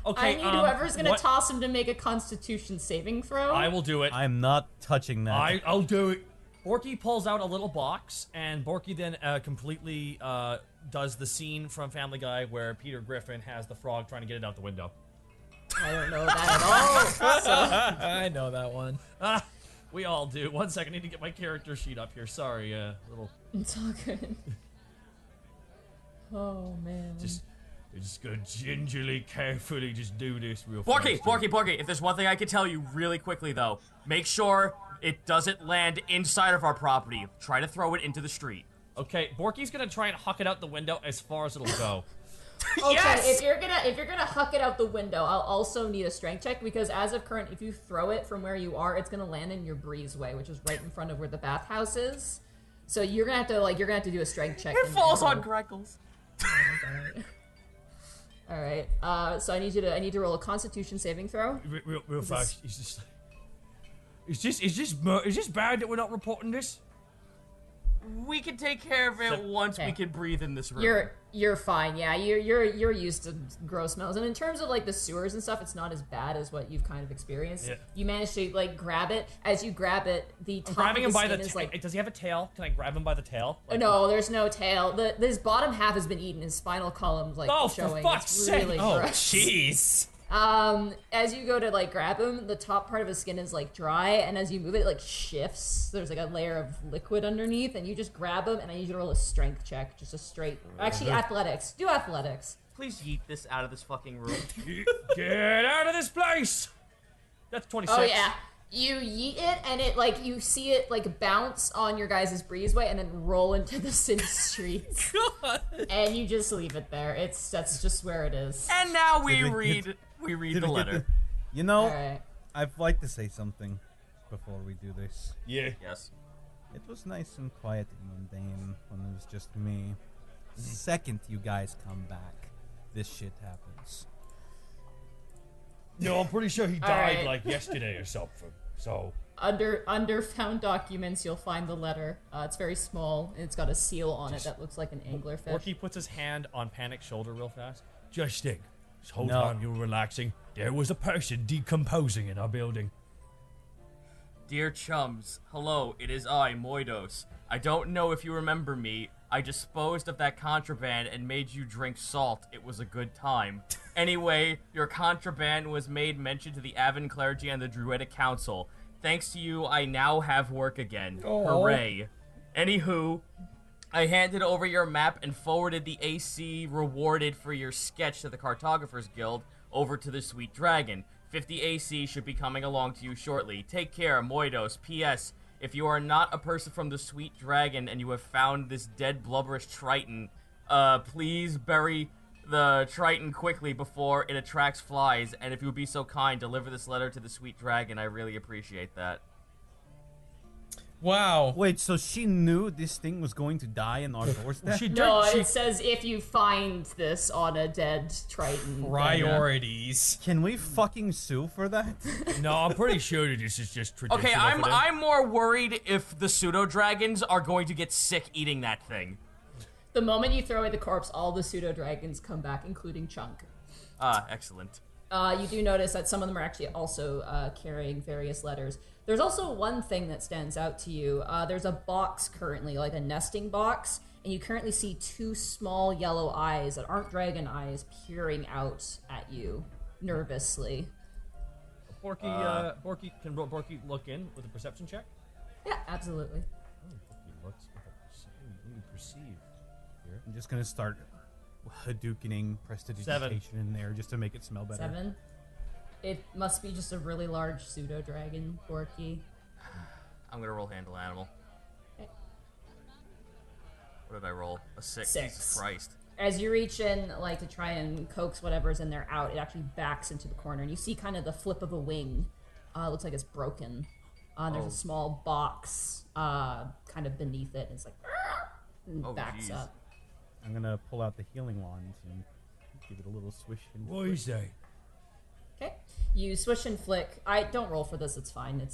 [SPEAKER 5] Okay,
[SPEAKER 2] I need whoever's gonna toss him to make a Constitution saving throw.
[SPEAKER 5] I will do it.
[SPEAKER 10] I'm not touching that.
[SPEAKER 5] I'll do it. Borky pulls out a little box, and Borky then completely does the scene from Family Guy where Peter Griffin has the frog trying to get it out the window.
[SPEAKER 2] I don't know that at all. So.
[SPEAKER 14] I know that one.
[SPEAKER 5] We all do. 1 second, I need to get my character sheet up here. Sorry, little.
[SPEAKER 2] It's all good. Oh man.
[SPEAKER 4] Just gonna gingerly, carefully just do this real
[SPEAKER 3] Borky,
[SPEAKER 4] fast.
[SPEAKER 3] Borky, if there's one thing I can tell you really quickly though, make sure it doesn't land inside of our property. Try to throw it into the street.
[SPEAKER 5] Okay, Borky's gonna try and huck it out the window as far as it'll go.
[SPEAKER 2] Okay,
[SPEAKER 3] Yes!
[SPEAKER 2] if you're gonna huck it out the window, I'll also need a strength check because as of current, if you throw it from where you are, it's gonna land in your breezeway, which is right in front of where the bathhouse is. So you're gonna have to do a strength check.
[SPEAKER 3] It falls on Greggles.
[SPEAKER 2] All right. So I need to roll a Constitution saving throw.
[SPEAKER 4] Real fast. Is this bad that we're not reporting this?
[SPEAKER 3] We can take care of it once we can breathe in this room.
[SPEAKER 2] You're fine. Yeah, you're used to gross smells, and in terms of like the sewers and stuff, it's not as bad as what you've kind of experienced.
[SPEAKER 5] Yeah.
[SPEAKER 2] You manage to like grab it. As you grab it, the top
[SPEAKER 5] Grabbing him
[SPEAKER 2] of the
[SPEAKER 5] by the
[SPEAKER 2] skin is like.
[SPEAKER 5] Does he have a tail? Can I grab him by the tail?
[SPEAKER 2] No, there's no tail. His bottom half has been eaten. His spinal column's like showing.
[SPEAKER 5] For fuck's
[SPEAKER 2] It's
[SPEAKER 5] sake!
[SPEAKER 2] really
[SPEAKER 14] Oh,
[SPEAKER 2] gross.
[SPEAKER 14] jeez.
[SPEAKER 2] As you go to like grab him, the top part of his skin is like dry, and as you move it, like shifts. There's like a layer of liquid underneath, and you just grab him, and I need you to roll a strength check, just a straight. Actually, athletics. Do athletics.
[SPEAKER 3] Please yeet this out of this fucking room.
[SPEAKER 4] Get out of this place!
[SPEAKER 5] That's 26.
[SPEAKER 2] Oh yeah. You yeet it, and it like you see it like bounce on your guys' breezeway, and then roll into the city streets.
[SPEAKER 14] God.
[SPEAKER 2] And you just leave it there. That's just where it is.
[SPEAKER 3] And now we read the letter.
[SPEAKER 15] You know,
[SPEAKER 2] Alright.
[SPEAKER 15] I'd like to say something before we do this.
[SPEAKER 4] Yeah.
[SPEAKER 3] Yes.
[SPEAKER 15] It was nice and quiet and mundane when it was just me. Second you guys come back, this shit happens.
[SPEAKER 4] No, I'm pretty sure he died
[SPEAKER 2] Alright.
[SPEAKER 4] like yesterday or something. So
[SPEAKER 2] Under found documents, you'll find the letter. It's very small, and it's got a seal on it that looks like an anglerfish.
[SPEAKER 5] Borky puts his hand on Panic's shoulder real fast.
[SPEAKER 4] just think, this whole
[SPEAKER 15] No.
[SPEAKER 4] time you were relaxing, there was a person decomposing in our building.
[SPEAKER 3] Dear chums, hello, it is I, Moidos. I don't know if you remember me. I disposed of that contraband and made you drink salt. It was a good time. Anyway, your contraband was made mention to the Avon clergy and the Druidic Council. Thanks to you, I now have work again.
[SPEAKER 4] Aw.
[SPEAKER 3] Hooray. Anywho, I handed over your map and forwarded the AC rewarded for your sketch to the Cartographers Guild over to the Sweet Dragon. 50 AC should be coming along to you shortly. Take care, Moidos. P.S. If you are not a person from the Sweet Dragon and you have found this dead blubberous Triton, please bury the Triton quickly before it attracts flies. And if you would be so kind, deliver this letter to the Sweet Dragon. I really appreciate that.
[SPEAKER 14] Wow.
[SPEAKER 15] Wait, so she knew this thing was going to die in our doorstep?
[SPEAKER 2] No, it says if you find this on a dead Triton.
[SPEAKER 14] Priorities.
[SPEAKER 15] Can we fucking sue for that?
[SPEAKER 4] No, I'm pretty sure that this is just traditional.
[SPEAKER 3] Okay,
[SPEAKER 4] for them.
[SPEAKER 3] I'm more worried if the pseudo-dragons are going to get sick eating that thing.
[SPEAKER 2] The moment you throw away the corpse, all the pseudo-dragons come back, including Chunk.
[SPEAKER 3] Ah, excellent.
[SPEAKER 2] You do notice that some of them are actually also carrying various letters. There's also one thing that stands out to you. There's a box currently, like a nesting box, and you currently see two small yellow eyes that aren't dragon eyes peering out at you nervously.
[SPEAKER 5] Borky, can Borky look in with a perception check?
[SPEAKER 2] Yeah, absolutely.
[SPEAKER 5] Borky looks with a perceive. Here.
[SPEAKER 15] I'm just gonna start Hadoukening prestidigitation in there just to make it smell better.
[SPEAKER 2] 7. It must be just a really large pseudo-dragon, Borky.
[SPEAKER 3] I'm gonna roll handle animal.
[SPEAKER 2] Okay.
[SPEAKER 3] What did I roll? A 6.
[SPEAKER 2] 6.
[SPEAKER 3] Jesus Christ.
[SPEAKER 2] As you reach in, like, to try and coax whatever's in there out, it actually backs into the corner, and you see kind of the flip of a wing. It looks like it's broken. There's a small box kind of beneath it, and it's like, and backs
[SPEAKER 3] geez.
[SPEAKER 2] up.
[SPEAKER 15] I'm gonna pull out the healing wand and give it a little swish. And
[SPEAKER 4] What is that?
[SPEAKER 2] Okay. You swish and flick. I don't roll for this. It's fine. It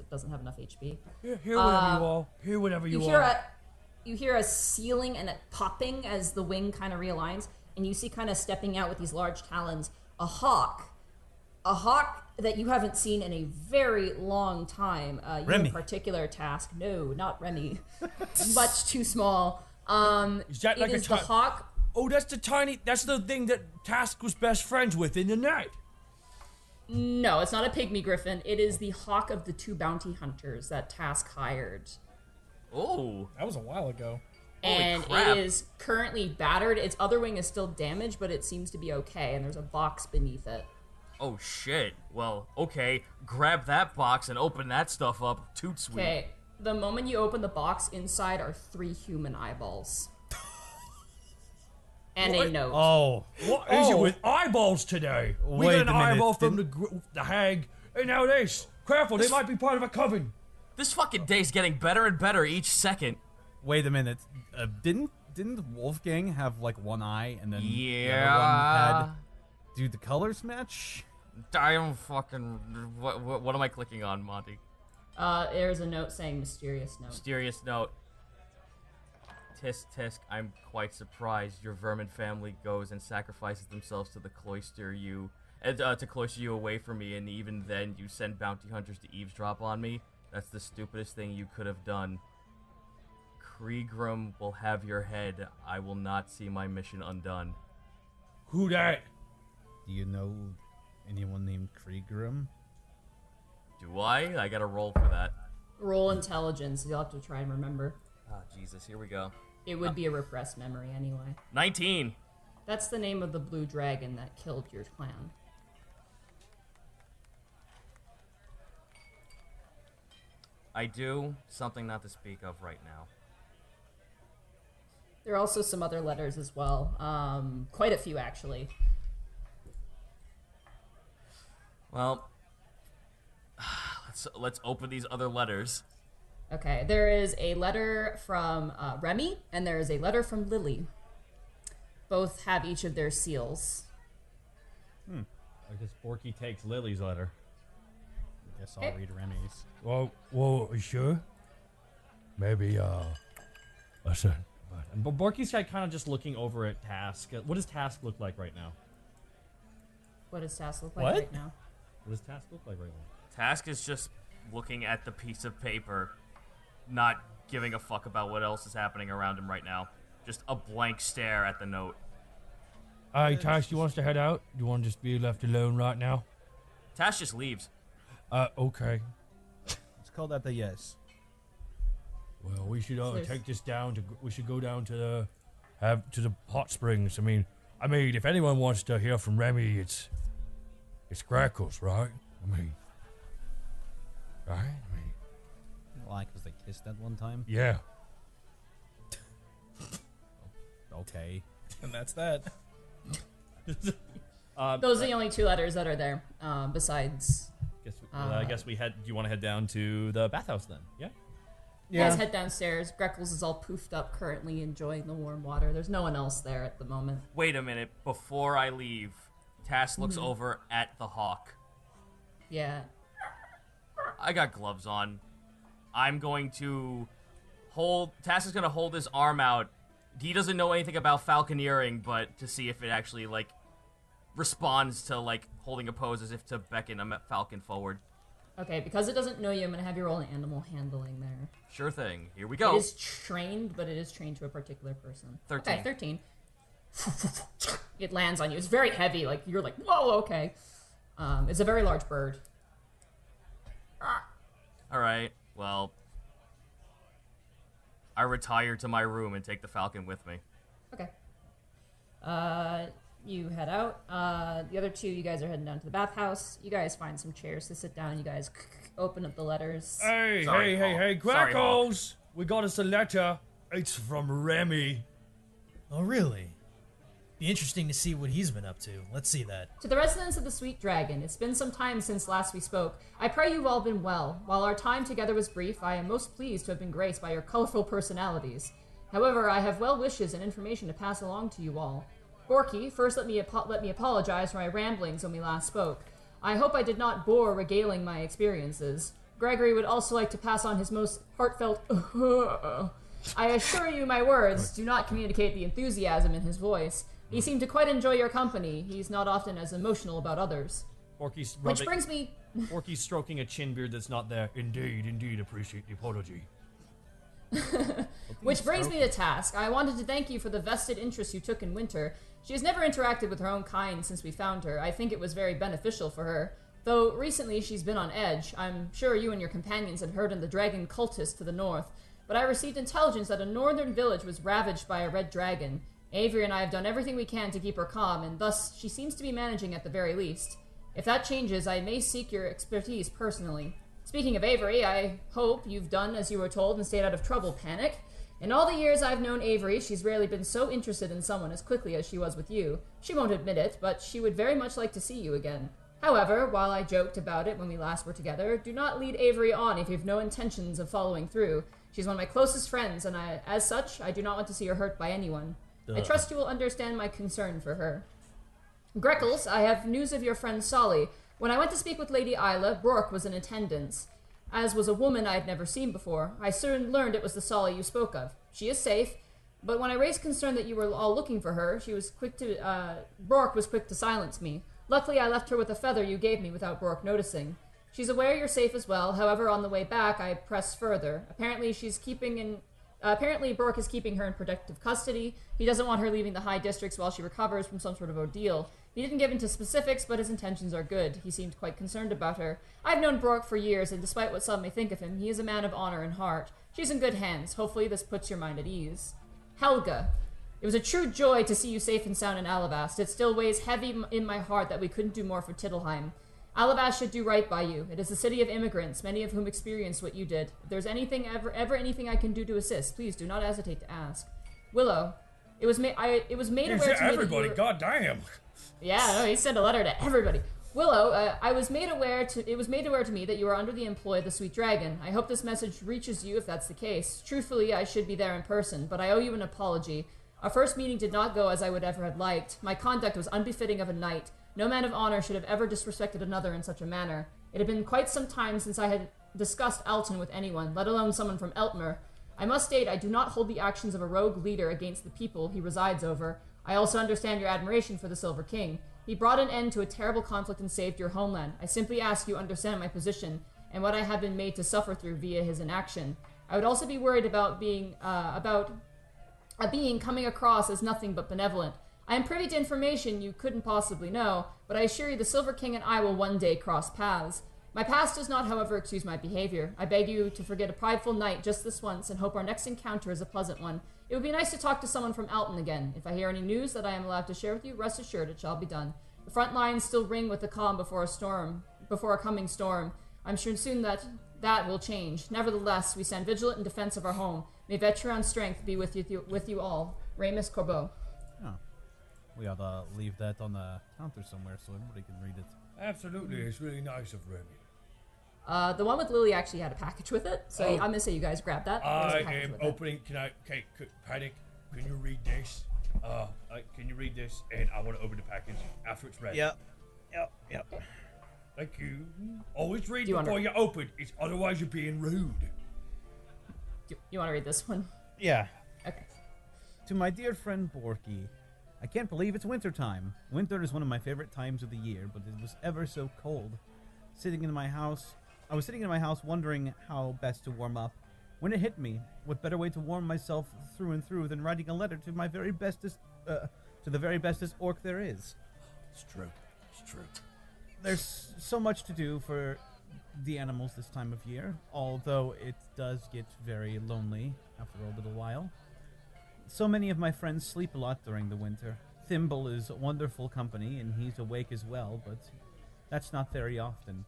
[SPEAKER 2] doesn't have enough HP.
[SPEAKER 12] Here whatever you are. Here whatever you are.
[SPEAKER 2] You hear a sealing and a popping as the wing kind of realigns, and you see kind of stepping out with these large talons a hawk that you haven't seen in a very long time. You
[SPEAKER 12] Remy.
[SPEAKER 2] in particular, Task. No, not Remy. Much too small.
[SPEAKER 12] Is that like
[SPEAKER 2] it is the hawk?
[SPEAKER 12] Oh, that's the thing that Task was best friends with in the night.
[SPEAKER 2] No, it's not a pygmy griffin. It is the hawk of the 2 bounty hunters that Task hired.
[SPEAKER 3] Oh,
[SPEAKER 14] that was a while ago.
[SPEAKER 2] And it is currently battered. Its other wing is still damaged, but it seems to be okay, and there's a box beneath it.
[SPEAKER 3] Oh shit. Well, okay. Grab that box and open that stuff up. Toot sweet.
[SPEAKER 2] Okay. The moment you open the box, inside are 3 human eyeballs. And a note.
[SPEAKER 12] Oh. What is it with eyeballs today? We
[SPEAKER 10] Wait
[SPEAKER 12] got an
[SPEAKER 10] a minute,
[SPEAKER 12] eyeball from the hag, and now this. Careful, they might be part of a coven.
[SPEAKER 3] This fucking day's getting better and better each second.
[SPEAKER 15] Wait a minute. Didn't Wolfgang have like one eye and then the other
[SPEAKER 3] Yeah.
[SPEAKER 15] one had? Do the colors match?
[SPEAKER 3] I am fucking. What am I clicking on, Monty?
[SPEAKER 2] There's a note saying mysterious note.
[SPEAKER 3] Mysterious note. Tisk tisk, I'm quite surprised your vermin family goes and sacrifices themselves to cloister you away from me, and even then you send bounty hunters to eavesdrop on me. That's the stupidest thing you could have done. Kriegrim will have your head. I will not see my mission undone.
[SPEAKER 12] Who that?
[SPEAKER 15] Do you know anyone named Kriegrim?
[SPEAKER 3] Do I? I gotta roll for that.
[SPEAKER 2] Roll intelligence. You'll have to try and remember.
[SPEAKER 3] Oh, Jesus, here we go.
[SPEAKER 2] It would be a repressed memory anyway.
[SPEAKER 3] 19.
[SPEAKER 2] That's the name of the blue dragon that killed your clan.
[SPEAKER 3] I do something not to speak of right now.
[SPEAKER 2] There are also some other letters as well. Quite a few, actually.
[SPEAKER 3] Well, let's open these other letters.
[SPEAKER 2] Okay, there is a letter from Remy, and there is a letter from Lily. Both have each of their seals.
[SPEAKER 5] I guess Borky takes Lily's letter.
[SPEAKER 15] I guess I'll read Remy's.
[SPEAKER 12] Well, you sure? Maybe, listen.
[SPEAKER 5] But Borky's kind of just looking over at Task. What does Task look like right now?
[SPEAKER 2] What does Task look like
[SPEAKER 5] What?
[SPEAKER 2] right now?
[SPEAKER 5] What does Task look like right now?
[SPEAKER 3] Task is just looking at the piece of paper, not giving a fuck about what else is happening around him right now. Just a blank stare at the note.
[SPEAKER 12] Hey, Tash, you want us to head out? You want to just be left alone right now?
[SPEAKER 3] Task just leaves.
[SPEAKER 12] Okay.
[SPEAKER 15] Let's call that the yes.
[SPEAKER 12] Well, we should
[SPEAKER 2] There's-
[SPEAKER 12] take this down to. We should go down to the hot springs. I mean, if anyone wants to hear from Remy, it's Grackles, right? Right?
[SPEAKER 15] Why? Because they kissed at one time?
[SPEAKER 12] Yeah.
[SPEAKER 15] Okay.
[SPEAKER 14] And that's that.
[SPEAKER 2] Those are the only 2 letters that are there, besides...
[SPEAKER 5] I guess we head. Do you want to head down to the bathhouse then? Yeah.
[SPEAKER 2] You guys head downstairs. Greckles is all poofed up currently, enjoying the warm water. There's no one else there at the moment.
[SPEAKER 3] Wait a minute. Before I leave, Task looks over at the hawk.
[SPEAKER 2] Yeah.
[SPEAKER 3] I got gloves on. I'm going to hold... Task is going to hold his arm out. He doesn't know anything about falconeering, but to see if it actually, responds to, holding a pose as if to beckon a falcon forward.
[SPEAKER 2] Okay, because it doesn't know you, I'm going to have you roll an animal handling there.
[SPEAKER 3] Sure thing. Here we go.
[SPEAKER 2] It is trained, but it is trained to a particular person.
[SPEAKER 3] 13.
[SPEAKER 2] Okay, 13. It lands on you. It's very heavy. You're like, whoa, okay. It's a very large bird.
[SPEAKER 3] All right. Well, I retire to my room and take the falcon with me.
[SPEAKER 2] Okay. You head out. The other 2, you guys are heading down to the bathhouse. You guys find some chairs to sit down, and you guys open up the letters.
[SPEAKER 12] Hey,
[SPEAKER 3] Sorry,
[SPEAKER 12] Grackles! We got us a letter. It's from Remy.
[SPEAKER 1] Oh, really? Be interesting to see what he's been up to. Let's see that.
[SPEAKER 2] To the residents of the Sweet Dragon, it's been some time since last we spoke. I pray you've all been well. While our time together was brief, I am most pleased to have been graced by your colorful personalities. However, I have well wishes and information to pass along to you all. Borky, first let me apologize for my ramblings when we last spoke. I hope I did not bore regaling my experiences. Gregory would also like to pass on his most heartfelt I assure you my words do not communicate the enthusiasm in his voice. He seemed to quite enjoy your company. He's not often as emotional about others.
[SPEAKER 5] Borky's
[SPEAKER 2] Which brings me...
[SPEAKER 5] Borky's stroking a chin beard that's not there.
[SPEAKER 4] Indeed, appreciate the apology.
[SPEAKER 2] Which brings me to task. I wanted to thank you for the vested interest you took in Winter. She has never interacted with her own kind since we found her. I think it was very beneficial for her. Though recently she's been on edge. I'm sure you and your companions had heard of the dragon cultist to the north. But I received intelligence that a northern village was ravaged by a red dragon. Avery and I have done everything we can to keep her calm, and thus she seems to be managing at the very least. If that changes, I may seek your expertise personally. Speaking of Avery, I hope you've done as you were told and stayed out of trouble, Panic. In all the years I've known Avery, she's rarely been so interested in someone as quickly as she was with you. She won't admit it, but she would very much like to see you again. However, while I joked about it when we last were together, do not lead Avery on if you have no intentions of following through. She's one of my closest friends, and as such, I do not want to see her hurt by anyone. I trust you will understand my concern for her. Greckles, I have news of your friend Solly. When I went to speak with Lady Isla, Brooke was in attendance, as was a woman I had never seen before. I soon learned it was the Solly you spoke of. She is safe, but when I raised concern that you were all looking for her, Brooke was quick to silence me. Luckily, I left her with a feather you gave me without Brooke noticing. She's aware you're safe as well. However, on the way back, I pressed further. Apparently, Brooke is keeping her in protective custody. He doesn't want her leaving the high districts while she recovers from some sort of ordeal. He didn't give into specifics, but his intentions are good. He seemed quite concerned about her. I've known Brooke for years, and despite what some may think of him, he is a man of honor and heart. She's in good hands. Hopefully, this puts your mind at ease. Helga. It was a true joy to see you safe and sound in Alabast. It still weighs heavy in my heart that we couldn't do more for Tittleheim. Alabast should do right by you. It is a city of immigrants, many of whom experienced what you did. If there's anything ever anything I can do to assist, please do not hesitate to ask. Willow, it was made aware to me
[SPEAKER 4] everybody, goddamn.
[SPEAKER 2] Yeah, no, he sent a letter to everybody. Willow, it was made aware to me that you are under the employ of the Sweet Dragon. I hope this message reaches you if that's the case. Truthfully, I should be there in person, but I owe you an apology. Our first meeting did not go as I would ever have liked. My conduct was unbefitting of a knight. No man of honor should have ever disrespected another in such a manner. It had been quite some time since I had discussed Alton with anyone, let alone someone from Eltmer. I must state I do not hold the actions of a rogue leader against the people he resides over. I also understand your admiration for the Silver King. He brought an end to a terrible conflict and saved your homeland. I simply ask you understand my position and what I have been made to suffer through via his inaction. I would also be worried about a being coming across as nothing but benevolent. I am privy to information you couldn't possibly know, but I assure you the Silver King and I will one day cross paths. My past does not, however, excuse my behavior. I beg you to forget a prideful knight just this once and hope our next encounter is a pleasant one. It would be nice to talk to someone from Alton again. If I hear any news that I am allowed to share with you, rest assured it shall be done. The front lines still ring with the calm before a coming storm. I'm sure soon that will change. Nevertheless, we stand vigilant in defense of our home. May Vetron's strength be with you all. Ramus Corbeau.
[SPEAKER 15] Oh. We ought to leave that on the counter somewhere so everybody can read it.
[SPEAKER 4] Absolutely, it's really nice of Remy.
[SPEAKER 2] The one with Lily actually had a package with it, so I'm gonna say you guys grab that.
[SPEAKER 4] I am opening. Panic? Can you read this? Can you read this? And I want to open the package after it's ready.
[SPEAKER 5] Yep.
[SPEAKER 4] Thank you. Always read before you open. It's otherwise you're being rude.
[SPEAKER 2] You want to read this one?
[SPEAKER 15] Yeah.
[SPEAKER 2] Okay.
[SPEAKER 15] To my dear friend Borky, I can't believe it's winter time. Winter is one of my favorite times of the year, but it was ever so cold. I was sitting in my house wondering how best to warm up. When it hit me, what better way to warm myself through and through than writing a letter to my very bestest, to the very bestest orc there is.
[SPEAKER 4] It's true.
[SPEAKER 15] There's so much to do for the animals this time of year, although it does get very lonely after a little while. So many of my friends sleep a lot during the winter. Thimble is wonderful company, and he's awake as well, but that's not very often.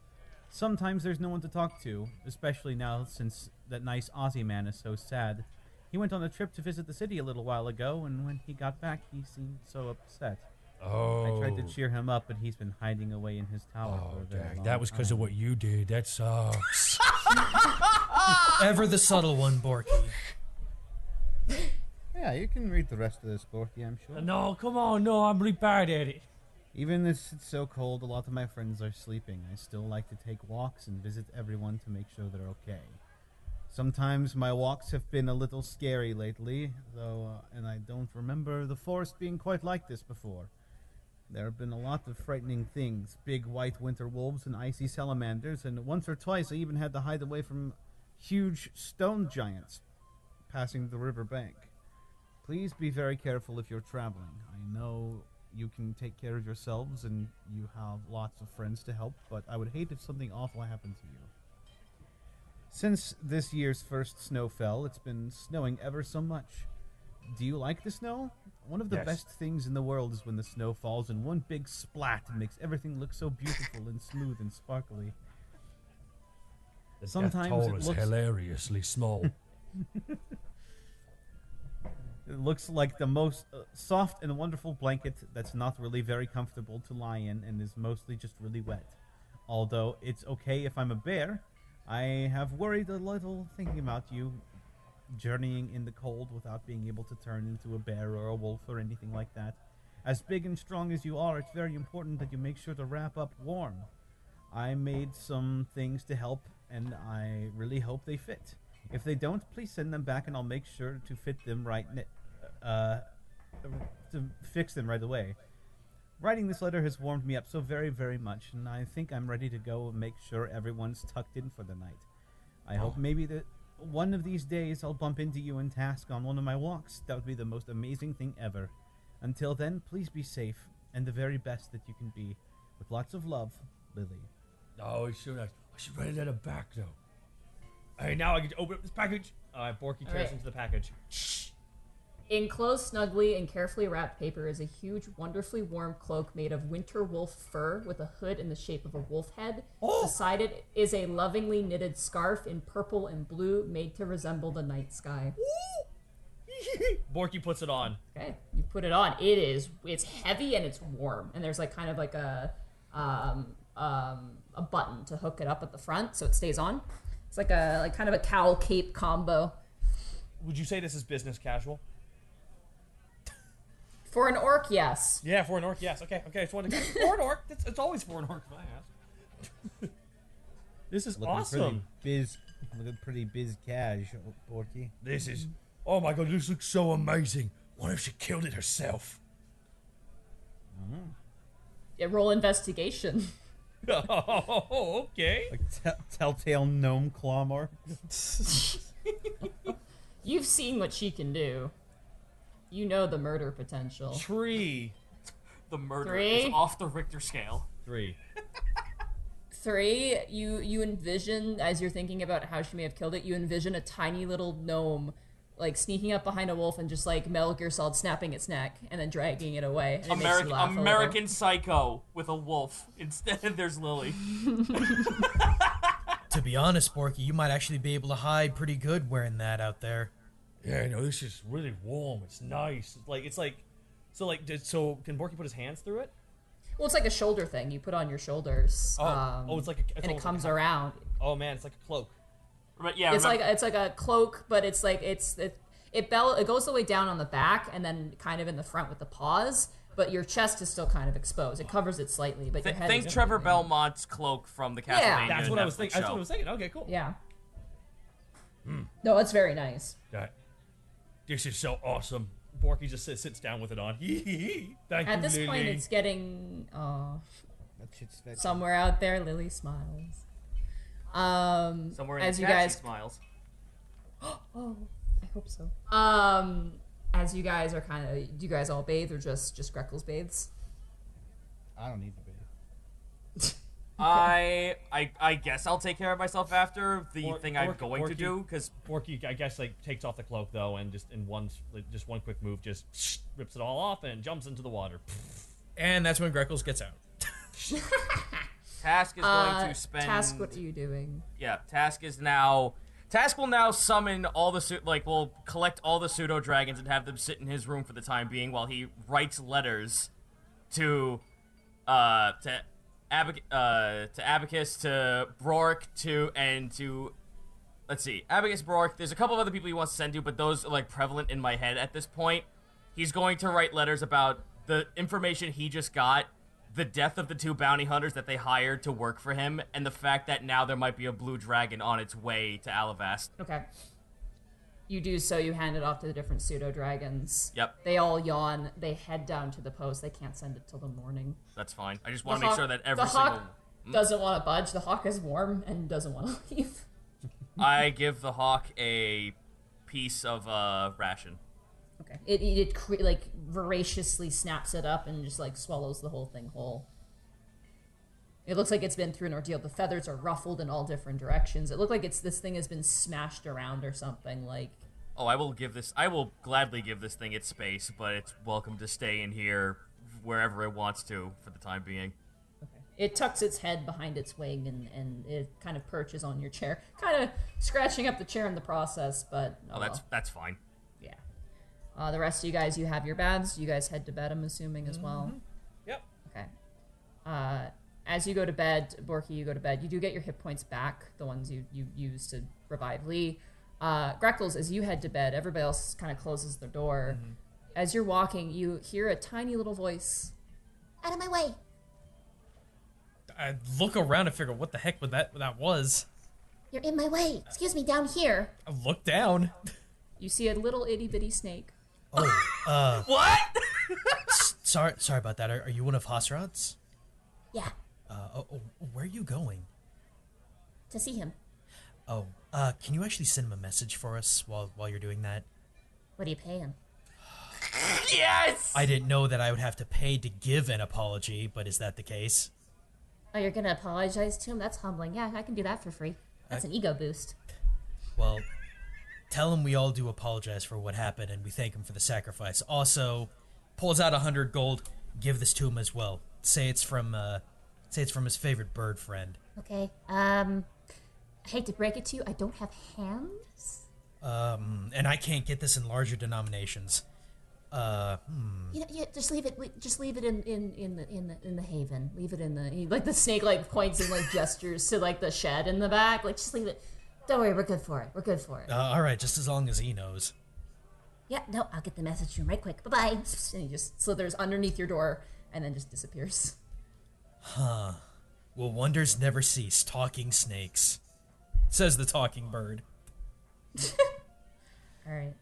[SPEAKER 15] Sometimes there's no one to talk to, especially now since that nice Aussie man is so sad. He went on a trip to visit the city a little while ago, and when he got back, he seemed so upset.
[SPEAKER 4] Oh.
[SPEAKER 15] I tried to cheer him up, but he's been hiding away in his tower for a very long time.
[SPEAKER 4] That was because of what you did. That sucks.
[SPEAKER 14] Ever the subtle one, Borky.
[SPEAKER 15] Yeah, Yeah, you can read the rest of this, Borky, I'm sure.
[SPEAKER 12] No, come on, no, I'm really bad at it.
[SPEAKER 15] Even if it's so cold, a lot of my friends are sleeping. I still like to take walks and visit everyone to make sure they're okay. Sometimes my walks have been a little scary lately, though, and I don't remember the forest being quite like this before. There have been a lot of frightening things, big white winter wolves and icy salamanders, and once or twice I even had to hide away from huge stone giants passing the river bank. Please be very careful if you're traveling. I know you can take care of yourselves and you have lots of friends to help, but I would hate if something awful happened to you. Since this year's first snow fell, it's been snowing ever so much. Do you like the snow? One of the
[SPEAKER 4] Yes.
[SPEAKER 15] best things in the world is when the snow falls in one big splat and makes everything look so beautiful and smooth and sparkly. Sometimes
[SPEAKER 4] Toll
[SPEAKER 15] it
[SPEAKER 4] is
[SPEAKER 15] looks
[SPEAKER 4] hilariously small.
[SPEAKER 15] It looks like the most soft and wonderful blanket that's not really very comfortable to lie in and is mostly just really wet. Although it's okay if I'm a bear, I have worried a little thinking about you journeying in the cold without being able to turn into a bear or a wolf or anything like that. As big and strong as you are, it's very important that you make sure to wrap up warm. I made some things to help, and I really hope they fit. If they don't, please send them back and I'll make sure to fit them to fix them right away. Writing this letter has warmed me up so very, very much, and I think I'm ready to go and make sure everyone's tucked in for the night. I hope maybe that one of these days I'll bump into you in Task on one of my walks. That would be the most amazing thing ever. Until then, please be safe and the very best that you can be. With lots of love, Lily.
[SPEAKER 12] No, I should write it at a back, though. Hey, now I get to open up this package. Borky tears
[SPEAKER 2] Alright.
[SPEAKER 12] into the package.
[SPEAKER 2] Enclosed snugly in carefully wrapped paper is a huge, wonderfully warm cloak made of winter wolf fur with a hood in the shape of a wolf head. Beside it is a lovingly knitted scarf in purple and blue made to resemble the night sky.
[SPEAKER 14] Borky puts it on.
[SPEAKER 2] Okay, you put it on. It's heavy and it's warm, and there's like kind of like a button to hook it up at the front so it stays on. It's like kind of a cowl cape combo.
[SPEAKER 14] Would you say this is business casual?
[SPEAKER 2] For an orc, yes.
[SPEAKER 14] Yeah, for an orc, yes. Okay. Just wanted to for an orc. It's always for an orc. My ass. This is awesome.
[SPEAKER 15] Looking pretty biz cash, Borky.
[SPEAKER 4] This is. Oh my god, this looks so amazing. What if she killed it herself?
[SPEAKER 2] Yeah, roll investigation.
[SPEAKER 14] Oh, okay.
[SPEAKER 15] Like telltale gnome claw mark.
[SPEAKER 2] You've seen what she can do. You know the murder potential.
[SPEAKER 14] 3.
[SPEAKER 3] The murder
[SPEAKER 2] 3?
[SPEAKER 3] is off the Richter scale.
[SPEAKER 14] 3.
[SPEAKER 2] 3, you envision, as you're thinking about how she may have killed it, you envision a tiny little gnome like sneaking up behind a wolf and just like Metal Gear Solid snapping its neck and then dragging it away. And it makes you laugh a little.
[SPEAKER 3] American Psycho with a wolf. Instead, there's Lily.
[SPEAKER 1] To be honest, Borky, you might actually be able to hide pretty good wearing that out there.
[SPEAKER 12] Yeah, no, this is really warm. It's nice. So can Borky put his hands through it?
[SPEAKER 2] Well, it's like a shoulder thing you put on your shoulders.
[SPEAKER 14] It's like
[SPEAKER 2] and it comes around.
[SPEAKER 14] Oh man, it's like a cloak.
[SPEAKER 3] Yeah,
[SPEAKER 2] it's like a cloak, but it goes the way down on the back and then kind of in the front with the paws. But your chest is still kind of exposed. It covers it slightly, but your head.
[SPEAKER 3] Think
[SPEAKER 2] is
[SPEAKER 3] Trevor
[SPEAKER 2] everything.
[SPEAKER 3] Belmont's cloak from the Castlevania.
[SPEAKER 14] That's what I was
[SPEAKER 3] Netflix
[SPEAKER 14] thinking.
[SPEAKER 3] show.
[SPEAKER 14] That's what I was thinking. Okay, cool.
[SPEAKER 2] Yeah. No, it's very nice.
[SPEAKER 12] This is so awesome.
[SPEAKER 14] Borky just sits down with it on. Thank you,
[SPEAKER 2] At this
[SPEAKER 14] Lily.
[SPEAKER 2] point, it's getting
[SPEAKER 15] That shit's fetching.
[SPEAKER 2] somewhere out there. Lily smiles.
[SPEAKER 3] Somewhere in
[SPEAKER 2] as
[SPEAKER 3] the
[SPEAKER 2] you
[SPEAKER 3] chat,
[SPEAKER 2] guys
[SPEAKER 3] she smiles.
[SPEAKER 2] Oh, I hope so. As you guys are kind of, do you guys all bathe or just Greckles bathes?
[SPEAKER 15] I don't need to bathe.
[SPEAKER 3] I guess I'll take care of myself after the thing I'm going to do, because
[SPEAKER 14] Borky, I guess, like takes off the cloak though, and just in one quick move, just rips it all off and jumps into the water.
[SPEAKER 1] And that's when Greckles gets out.
[SPEAKER 3] Task is going to spend.
[SPEAKER 2] Task, what are you doing?
[SPEAKER 3] Yeah, Task will now summon all the will collect all the pseudo dragons and have them sit in his room for the time being while he writes letters to Abacus, to Brork, to let's see. Abigail Brock, there's a couple of other people he wants to send to, but those are, like, prevalent in my head at this point. He's going to write letters about the information he just got, the death of the 2 bounty hunters that they hired to work for him, and the fact that now there might be a blue dragon on its way to Alavast.
[SPEAKER 2] Okay. You do so, you hand it off to the different pseudo-dragons.
[SPEAKER 3] Yep.
[SPEAKER 2] They all yawn, they head down to the post. They can't send it till the morning.
[SPEAKER 3] That's fine. I just want to make sure that every
[SPEAKER 2] the
[SPEAKER 3] single...
[SPEAKER 2] hawk doesn't want to budge. The hawk is warm and doesn't want to leave.
[SPEAKER 3] I give the hawk a piece of ration.
[SPEAKER 2] Okay. It like voraciously snaps it up and just like swallows the whole thing whole. It looks like it's been through an ordeal. The feathers are ruffled in all different directions. It looked like this thing has been smashed around or something. Like.
[SPEAKER 3] Oh, I will gladly give this thing its space, but it's welcome to stay in here wherever it wants to for the time being.
[SPEAKER 2] Okay. It tucks its head behind its wing and it kind of perches on your chair, kind of scratching up the chair in the process. But
[SPEAKER 3] that's fine.
[SPEAKER 2] Yeah. The rest of you guys, you have your baths. You guys head to bed, I'm assuming, as well.
[SPEAKER 14] Yep.
[SPEAKER 2] Okay. As you go to bed, Borky, you go to bed. You do get your hit points back, the ones you used to revive Lee. Greckles, as you head to bed, everybody else kind of closes their door. As you're walking, you hear a tiny little voice.
[SPEAKER 16] Out of my way.
[SPEAKER 14] I look around and figure what the heck that was.
[SPEAKER 16] You're in my way. Excuse me, down here.
[SPEAKER 14] I look down.
[SPEAKER 2] You see a little itty bitty snake.
[SPEAKER 1] Oh,
[SPEAKER 3] what?
[SPEAKER 1] sorry about that. Are you one of Hasrad's?
[SPEAKER 16] Yeah.
[SPEAKER 1] Where are you going?
[SPEAKER 16] To see him.
[SPEAKER 1] Oh, can you actually send him a message for us while you're doing that?
[SPEAKER 16] What do you pay him?
[SPEAKER 3] Yes!
[SPEAKER 1] I didn't know that I would have to pay to give an apology, but is that the case?
[SPEAKER 16] Oh, you're gonna apologize to him? That's humbling. Yeah, I can do that for free. That's an ego boost.
[SPEAKER 1] Well, tell him we all do apologize for what happened and we thank him for the sacrifice. Also, pulls out 100 gold, give this to him as well. Say it's from his favorite bird friend.
[SPEAKER 16] Okay. I hate to break it to you, I don't have hands.
[SPEAKER 1] And I can't get this in larger denominations.
[SPEAKER 16] You know, just leave it. Just leave it in the haven. Leave it in the like the snake like points and like gestures to like the shed in the back. Like just leave it. Don't worry, we're good for it. We're good for it.
[SPEAKER 1] All right, just as long as he knows.
[SPEAKER 16] Yeah, no, I'll get the message to him right quick. Bye bye.
[SPEAKER 2] And he just slithers underneath your door and then just disappears.
[SPEAKER 1] Huh. Will wonders never cease? Talking snakes, says the talking bird.
[SPEAKER 2] All right.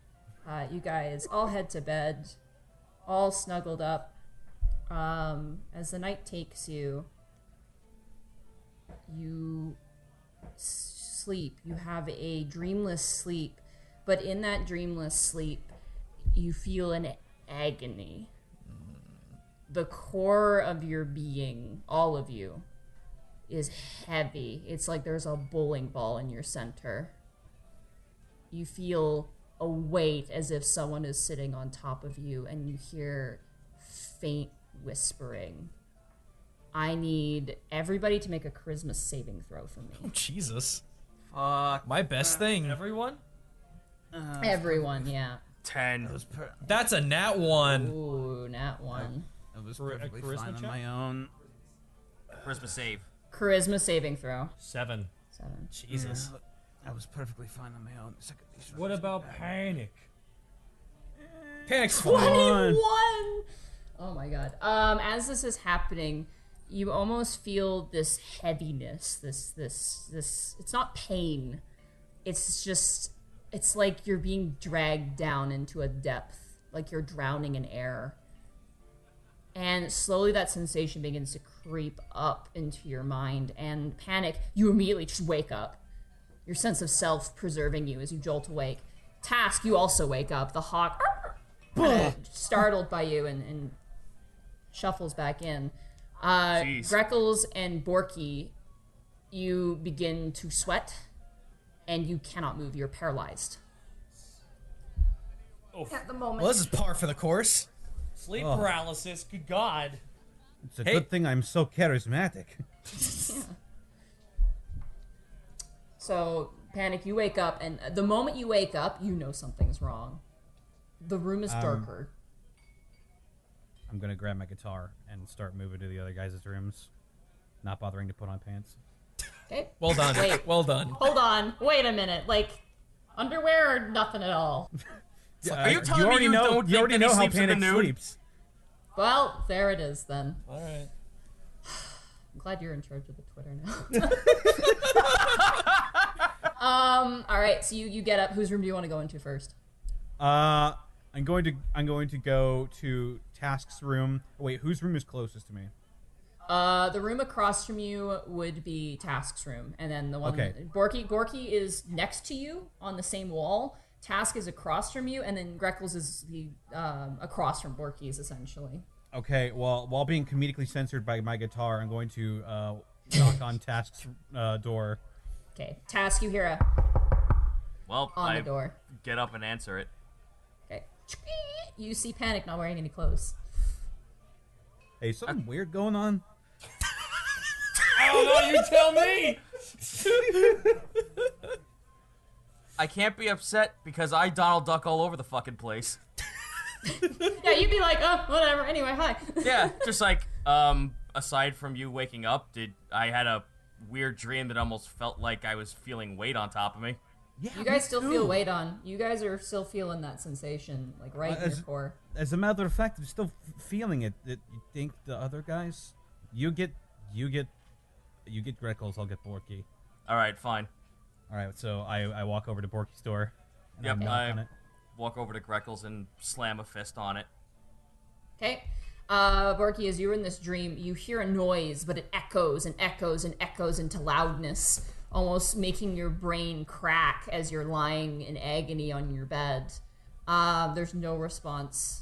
[SPEAKER 2] You guys all head to bed, all snuggled up. As the night takes you, you sleep. You have a dreamless sleep, but in that dreamless sleep, you feel an agony. The core of your being, all of you, is heavy. It's like there's a bowling ball in your center. You feel a weight as if someone is sitting on top of you, and you hear faint whispering. I need everybody to make a charisma saving throw for me.
[SPEAKER 14] Oh, Jesus.
[SPEAKER 3] Fuck.
[SPEAKER 14] My best thing.
[SPEAKER 10] Everyone?
[SPEAKER 2] Everyone, yeah.
[SPEAKER 3] 10.
[SPEAKER 14] That's a nat 1.
[SPEAKER 2] Ooh, nat 1.
[SPEAKER 15] I was
[SPEAKER 14] For a
[SPEAKER 15] perfectly
[SPEAKER 14] charisma
[SPEAKER 15] fine on
[SPEAKER 14] check?
[SPEAKER 15] my own.
[SPEAKER 3] Charisma save.
[SPEAKER 2] Charisma saving throw.
[SPEAKER 14] 7.
[SPEAKER 2] 7.
[SPEAKER 14] Jesus.
[SPEAKER 15] I was perfectly fine on my own. Second piece
[SPEAKER 12] What about panic?
[SPEAKER 14] Panic's
[SPEAKER 2] 21! Oh my god. As this is happening, you almost feel this heaviness, this it's not pain. It's just, it's like you're being dragged down into a depth, like you're drowning in air. And slowly that sensation begins to creep up into your mind, and panic, you immediately just wake up. Your sense of self preserving you as you jolt awake. Task, you also wake up. The hawk, startled by you, and shuffles back in. Greckles and Borky, you begin to sweat, and you cannot move. You're paralyzed. At the moment.
[SPEAKER 1] Well, this is par for the course.
[SPEAKER 14] Sleep paralysis. Good God.
[SPEAKER 15] It's a good thing I'm so charismatic.
[SPEAKER 2] Yeah. So, Panic, you wake up, and the moment you wake up, you know something's wrong. The room is darker.
[SPEAKER 10] I'm gonna grab my guitar and start moving to the other guys' rooms, not bothering to put on pants.
[SPEAKER 2] Okay.
[SPEAKER 14] Well done.
[SPEAKER 2] Wait.
[SPEAKER 14] Well done.
[SPEAKER 2] Hold on. Wait a minute. Like, underwear or nothing at all?
[SPEAKER 3] Are you telling me
[SPEAKER 10] already
[SPEAKER 3] you
[SPEAKER 10] know,
[SPEAKER 3] don't
[SPEAKER 10] you
[SPEAKER 3] think
[SPEAKER 10] already
[SPEAKER 3] that he
[SPEAKER 10] know how
[SPEAKER 3] sleeps in the
[SPEAKER 10] Panic
[SPEAKER 3] nude?
[SPEAKER 10] sleeps.
[SPEAKER 2] Well, there it is then.
[SPEAKER 14] All right.
[SPEAKER 2] I'm glad you're in charge of the Twitter now. All right. So you get up. Whose room do you want to go into first?
[SPEAKER 10] I'm going to go to Task's room. Wait, whose room is closest to me?
[SPEAKER 2] The room across from you would be Task's room, and then the one Borky is next to you on the same wall. Task is across from you, and then Greckles is the across from Borky's essentially.
[SPEAKER 10] Okay, well, while being comedically censored by my guitar, I'm going to knock on Task's door.
[SPEAKER 2] Okay, Task, you hear a
[SPEAKER 3] Well,
[SPEAKER 2] on
[SPEAKER 3] I
[SPEAKER 2] the door.
[SPEAKER 3] get up and answer it.
[SPEAKER 2] Okay, you see Panic not wearing any clothes.
[SPEAKER 10] Hey, something weird going on?
[SPEAKER 14] I don't know. You tell me.
[SPEAKER 3] I can't be upset because I Donald Duck all over the fucking place.
[SPEAKER 2] Yeah, you'd be like, oh, whatever. Anyway, hi.
[SPEAKER 3] Yeah, just like, aside from you waking up, I had a weird dream that almost felt like I was feeling weight on top of me.
[SPEAKER 10] Yeah,
[SPEAKER 2] you guys still feel weight on. You guys are still feeling that sensation, like right in your core.
[SPEAKER 10] As a matter of fact, I'm still feeling it. You think the other guys? You get Greckles, I'll get Borky.
[SPEAKER 3] All right, fine.
[SPEAKER 10] All right, so I walk over to Borky's door. And
[SPEAKER 3] Yep,
[SPEAKER 10] I knock on it.
[SPEAKER 3] walk over to Greckles and slam a fist on it.
[SPEAKER 2] Okay. Borky, as you're in this dream, you hear a noise, but it echoes and echoes and echoes into loudness, almost making your brain crack as you're lying in agony on your bed. There's no response.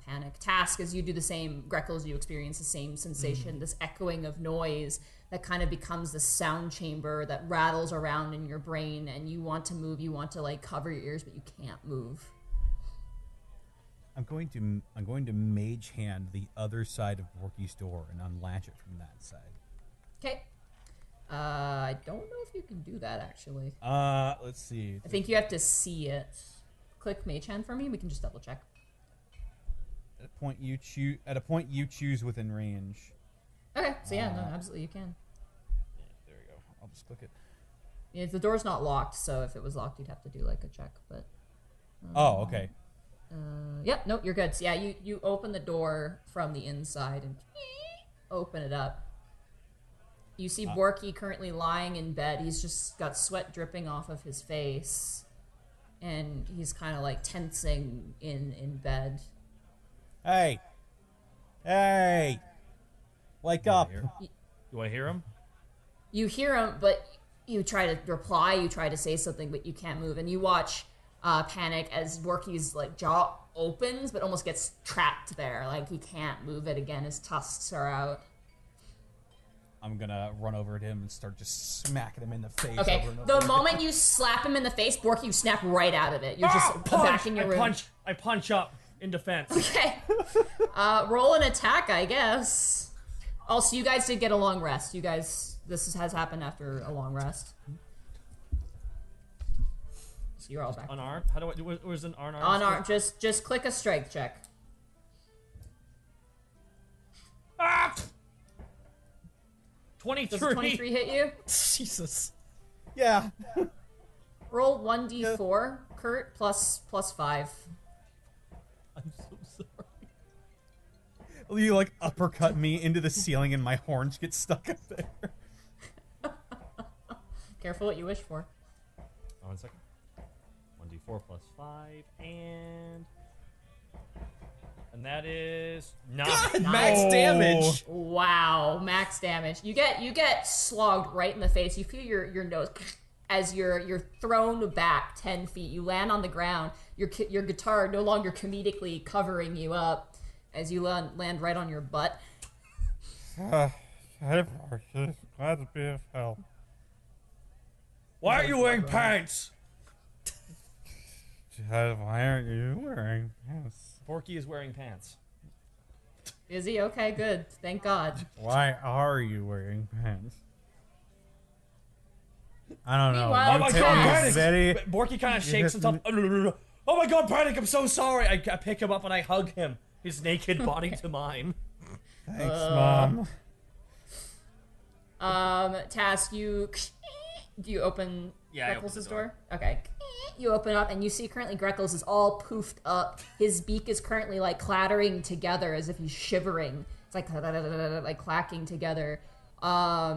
[SPEAKER 2] Panic. Task, as you do the same, Greckles, you experience the same sensation, this echoing of noise that kind of becomes the sound chamber that rattles around in your brain, and you want to move, you want to like cover your ears, but you can't move.
[SPEAKER 10] I'm going to mage hand the other side of Borky's door and unlatch it from that side.
[SPEAKER 2] Okay. I don't know if you can do that actually.
[SPEAKER 10] Let's see.
[SPEAKER 2] I think you have to see it. Click mage hand for me. We can just double check.
[SPEAKER 10] At a point you choose within range.
[SPEAKER 2] Okay. So yeah, no, absolutely you can.
[SPEAKER 10] There we go. I'll just click it.
[SPEAKER 2] Yeah, the door's not locked, so if it was locked, you'd have to do like a check. But.
[SPEAKER 10] Oh, okay.
[SPEAKER 2] Yep. Nope. You're good. So yeah, you open the door from the inside and open it up. You see Borky currently lying in bed. He's just got sweat dripping off of his face, and he's kind of like tensing in bed.
[SPEAKER 10] Hey, wake up!
[SPEAKER 5] Do I hear him?
[SPEAKER 2] You hear him, but you try to reply. You try to say something, but you can't move. And you watch Panic as Borky's like jaw opens, but almost gets trapped there. Like he can't move it again. His tusks are out.
[SPEAKER 10] I'm gonna run over to him and start just smacking him in the face.
[SPEAKER 2] Okay,
[SPEAKER 10] over and over
[SPEAKER 2] the
[SPEAKER 10] again.
[SPEAKER 2] moment you slap him in the face, Borky, you snap right out of it. You're just back in your room.
[SPEAKER 5] I punch up in defense.
[SPEAKER 2] Okay. Roll an attack, I guess. Also, you guys did get a long rest. You guys, has happened after a long rest. So you're all back.
[SPEAKER 5] Unarmed? How do I do? Where's an unarmed?
[SPEAKER 2] Unarmed. Just click a strength check.
[SPEAKER 5] Ah! 23.
[SPEAKER 2] Does a 23 hit you?
[SPEAKER 5] Jesus.
[SPEAKER 10] Yeah.
[SPEAKER 2] Roll 1d4, Kurt, plus 5.
[SPEAKER 5] I'm so sorry.
[SPEAKER 10] You like uppercut me into the ceiling and my horns get stuck up there.
[SPEAKER 2] Careful what you wish for.
[SPEAKER 5] 1 second. 1d4 plus 5 and that is 9.
[SPEAKER 2] God,
[SPEAKER 5] max damage.
[SPEAKER 2] Wow, max damage. You get slogged right in the face. You feel your nose as you're thrown back 10 feet. You land on the ground. Your guitar no longer comedically covering you up as you land right on your butt.
[SPEAKER 11] Hey, Borky. Glad to be of help.
[SPEAKER 5] Why are you wearing pants?
[SPEAKER 11] Why aren't you wearing pants?
[SPEAKER 5] Borky is wearing pants.
[SPEAKER 2] Is he? Okay, good. Thank God.
[SPEAKER 11] Why are you wearing pants? I don't know.
[SPEAKER 2] Meanwhile,
[SPEAKER 5] Oh my god, Panic!
[SPEAKER 11] Very...
[SPEAKER 5] Borky kind of shakes himself. Oh my god, Panic, I'm so sorry. I pick him up and I hug him. His naked body to mine.
[SPEAKER 11] Thanks, Mom.
[SPEAKER 2] Task, do you open
[SPEAKER 3] Yeah, I open
[SPEAKER 2] Greckles'
[SPEAKER 3] the door.
[SPEAKER 2] Okay. You open up and you see currently Greckles is all poofed up. His beak is currently like clattering together as if he's shivering. It's like clacking together.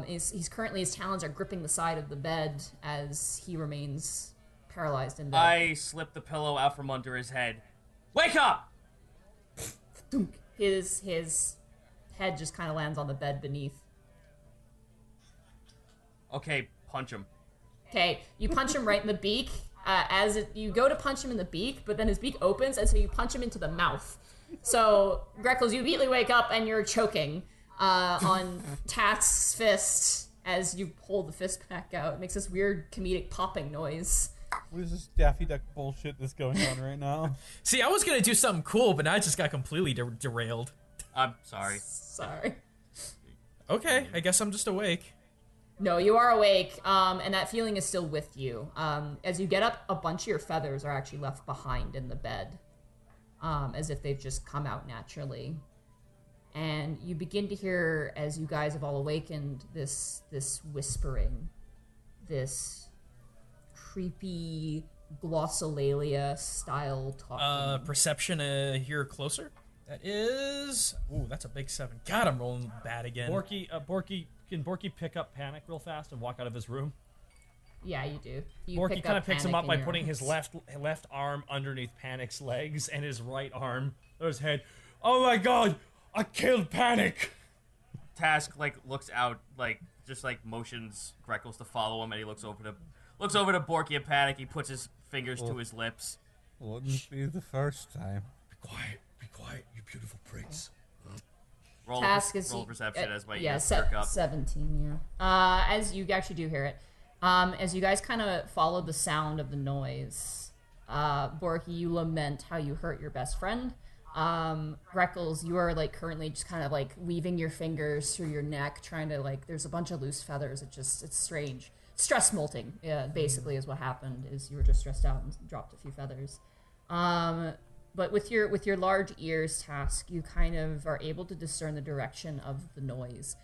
[SPEAKER 2] He's currently, his talons are gripping the side of the bed as he remains paralyzed in bed.
[SPEAKER 3] I slip the pillow out from under his head. Wake up!
[SPEAKER 2] His head just kind of lands on the bed beneath.
[SPEAKER 3] Okay, punch him.
[SPEAKER 2] Okay, you punch him right in the beak. You go to punch him in the beak, but then his beak opens, and so you punch him into the mouth. So, Greckles, you immediately wake up and you're choking on Task's fist as you pull the fist back out. It makes this weird comedic popping noise.
[SPEAKER 17] What is this Daffy Duck bullshit that's going on right now?
[SPEAKER 14] See, I was gonna do something cool, but now I just got completely derailed.
[SPEAKER 3] I'm sorry.
[SPEAKER 2] Sorry.
[SPEAKER 14] Okay, I guess I'm just awake.
[SPEAKER 2] No, you are awake, and that feeling is still with you. As you get up, a bunch of your feathers are actually left behind in the bed, as if they've just come out naturally. And you begin to hear, as you guys have all awakened, this whispering, this creepy glossolalia style talking.
[SPEAKER 14] Perception here closer. That is... Ooh, that's a big 7. God, I'm rolling bad again.
[SPEAKER 5] Can Borky pick up Panic real fast and walk out of his room?
[SPEAKER 2] Yeah, you do.
[SPEAKER 5] Borky kind of picks him up by putting his left arm underneath Panic's legs and his right arm on his head. Oh my god! I killed Panic!
[SPEAKER 3] Task, looks out, just motions Greckles to follow him, and he looks over to Borky and Panic. He puts his fingers to his lips.
[SPEAKER 11] Wouldn't be the first time.
[SPEAKER 4] Be quiet, you beautiful prince.
[SPEAKER 3] Roll perception as my ears perk up.
[SPEAKER 2] 17, yeah. As you actually do hear it. As you guys kind of follow the sound of the noise, Borky, you lament how you hurt your best friend. Greckles, you are currently just kind of weaving your fingers through your neck, trying to there's a bunch of loose feathers. It's strange. Stress molting, basically, is what happened. Is you were just stressed out and dropped a few feathers. But with your large ears, Task, you kind of are able to discern the direction of the noise.